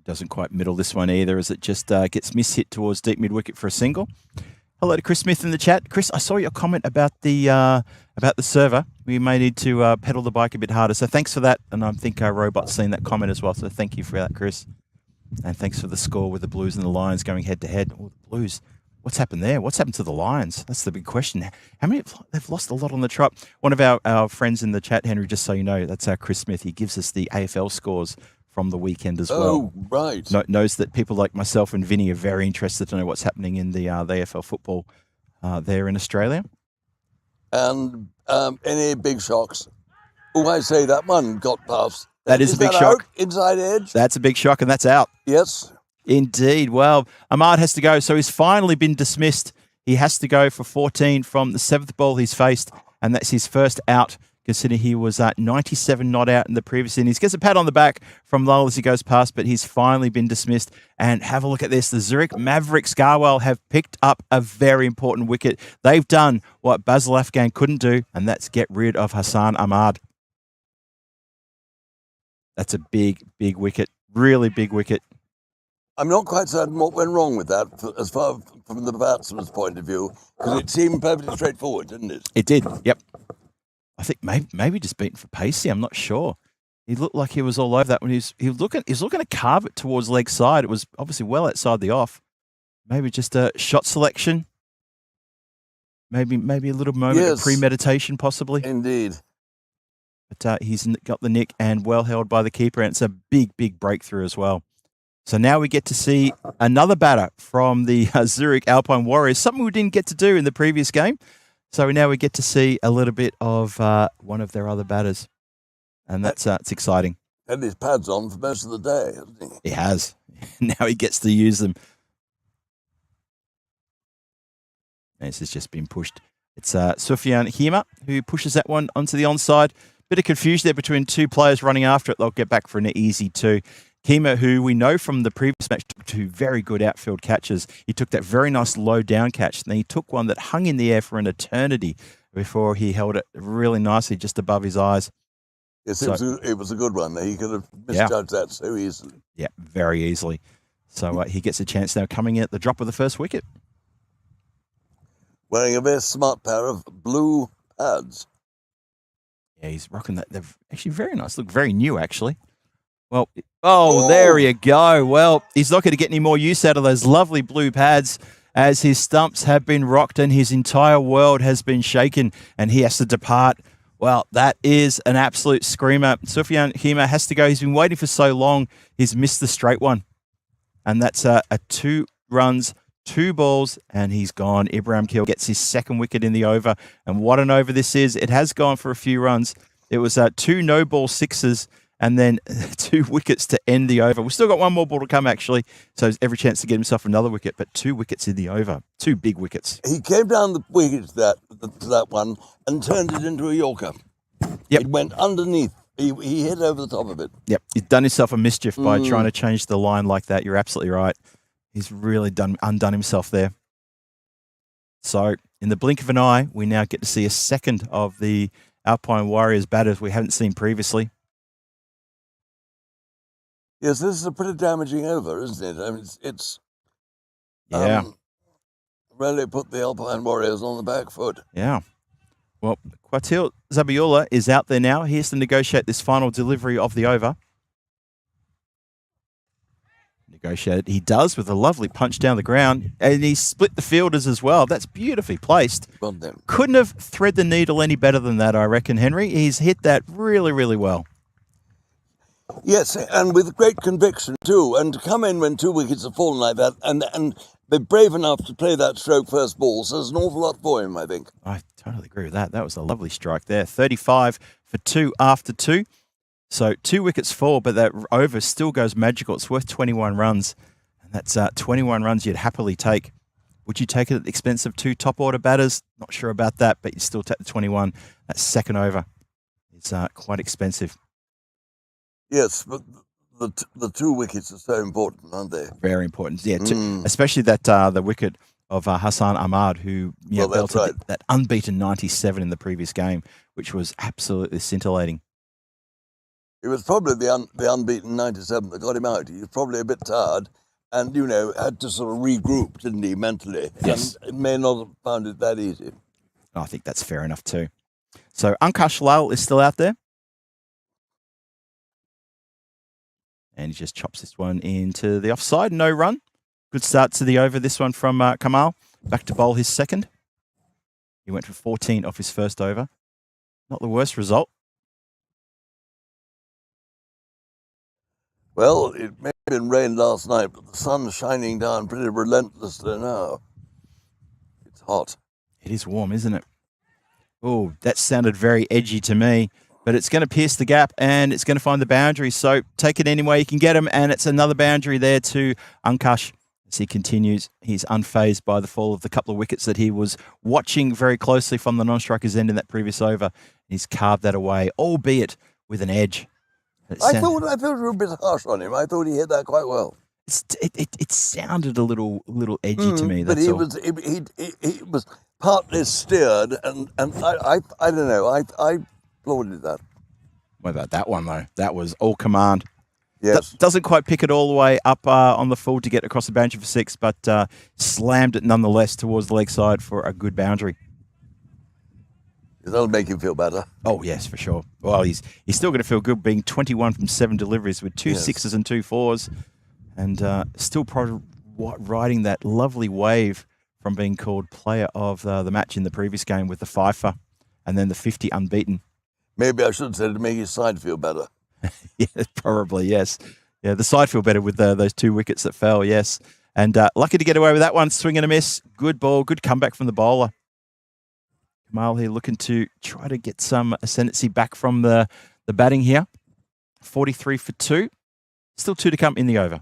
Doesn't quite middle this one either, as it just gets mishit towards deep mid-wicket for a single. Hello to Chris Smith in the chat. Chris, I saw your comment about the server. We may need to pedal the bike a bit harder. So thanks for that. And I think our robot's seen that comment as well. So thank you for that, Chris. And thanks for the score with the Blues and the Lions going head-to-head. Oh, the Blues. What's happened there? What's happened to the Lions? That's the big question. How many? They've lost a lot on the trot. One of our friends in the chat, Henry, just so you know, that's our Chris Smith. He gives us the AFL scores from the weekend as well. Oh, right. Knows that people like myself and Vinny are very interested to know what's happening in the AFL football there in Australia. And any big shocks? Oh, I say that one got past. That is a big shock. Out? Inside edge? That's a big shock, and that's out. Yes. Indeed. Well, Ahmad has to go, so he's finally been dismissed. He has to go for 14 from the 7th ball he's faced, and that's his first out, considering he was 97 not out in the previous innings. Gets a pat on the back from Lowell as he goes past, but he's finally been dismissed. And have a look at this. The Zurich Mavericks, Garwell, have picked up a very important wicket. They've done what Basil Afghan couldn't do, and that's get rid of Hassan Ahmad. That's a big, big wicket. Really big wicket. I'm not quite certain what went wrong with that, as far from the batsman's point of view, because it seemed perfectly straightforward, didn't it? It did, yep. I think maybe just beaten for pacey. I'm not sure. He looked like he was all over that when he was looking to carve it towards leg side. It was obviously well outside the off. Maybe just a shot selection. Maybe a little moment of premeditation, possibly. Indeed. But he's got the nick and well held by the keeper, and it's a big, big breakthrough as well. So now we get to see another batter from the Zurich Alpine Warriors, something we didn't get to do in the previous game. So now we get to see a little bit of one of their other batters, and that's it's exciting. Had his pads on for most of the day, hasn't he? He has. Now he gets to use them. And this has just been pushed. It's Sufyan Hima who pushes that one onto the onside. Bit of confusion there between two players running after it. They'll get back for an easy 2. Kima, who we know from the previous match, took 2 very good outfield catches. He took that very nice low down catch, and then he took one that hung in the air for an eternity before he held it really nicely just above his eyes. Yes, So- it was a good one. He could have misjudged that so easily. Yeah, very easily. So he gets a chance now coming in at the drop of the first wicket. Wearing a very smart pair of blue pads. Yeah, he's rocking that. They're actually very nice. Look very new, actually. Well, there you go. Well, he's not going to get any more use out of those lovely blue pads as his stumps have been rocked and his entire world has been shaken and he has to depart. Well, that is an absolute screamer. Sufyan Hima has to go. He's been waiting for so long. He's missed the straight one. And that's a 2 runs, 2 balls, and he's gone. Ibrahim Keel gets his second wicket in the over. And what an over this is. It has gone for a few runs. It was 2 no-ball sixes and then 2 wickets to end the over. We've still got 1 more ball to come, actually. So there's every chance to get himself another wicket, but 2 wickets in the over. 2 big wickets. He came down the wicket to that one and turned it into a Yorker. Yep. It went underneath. He hit over the top of it. Yep, he's done himself a mischief by trying to change the line like that. You're absolutely right. He's really undone himself there. So in the blink of an eye, we now get to see a second of the Alpine Warriors batters we haven't seen previously. Yes, this is a pretty damaging over, isn't it? I mean, it's Yeah, really put the Alpine Warriors on the back foot. yeah. Well, Qatil Zabiola is out there now. He has to negotiate this final delivery of the over. Negotiate. He does with a lovely punch down the ground, and he split the fielders as well. That's beautifully placed. Well done. Couldn't have thread the needle any better than that, I reckon, Henry. He's hit that really, really well. Yes, and with great conviction too. And to come in when 2 wickets have fallen like that, and be brave enough to play that stroke first ball says an awful lot for him, I think. I totally agree with that. That was a lovely strike there. 35 for 2 after 2. So 2 wickets fall, but that over still goes magical. It's worth 21 runs. And that's 21 runs you'd happily take. Would you take it at the expense of 2 top order batters? Not sure about that, but you still take the 21. That second over is quite expensive. Yes, but the 2 wickets are so important, aren't they? Very important. Yeah, especially that the wicket of Hassan Ahmad, who Well, that's belted right. that unbeaten 97 in the previous game, which was absolutely scintillating. It was probably the unbeaten 97 that got him out. He was probably a bit tired and, had to sort of regroup, didn't he, mentally? Yes. And may not have found it that easy. I think that's fair enough too. So Ankash Lal is still out there. And he just chops this one into the offside. No run. Good start to the over. This one from Kamal. Back to bowl his second. He went for 14 off his first over. Not the worst result. Well, it may have been rain last night, but the sun's shining down pretty relentlessly now. It's hot. It is warm, isn't it? Oh, that sounded very edgy to me. But it's going to pierce the gap and it's going to find the boundary. So take it any way you can get him. And it's another boundary there to Ankash as he continues. He's unfazed by the fall of the couple of wickets that he was watching very closely from the non-striker's end in that previous over. He's carved that away, albeit with an edge. I thought it was a bit harsh on him. I thought he hit that quite well. It sounded a little edgy to me. But That's he all. he was partly steered, and I don't know. I applauded that. What about that one, though? That was all command. Yes. Doesn't quite pick it all the way up on the full to get across the boundary for 6, but slammed it nonetheless towards the leg side for a good boundary. That'll make him feel better. Oh, yes, for sure. Well, he's still going to feel good being 21 from 7 deliveries with 2 sixes and 2 fours, and still riding that lovely wave from being called player of the match in the previous game with the fifer and then the 50 unbeaten. Maybe I should say to make his side feel better. Yeah, probably, yes. Yeah, the side feel better with those 2 wickets that fell, yes. And lucky to get away with that one. Swing and a miss. Good ball. Good comeback from the bowler. Kamal here looking to try to get some ascendancy back from the batting here. 43 for 2. Still 2 to come in the over.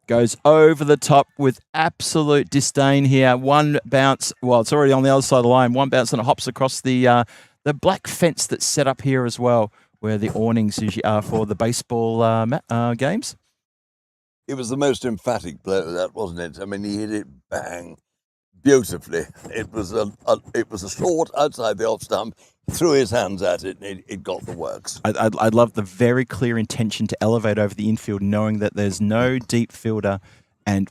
Goes over the top with absolute disdain here. One bounce, well, it's already on the other side of the line. One bounce and it hops across the black fence that's set up here as well, where the awnings usually are for the baseball games. It was the most emphatic blow, that wasn't it? I mean, he hit it bang, beautifully. It was a short outside the off stump. He threw his hands at it, and it got the works. I love the very clear intention to elevate over the infield, knowing that there's no deep fielder and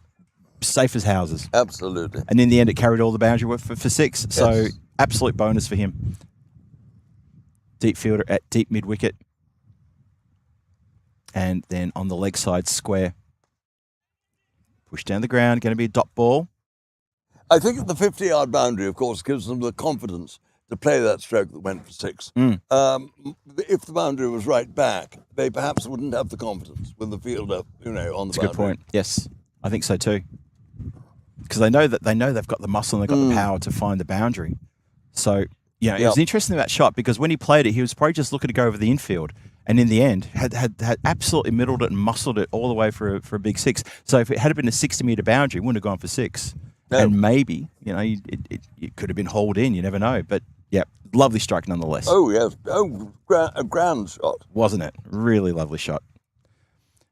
safe as houses. Absolutely. And in the end, it carried all the boundary work for six. So Yes. absolute bonus for him. Deep fielder at deep mid wicket. And then on the leg side, square. Push down the ground, going to be a dot ball. I think the 50-yard boundary, of course, gives them the confidence to play that stroke that went for six. If the boundary was right back, they perhaps wouldn't have the confidence with the fielder, on the boundary. That's a good point. Yes, I think so too. Because they know they've got the muscle and they've got the power to find the boundary. So, it was interesting that shot because when he played it, he was probably just looking to go over the infield. And in the end, had absolutely middled it and muscled it all the way for a big six. So if it had been a 60-metre boundary, it wouldn't have gone for six. No. And maybe, it could have been hauled in. You never know. But, yeah, lovely strike nonetheless. Oh, yes. Oh, a grand shot. Wasn't it? Really lovely shot.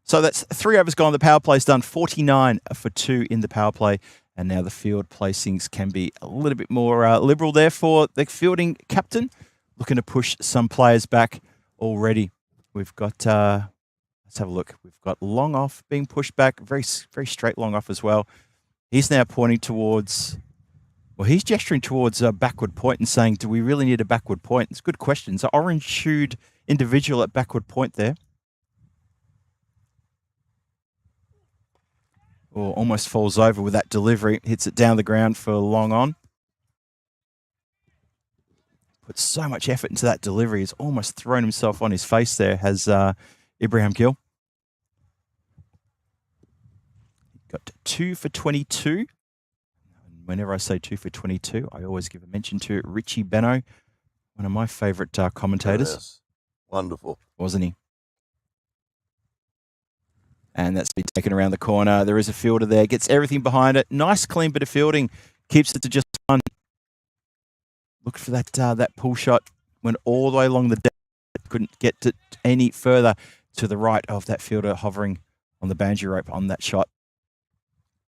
So that's 3 overs gone. The power play's done 49 for 2 in the power play. And now the field placings can be a little bit more liberal there for the fielding captain. Looking to push some players back already. We've got, let's have a look. We've got long off being pushed back, very, very straight long off as well. He's now pointing towards, he's gesturing towards a backward point and saying, do we really need a backward point? It's a good question. It's an orange-shoed individual at backward point there. Or almost falls over with that delivery, hits it down the ground for long on. Put so much effort into that delivery. He's almost thrown himself on his face there, has Ibrahim Gill. Got 2 for 22. Whenever I say 2 for 22, I always give a mention to Richie Benno, one of my favourite commentators. Oh, yes. Wonderful. Wasn't he? And that's been taken around the corner. There is a fielder there. Gets everything behind it. Nice, clean bit of fielding. Keeps it to just one. Look for that pull shot. Went all the way along the deck. Couldn't get it any further to the right of that fielder hovering on the banjo rope on that shot.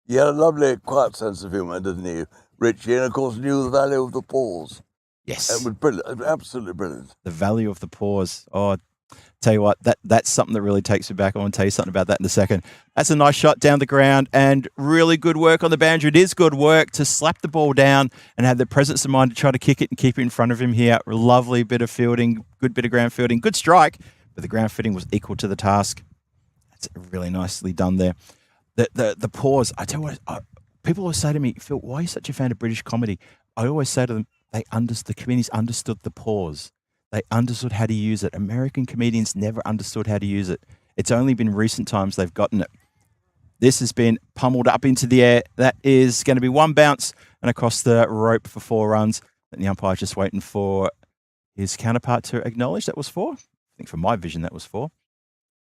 He had a lovely, quiet sense of humour, didn't he, Richie? And, of course, knew the value of the pause. Yes. It was brilliant. Absolutely brilliant. The value of the pause. Oh, tell you what, that's something that really takes me back. I want to tell you something about that in a second. That's a nice shot down the ground and really good work on the boundary. It is good work to slap the ball down and have the presence of mind to try to kick it and keep it in front of him here. Lovely bit of fielding, good bit of ground fielding, good strike, but the ground fielding was equal to the task. That's really nicely done there. The pause, I tell you what, people always say to me, Phil, why are you such a fan of British comedy? I always say to them, the comedians understood the pause. They understood how to use it. American comedians never understood how to use it. It's only been recent times they've gotten it. This has been pummeled up into the air. That is going to be one bounce and across the rope for 4 runs. And the umpire's just waiting for his counterpart to acknowledge that was 4. I think from my vision that was 4.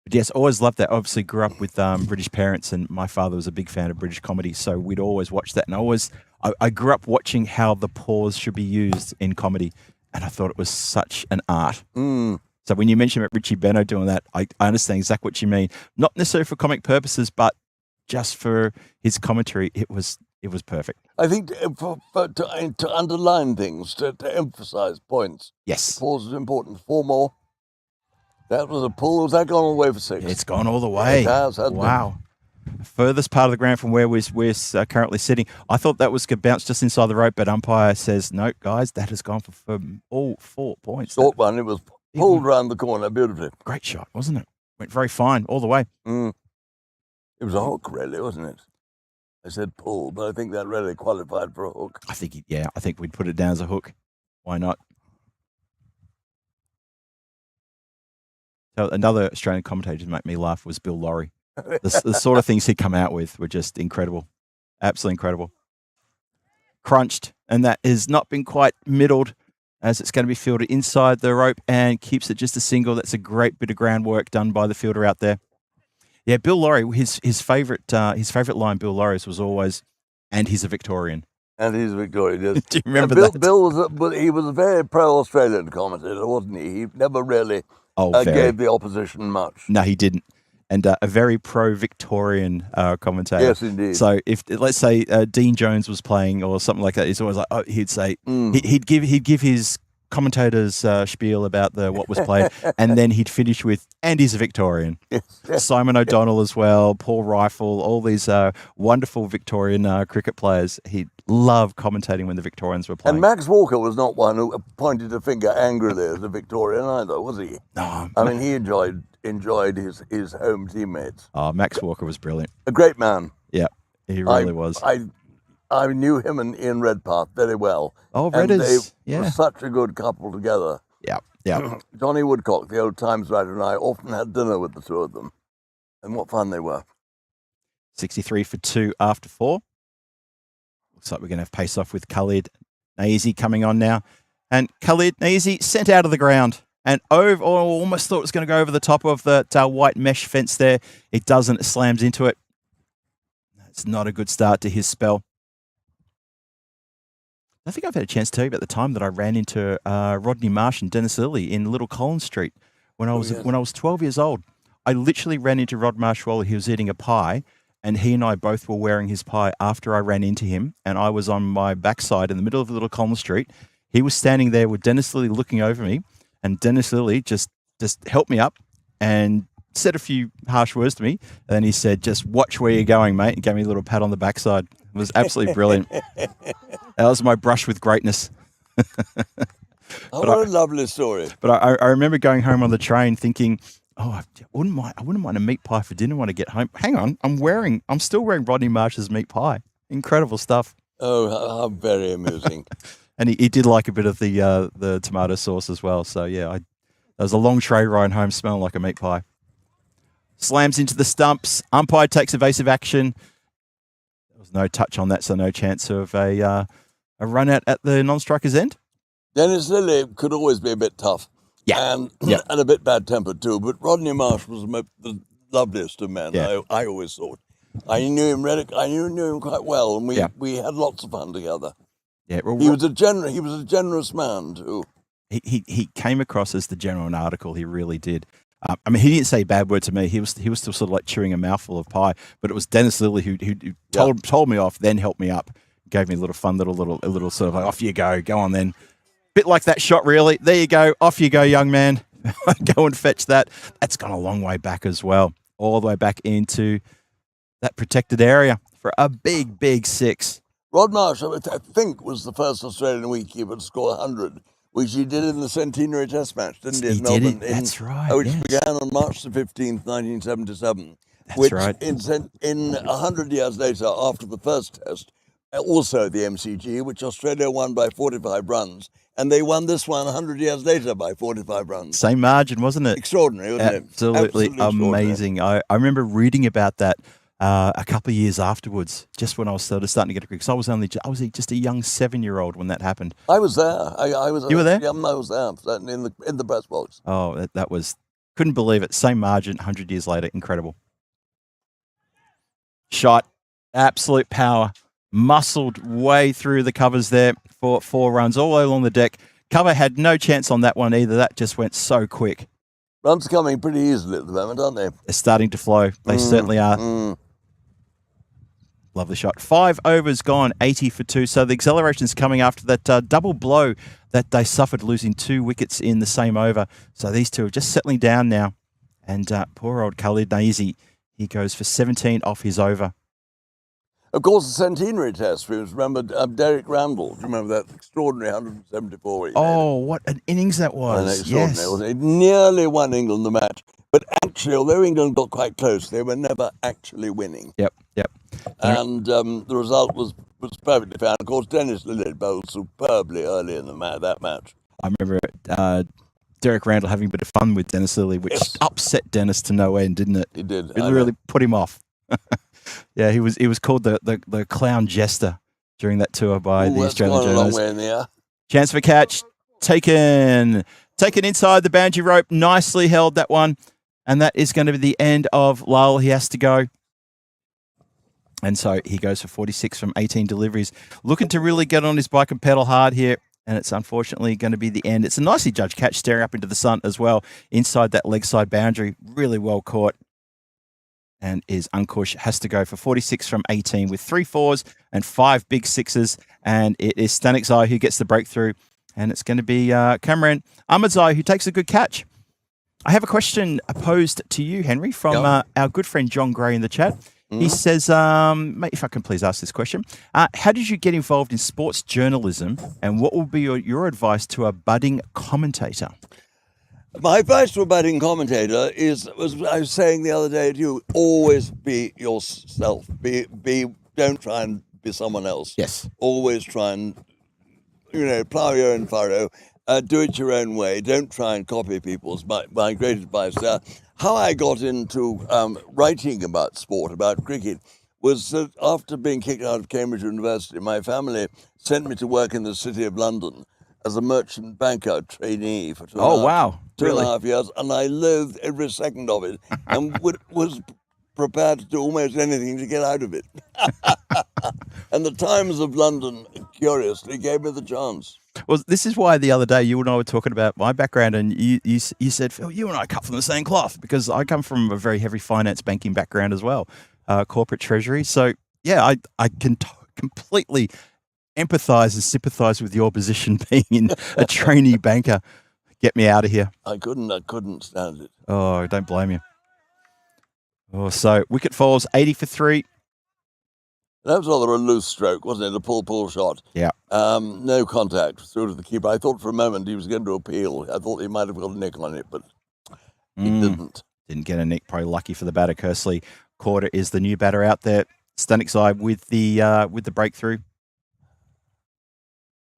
But yes, always loved that. Obviously grew up with British parents and my father was a big fan of British comedy. So we'd always watch that. And I grew up watching how the pause should be used in comedy. And I thought it was such an art. So when you mentioned about Richie Benno doing that, I understand exactly what you mean. Not necessarily for comic purposes, but just for his commentary, it was perfect. I think to underline things, to emphasise points. Yes. The pause is important. 4 more. That was a pull. Has that gone all the way for 6? It's gone all the way. It has, hasn't it? Wow. Furthest part of the ground from where we're currently sitting. I thought that was going to bounce just inside the rope, but umpire says, no, guys, that has gone for all 4 points. Short one. It was pulled round the corner beautifully. Great shot, wasn't it? Went very fine all the way. It was a hook, really, wasn't it? I said pull, but I think that really qualified for a hook. I think we'd put it down as a hook. Why not? So another Australian commentator to make me laugh was Bill Lawry. The sort of things he'd come out with were just incredible. Absolutely incredible. Crunched, and that has not been quite middled as it's going to be fielded inside the rope and keeps it just a single. That's a great bit of groundwork done by the fielder out there. Yeah, Bill Laurie, his favourite line, Bill Laurie's, was always, "And he's a Victorian." And he's Victorian. Yes. Do you remember Bill, that? Bill he was a very pro-Australian commentator, wasn't he? He never really Very. gave the opposition much. No, he didn't. And a very pro-Victorian commentator. Yes, indeed. So if, let's say, Dean Jones was playing or something like that, he's always like, he'd say, he'd give his commentators spiel about what was played, and then he'd finish with, "And he's a Victorian." Yes. Simon O'Donnell as well, Paul Rifle, all these wonderful Victorian cricket players. He loved commentating when the Victorians were playing. And Max Walker was not one who pointed a finger angrily as a Victorian either, was he? No, I mean, he enjoyed his home teammates. Max Walker was brilliant. A great man. Yeah, he really was. I knew him and Ian Redpath very well. Oh, and Redders. they were such a good couple together. Yeah. Johnny Woodcock, the old Times writer, and I often had dinner with the two of them. And what fun they were. 63 for 2 after 4. Looks like we're going to have pace off with Khalid Naizi coming on now. And Khalid Naizi sent out of the ground and almost thought it was going to go over the top of the white mesh fence there. It doesn't. It slams into it. It's not a good start to his spell. I think I've had a chance to tell you about the time that I ran into Rodney Marsh and Dennis Lilly in Little Collins Street when I was 12 years old. I literally ran into Rod Marsh while he was eating a pie, and he and I both were wearing his pie after I ran into him, and I was on my backside in the middle of Little Collins Street. He was standing there with Dennis Lilly looking over me, and Dennis Lilly just helped me up and said a few harsh words to me, and then he said, "Just watch where you're going, mate," and gave me a little pat on the backside. It was absolutely brilliant. That was my brush with greatness. What a lovely story. But I remember going home on the train thinking, I wouldn't mind a meat pie for dinner when I get home. Hang on, I'm still wearing Rodney Marsh's meat pie. Incredible stuff. Oh, how very amusing. And he did like a bit of the tomato sauce as well. So yeah, there was a long tray ride home smelling like a meat pie. Slams into the stumps. Umpire takes evasive action. There was no touch on that, so no chance of a run out at the non-striker's end. Dennis Lilly could always be a bit tough. Yeah. And a bit bad-tempered too. But Rodney Marsh was the loveliest of men, Yeah. I always thought. I knew him quite well, and we had lots of fun together. Yeah, well, He was a generous man too. He came across as the general article. He really did. I mean, he didn't say a bad word to me. He was still sort of like chewing a mouthful of pie. But it was Dennis Lilly who told me off, then helped me up, gave me a little fun, a little sort of like, off you go on then. Bit like that shot, really. There you go. Off you go, young man. Go and fetch that. That's gone a long way back as well, all the way back into that protected area for a big 6. Rod Marsh, I think, was the first Australian wicketkeeper to score 100, which he did in the centenary Test match, didn't he? He did it. That's right. Which yes. began on March the 15th, 1977. That's which right. In 100 years later, after the first Test, also the MCG, which Australia won by 45 runs, and they won this one 100 years later by 45 runs. Same margin, wasn't it? Extraordinary, wasn't it? Absolutely amazing. I remember reading about that a couple of years afterwards, just when I was sort of starting to get a cricket. Because I was just a young 7-year-old when that happened. I was there. I was. You were there? Yeah, I was there in the press box. Oh, that was, couldn't believe it. Same margin, 100 years later. Incredible. Shot, absolute power, muscled way through the covers there for 4 runs all along the deck. Cover had no chance on that one either. That just went so quick. Runs coming pretty easily at the moment, aren't they? They're starting to flow. They certainly are. Lovely shot. 5 overs gone, 80 for 2. So the acceleration's coming after that double blow that they suffered, losing 2 wickets in the same over. So these two are just settling down now. And poor old Khalid Naizi, he goes for 17 off his over. Of course, the centenary Test. Remember Derek Randall? Do you remember that extraordinary 174? Oh, what an innings that was! Yes, wasn't it? It nearly won England the match, but actually, although England got quite close, they were never actually winning. Yep. And the result was perfectly fair. Of course, Dennis Lilly bowled superbly early in that match. I remember Derek Randall having a bit of fun with Dennis Lilly, which upset Dennis to no end, didn't it? He did. It really put him off. Yeah, he was called the clown jester during that tour by the Australian journalist. A long way in the air. Chance for catch, taken inside the boundary rope, nicely held that one, And that is going to be the end of Lowell. He has to go. And so he goes for 46 from 18 deliveries. Looking to really get on his bike and pedal hard here. And it's unfortunately going to be the end. It's a nicely judged catch, staring up into the sun as well, inside that leg side boundary. Really well caught. And is Unkush has to go for 46 from 18 with 3 4s and 5 big 6s. And it is Stanikzai who gets the breakthrough. And it's going to be Cameron Ahmadzai who takes a good catch. I have a question posed to you, Henry, from our good friend John Gray in the chat. He says, mate, if I can please ask this question, how did you get involved in sports journalism and what will be your advice to a budding commentator? My advice to a budding commentator was I was saying the other day to you, always be yourself. Don't try and be someone else. Yes. Always try and, plow your own furrow. Do it your own way. Don't try and copy people's. My great advice there. How I got into writing about sport, about cricket, was that after being kicked out of Cambridge University, my family sent me to work in the City of London as a merchant banker trainee for two and a half years, and I loathed every second of it and was prepared to do almost anything to get out of it. And the Times of London, curiously, gave me the chance. Well, this is why the other day you and I were talking about my background, and you said, Phil, you and I cut from the same cloth, because I come from a very heavy finance banking background as well, corporate treasury. So, yeah, I can completely empathise and sympathise with your position being in a trainee banker. Get me out of here. I couldn't stand it. Oh, don't blame you. Oh, so wicket falls 80 for 3. That was rather a loose stroke, wasn't it? A pull shot. Yeah. No contact through to the keeper. I thought for a moment he was going to appeal. I thought he might have got a nick on it, but he didn't. Didn't get a nick. Probably lucky for the batter. Kersley Corder is the new batter out there. Stanikzai with the breakthrough.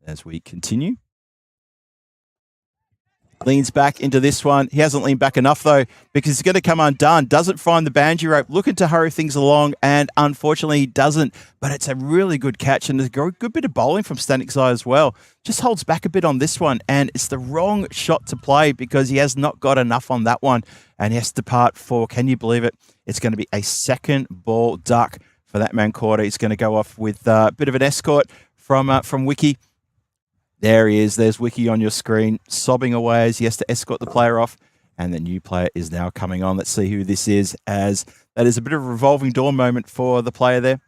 As we continue. Leans back into this one. He hasn't leaned back enough, though, because he's going to come undone. Doesn't find the boundary rope. Looking to hurry things along, and unfortunately he doesn't. But it's a really good catch, and there's a good bit of bowling from Stanikzai as well. Just holds back a bit on this one, and it's the wrong shot to play because he has not got enough on that one, and he has to depart for, can you believe it? It's going to be a second ball duck for that man Corder. He's going to go off with a bit of an escort from Wiki. There he is. There's Wiki on your screen, sobbing away as he has to escort the player off. And the new player is now coming on. Let's see who this is, as that is a bit of a revolving door moment for the player there.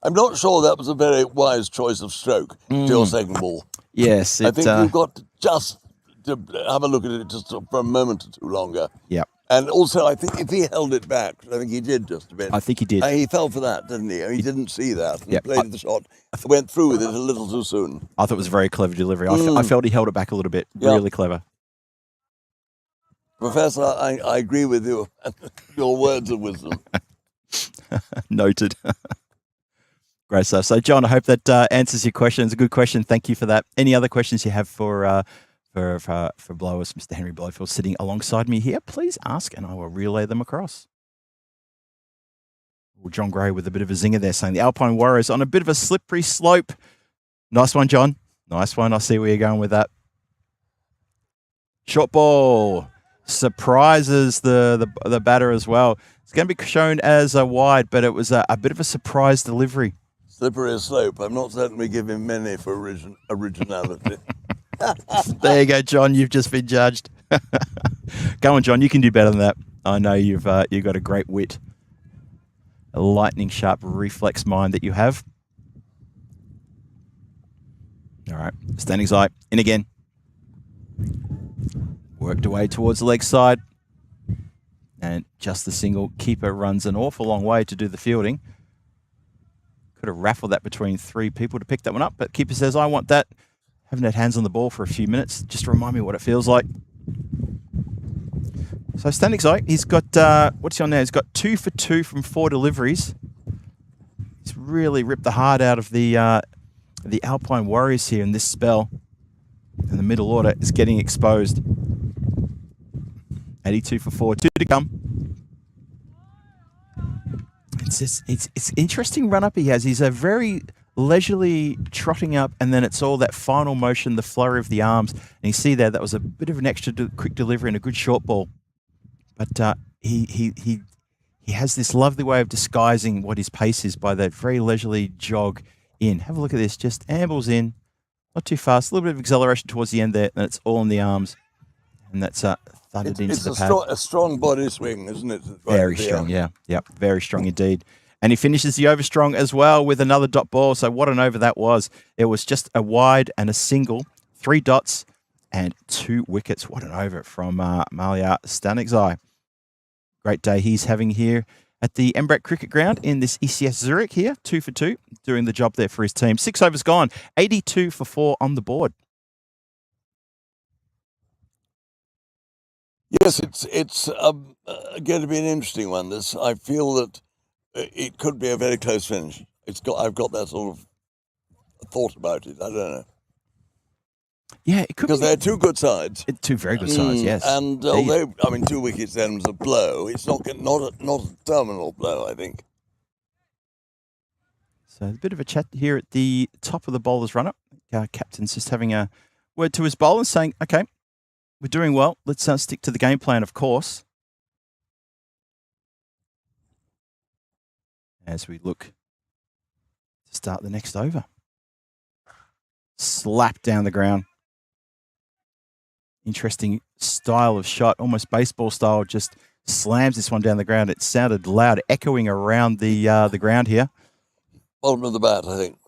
I'm not sure that was a very wise choice of stroke to your second ball. Yes. I think you've got to just have a look at it just for a moment or two longer. Yep. And also, I think if he held it back, I think he did just a bit. I think he did. He fell for that, didn't he? He didn't see that. Yep. He played the shot, went through with it a little too soon. I thought it was a very clever delivery. I felt he held it back a little bit. Yep. Really clever. Professor, I agree with you. Your words of wisdom. Noted. Great stuff. So, John, I hope that answers your question. It's a good question. Thank you for that. Any other questions you have for blowers, Mr. Henry Blowfield sitting alongside me here, please ask and I will relay them across. Well, John Gray with a bit of a zinger there, saying the Alpine Warriors on a bit of a slippery slope. Nice one, John. Nice one. I see where you're going with that. Short ball surprises the batter as well. It's going to be shown as a wide, but it was a bit of a surprise delivery. Slippery slope. I'm not certain we give him many for originality. There you go, John. You've just been judged. Go on, John. You can do better than that. I know you've got a great wit, a lightning sharp reflex mind that you have. All right, Stanikzai in again. Worked away towards the leg side, and just the single. Keeper runs an awful long way to do the fielding. Could have raffled that between 3 people to pick that one up, but keeper says, "I want that." Haven't had hands on the ball for a few minutes. Just to remind me what it feels like. So Stanikzai, he's got, what's he on now? He's got 2 for 2 from 4 deliveries. He's really ripped the heart out of the Alpine Warriors here in this spell. And the middle order is getting exposed. 82 for 4, 2 to come. It's interesting run up he has. He's a very leisurely trotting up, and then it's all that final motion, the flurry of the arms. And you see there, that was a bit of an extra quick delivery and a good short ball. But he has this lovely way of disguising what his pace is by that very leisurely jog in. Have a look at this. Just ambles in, not too fast. A little bit of acceleration towards the end there, and it's all in the arms. And that's thudded into the pad. It's a strong body swing, isn't it? Right Very there. strong, yeah. Yep, very strong indeed. And he finishes the over strong as well with another dot ball. So what an over that was. It was just a wide and a single, 3 dots and 2 wickets. What an over from Malia Stanigzai. Great day he's having here at the Embrecht Cricket Ground in this ECS Zurich here, 2 for 2, doing the job there for his team. 6 overs gone, 82 for 4 on the board. Yes, it's going to be an interesting one. This, I feel that it could be a very close finish. I've got that sort of thought about it. I don't know. Yeah, it could because be. they're two good sides. Two very good sides, yes. And although 2 wickets then was a blow, it's not a terminal blow, I think. So a bit of a chat here at the top of the bowler's run-up. Captain's just having a word to his bowler saying, okay, we're doing well. Let's stick to the game plan, of course. As we look to start the next over. Slap down the ground. Interesting style of shot, almost baseball style, just slams this one down the ground. It sounded loud, echoing around the ground here. Bottom of the bat, I think.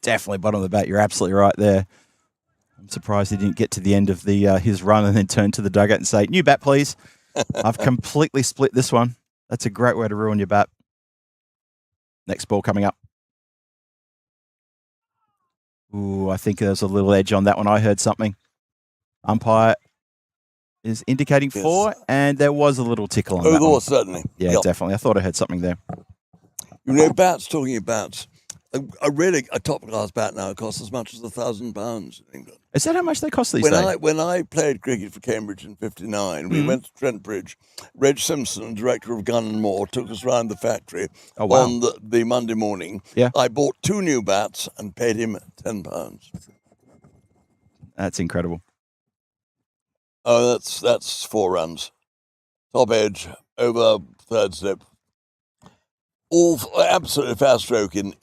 Definitely bottom of the bat. You're absolutely right there. I'm surprised he didn't get to the end of his run and then turn to the dugout and say, new bat, please. I've completely split this one. That's a great way to ruin your bat. Next ball coming up. Ooh, I think there's a little edge on that one. I heard something. Umpire is indicating 4, and there was a little tickle on that one. Oh, certainly. Yeah, definitely. I thought I heard something there. You know, bats, talking of bats, a top-class bat now costs as much as £1,000 in England. Is that how much they cost these days? When I played cricket for Cambridge in '59, we went to Trent Bridge. Reg Simpson, director of Gun and Moore, took us round the factory on the Monday morning. Yeah. I bought 2 new bats and paid him £10. That's incredible. Oh, that's 4 runs. Top edge, over third slip. All absolutely fast stroke in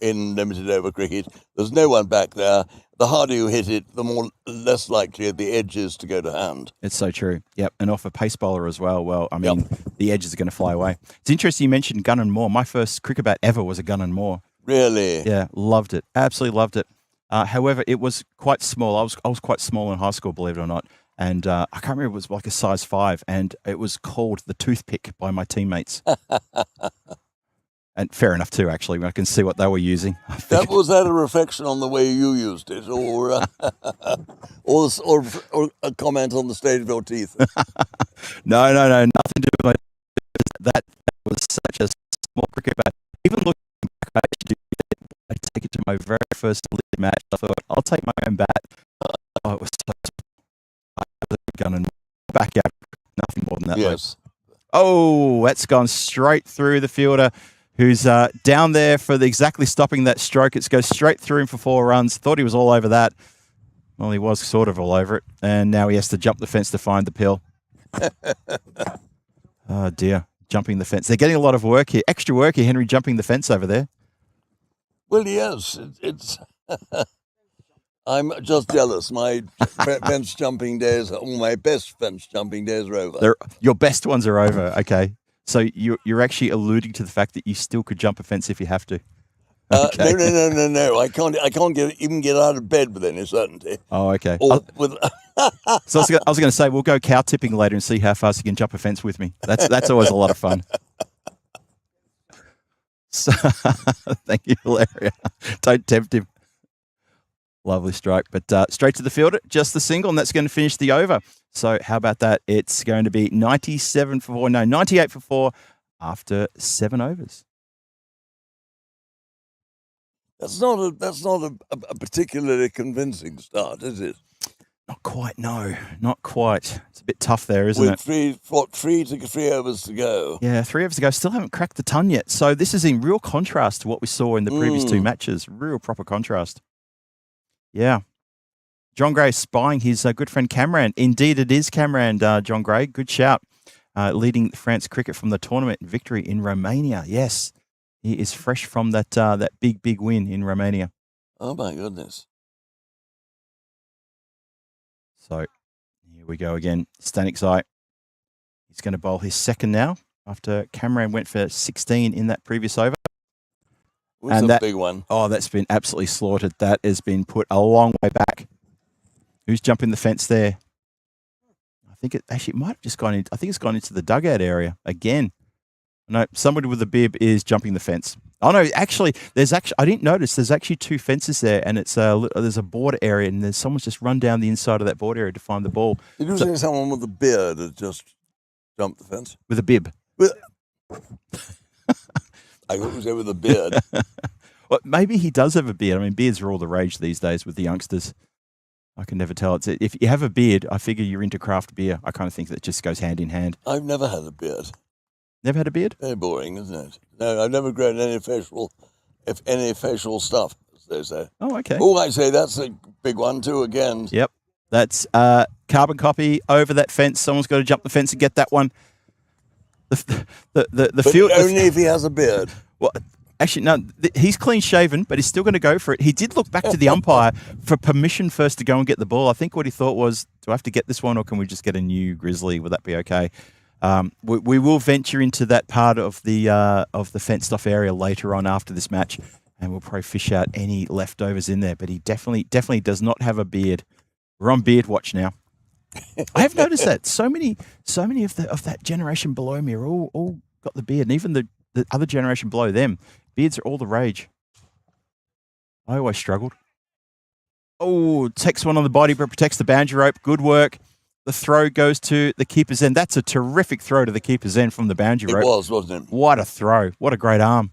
limited over cricket. There's no one back there. The harder you hit it, the less likely the edge is to go to hand. It's so true. Yep, and off a pace bowler as well. Well, I mean, the edges are going to fly away. It's interesting you mentioned Gun and Moore. My first cricket bat ever was a Gun and Moore. Really? Yeah, loved it. Absolutely loved it. However, it was quite small. I was quite small in high school, believe it or not. And I can't remember, it was like a size 5, and it was called the toothpick by my teammates. And fair enough too, actually, when I can see what they were using. Was that a reflection on the way you used it, or a comment on the state of your teeth? No, nothing to do with my teeth. That was such a small cricket bat. Even looking back, I take it to my very first league match. I thought, I'll take my own bat. Oh, it was so small. I was a Gun and back out. Nothing more than that. Yes. Oh, that's gone straight through the fielder, who's down there for exactly stopping that stroke. It goes straight through him for 4 runs. Thought he was all over that. Well, he was sort of all over it. And now he has to jump the fence to find the pill. Oh, dear. Jumping the fence. They're getting a lot of work here. Extra work here, Henry, jumping the fence over there. Well, yes. It's I'm just jealous. My fence jumping days, all my best fence jumping days are over. Your best ones are over. Okay. So you're actually alluding to the fact that you still could jump a fence if you have to. Okay. No. I can't even get out of bed with any certainty. Oh, okay. With So I was going to say we'll go cow tipping later and see how fast you can jump a fence with me. That's always a lot of fun. So, thank you, Valeria. Don't tempt him. Lovely strike, but straight to the fielder, just the single, and that's going to finish the over. So how about that? It's going to be 98 for 4 after 7 overs. That's not a particularly convincing start, is it? Not quite, no. Not quite. It's a bit tough there, isn't it? With 3 overs to go. Yeah, 3 overs to go. Still haven't cracked the ton yet. So this is in real contrast to what we saw in the previous 2 matches. Real proper contrast. Yeah. John Gray spying his good friend Cameron. Indeed, it is Cameron, John Gray. Good shout. leading France cricket from the tournament victory in Romania. Yes, he is fresh from that big win in Romania. Oh, my goodness. So here we go again. Stanik's He's going to bowl his second now after Cameron went for 16 in that previous over. It was a big one. Oh, that's been absolutely slaughtered. That has been put a long way back. Who's jumping the fence there? I think it might have just gone in. I think it's gone into the dugout area again. No, somebody with a bib is jumping the fence. Oh no, actually, I didn't notice. There's actually two fences there, and there's a border area, and someone's just run down the inside of that border area to find the ball. Did you say someone with a beard had just jumped the fence? With a bib. I thought you said with a beard. Well, maybe he does have a beard. I mean, beards are all the rage these days with the youngsters. I can never tell. If you have a beard, I figure you're into craft beer. I kind of think that it just goes hand in hand. I've never had a beard. Never had a beard? Very boring, isn't it? No, I've never grown any facial stuff, as they say. Oh, okay. Oh, I say that's a big one too. Again. Yep, that's carbon copy over that fence. Someone's got to jump the fence and get that one. The field only if he has a beard. Well, actually, no. He's clean shaven, but he's still going to go for it. He did look back to the umpire for permission first to go and get the ball. I think what he thought was, do I have to get this one, or can we just get a new Grizzly? Would that be okay? We will venture into that part of the fenced off area later on after this match, and we'll probably fish out any leftovers in there. But he definitely does not have a beard. We're on beard watch now. I have noticed that so many of that generation below me are all got the beard, and even the other generation below them, beards are all the rage. I always struggled. Oh, takes one on the body, but protects the boundary rope. Good work. The throw goes to the keeper's end. That's a terrific throw to the keeper's end from the boundary rope. It was, wasn't it? What a throw. What a great arm.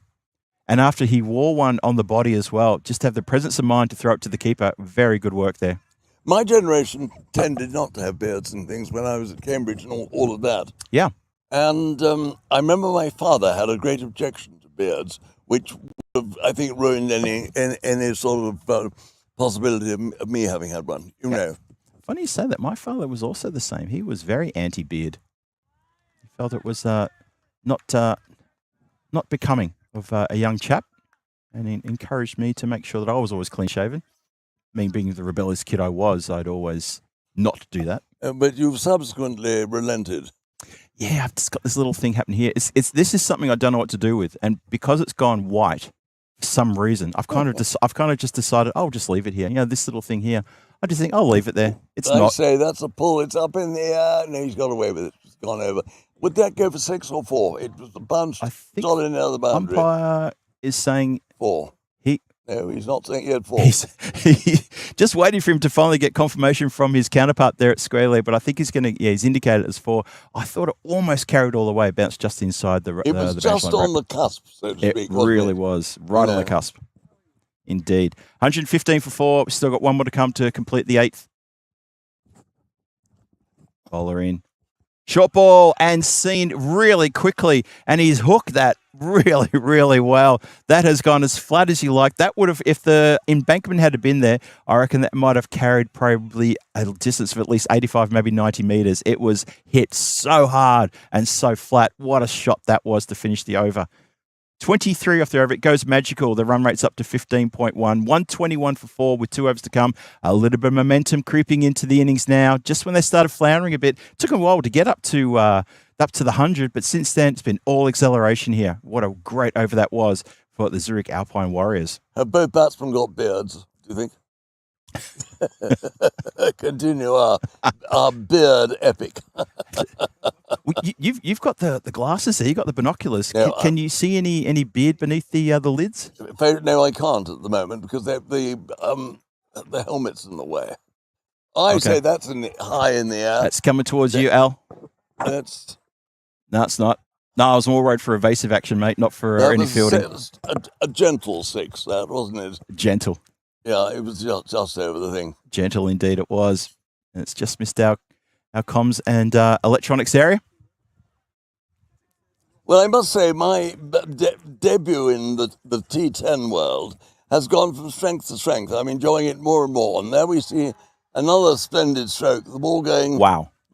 And after he wore one on the body as well, just have the presence of mind to throw it to the keeper. Very good work there. My generation tended not to have beards and things when I was at Cambridge and all of that. Yeah. And I remember my father had a great objection to beards, which would have, I think, ruined any sort of possibility of me having had one, you know. Funny you say that. My father was also the same. He was very anti-beard. He felt it was not becoming of a young chap, and he encouraged me to make sure that I was always clean-shaven. Me being the rebellious kid I was, I'd always not do that. But you've subsequently relented. Yeah, I've just got this little thing happening here. This is something I don't know what to do with, and because it's gone white, for some reason, I've kind of just decided I'll just leave it here. You know, this little thing here, I just think I'll leave it there. It's not. I say that's a pull. It's up in the air. No, he's got away with it. It's gone over. Would that go for 6 or 4? It was a bunch. I think not in the other boundary. Umpire is saying 4. No, he's not saying he had 4. He's just waiting for him to finally get confirmation from his counterpart there at square leg, but I think he's going to. Yeah, he's indicated it as 4. I thought it almost carried all the way, bounced just inside the. It was just on the cusp, so to speak. It really was right on the cusp. Indeed, 115 for 4. We've still got one more to come to complete the 8th. Bowler in. Short ball and seen really quickly, and he's hooked that really, really well. That has gone as flat as you like. That would have, if the embankment had been there, I reckon that might have carried probably a distance of at least 85, maybe 90 metres. It was hit so hard and so flat. What a shot that was to finish the over. 23 off the over. It goes magical. The run rate's up to 15.1. 121 for 4 with 2 overs to come. A little bit of momentum creeping into the innings now. Just when they started floundering a bit, took them a while to get up to the 100, but since then it's been all acceleration here. What a great over that was for the Zurich Alpine Warriors. Have both batsmen got beards, do you think? Continue our beard epic. You've got the glasses there. You've got the binoculars. No, can you see any beard beneath the lids? No, I can't at the moment because the helmet's in the way. I say that's high in the air. That's coming towards you, Al. No, it's not. No, I was more worried for evasive action, mate, not for any fielding. A gentle 6, that wasn't it? Gentle. Yeah, it was just over the thing. Gentle indeed it was. And it's just missed our comms and electronics area. Well, I must say my debut in the T10 world has gone from strength to strength. I'm enjoying it more and more. And there we see another splendid stroke. The ball going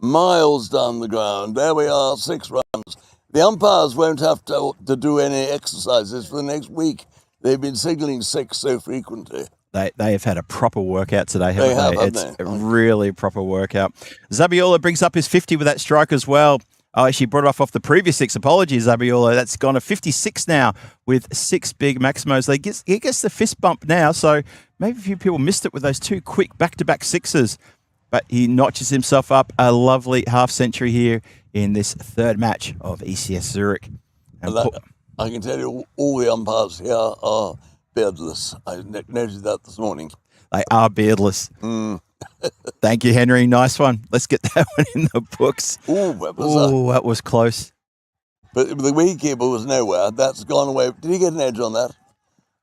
miles down the ground. There we are, 6 runs. The umpires won't have to do any exercises for the next week. They've been signalling 6 so frequently. They have had a proper workout today, haven't they? Haven't It's they? a really proper workout. Zabiola brings up his 50 with that strike as well. Oh, she brought it off the previous 6. Apologies, Zabiola. That's gone to 56 now with 6 big Maximos. He gets the fist bump now, so maybe a few people missed it with those 2 quick back-to-back 6s. But he notches himself up a lovely half century here in this 3rd match of ECS Zurich. And I can tell you all the umpires here are beardless. I noted that this morning. They are beardless. Thank you, Henry. Nice one. Let's get that one in the books. That was close. But the wicketkeeper was nowhere. That's gone away. Did he get an edge on that?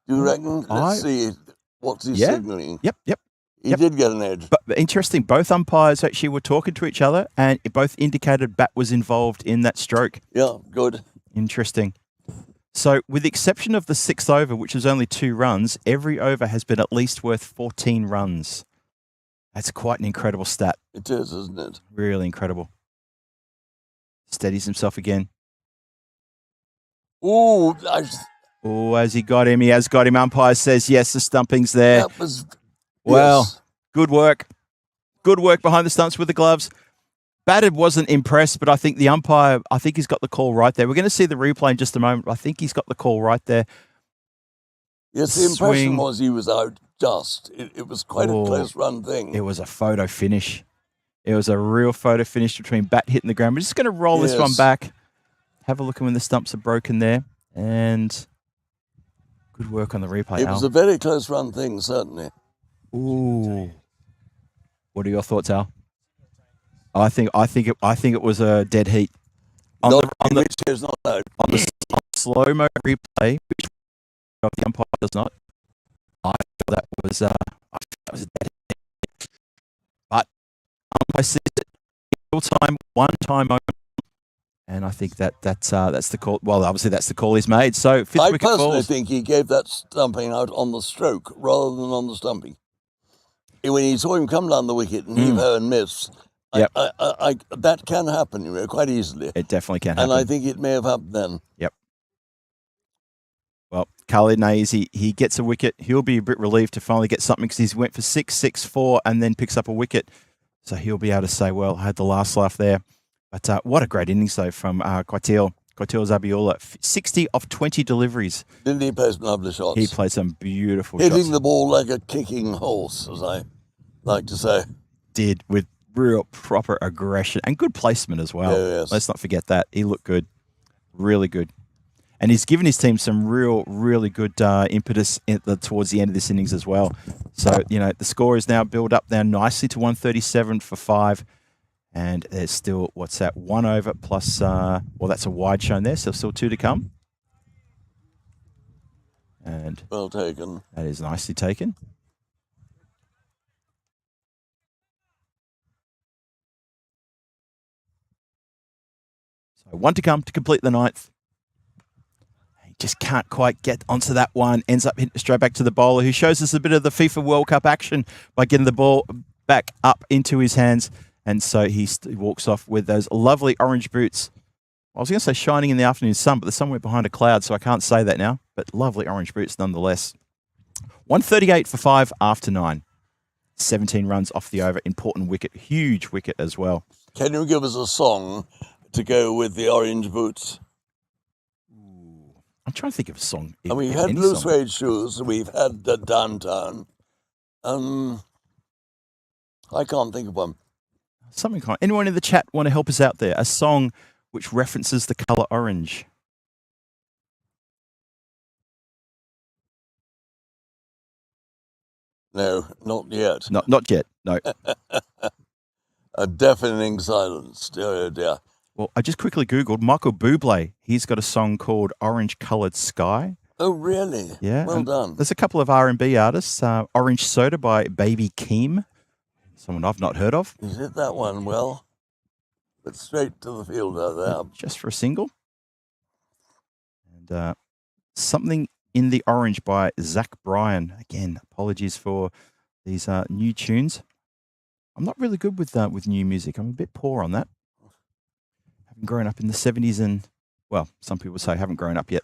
Do you reckon? Let's see. What's he signalling? Yep. He did get an edge. But interesting, both umpires actually were talking to each other and it both indicated bat was involved in that stroke. Yeah, good. Interesting. So with the exception of the 6th over, which was only 2 runs, every over has been at least worth 14 runs. That's quite an incredible stat. It is, isn't it? Really incredible. Steadies himself again. Oh, has he got him? He has got him. Umpire says yes, the stumping's there. That was... Well, yes. Good work. Good work behind the stumps with the gloves. Batted wasn't impressed, but I think the umpire, he's got the call right there. We're going to see the replay in just a moment. I think he's got the call right there. Yes, the impression was he was out just. It was quite a close run thing. It was a photo finish. It was a real photo finish between bat hitting the ground. We're just going to roll this one back. Have a look at when the stumps are broken there. And good work on the replay, It was a very close run thing, certainly. Ooh. What are your thoughts, Al? I think it was a dead heat. On the slow mo replay, which the umpire does not. I feel that was a dead heat. But umpire says it real time, 1 time only. And I think that's the call. Well, obviously that's the call he's made. So 5th wicket falls. I personally think he gave that stumping out on the stroke rather than on the stumping. When he saw him come down the wicket and heave ho and miss, that can happen, quite easily. It definitely can happen. And I think it may have happened then. Yep. Well, Khalid Naeez, he gets a wicket. He'll be a bit relieved to finally get something because he went for 6, 6, 4 and then picks up a wicket. So he'll be able to say, well, I had the last laugh there. But what a great innings, though, from Qatil Zabiola. 60 of 20 deliveries. Didn't he play some lovely shots? He played some beautiful shots. Hitting the ball like a kicking horse, as I like to say. Did, with real proper aggression and good placement as well. Yes. Let's not forget that. He looked good. Really good. And he's given his team some really good impetus towards the end of this innings as well. So, the score is now built up now nicely to 137 for 5. And there's still, 1 over plus, that's a wide shown there, so still 2 to come. And well taken. That is nicely taken. So 1 to come to complete the 9th. He just can't quite get onto that one. Ends up hitting straight back to the bowler, who shows us a bit of the FIFA World Cup action by getting the ball back up into his hands. And so he walks off with those lovely orange boots. I was going to say shining in the afternoon sun, but they're somewhere behind a cloud, so I can't say that now. But lovely orange boots nonetheless. 138 for 5 after 9. 17 runs off the over. Important wicket. Huge wicket as well. Can you give us a song to go with the orange boots? I'm trying to think of a song. And we've had blue suede shoes. We've had the downtown. I can't think of one. Something kind. Anyone in the chat want to help us out there? A song which references the colour orange. No, not yet. Not yet. No. A deafening silence. Dear, dear. Well, I just quickly Googled Michael Bublé. He's got a song called Orange Coloured Sky. Oh, really? Yeah. Well done. There's a couple of R&B artists. Orange Soda by Baby Keem. Someone I've not heard of. He did that one well, but straight to the field out there. Just for a single. And Something in the Orange by Zach Bryan. Again, apologies for these new tunes. I'm not really good with new music. I'm a bit poor on that. Haven't grown up in the 70s and, well, some people say haven't grown up yet.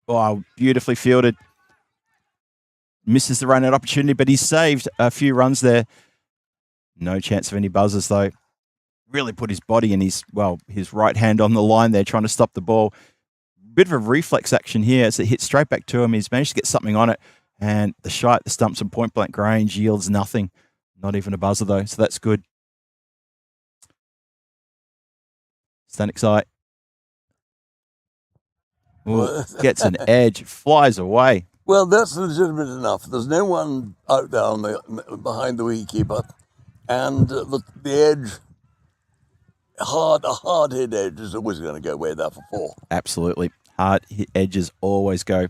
Oh, beautifully fielded. Misses the run-out opportunity, but he's saved a few runs there. No chance of any buzzers, though. Really put his body and his right hand on the line there, trying to stop the ball. Bit of a reflex action here as it hits straight back to him. He's managed to get something on it, and the shot, the stumps and point-blank range yields nothing. Not even a buzzer, though, so that's good. Stanic's eye. Ooh, gets an edge, flies away. Well, that's legitimate enough. There's no one out there behind the wicketkeeper, and the edge, a hard hit edge is always going to go way there for 4. Absolutely. Hard hit edges always go.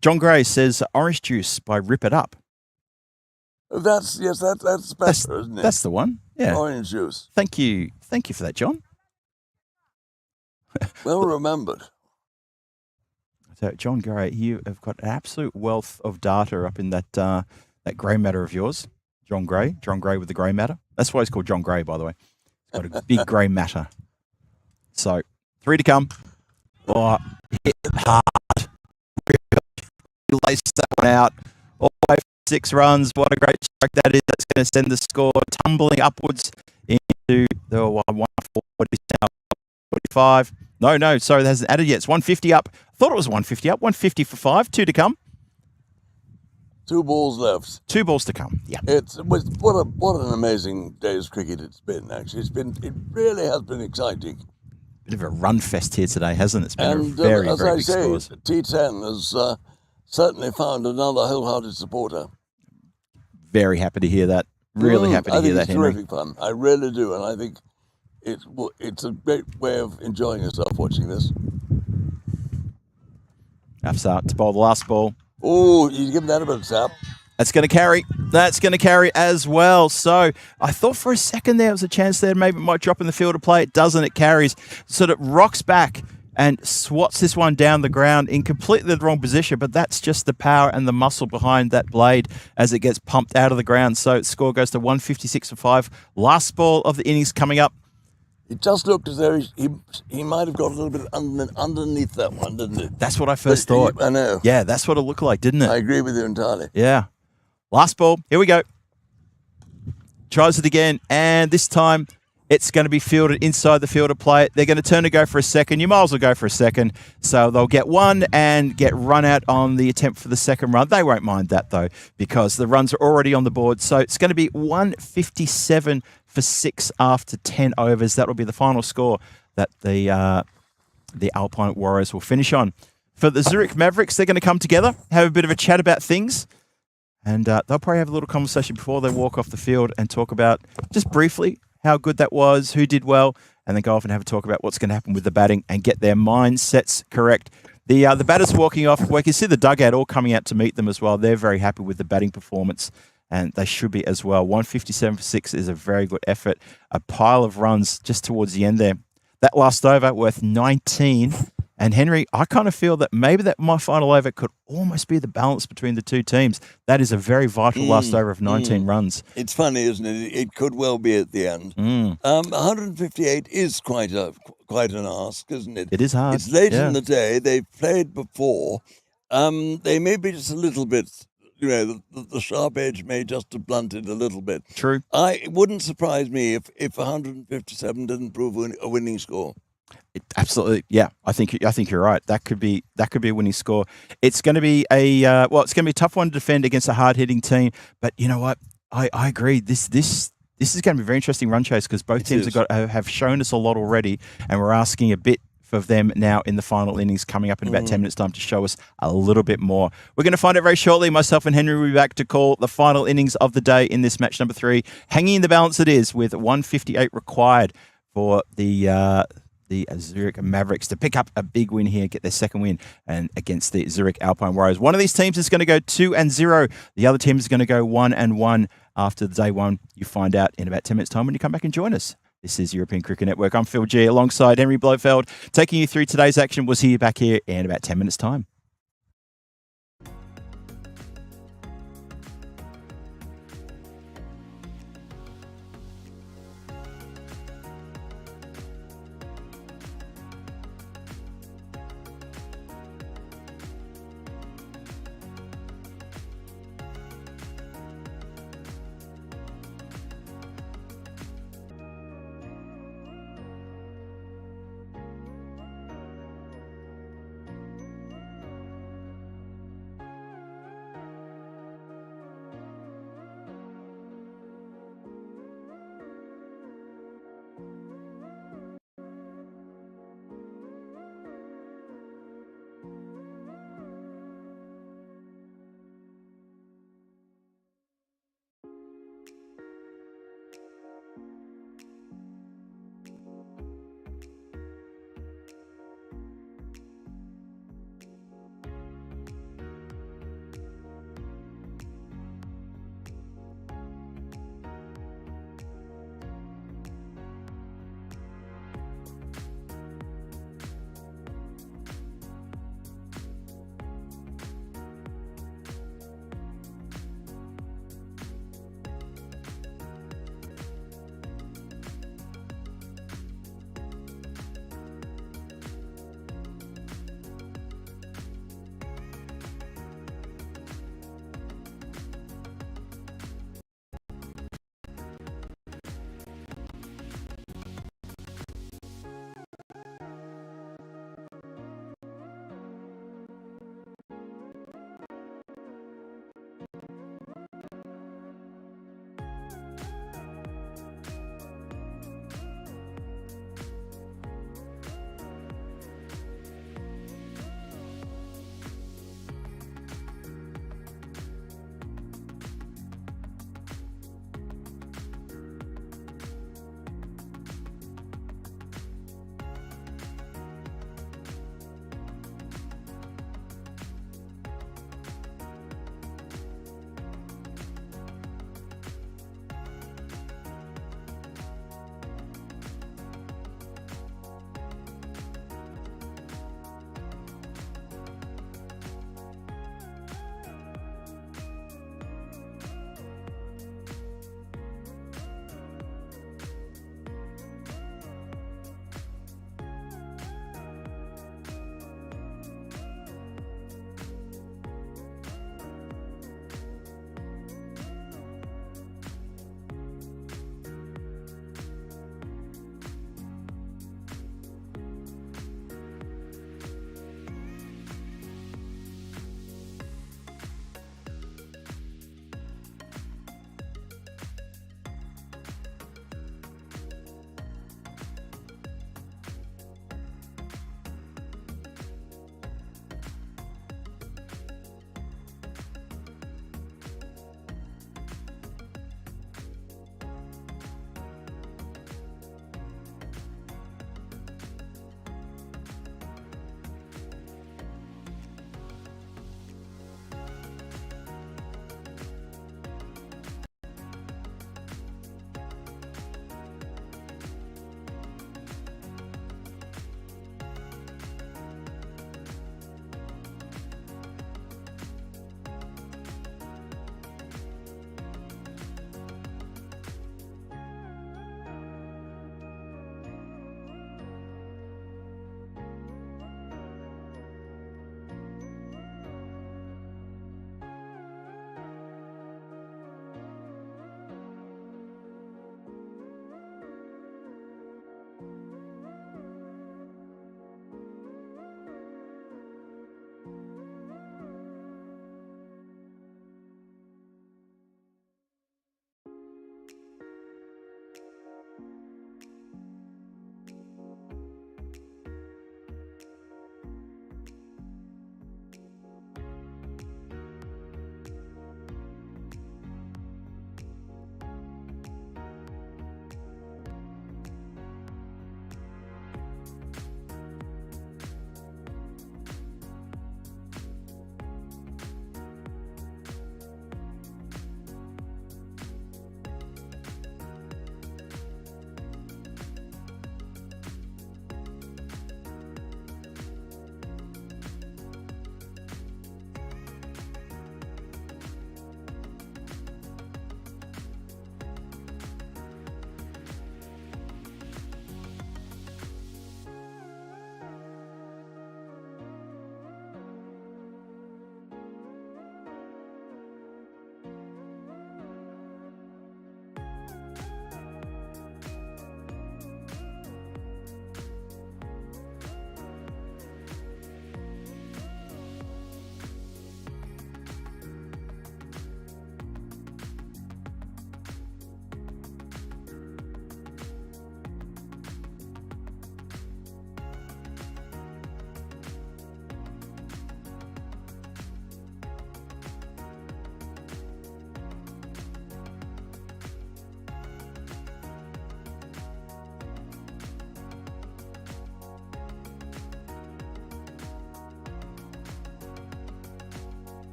John Gray says Orange Juice by Rip It Up. That's better, isn't it? That's the one. Yeah. Orange Juice. Thank you for that, John. Well remembered. So, John Gray, you have got an absolute wealth of data up in that grey matter of yours. John Gray with the grey matter. That's why he's called John Gray, by the way. He's got a big grey matter. So, 3 to come. Oh, hit hard. He laced that one out. All the way for 6 runs. What a great strike that is. That's going to send the score tumbling upwards into the 140 now. 45. No, sorry, that hasn't added yet. It's 150 up. I thought it was 150 up. 150 for 5. 2 to come. 2 balls left. 2 balls to come. Yeah. What an amazing day's cricket it's been. Actually, it really has been exciting. Bit of a run fest here today, hasn't it? It's been And very as big I say, scores. T10 has certainly found another wholehearted supporter. Very happy to hear that. Really happy to hear that, Henry. I think it's terrific fun. I really do, and I think it's a great way of enjoying yourself watching this. Afsar to bowl the last ball. Oh, you give that a bit of sap. That's going to carry. That's going to carry as well. So I thought for a second there was a chance there maybe it might drop in the field of play. It doesn't. It carries. So it rocks back and swats this one down the ground in completely the wrong position, but that's just the power and the muscle behind that blade as it gets pumped out of the ground. So score goes to 156 for 5. Last ball of the innings coming up. It just looked as though he might have got a little bit underneath that one, didn't it? That's what I first thought. I know. Yeah, that's what it looked like, didn't it? I agree with you entirely. Yeah. Last ball. Here we go. Tries it again, and this time it's going to be fielded inside the field of play. They're going to turn to go for a second. You might as well go for a second. So they'll get one and get run out on the attempt for the second run. They won't mind that, though, because the runs are already on the board. So it's going to be 157 for 6 after 10 overs. That will be the final score that the Alpine Warriors will finish on. For the Zurich Mavericks, they're going to come together, have a bit of a chat about things, and they'll probably have a little conversation before they walk off the field and talk about, just briefly, how good that was, who did well, and then go off and have a talk about what's going to happen with the batting and get their mindsets correct. The batters walking off, we can see the dugout all coming out to meet them as well. They're very happy with the batting performance, and they should be as well. 157 for 6 is a very good effort. A pile of runs just towards the end there. That last over worth 19. And Henry, I kind of feel that maybe that my final over could almost be the balance between the two teams. That is a very vital last over of 19 runs. It's funny, isn't it? It could well be at the end. 158 is quite an ask, isn't it? It is hard. It's late in the day. They've played before. They may be just a little bit, the sharp edge may just have blunted a little bit. True. It wouldn't surprise me if 157 didn't prove a winning score. Absolutely, yeah. I think you're right. That could be a winning score. It's going to be it's going to be a tough one to defend against a hard hitting team. But you know what? I agree. This is going to be a very interesting run chase because both teams have shown us a lot already, and we're asking a bit of them now in the final innings coming up in about 10 minutes time to show us a little bit more. We're going to find out very shortly. Myself and Henry will be back to call the final innings of the day in this match number 3. Hanging in the balance it is with 158 required for the Zurich Mavericks to pick up a big win here, get their second win and against the Zurich Alpine Warriors. One of these teams is going to go 2-0. The other team is going to go 1-1 after day one. You find out in about 10 minutes time when you come back and join us. This is European Cricket Network. I'm Phil G alongside Henry Blofeld. Taking you through today's action. We'll see you back here in about 10 minutes time.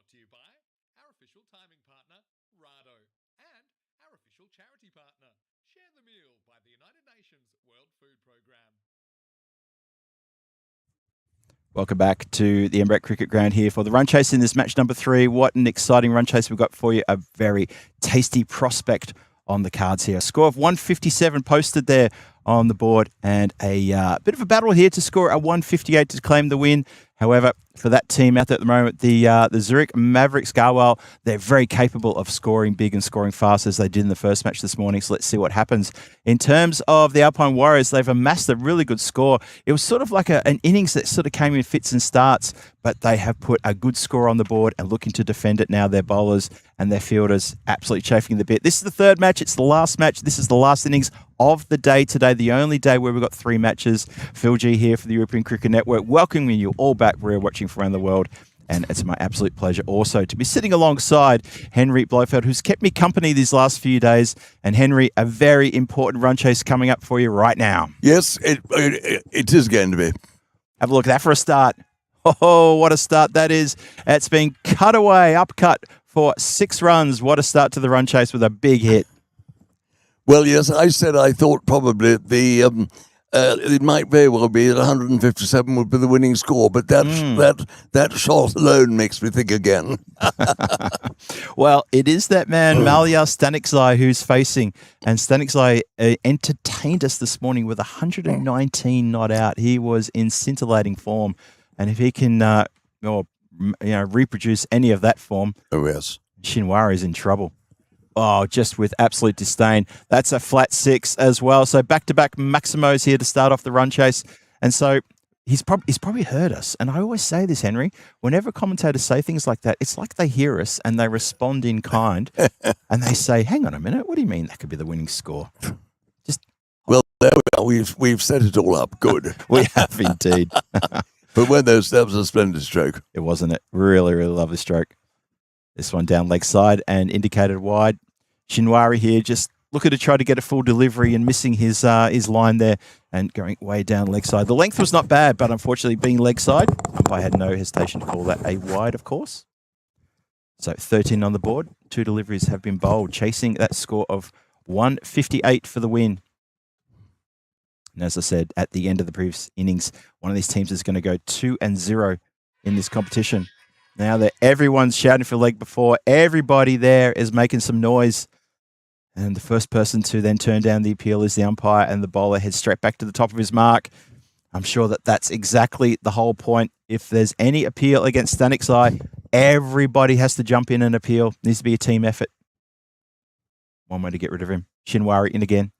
brought to you by our official timing partner, Rado, and our official charity partner, Share the Meal by the United Nations World Food Programme. Welcome back to the Embrack Cricket Ground here for the run chase in this match number 3. What an exciting run chase we've got for you. A very tasty prospect on the cards here. A score of 157 posted there on the board, and a bit of a battle here to score a 158 to claim the win. However, for that team out there at the moment, the Zurich Mavericks, Garwell, they're very capable of scoring big and scoring fast as they did in the first match this morning. So let's see what happens. In terms of the Alpine Warriors, they've amassed a really good score. It was sort of like an innings that sort of came in fits and starts, but they have put a good score on the board and looking to defend it now. Their bowlers and their fielders absolutely chafing the bit. This is the third match. It's the last match. This is the last innings of the day today, the only day where we've got 3 matches. Phil G here for the European Cricket Network, welcoming you all back. We're watching from around the world, and it's my absolute pleasure also to be sitting alongside Henry Blofeld, who's kept me company these last few days. And Henry, a very important run chase coming up for you right now. Yes, it is going to be. Have a look at that for a start. Oh, what a start that is. It's been cut away, upcut for 6 runs. What a start to the run chase with a big hit. Well, yes, I said I thought probably it might very well be that 157 would be the winning score, but that shot alone makes me think again. Well, it is that man, Malia Stanikzai, who's facing, and Stanikzai entertained us this morning with 119 not out. He was in scintillating form, and if he can reproduce any of that form, Oh, yes. Shinwari is in trouble. Oh, just with absolute disdain. That's a flat 6 as well. So back-to-back Maximos here to start off the run chase. And so he's probably heard us. And I always say this, Henry, whenever commentators say things like that, it's like they hear us and they respond in kind. And they say, hang on a minute, what do you mean that could be the winning score? Well, there we are. We've set it all up. Good. We have indeed. But that was a splendid stroke. It wasn't it? Really, really lovely stroke. This one down leg side and indicated wide. Shinwari here just looking to try to get a full delivery and missing his line there and going way down leg side. The length was not bad, but unfortunately being leg side, umpire had no hesitation to call that a wide, of course. So 13 on the board. 2 deliveries have been bowled, chasing that score of 158 for the win. And as I said, at the end of the previous innings, one of these teams is going to go 2-0 in this competition. Now that everyone's shouting for leg before, everybody there is making some noise. And the first person to then turn down the appeal is the umpire, and the bowler heads straight back to the top of his mark. I'm sure that that's exactly the whole point. If there's any appeal against Stanikzai, everybody has to jump in and appeal. It needs to be a team effort. One way to get rid of him. Shinwari in again.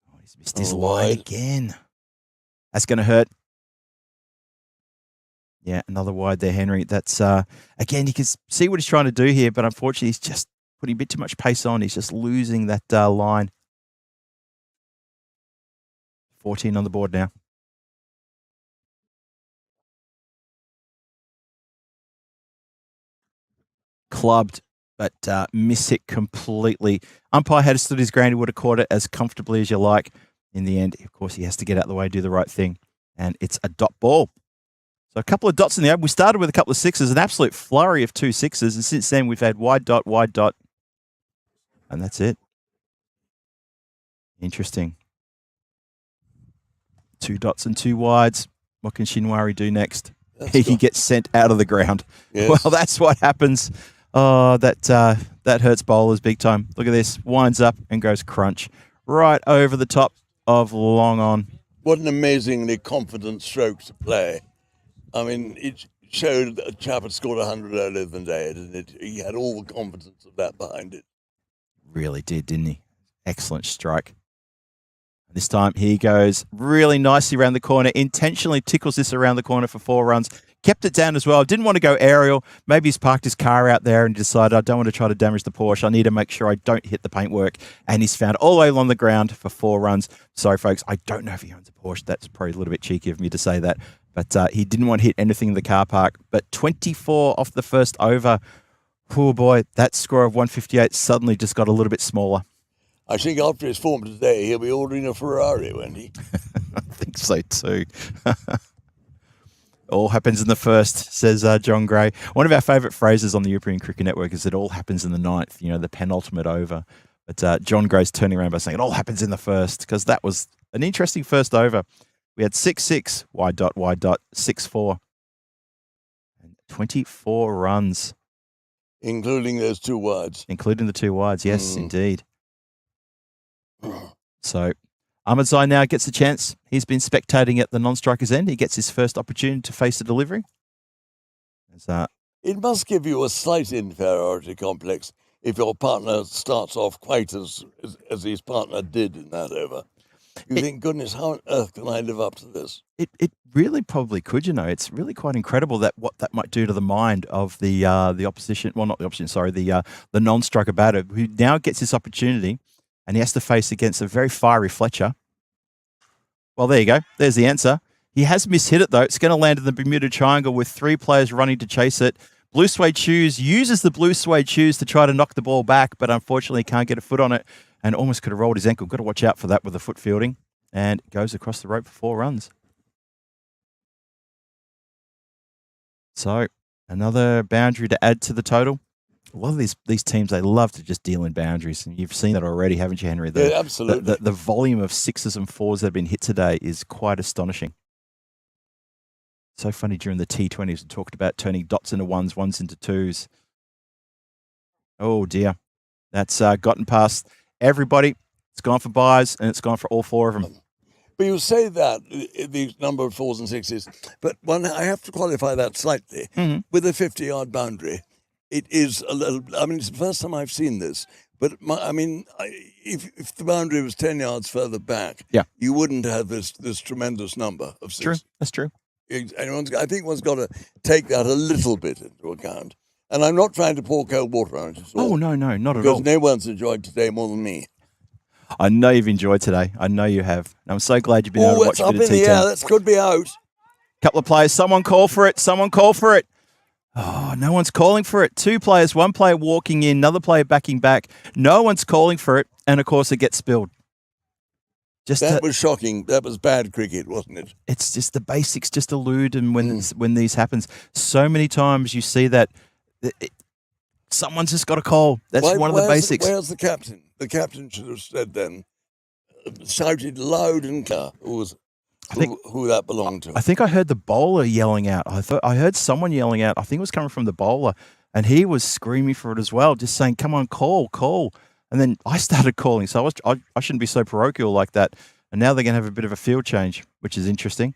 Oh, he's missed his line again. That's going to hurt. Yeah, another wide there, Henry. That's, again, you can see what he's trying to do here, but unfortunately he's just putting a bit too much pace on. He's just losing that line. 14 on the board now. Clubbed, but miss hit completely. Umpire had stood his ground. He would have caught it as comfortably as you like. In the end, of course, he has to get out of the way, do the right thing. And it's a dot ball. So a couple of dots in the open. We started with a couple of 6s, an absolute flurry of 2 6s. And since then, we've had wide dot. And that's it. Interesting. 2 dots and 2 wides. What can Shinwari do next? He gets sent out of the ground. Yes. Well, that's what happens. Oh, that hurts bowlers big time. Look at this. Winds up and goes crunch. Right over the top of long on. What an amazingly confident stroke to play. I mean, it showed that a chap had scored 100 earlier than day, and he had all the confidence of that behind it. Really did, didn't he? Excellent strike. This time he goes really nicely around the corner, intentionally tickles this around the corner for 4 runs. Kept it down as well. Didn't want to go aerial. Maybe he's parked his car out there and decided, I don't want to try to damage the Porsche. I need to make sure I don't hit the paintwork. And he's found all the way along the ground for 4 runs. Sorry, folks, I don't know if he owns a Porsche. That's probably a little bit cheeky of me to say that. But he didn't want to hit anything in the car park. But 24 off the first over. Poor boy, that score of 158 suddenly just got a little bit smaller. I think after his form today, he'll be ordering a Ferrari, won't he? I think so too. All happens in the first, says John Gray. One of our favourite phrases on the European Cricket Network is it all happens in the ninth, the penultimate over. But John Gray's turning around by saying it all happens in the first, because that was an interesting first over. We had 6-6, wide dot, 6-4. And 24 runs. Including those 2 wides. Including the 2 wides, yes, indeed. So Ahmed Zai now gets a chance. He's been spectating at the non-striker's end. He gets his first opportunity to face the delivery. It must give you a slight inferiority complex if your partner starts off quite as his partner did in that over. You think, goodness, how on earth can I live up to this? It really probably could, It's really quite incredible what that might do to the mind of the opposition. Well, not the opposition, sorry, the non-striker batter who now gets this opportunity, and he has to face against a very fiery Fletcher. Well, there you go. There's the answer. He has mishit it, though. It's going to land in the Bermuda Triangle with 3 players running to chase it. Blue suede shoes uses the blue suede shoes to try to knock the ball back, but unfortunately can't get a foot on it and almost could have rolled his ankle. Got to watch out for that with the foot fielding. And goes across the rope for 4 runs. So another boundary to add to the total. A lot of these teams, they love to just deal in boundaries. And you've seen that already, haven't you, Henry? Yeah, absolutely. The volume of 6s and 4s that have been hit today is quite astonishing. So funny during the T20s, we talked about turning dots into 1s, 1s into 2s. Oh, dear. That's gotten past everybody. It's gone for buys, and it's gone for all 4 of them. But you say that, the number of 4s and 6s, but I have to qualify that slightly. Mm-hmm. With a 50-yard boundary, it is a little, it's the first time I've seen this, but if the boundary was 10 yards further back, you wouldn't have this tremendous number of 6. True, that's true. I think one's got to take that a little bit into account. And I'm not trying to pour cold water on it at all. Oh, no, not at all. Because no one's enjoyed today more than me. I know you've enjoyed today. I know you have. And I'm so glad you've been able to watch it's a up bit of in T10. the air. That could be out. Couple of players. Someone call for it. Someone call for it. Oh, no one's calling for it. 2 players, 1 player walking in, another player backing back. No one's calling for it. And, of course, it gets spilled. That was shocking. That was bad cricket, wasn't it? It's just the basics just elude, and when these happens, so many times you see that someone's just got a call. That's one of the basics. Where's the captain? The captain should have said then, shouted loud and clear who that belonged to. I think I heard the bowler yelling out. I heard someone yelling out. I think it was coming from the bowler, and he was screaming for it as well, just saying, "Come on, call." And then I started calling, so I shouldn't be so parochial like that. And now they're going to have a bit of a field change, which is interesting.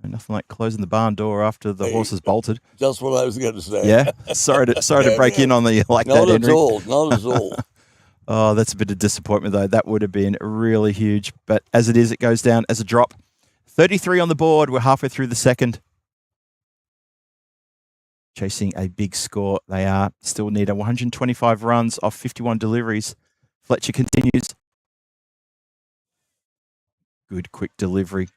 Nothing like closing the barn door after the horse has bolted. Just what I was going to say. Yeah, sorry to break in on the like not that, Henry. Not at all. Oh, that's a bit of disappointment, though. That would have been really huge. But as it is, it goes down as a drop. 33 on the board. We're halfway through the second. Chasing a big score. They are still need 125 runs off 51 deliveries. Fletcher continues. Good quick delivery.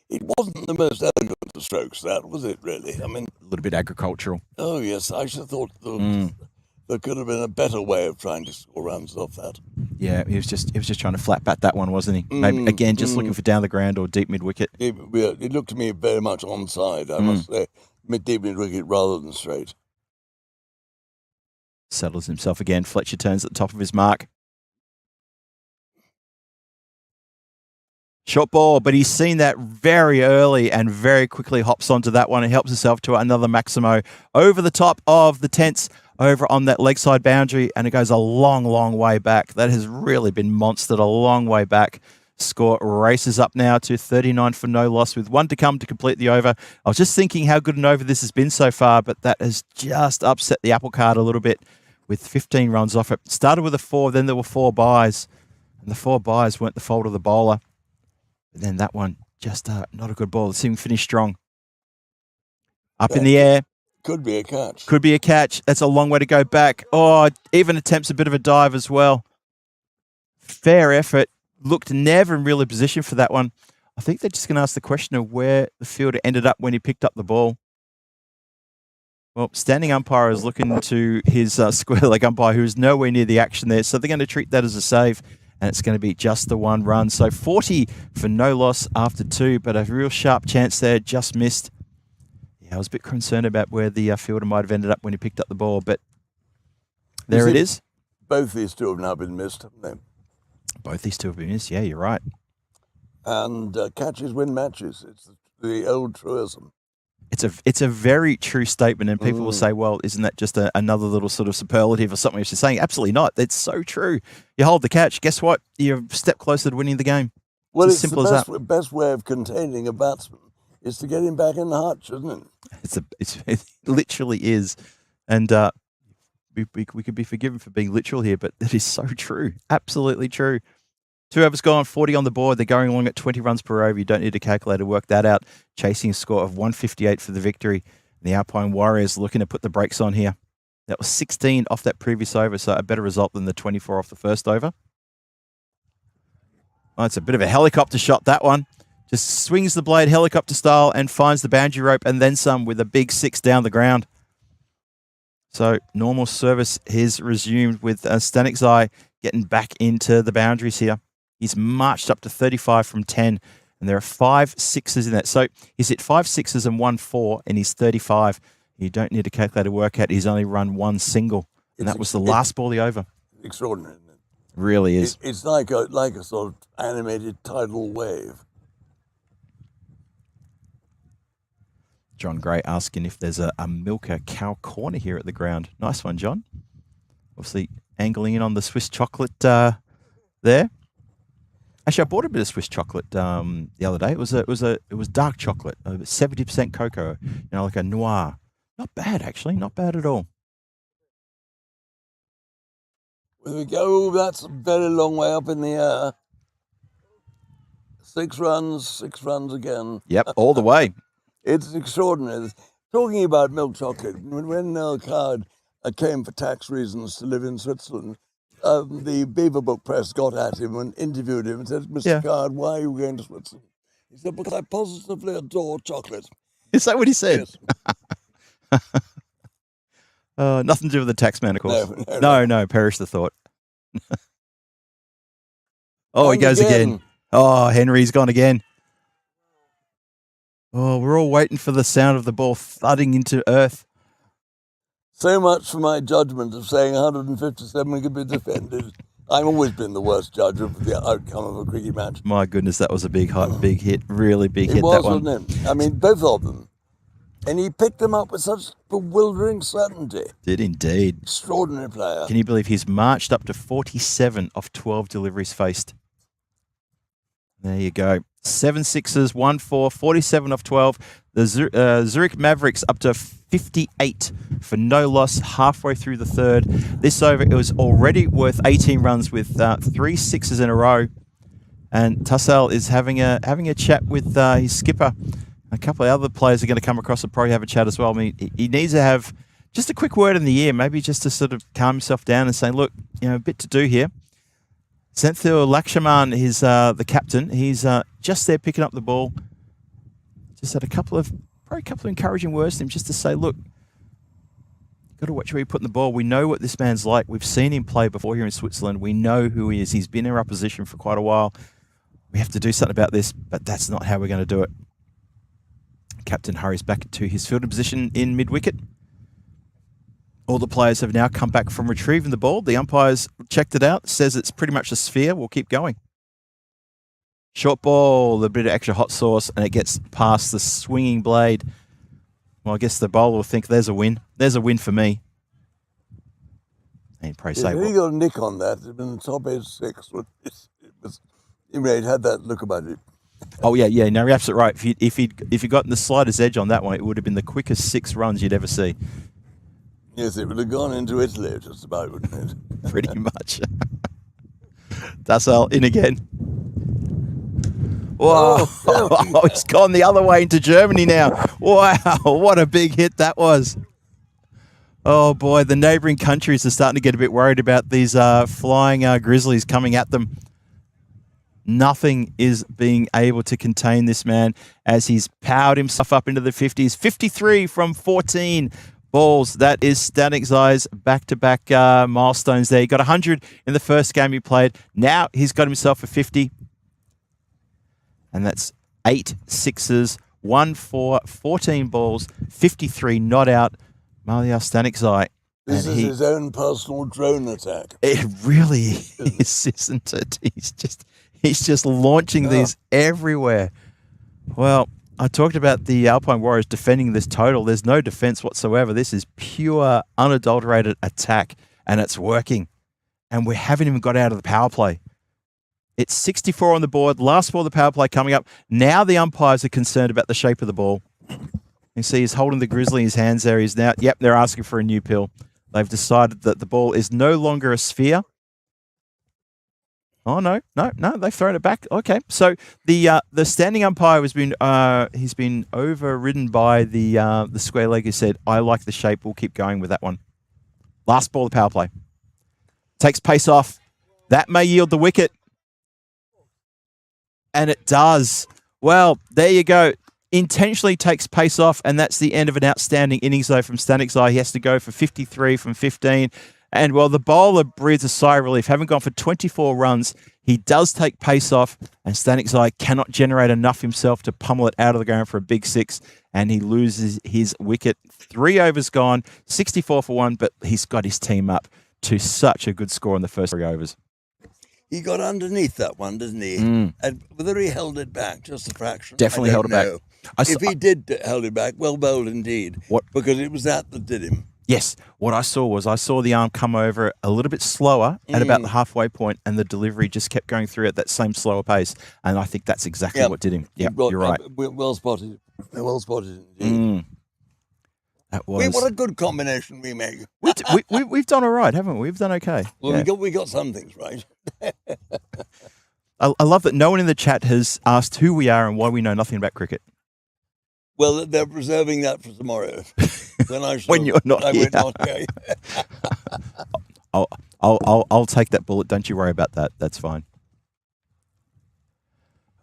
It wasn't the most elegant of strokes, that was it, really? A little bit agricultural. Oh, yes. I should have thought there could have been a better way of trying to score runs off that. Yeah, he was just trying to flat bat that one, wasn't he? Maybe again, just looking for down the ground or deep mid wicket. It looked to me very much onside, I must say. Deep mid wicket rather than straight. Settles himself again. Fletcher turns at the top of his mark. Short ball, but he's seen that very early and very quickly hops onto that one and helps himself to another Maximo over the top of the tents over on that leg side boundary, and it goes a long, long way back. That has really been monstered a long way back. Score races up now to 39 for no loss with 1 to come to complete the over. I was just thinking how good an over this has been so far, but that has just upset the apple cart a little bit with 15 runs off it. Started with a 4, then there were 4 buys, and the 4 buys weren't the fault of the bowler. But then that one, just not a good ball. The team finished strong. Up in the air. Could be a catch. Could be a catch. That's a long way to go back. Oh, even attempts a bit of a dive as well. Fair effort. Looked never in really position for that one. I think they're just going to ask the question of where the fielder ended up when he picked up the ball. Well, standing umpire is looking to his square leg umpire, who is nowhere near the action there. So they're going to treat that as a save. and it's going to be just the 1 run. So 40 for no loss after 2, but a real sharp chance there, just missed. Yeah, I was a bit concerned about where the fielder might have ended up when he picked up the ball, but there it is. Both these two have now been missed, haven't they? Both these two have been missed. Yeah, you're right. And catches win matches. It's the old truism. It's a very true statement, and people will say, well, isn't that just another little sort of superlative or something she's saying? Absolutely not. It's so true. You hold the catch, guess what? You're a step closer to winning the game. Well, it's as simple as that. Best way of containing a batsman is to get him back in the hutch, isn't it? It literally is. And we could be forgiven for being literal here, but it is so true. Absolutely true. 2 overs gone, 40 on the board. They're going along at 20 runs per over. You don't need a calculator to work that out. Chasing a score of 158 for the victory. The Alpine Warriors looking to put the brakes on here. That was 16 off that previous over, so a better result than the 24 off the first over. Oh, it's a bit of a helicopter shot, that one. Just swings the blade helicopter style and finds the boundary rope and then some with a big 6 down the ground. So normal service is resumed with Stanikzai getting back into the boundaries here. He's marched up to 35 from 10, and there are 5 sixes in that. So he's hit 5 sixes and 1 4, and he's 35. You don't need a calculator to work out. He's only run 1 single, and that was the last ball of the over. Extraordinary, isn't it? Really is. It's like a sort of animated tidal wave. John Gray asking if there's a Milka cow corner here at the ground. Nice one, John. Obviously angling in on the Swiss chocolate there. Actually, I bought a bit of Swiss chocolate the other day. It was dark chocolate, 70% cocoa, like a noir. Not bad, actually. Not bad at all. There we go. That's a very long way up in the air. 6 runs again. Yep, all the way. It's extraordinary. Talking about milk chocolate, when Nell Card came for tax reasons to live in Switzerland, the Beaver Book Press got at him and interviewed him and said, Mr. Card, why are you going to Switzerland? He said, because I positively adore chocolate. Is that what he said? Yes. Nothing to do with the tax man, of course. No, perish the thought. Oh, and he goes again. Oh, Henry's gone again. Oh, we're all waiting for the sound of the ball thudding into earth. So much for my judgment of saying 157 could be defended. I've always been the worst judge of the outcome of a cricket match. My goodness, that was a big hit, really big hit. It was, that one. wasn't it? I mean, both of them. And he picked them up with such bewildering certainty. Did indeed. Extraordinary player. Can you believe he's marched up to 47 off 12 deliveries faced? There you go. 7 sixes, 1 4, 47 off 12. The Zurich Mavericks up to 58 for no loss halfway through the third. This over, it was already worth 18 runs with 3 sixes in a row. And Tassel is having a chat with his skipper. A couple of other players are going to come across and probably have a chat as well. I mean, he needs to have just a quick word in the ear, maybe just to sort of calm himself down and say, look, a bit to do here. Senthil Lakshaman is the captain. He's just there picking up the ball. Just had a couple of encouraging words to him just to say, look, you've got to watch where you're putting the ball. We know what this man's like. We've seen him play before here in Switzerland. We know who he is. He's been in our position for quite a while. We have to do something about this, but that's not how we're going to do it. Captain hurries back to his fielding position in mid-wicket. All the players have now come back from retrieving the ball. The umpires checked it out, says it's pretty much a sphere. We'll keep going. Short ball, a bit of extra hot sauce, and it gets past the swinging blade. Well, I guess the bowler will think there's a win. There's a win for me. And probably say, he got a nick on that. It'd been the top edge 6. It had that look about it. Oh, yeah. No, you're absolutely right. If you'd gotten the slightest edge on that one, it would have been the quickest 6 runs you'd ever see. Yes, it would have gone into Italy just about, wouldn't it? Pretty much. Tassel in again. Whoa. Oh, he's gone the other way into Germany now. Wow, what a big hit that was. Oh, boy, the neighbouring countries are starting to get a bit worried about these flying grizzlies coming at them. Nothing is being able to contain this man as he's powered himself up into the 50s. 53 from 14. balls. That is Static Zai's back-to-back milestones there. He got 100 in the first game he played. Now he's got himself a 50. And that's 8 sixes, 1 4, 14 balls, 53 not out. Malia Static Zai. This is his own personal drone attack. It really is, isn't it? He's just launching these everywhere. Well, I talked about the Alpine Warriors defending this total. There's no defense whatsoever. This is pure, unadulterated attack, and it's working. And we haven't even got out of the power play. It's 64 on the board. Last ball of the power play coming up. Now the umpires are concerned about the shape of the ball. You see he's holding the grizzly in his hands there. He's now, yep, they're asking for a new pill. They've decided that the ball is no longer a sphere. Oh no, they've thrown it back. Okay, so the standing umpire has been he's been overridden by the square leg who said, "I like the shape. We'll keep going with that one." Last ball of the power play. Takes pace off. That may yield the wicket, and it does. Well, there you go. Intentionally takes pace off, and that's the end of an outstanding innings, though, from Static Zai. He has to go for 53 from 15. And while the bowler breathes a sigh of relief, having gone for 24 runs, he does take pace off, and Static Zai cannot generate enough himself to pummel it out of the ground for a big 6, and he loses his wicket. 3 overs gone, 64 for 1, but he's got his team up to such a good score in the first 3 overs. He got underneath that one, didn't he? And whether he held it back just a fraction, Definitely held it back. If he did held it back, well bowled indeed. Because it was that did him. Yes. What I saw the arm come over a little bit slower at about the halfway point, and the delivery just kept going through at that same slower pace. And I think that's exactly what did him. Yeah, you're right. Well spotted. Well spotted indeed. That was. What a good combination we make. We've done all right, haven't we? We've done okay. Well, we got some things right. I love that no one in the chat has asked who we are and why we know nothing about cricket. Well, they're preserving that for tomorrow. When you're not here. I'll take that bullet. Don't you worry about that. That's fine.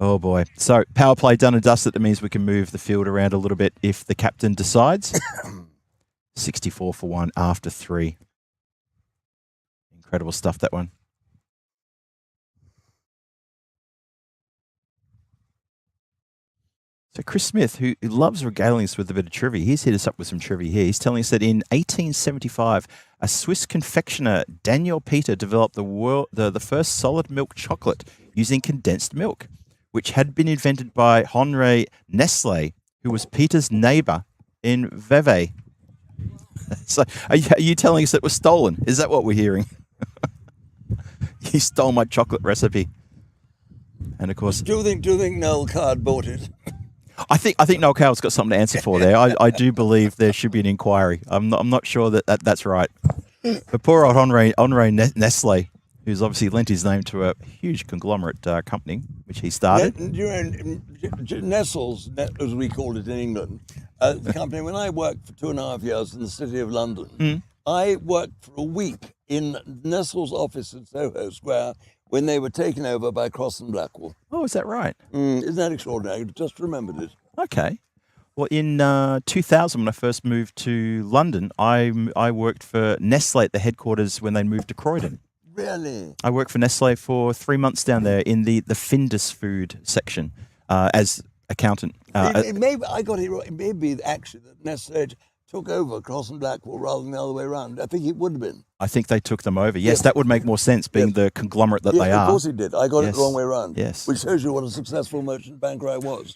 Oh boy. So power play done and dusted. That means we can move the field around a little bit if the captain decides. 64 for 1 after 3. Incredible stuff, that one. So Chris Smith, who loves regaling us with a bit of trivia, he's hit us up with some trivia here. He's telling us that in 1875, a Swiss confectioner, Daniel Peter, developed the first solid milk chocolate using condensed milk, which had been invented by Henri Nestle, who was Peter's neighbor in Vevey. So are you telling us it was stolen? Is that what we're hearing? He stole my chocolate recipe. And of course... Do you think Noel Card bought it? I think Noel Cowell's got something to answer for there. I do believe there should be an inquiry. I'm not sure that's right. But poor old Henri Nestle, who's obviously lent his name to a huge conglomerate company, which he started. Nestle's, as we called it in England, the company, when I worked for 2.5 years in the city of London, I worked for a week in Nestle's office in Soho Square when they were taken over by Cross and Blackwell. Oh, is that right? Isn't that extraordinary? I just remembered it. Okay. Well, in 2000, when I first moved to London, I worked for Nestle at the headquarters when they moved to Croydon. Really? I worked for Nestle for 3 months down there in the Findus food section as accountant. Maybe I got it right. Maybe actually that Nestle took over Cross and Blackwell rather than the other way around. I think it would have been. I think they took them over. Yes, that would make more sense, being the conglomerate that they are. Of course it did. I got it the wrong way around. Yes. Which shows you what a successful merchant banker I was.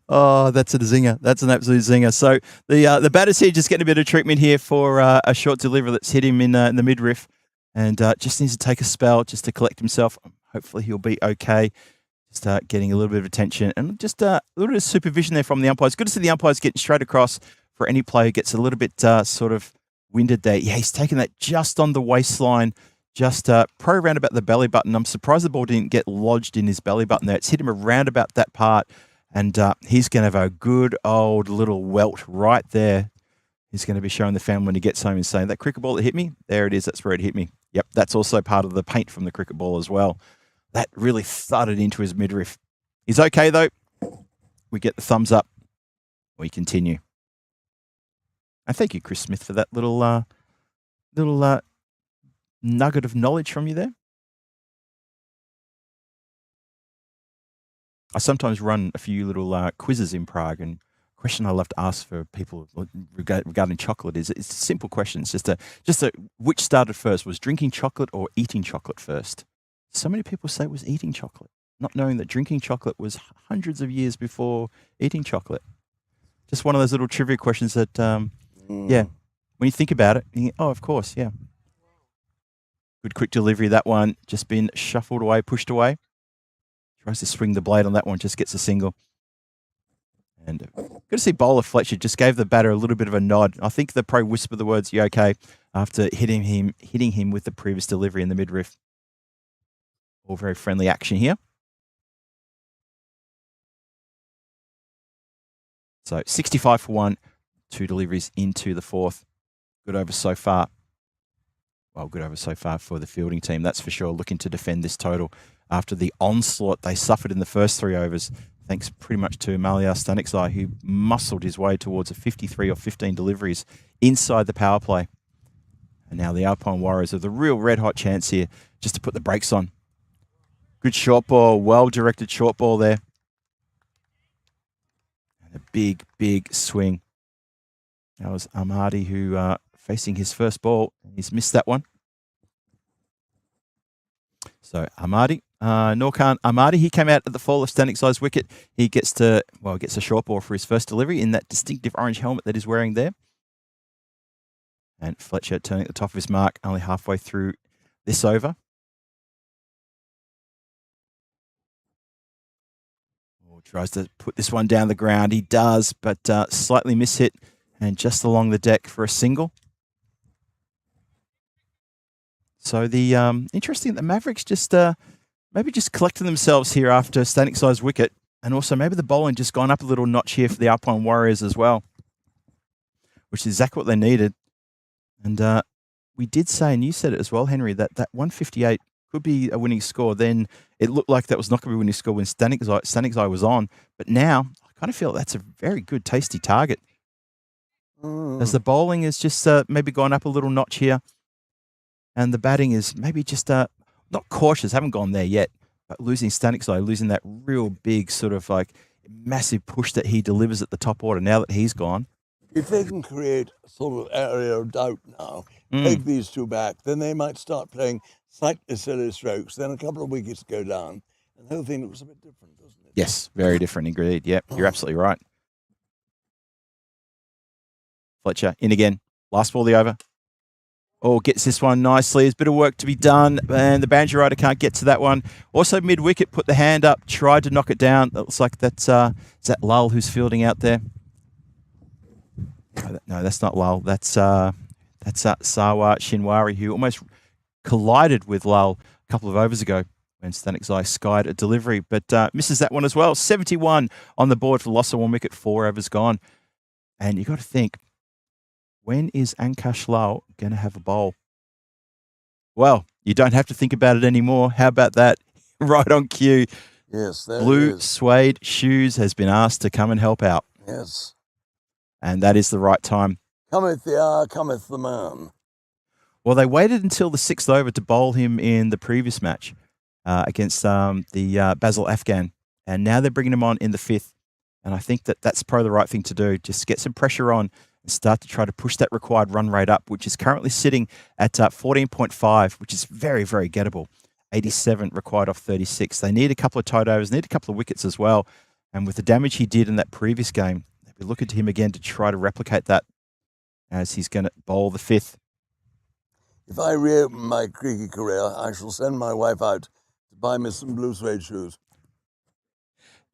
Oh, that's a zinger. That's an absolute zinger. So the batter's here just getting a bit of treatment here for a short delivery that's hit him in the midriff, and just needs to take a spell just to collect himself. Hopefully he'll be okay. Just getting a little bit of attention and just a little bit of supervision there from the umpires. Good to see the umpires getting straight across for any player who gets a little bit sort of winded there. Yeah, he's taking that just on the waistline, just probably around about the belly button. I'm surprised the ball didn't get lodged in his belly button there. It's hit him around about that part, and he's going to have a good old little welt right there. He's going to be showing the family when he gets home and saying, that cricket ball that hit me, there it is, that's where it hit me. Yep, that's also part of the paint from the cricket ball as well. That really thudded into his midriff. He's okay, though. We get the thumbs up. We continue. And thank you, Chris Smith, for that little nugget of knowledge from you there. I sometimes run a few little quizzes in Prague, and a question I love to ask for people regarding chocolate is it's a simple question. It's just a which started first? Was drinking chocolate or eating chocolate first? So many people say it was eating chocolate, not knowing that drinking chocolate was hundreds of years before eating chocolate. Just one of those little trivia questions that, yeah, when you think about it, you think, oh, of course, yeah. Good quick delivery, that one. Just been shuffled away, pushed away. Tries to swing the blade on that one, just gets a single. And good to see bowler Fletcher just gave the batter a little bit of a nod. I think the pro whispered the words, "You okay?" after hitting him with the previous delivery in the midriff. All very friendly action here. So 65 for 1, 2 deliveries into the fourth. Good over so far. Well, good over so far for the fielding team, that's for sure, looking to defend this total after the onslaught they suffered in the first 3 overs, thanks pretty much to Malia Stanikzai, who muscled his way towards a 53 or 15 deliveries inside the power play. And now the Alpine Warriors have the real red-hot chance here just to put the brakes on. Good short ball, well-directed short ball there. And a big, big swing. That was Ahmadi who facing his first ball. He's missed that one. So Ahmadi, Norkan Ahmadi, he came out at the fall of Stanikzai's wicket. He gets a short ball for his first delivery in that distinctive orange helmet that he's wearing there. And Fletcher turning at the top of his mark, only halfway through this over. Tries to put this one down the ground. He does, but slightly miss-hit and just along the deck for a single. So the interesting, the Mavericks just maybe just collecting themselves here after Stanikzai's wicket, and also maybe the bowling just gone up a little notch here for the Alpine Warriors as well, which is exactly what they needed. And we did say, and you said it as well, Henry, that 158 could be a winning score. Then it looked like that was not going to be a winning score when Stanikzai was on. But now I kind of feel that's a very good, tasty target. As the bowling is just maybe gone up a little notch here. And the batting is maybe just not cautious, haven't gone there yet. But losing Stanikzai, losing that real big sort of like massive push that he delivers at the top order now that he's gone. If they can create a sort of area of doubt now, take these two back, then they might start playing slightly silly strokes. Then a couple of wickets go down, and the whole thing looks a bit different, doesn't it? Yes, very different indeed. Yep, you're absolutely right. Fletcher in again. Last ball of the over. Oh, gets this one nicely. There's a bit of work to be done, and the boundary rider can't get to that one. Also mid-wicket, put the hand up, tried to knock it down. It looks like that's is that Lull who's fielding out there. No, that's not Lull. That's Sawa Shinwari, who almost collided with Lull a couple of overs ago when Stanikzai skied a delivery, but misses that one as well. 71 on the board for loss of 1 wicket, 4 overs gone. And you got to think, when is Ankash Lal going to have a bowl? Well, you don't have to think about it anymore. How about that? Right on cue. Yes, there Blue is. suede shoes has been asked to come and help out. Yes. And that is the right time. Cometh the hour, cometh the man. Well, they waited until the 6th over to bowl him in the previous match against the Basil Afghan. And now they're bringing him on in the 5th. And I think that's probably the right thing to do. Just get some pressure on and start to try to push that required run rate up, which is currently sitting at 14.5, which is very, very gettable. 87 required off 36. They need a couple of tight overs, need a couple of wickets as well. And with the damage he did in that previous game, they'll be looking to him again to try to replicate that as he's going to bowl the 5th. If I reopen my cricket career, I shall send my wife out to buy me some blue suede shoes.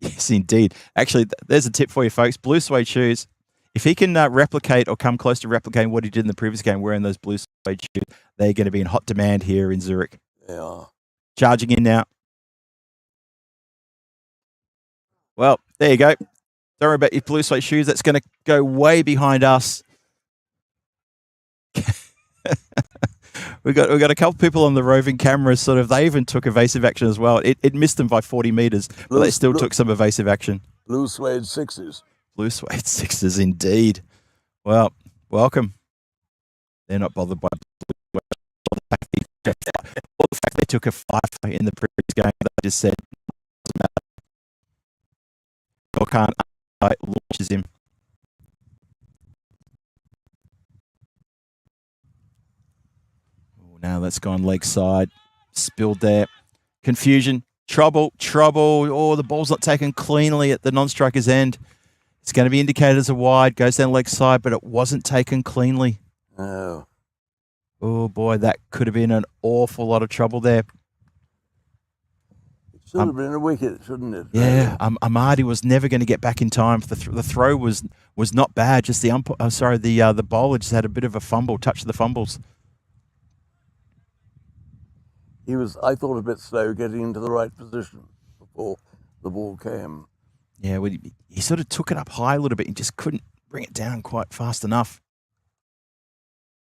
Yes, indeed. Actually, there's a tip for you, folks. Blue suede shoes. If he can replicate or come close to replicating what he did in the previous game wearing those blue suede shoes, they're going to be in hot demand here in Zurich. They are. Charging in now. Well, there you go. Don't worry about your blue suede shoes. That's going to go way behind us. We've got a couple of people on the roving cameras. They even took evasive action as well. It missed them by 40 meters, but they still took some evasive action. Blue suede sixes. Blue suede sixes indeed. Well, welcome. They're not bothered by the fact they took a 5 in the previous game. They just said, doesn't matter. Khan launches him. Oh, now that's gone leg side. Spilled there. Confusion. Trouble. Oh, the ball's not taken cleanly at the non-striker's end. It's going to be indicated as a wide. Goes down leg side, but it wasn't taken cleanly. Oh. Oh, boy, that could have been an awful lot of trouble there. It should have been a wicket, shouldn't it? Yeah, Amadi was never going to get back in time. The throw was not bad. Just the bowler just had a bit of a fumble, touch of the fumbles. He was, I thought, a bit slow getting into the right position before the ball came. Yeah, well, he sort of took it up high a little bit and just couldn't bring it down quite fast enough.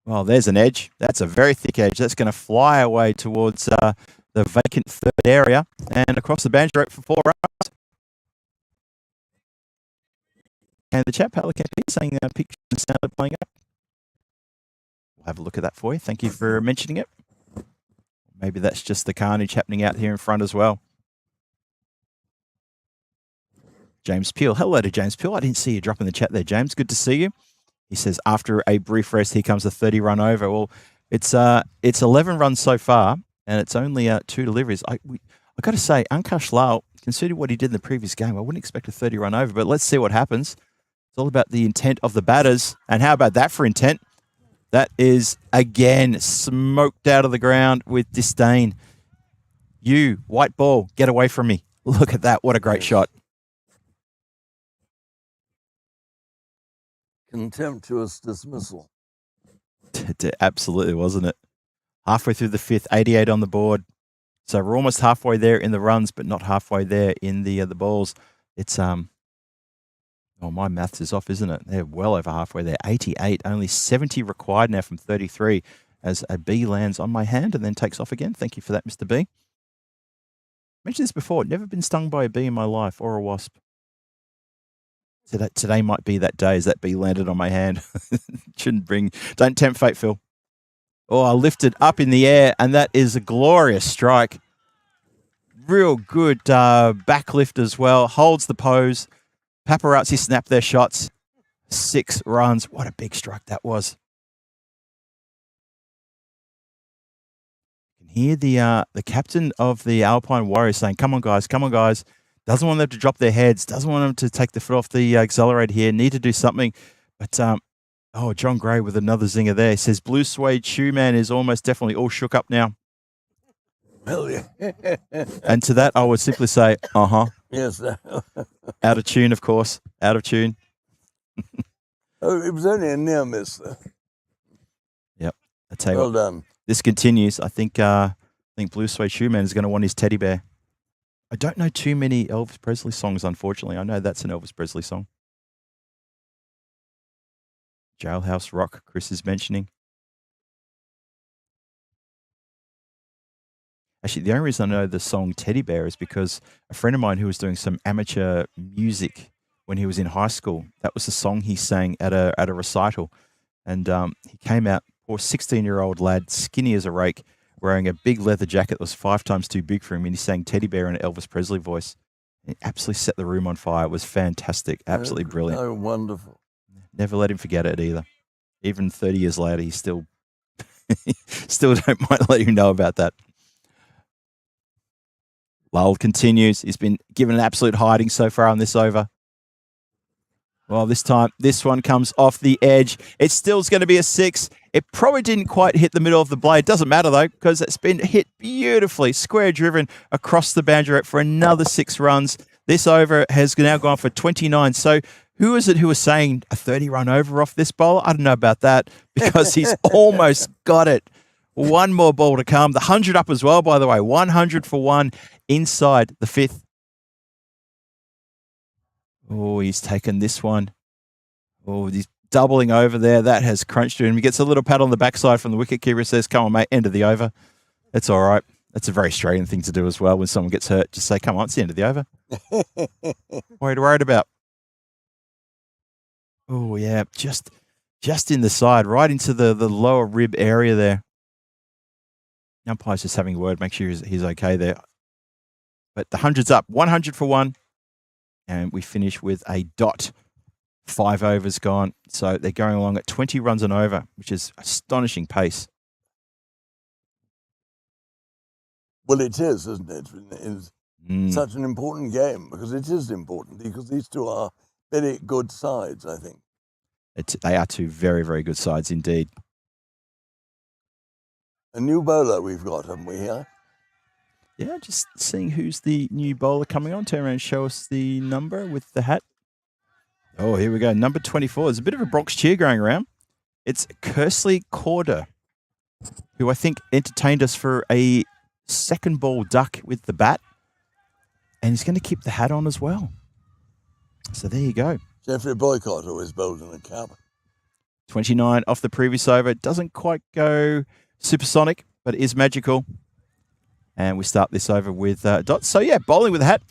Well, there's an edge. That's a very thick edge. That's going to fly away towards the vacant third area and across the boundary rope for 4 runs. And the chat Pelican is saying picture and sound are playing up. We'll have a look at that for you. Thank you for mentioning it. Maybe that's just the carnage happening out here in front as well. James Peel. Hello to James Peel. I didn't see you drop in the chat there, James. Good to see you. He says, after a brief rest, here comes a 30-run over. Well, it's 11 runs so far, and it's only 2 deliveries. I got to say, Ankush Lal, considering what he did in the previous game, I wouldn't expect a 30-run over, but let's see what happens. It's all about the intent of the batters. And how about that for intent? That is, again, smoked out of the ground with disdain. You, white ball, get away from me. Look at that. What a great shot. Contemptuous dismissal. Absolutely, wasn't it? Halfway through the 5th, 88 on the board. So we're almost halfway there in the runs, but not halfway there in the balls. It's oh, my maths is off, isn't it? They're well over halfway there. 88, only 70 required now from 33 as a bee lands on my hand and then takes off again. Thank you for that, Mr. B. Mentioned this before. Never been stung by a bee in my life or a wasp. Today might be that day as that bee landed on my hand. Don't tempt fate, Phil. Oh, I lifted up in the air, and that is a glorious strike. Real good back lift as well. Holds the pose. Paparazzi snapped their shots. 6 runs. What a big strike that was. You can hear the captain of the Alpine Warriors saying, come on, guys. Doesn't want them to drop their heads. Doesn't want them to take the foot off the accelerator here. Need to do something. But, John Gray with another zinger there. He says, Blue Suede Shoe Man is almost definitely all shook up now. Hell yeah. And to that, I would simply say, Yes. Out of tune, of course. Out of tune. Oh, it was only a near miss, though. Yep. I tell you Well what, done. this continues. I think Blue Suede Shoe Man is going to want his teddy bear. I don't know too many Elvis Presley songs, unfortunately. I know that's an Elvis Presley song. Jailhouse Rock, Chris is mentioning. Actually, the only reason I know the song Teddy Bear is because a friend of mine who was doing some amateur music when he was in high school, that was the song he sang at a recital. And he came out, poor 16-year-old lad, skinny as a rake, wearing a big leather jacket that was 5 times too big for him, and he sang Teddy Bear in an Elvis Presley voice. He absolutely set the room on fire. It was fantastic. Absolutely brilliant. Oh, wonderful. Never let him forget it either. Even 30 years later, he still don't mind letting him know about that. Lowell continues. He's been given an absolute hiding so far on this over. Well, this time, this one comes off the edge. It still's going to be a 6. It probably didn't quite hit the middle of the blade. Doesn't matter, though, because it's been hit beautifully, square driven across the boundary for another 6 runs. This over has now gone for 29. So who is it who was saying a 30-run over off this bowler? I don't know about that because he's almost got it. One more ball to come. The 100 up as well, by the way. 100 for 1 inside the 5th. Oh, he's taken this one. Oh, he's doubling over there. That has crunched to him. He gets a little pat on the backside from the wicketkeeper. Says, come on, mate, end of the over. It's all right. That's a very Australian thing to do as well when someone gets hurt. Just say, come on, it's the end of the over. What are you worried about? Oh, yeah, just in the side, right into the lower rib area there. Umpire's just having a word, make sure he's okay there. But the 100's up, 100 for one, and we finish with a dot. 5 overs gone, so they're going along at 20 runs and over, which is astonishing pace. Well, it is, isn't it? It's such an important game, because it is important, because these two are very good sides, I think. They are two very, very good sides indeed. A new bowler we've got, haven't we, here? Yeah, just seeing who's the new bowler coming on. Turn around and show us the number with the hat. Oh, here we go. Number 24. There's a bit of a Bronx cheer going around. It's Kersley Corder, who I think entertained us for a second ball duck with the bat. And he's going to keep the hat on as well. So there you go. Jeffrey Boycott always bowled in a cap. 29 off the previous over. Doesn't quite go supersonic, but it is magical. And we start this over with Dots. So, yeah, bowling with a hat.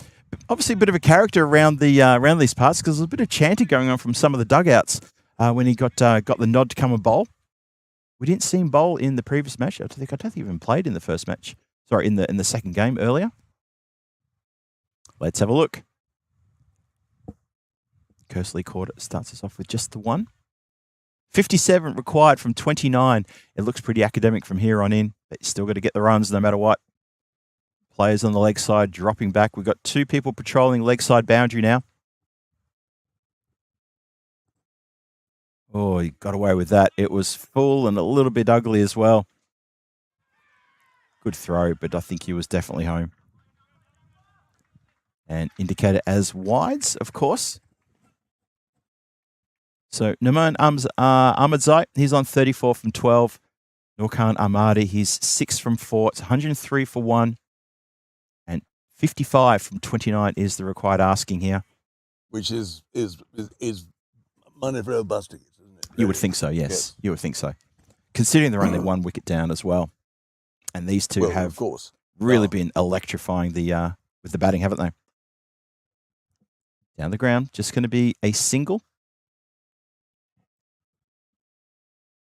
Obviously a bit of a character around these parts, because there's a bit of chanting going on from some of the dugouts when he got the nod to come and bowl. We didn't see him bowl in the previous match. I don't think he even played in the first match. Sorry, in the second game earlier. Let's have a look. Kersley Corder starts us off with just the one. 57 required from 29. It looks pretty academic from here on in, but you still got to get the runs no matter what. Players on the leg side dropping back. We've got 2 people patrolling leg side boundary now. Oh, he got away with that. It was full and a little bit ugly as well. Good throw, but I think he was definitely home. And indicated as wides, of course. So Naman Ahmadzai, he's on 34 from 12. Nurkan Ahmadi, he's 6 from 4. It's 103 for 1. And 55 from 29 is the required asking here. Which is money for a bus ticket, isn't it? You would think so, yes. You would think so. Considering they're only 1 wicket down as well. And these two have of course. really been electrifying with the batting, haven't they? Down the ground, just going to be a single.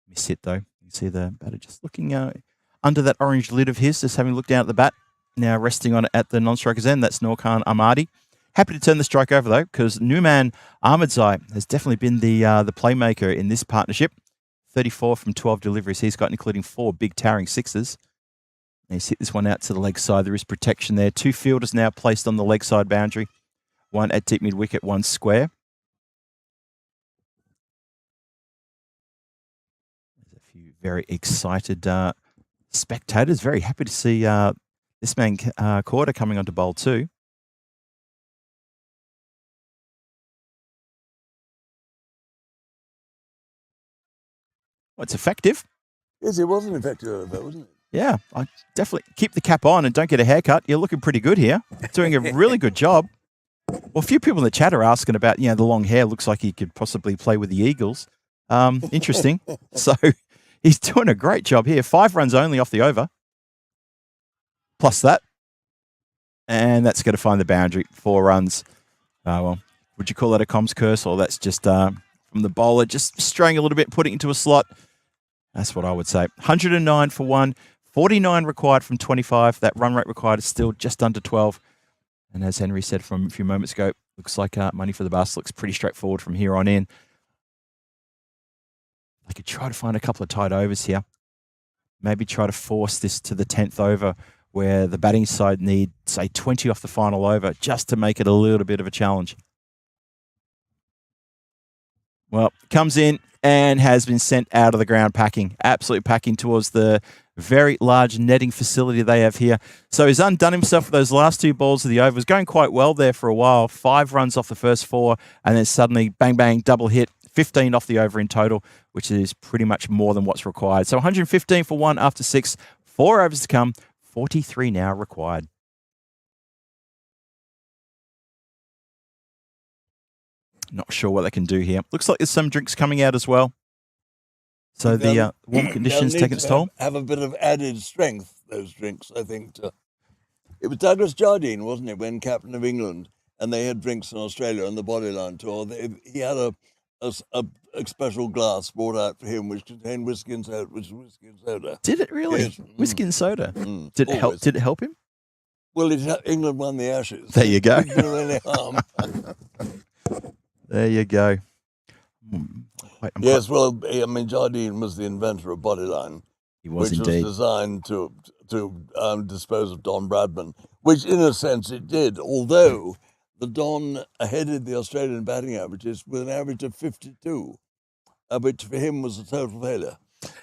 Miss hit, though. You can see the batter just looking under that orange lid of his, just having looked down at the bat. Now resting on it at the non-striker's end. That's Nurkan Ahmadi. Happy to turn the strike over, though, because Numan Ahmadzai has definitely been the playmaker in this partnership. 34 from 12 deliveries he's got, including 4 big towering sixes. And he's hit this one out to the leg side. There is protection there. 2 fielders now placed on the leg side boundary. 1 at deep mid-wicket, 1 square. There's a few very excited spectators. Very happy to see this man, Corder, coming onto bowl too. Well, it's effective. Yes, it was an effective over, wasn't it? Yeah, I definitely keep the cap on and don't get a haircut. You're looking pretty good here. Doing a really good job. Well, a few people in the chat are asking about, the long hair. Looks like he could possibly play with the Eagles. Interesting. So he's doing a great job here. 5 runs only off the over. Plus that. And that's going to find the boundary. 4 runs. Well, would you call that a comms curse, or that's just from the bowler just straying a little bit, putting it into a slot? That's what I would say. 109 for 1. 49 required from 25. That run rate required is still just under 12. And as Henry said from a few moments ago, looks like money for the bus. Looks pretty straightforward from here on in. I could try to find a couple of tight overs here. Maybe try to force this to the 10th over, where the batting side need, say, 20 off the final over, just to make it a little bit of a challenge. Well, comes in and has been sent out of the ground packing. Absolutely packing towards the very large netting facility they have here. So he's undone himself for those last 2 balls of the over. Was going quite well there for a while. 5 runs off the first 4, and then suddenly, bang, bang, double hit. 15 off the over in total, which is pretty much more than what's required. So 115 for 1 after 6. 4 overs to come. 43 now required. Not sure what they can do here. Looks like there's some drinks coming out as well. So the warm conditions taking its toll. Have a bit of added strength, those drinks, I think. It was Douglas Jardine, wasn't it, when captain of England, and they had drinks in Australia on the Bodyline tour. He had a special glass brought out for him, which contained whiskey and soda. Did it really? Yes. Whiskey and soda. Mm. Did it help? Always. Did it help him? Well, England won the Ashes. There you go. Didn't do any harm. There you go. Wait, Yes, well, I mean, Jardine was the inventor of Bodyline, he was which indeed. was designed to dispose of Don Bradman, which in a sense it did, although the Don headed the Australian batting averages with an average of 52, which for him was a total failure.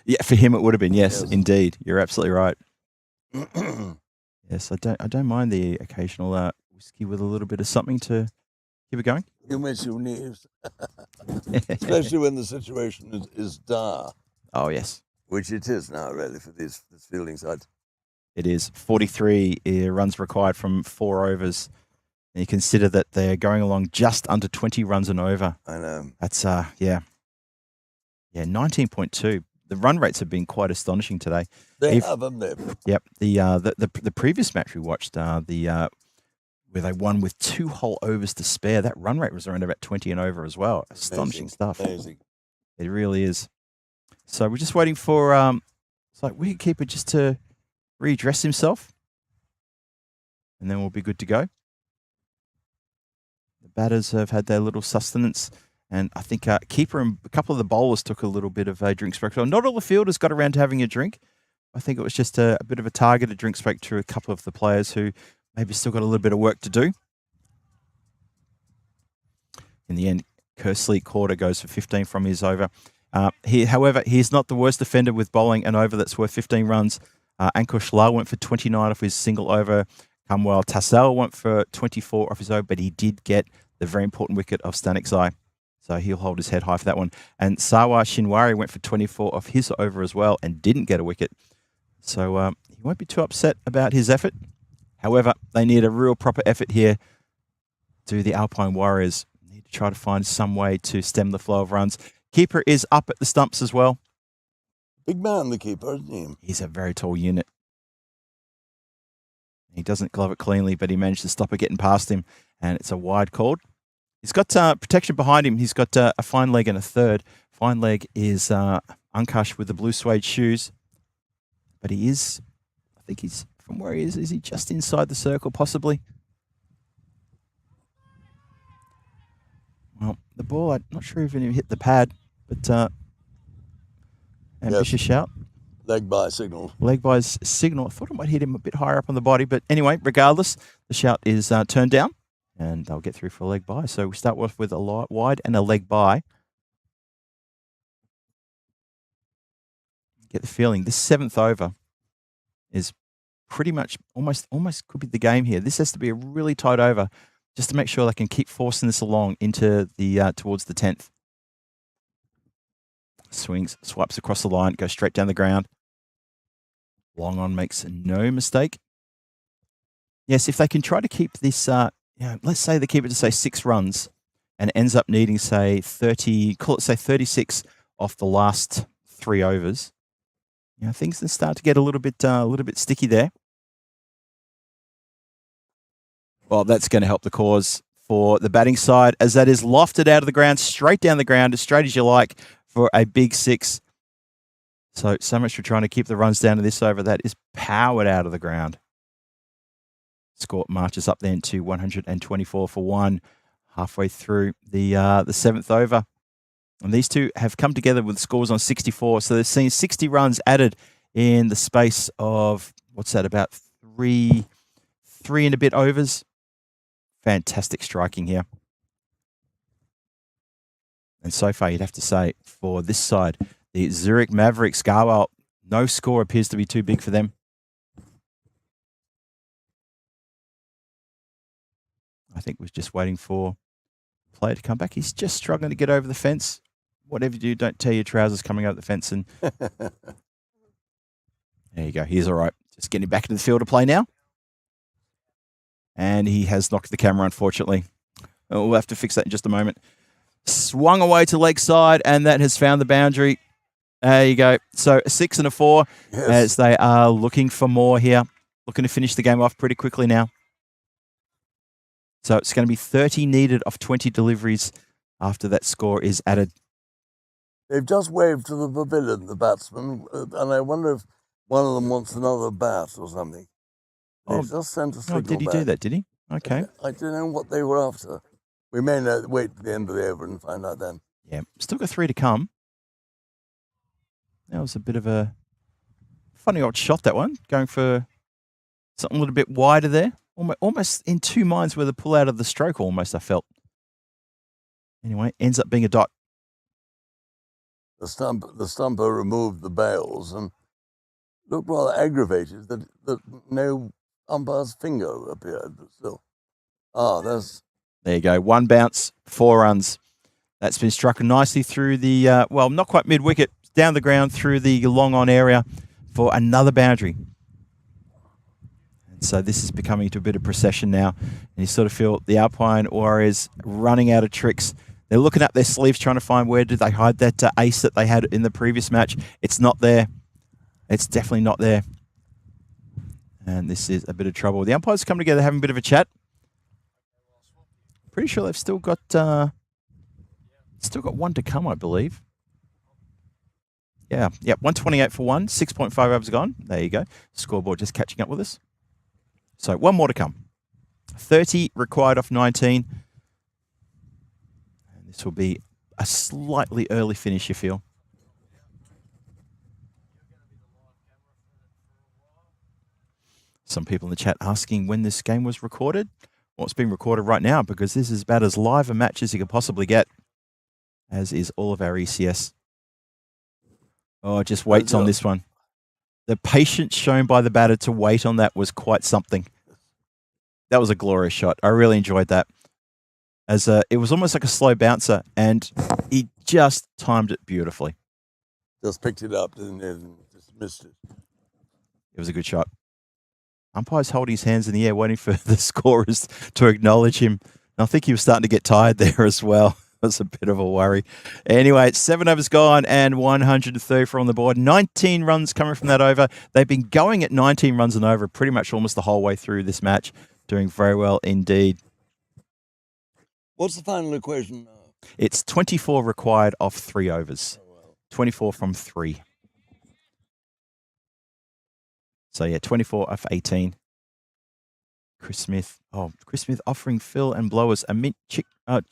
Yeah, for him it would have been. Yes, Yes. indeed. You're absolutely right. Yes, I don't mind the occasional whiskey with a little bit of something to keep it going. You miss your knees, especially when the situation is dire, Oh yes, which it is now, really, for this fielding side. it is. 43 runs required from 4 overs. And you consider that they're going along just under 20 runs and over. I know. That's 19.2. The run rates have been quite astonishing today. They have, haven't they? Yep. The previous match we watched, where they won with 2 whole overs to spare, that run rate was around about 20 and over as well. Astonishing stuff. Amazing. It really is. So we're just waiting for it's like wicketkeeper just to redress himself, and then we'll be good to go. The batters have had their little sustenance, and I think keeper and a couple of the bowlers took a little bit of a drink break. So not all the fielders got around to having a drink. I think it was just a bit of a targeted drink break to a couple of the players who maybe still got a little bit of work to do. In the end, Kersley Corder goes for 15 from his over. However, he's not the worst offender with bowling an over that's worth 15 runs. Ankush Lal went for 29 off his single over. Kamwal Tassel went for 24 off his over, but he did get the very important wicket of Stanek Zai. So he'll hold his head high for that one. And Sawa Shinwari went for 24 off his over as well and didn't get a wicket. So he won't be too upset about his effort. However, they need a real proper effort here. Do the Alpine Warriors need to try to find some way to stem the flow of runs. Keeper is up at the stumps as well. Big man, the keeper, isn't he? He's a very tall unit. He doesn't glove it cleanly, but he managed to stop it getting past him, and it's a wide called. He's got protection behind him. He's got a fine leg and a third. Fine leg is Ankush with the blue suede shoes, but he is, I think he's, from where he is he just inside the circle, possibly? Well, the ball, I'm not sure if it hit the pad, but ambitious shout. Leg by signal. Leg by signal. I thought it might hit him a bit higher up on the body, but anyway, regardless, the shout is turned down, and they'll get through for a leg by. So we start off with a wide and a leg by. Get the feeling this 7th over is pretty much almost could be the game here. This has to be a really tight over just to make sure they can keep forcing this along into the towards the 10th. Swings, swipes across the line, goes straight down the ground. Long on makes no mistake. Yes, if they can try to keep this, let's say they keep it to say 6 runs, and it ends up needing say 36 off the last 3 overs. Things can start to get a little bit sticky there. Well, that's going to help the cause for the batting side, as that is lofted out of the ground, straight down the ground, as straight as you like, for a big 6. So much for trying to keep the runs down to this over. That is powered out of the ground. Score marches up then to 124 for 1, halfway through the 7th over. And these two have come together with scores on 64. So they've seen 60 runs added in the space of, what's that, about three and a bit overs. Fantastic striking here. And so far, you'd have to say, for this side, the Zurich Mavericks, Garwell, no score appears to be too big for them. I think we're just waiting for the player to come back. He's just struggling to get over the fence. Whatever you do, don't tear your trousers coming over the fence. And there you go. He's all right. Just getting back into the field to play now. And he has knocked the camera, unfortunately. We'll have to fix that in just a moment. Swung away to leg side, and that has found the boundary. There you go. So a 6 and a 4, Yes. as they are looking for more here. Looking to finish the game off pretty quickly now. So it's going to be 30 needed off 20 deliveries after that score is added. They've just waved to the pavilion, the batsman, and I wonder if one of them wants another bat or something. They've just sent a signal did he back. do that? Did he? Okay. I don't know what they were after. We may wait to the end of the over and find out then. Yeah, still got 3 to come. That was a bit of a funny old shot, that one, going for something a little bit wider there. Almost in two minds where the pull out of the stroke almost, I felt. Anyway, ends up being a dot. The stumper removed the bails and looked rather aggravated that no umpire's finger appeared. But still, there you go. 1 bounce, 4 runs. That's been struck nicely through the not quite mid wicket, down the ground through the long on area for another boundary. And so this is becoming to a bit of procession now, and you sort of feel the Alpine Warriors running out of tricks. They're looking up their sleeves, trying to find where did they hide that ace that they had in the previous match. It's not there. It's definitely not there. And this is a bit of trouble. The umpires come together, having a bit of a chat. Pretty sure they've still got 1 to come, I believe. Yeah, 128 for 1, 6.5 overs gone. There you go. Scoreboard just catching up with us. So 1 more to come. 30 required off 19. And this will be a slightly early finish, you feel. Some people in the chat asking when this game was recorded. Well, it's being recorded right now because this is about as live a match as you could possibly get, as is all of our ECS. Oh, it just waits on this one. The patience shown by the batter to wait on that was quite something. That was a glorious shot. I really enjoyed that. It was almost like a slow bouncer, and he just timed it beautifully. Just picked it up and just missed it. It was a good shot. Umpire's holding his hands in the air, waiting for the scorers to acknowledge him. And I think he was starting to get tired there as well. That's a bit of a worry. Anyway, 7 overs gone and 134 on the board. 19 runs coming from that over. They've been going at 19 runs and over pretty much almost the whole way through this match. Doing very well indeed. What's the final equation now? It's 24 required off 3 overs. 24 from 3. So, 24 off 18. Chris Smith offering Phil and blowers a mint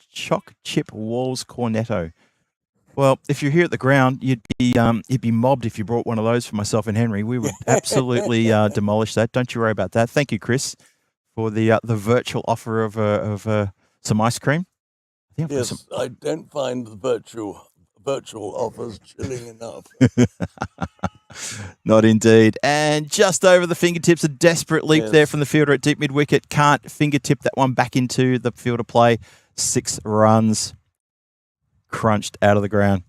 choc chip Walls Cornetto. Well, if you're here at the ground, you'd be mobbed if you brought one of those for myself and Henry. We would absolutely demolish that. Don't you worry about that. Thank you, Chris, for the virtual offer of some ice cream. I don't find the virtual offers chilling enough. Not indeed. And just over the fingertips, a desperate leap there from the fielder at deep mid-wicket. Can't fingertip that one back into the field of play. 6 runs crunched out of the ground.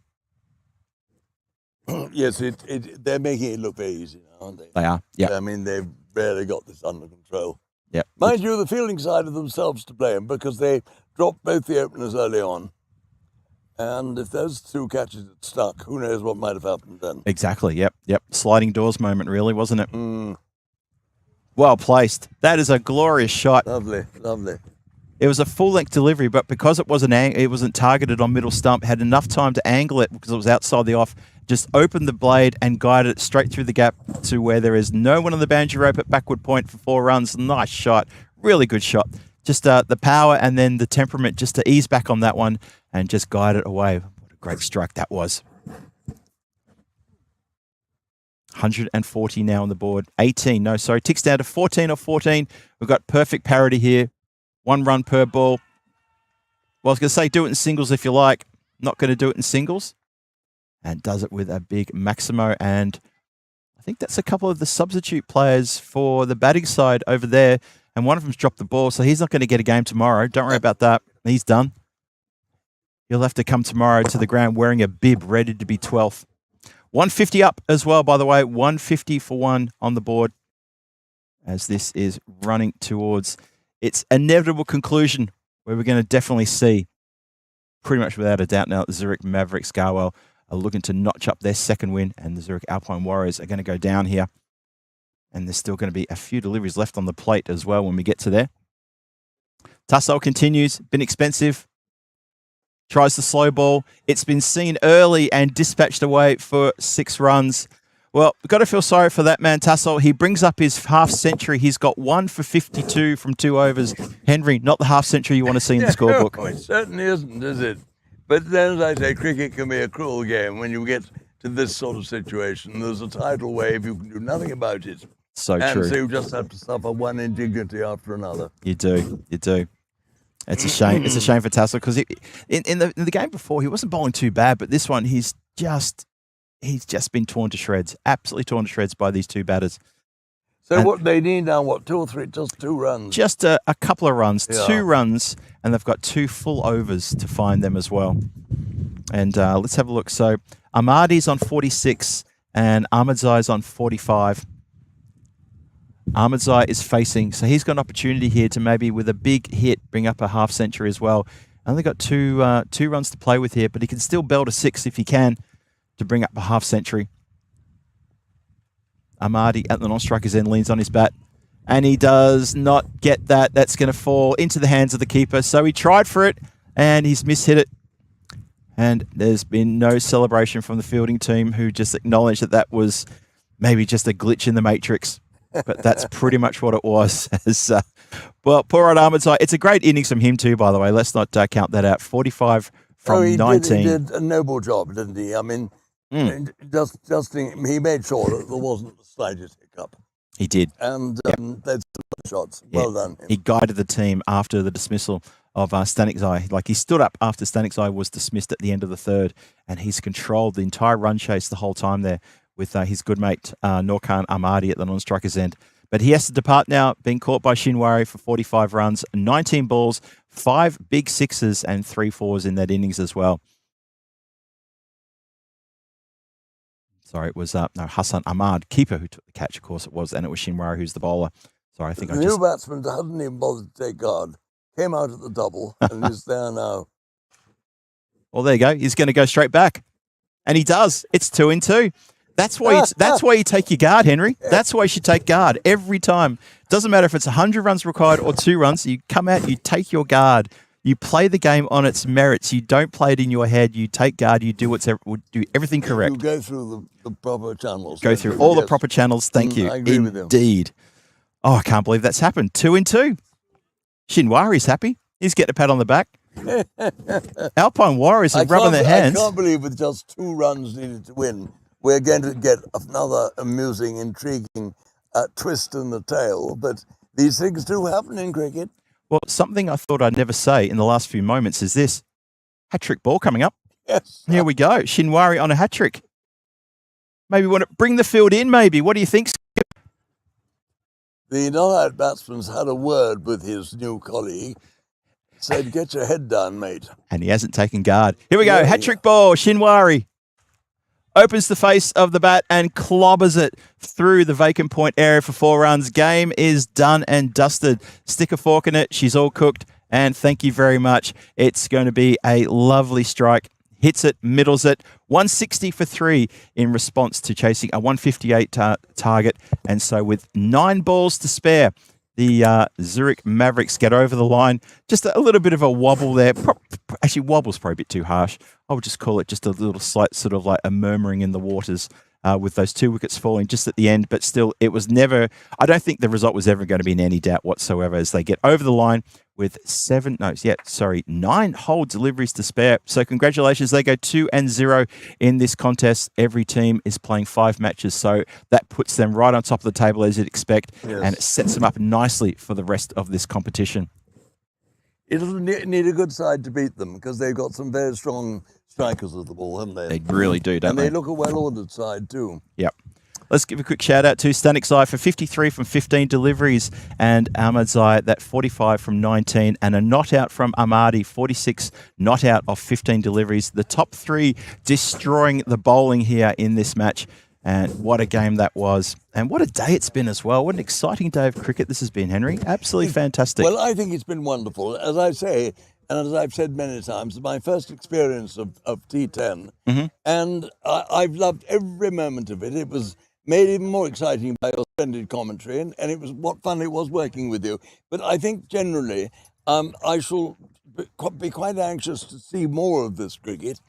Yes, they're making it look very easy now, aren't they? They are, yeah. I mean, they've barely got this under control. Yeah. Mind you, the fielding side of themselves to blame because they dropped both the openers early on. And if those 2 catches had stuck, who knows what might have happened then. Exactly, yep. Sliding doors moment, really, wasn't it? Well placed. That is a glorious shot. Lovely. It was a full-length delivery, but because it wasn't targeted on middle stump, had enough time to angle it because it was outside the off, just opened the blade and guided it straight through the gap to where there is no one on the boundary rope at backward point for 4 runs. Nice shot. Really good shot. Just the power and then the temperament just to ease back on that one and just guide it away. What a great strike that was. 140 now on the board. 18, ticks down to 14 or 14. We've got perfect parity here. 1 run per ball. Well, I was going to say do it in singles if you like. Not going to do it in singles. And does it with a big Maximo. And I think that's a couple of the substitute players for the batting side over there. And one of them's dropped the ball, so he's not going to get a game tomorrow. Don't worry about that. He's done. He'll have to come tomorrow to the ground wearing a bib, ready to be 12th. 150 up as well, by the way. 150 for 1 on the board as this is running towards its inevitable conclusion where we're going to definitely see, pretty much without a doubt now, the Zurich Mavericks Garwell are looking to notch up their second win, and the Zurich Alpine Warriors are going to go down here. And there's still going to be a few deliveries left on the plate as well when we get to there. Tussle continues. Been expensive. tries the slow ball. It's been seen early and dispatched away for 6 runs. Well, we've got to feel sorry for that man, Tassel. He brings up his half century. He's got 1 for 52 from 2 overs. Henry, not the half century you want to see in the scorebook. No, it certainly isn't, is it? But then, as I say, cricket can be a cruel game when you get to this sort of situation. There's a tidal wave, you can do nothing about it. So and true. so you just have to suffer one indignity after another. You do. It's a shame. It's a shame for Tassel because in the game before he wasn't bowling too bad, but this one he's just been torn to shreds, absolutely torn to shreds by these 2 batters. So what they need now, 2 or 3, just 2 runs? Just a couple of runs, Yeah. 2 runs, and they've got 2 full overs to find them as well. And let's have a look. So Ahmadi's on 46 and Ahmadzai's on 45. Ahmadzai is facing, so he's got an opportunity here to maybe with a big hit bring up a half century as well. Only got 2 runs to play with here, but he can still belt a 6 if he can to bring up a half century. Ahmadi at the non-striker's end leans on his bat, and he does not get that. That's going to fall into the hands of the keeper. So he tried for it, and he's mishit it. And there's been no celebration from the fielding team, who just acknowledged that that was maybe just a glitch in the matrix. But that's pretty much what it was. Well, poor old Ahmadzai. It's a great innings from him too, by the way. Let's not count that out. 45 from 19. He did a noble job, didn't he? I mean, he made sure that there wasn't the slightest hiccup. He did. And they've shots. Well done. He guided the team after the dismissal of Stanikzai. Like, he stood up after Stanikzai was dismissed at the end of the 3rd, and he's controlled the entire run chase the whole time there with his good mate Norkhan Ahmadi at the non-striker's end. But he has to depart now, being caught by Shinwari for 45 runs, 19 balls, 5 big 6s and 3 4s in that innings as well. Sorry, it was Hassan Ahmad, keeper, who took the catch, of course it was, and it was Shinwari who's the bowler. Sorry, I think the new batsman hadn't even bothered to take guard. Came out at the double and is there now. Well, there you go. He's going to go straight back. And he does. It's 2 in 2. That's why you take your guard, Henry. That's why you should take guard every time. Doesn't matter if it's 100 runs required or 2 runs. You come out, you take your guard. You play the game on its merits. You don't play it in your head. You take guard. You do do everything correct. You go through the proper channels. Go through all the proper channels. Thank you. I agree with you. Indeed. Oh, I can't believe that's happened. 2 in 2. Shinwari's happy. He's getting a pat on the back. Alpine Warriors are rubbing their hands. I can't believe with just 2 runs needed to win, we're going to get another amusing, intriguing twist in the tale. But these things do happen in cricket. Well, something I thought I'd never say in the last few moments is this. Hat-trick ball coming up. Yes. Here we go. Shinwari on a hat-trick. Maybe want to bring the field in, maybe. What do you think, Skip? The not-out batsman's had a word with his new colleague. Said, get your head down, mate. And he hasn't taken guard. Here we go. Yeah, Hat-trick ball. Shinwari opens the face of the bat and clobbers it through the vacant point area for 4 runs. Game is done and dusted. Stick a fork in it. She's all cooked. And thank you very much. It's going to be a lovely strike. Hits it, middles it. 160 for 3 in response to chasing a 158 target. And so with 9 balls to spare, the Zurich Mavericks get over the line. Just a little bit of a wobble there. Actually, wobble's probably a bit too harsh. I would just call it just a little slight sort of like a murmuring in the waters with those 2 wickets falling just at the end. But still, it was never, I don't think the result was ever going to be in any doubt whatsoever as they get over the line with 9 whole deliveries to spare. So congratulations. They go 2-0 in this contest. Every team is playing 5 matches. So that puts them right on top of the table as you'd expect. Yes. And it sets them up nicely for the rest of this competition. It'll need a good side to beat them because they've got some very strong strikers of the ball, haven't they? They really do, don't they? And they look a well-ordered side too. Yep. Let's give a quick shout out to Stanikzai for 53 from 15 deliveries and Ahmadzai that 45 from 19 and a not out from Ahmadi, 46 not out of 15 deliveries. The top 3 destroying the bowling here in this match. And what a game that was. And what a day it's been as well. What an exciting day of cricket this has been, Henry. Absolutely fantastic. Well, I think it's been wonderful. As I say, and as I've said many times, my first experience of T10. Mm-hmm. And I've loved every moment of it. It was made even more exciting by your splendid commentary, and it was what fun it was working with you. But I think generally I shall be quite anxious to see more of this cricket.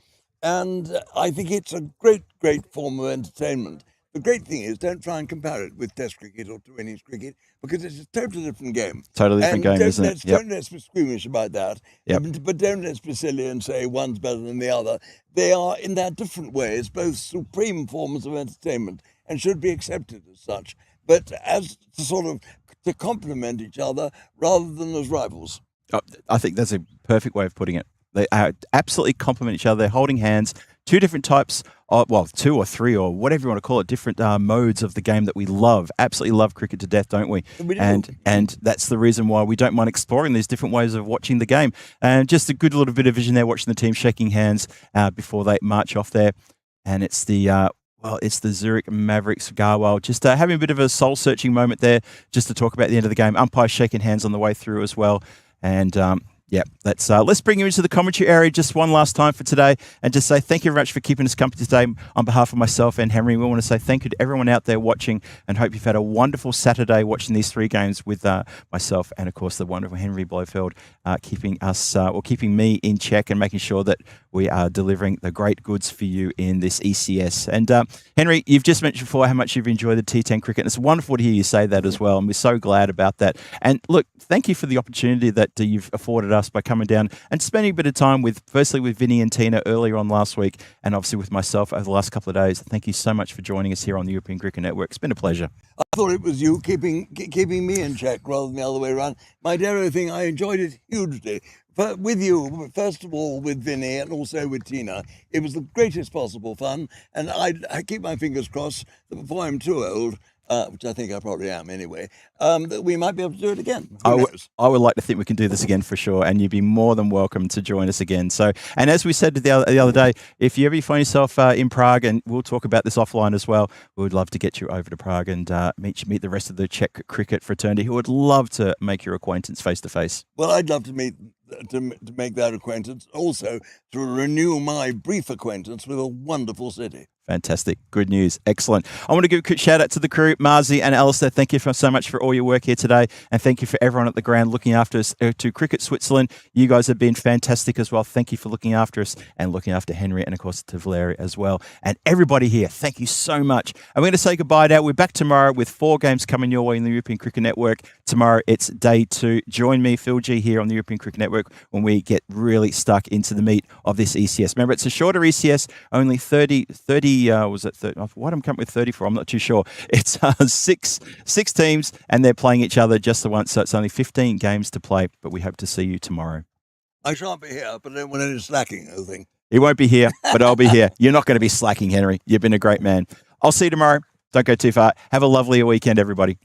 And I think it's a great, great form of entertainment. The great thing is, don't try and compare it with Test cricket or two innings cricket because it's a totally different game. Totally different And game, isn't it? Yep. don't let's be squeamish about that. Yep. But don't let's be silly and say one's better than the other. They are, in their different ways, both supreme forms of entertainment and should be accepted as such. But as to sort of to complement each other rather than as rivals. Oh, I think that's a perfect way of putting it. They absolutely complement each other. They're holding hands. Two different types of, well, two or three or whatever you want to call it, different modes of the game that we love. Absolutely love cricket to death, don't we? We do. And that's the reason why we don't mind exploring these different ways of watching the game. And just a good little bit of vision there, watching the team shaking hands before they march off there. And it's the it's the Zurich Mavericks Garwell just having a bit of a soul-searching moment there, just to talk about the end of the game. Umpires shaking hands on the way through as well. And yeah, let's bring you into the commentary area just one last time for today and just say thank you very much for keeping us company today on behalf of myself and Henry. We want to say thank you to everyone out there watching and hope you've had a wonderful Saturday watching these three games with myself and, of course, the wonderful Henry Blofeld keeping me in check and making sure that we are delivering the great goods for you in this ECS. And Henry, you've just mentioned before how much you've enjoyed the T10 cricket. And it's wonderful to hear you say that as well. And we're so glad about that. And look, thank you for the opportunity that you've afforded us by coming down and spending a bit of time firstly with Vinny and Tina earlier on last week, and obviously with myself over the last couple of days. Thank you so much for joining us here on the European Cricket Network. It's been a pleasure. I thought it was you keeping me in check rather than the other way around. My dear thing, I enjoyed it hugely. But with you, first of all, with Vinny and also with Tina, it was the greatest possible fun. And I keep my fingers crossed that before I'm too old, which I think I probably am anyway, that we might be able to do it again. Who knows? I would like to think we can do this again for sure, and you'd be more than welcome to join us again. So, and as we said the other day, if you ever find yourself in Prague, and we'll talk about this offline as well, we would love to get you over to Prague and meet the rest of the Czech cricket fraternity who would love to make your acquaintance face to face. Well, I'd love to make that acquaintance, also to renew my brief acquaintance with a wonderful city. Fantastic. Good news. Excellent. I want to give a quick shout out to the crew, Marzi and Alistair. Thank you so much for all your work here today. And thank you for everyone at the ground looking after us. To Cricket Switzerland, you guys have been fantastic as well. Thank you for looking after us and looking after Henry and, of course, to Valeria as well. And everybody here, thank you so much. I'm going to say goodbye now. We're back tomorrow with 4 games coming your way in the European Cricket Network. Tomorrow, it's day 2. Join me, Phil G, here on the European Cricket Network when we get really stuck into the meat of this ECS. Remember, it's a shorter ECS, only 30 was it 30? What I'm coming with 34? I'm not too sure. It's six teams, and they're playing each other just the once, so it's only 15 games to play, but we hope to see you tomorrow. I shan't be here, but I don't want any slacking, I think. He won't be here, but I'll be here. You're not going to be slacking, Henry. You've been a great man. I'll see you tomorrow. Don't go too far. Have a lovely weekend, everybody.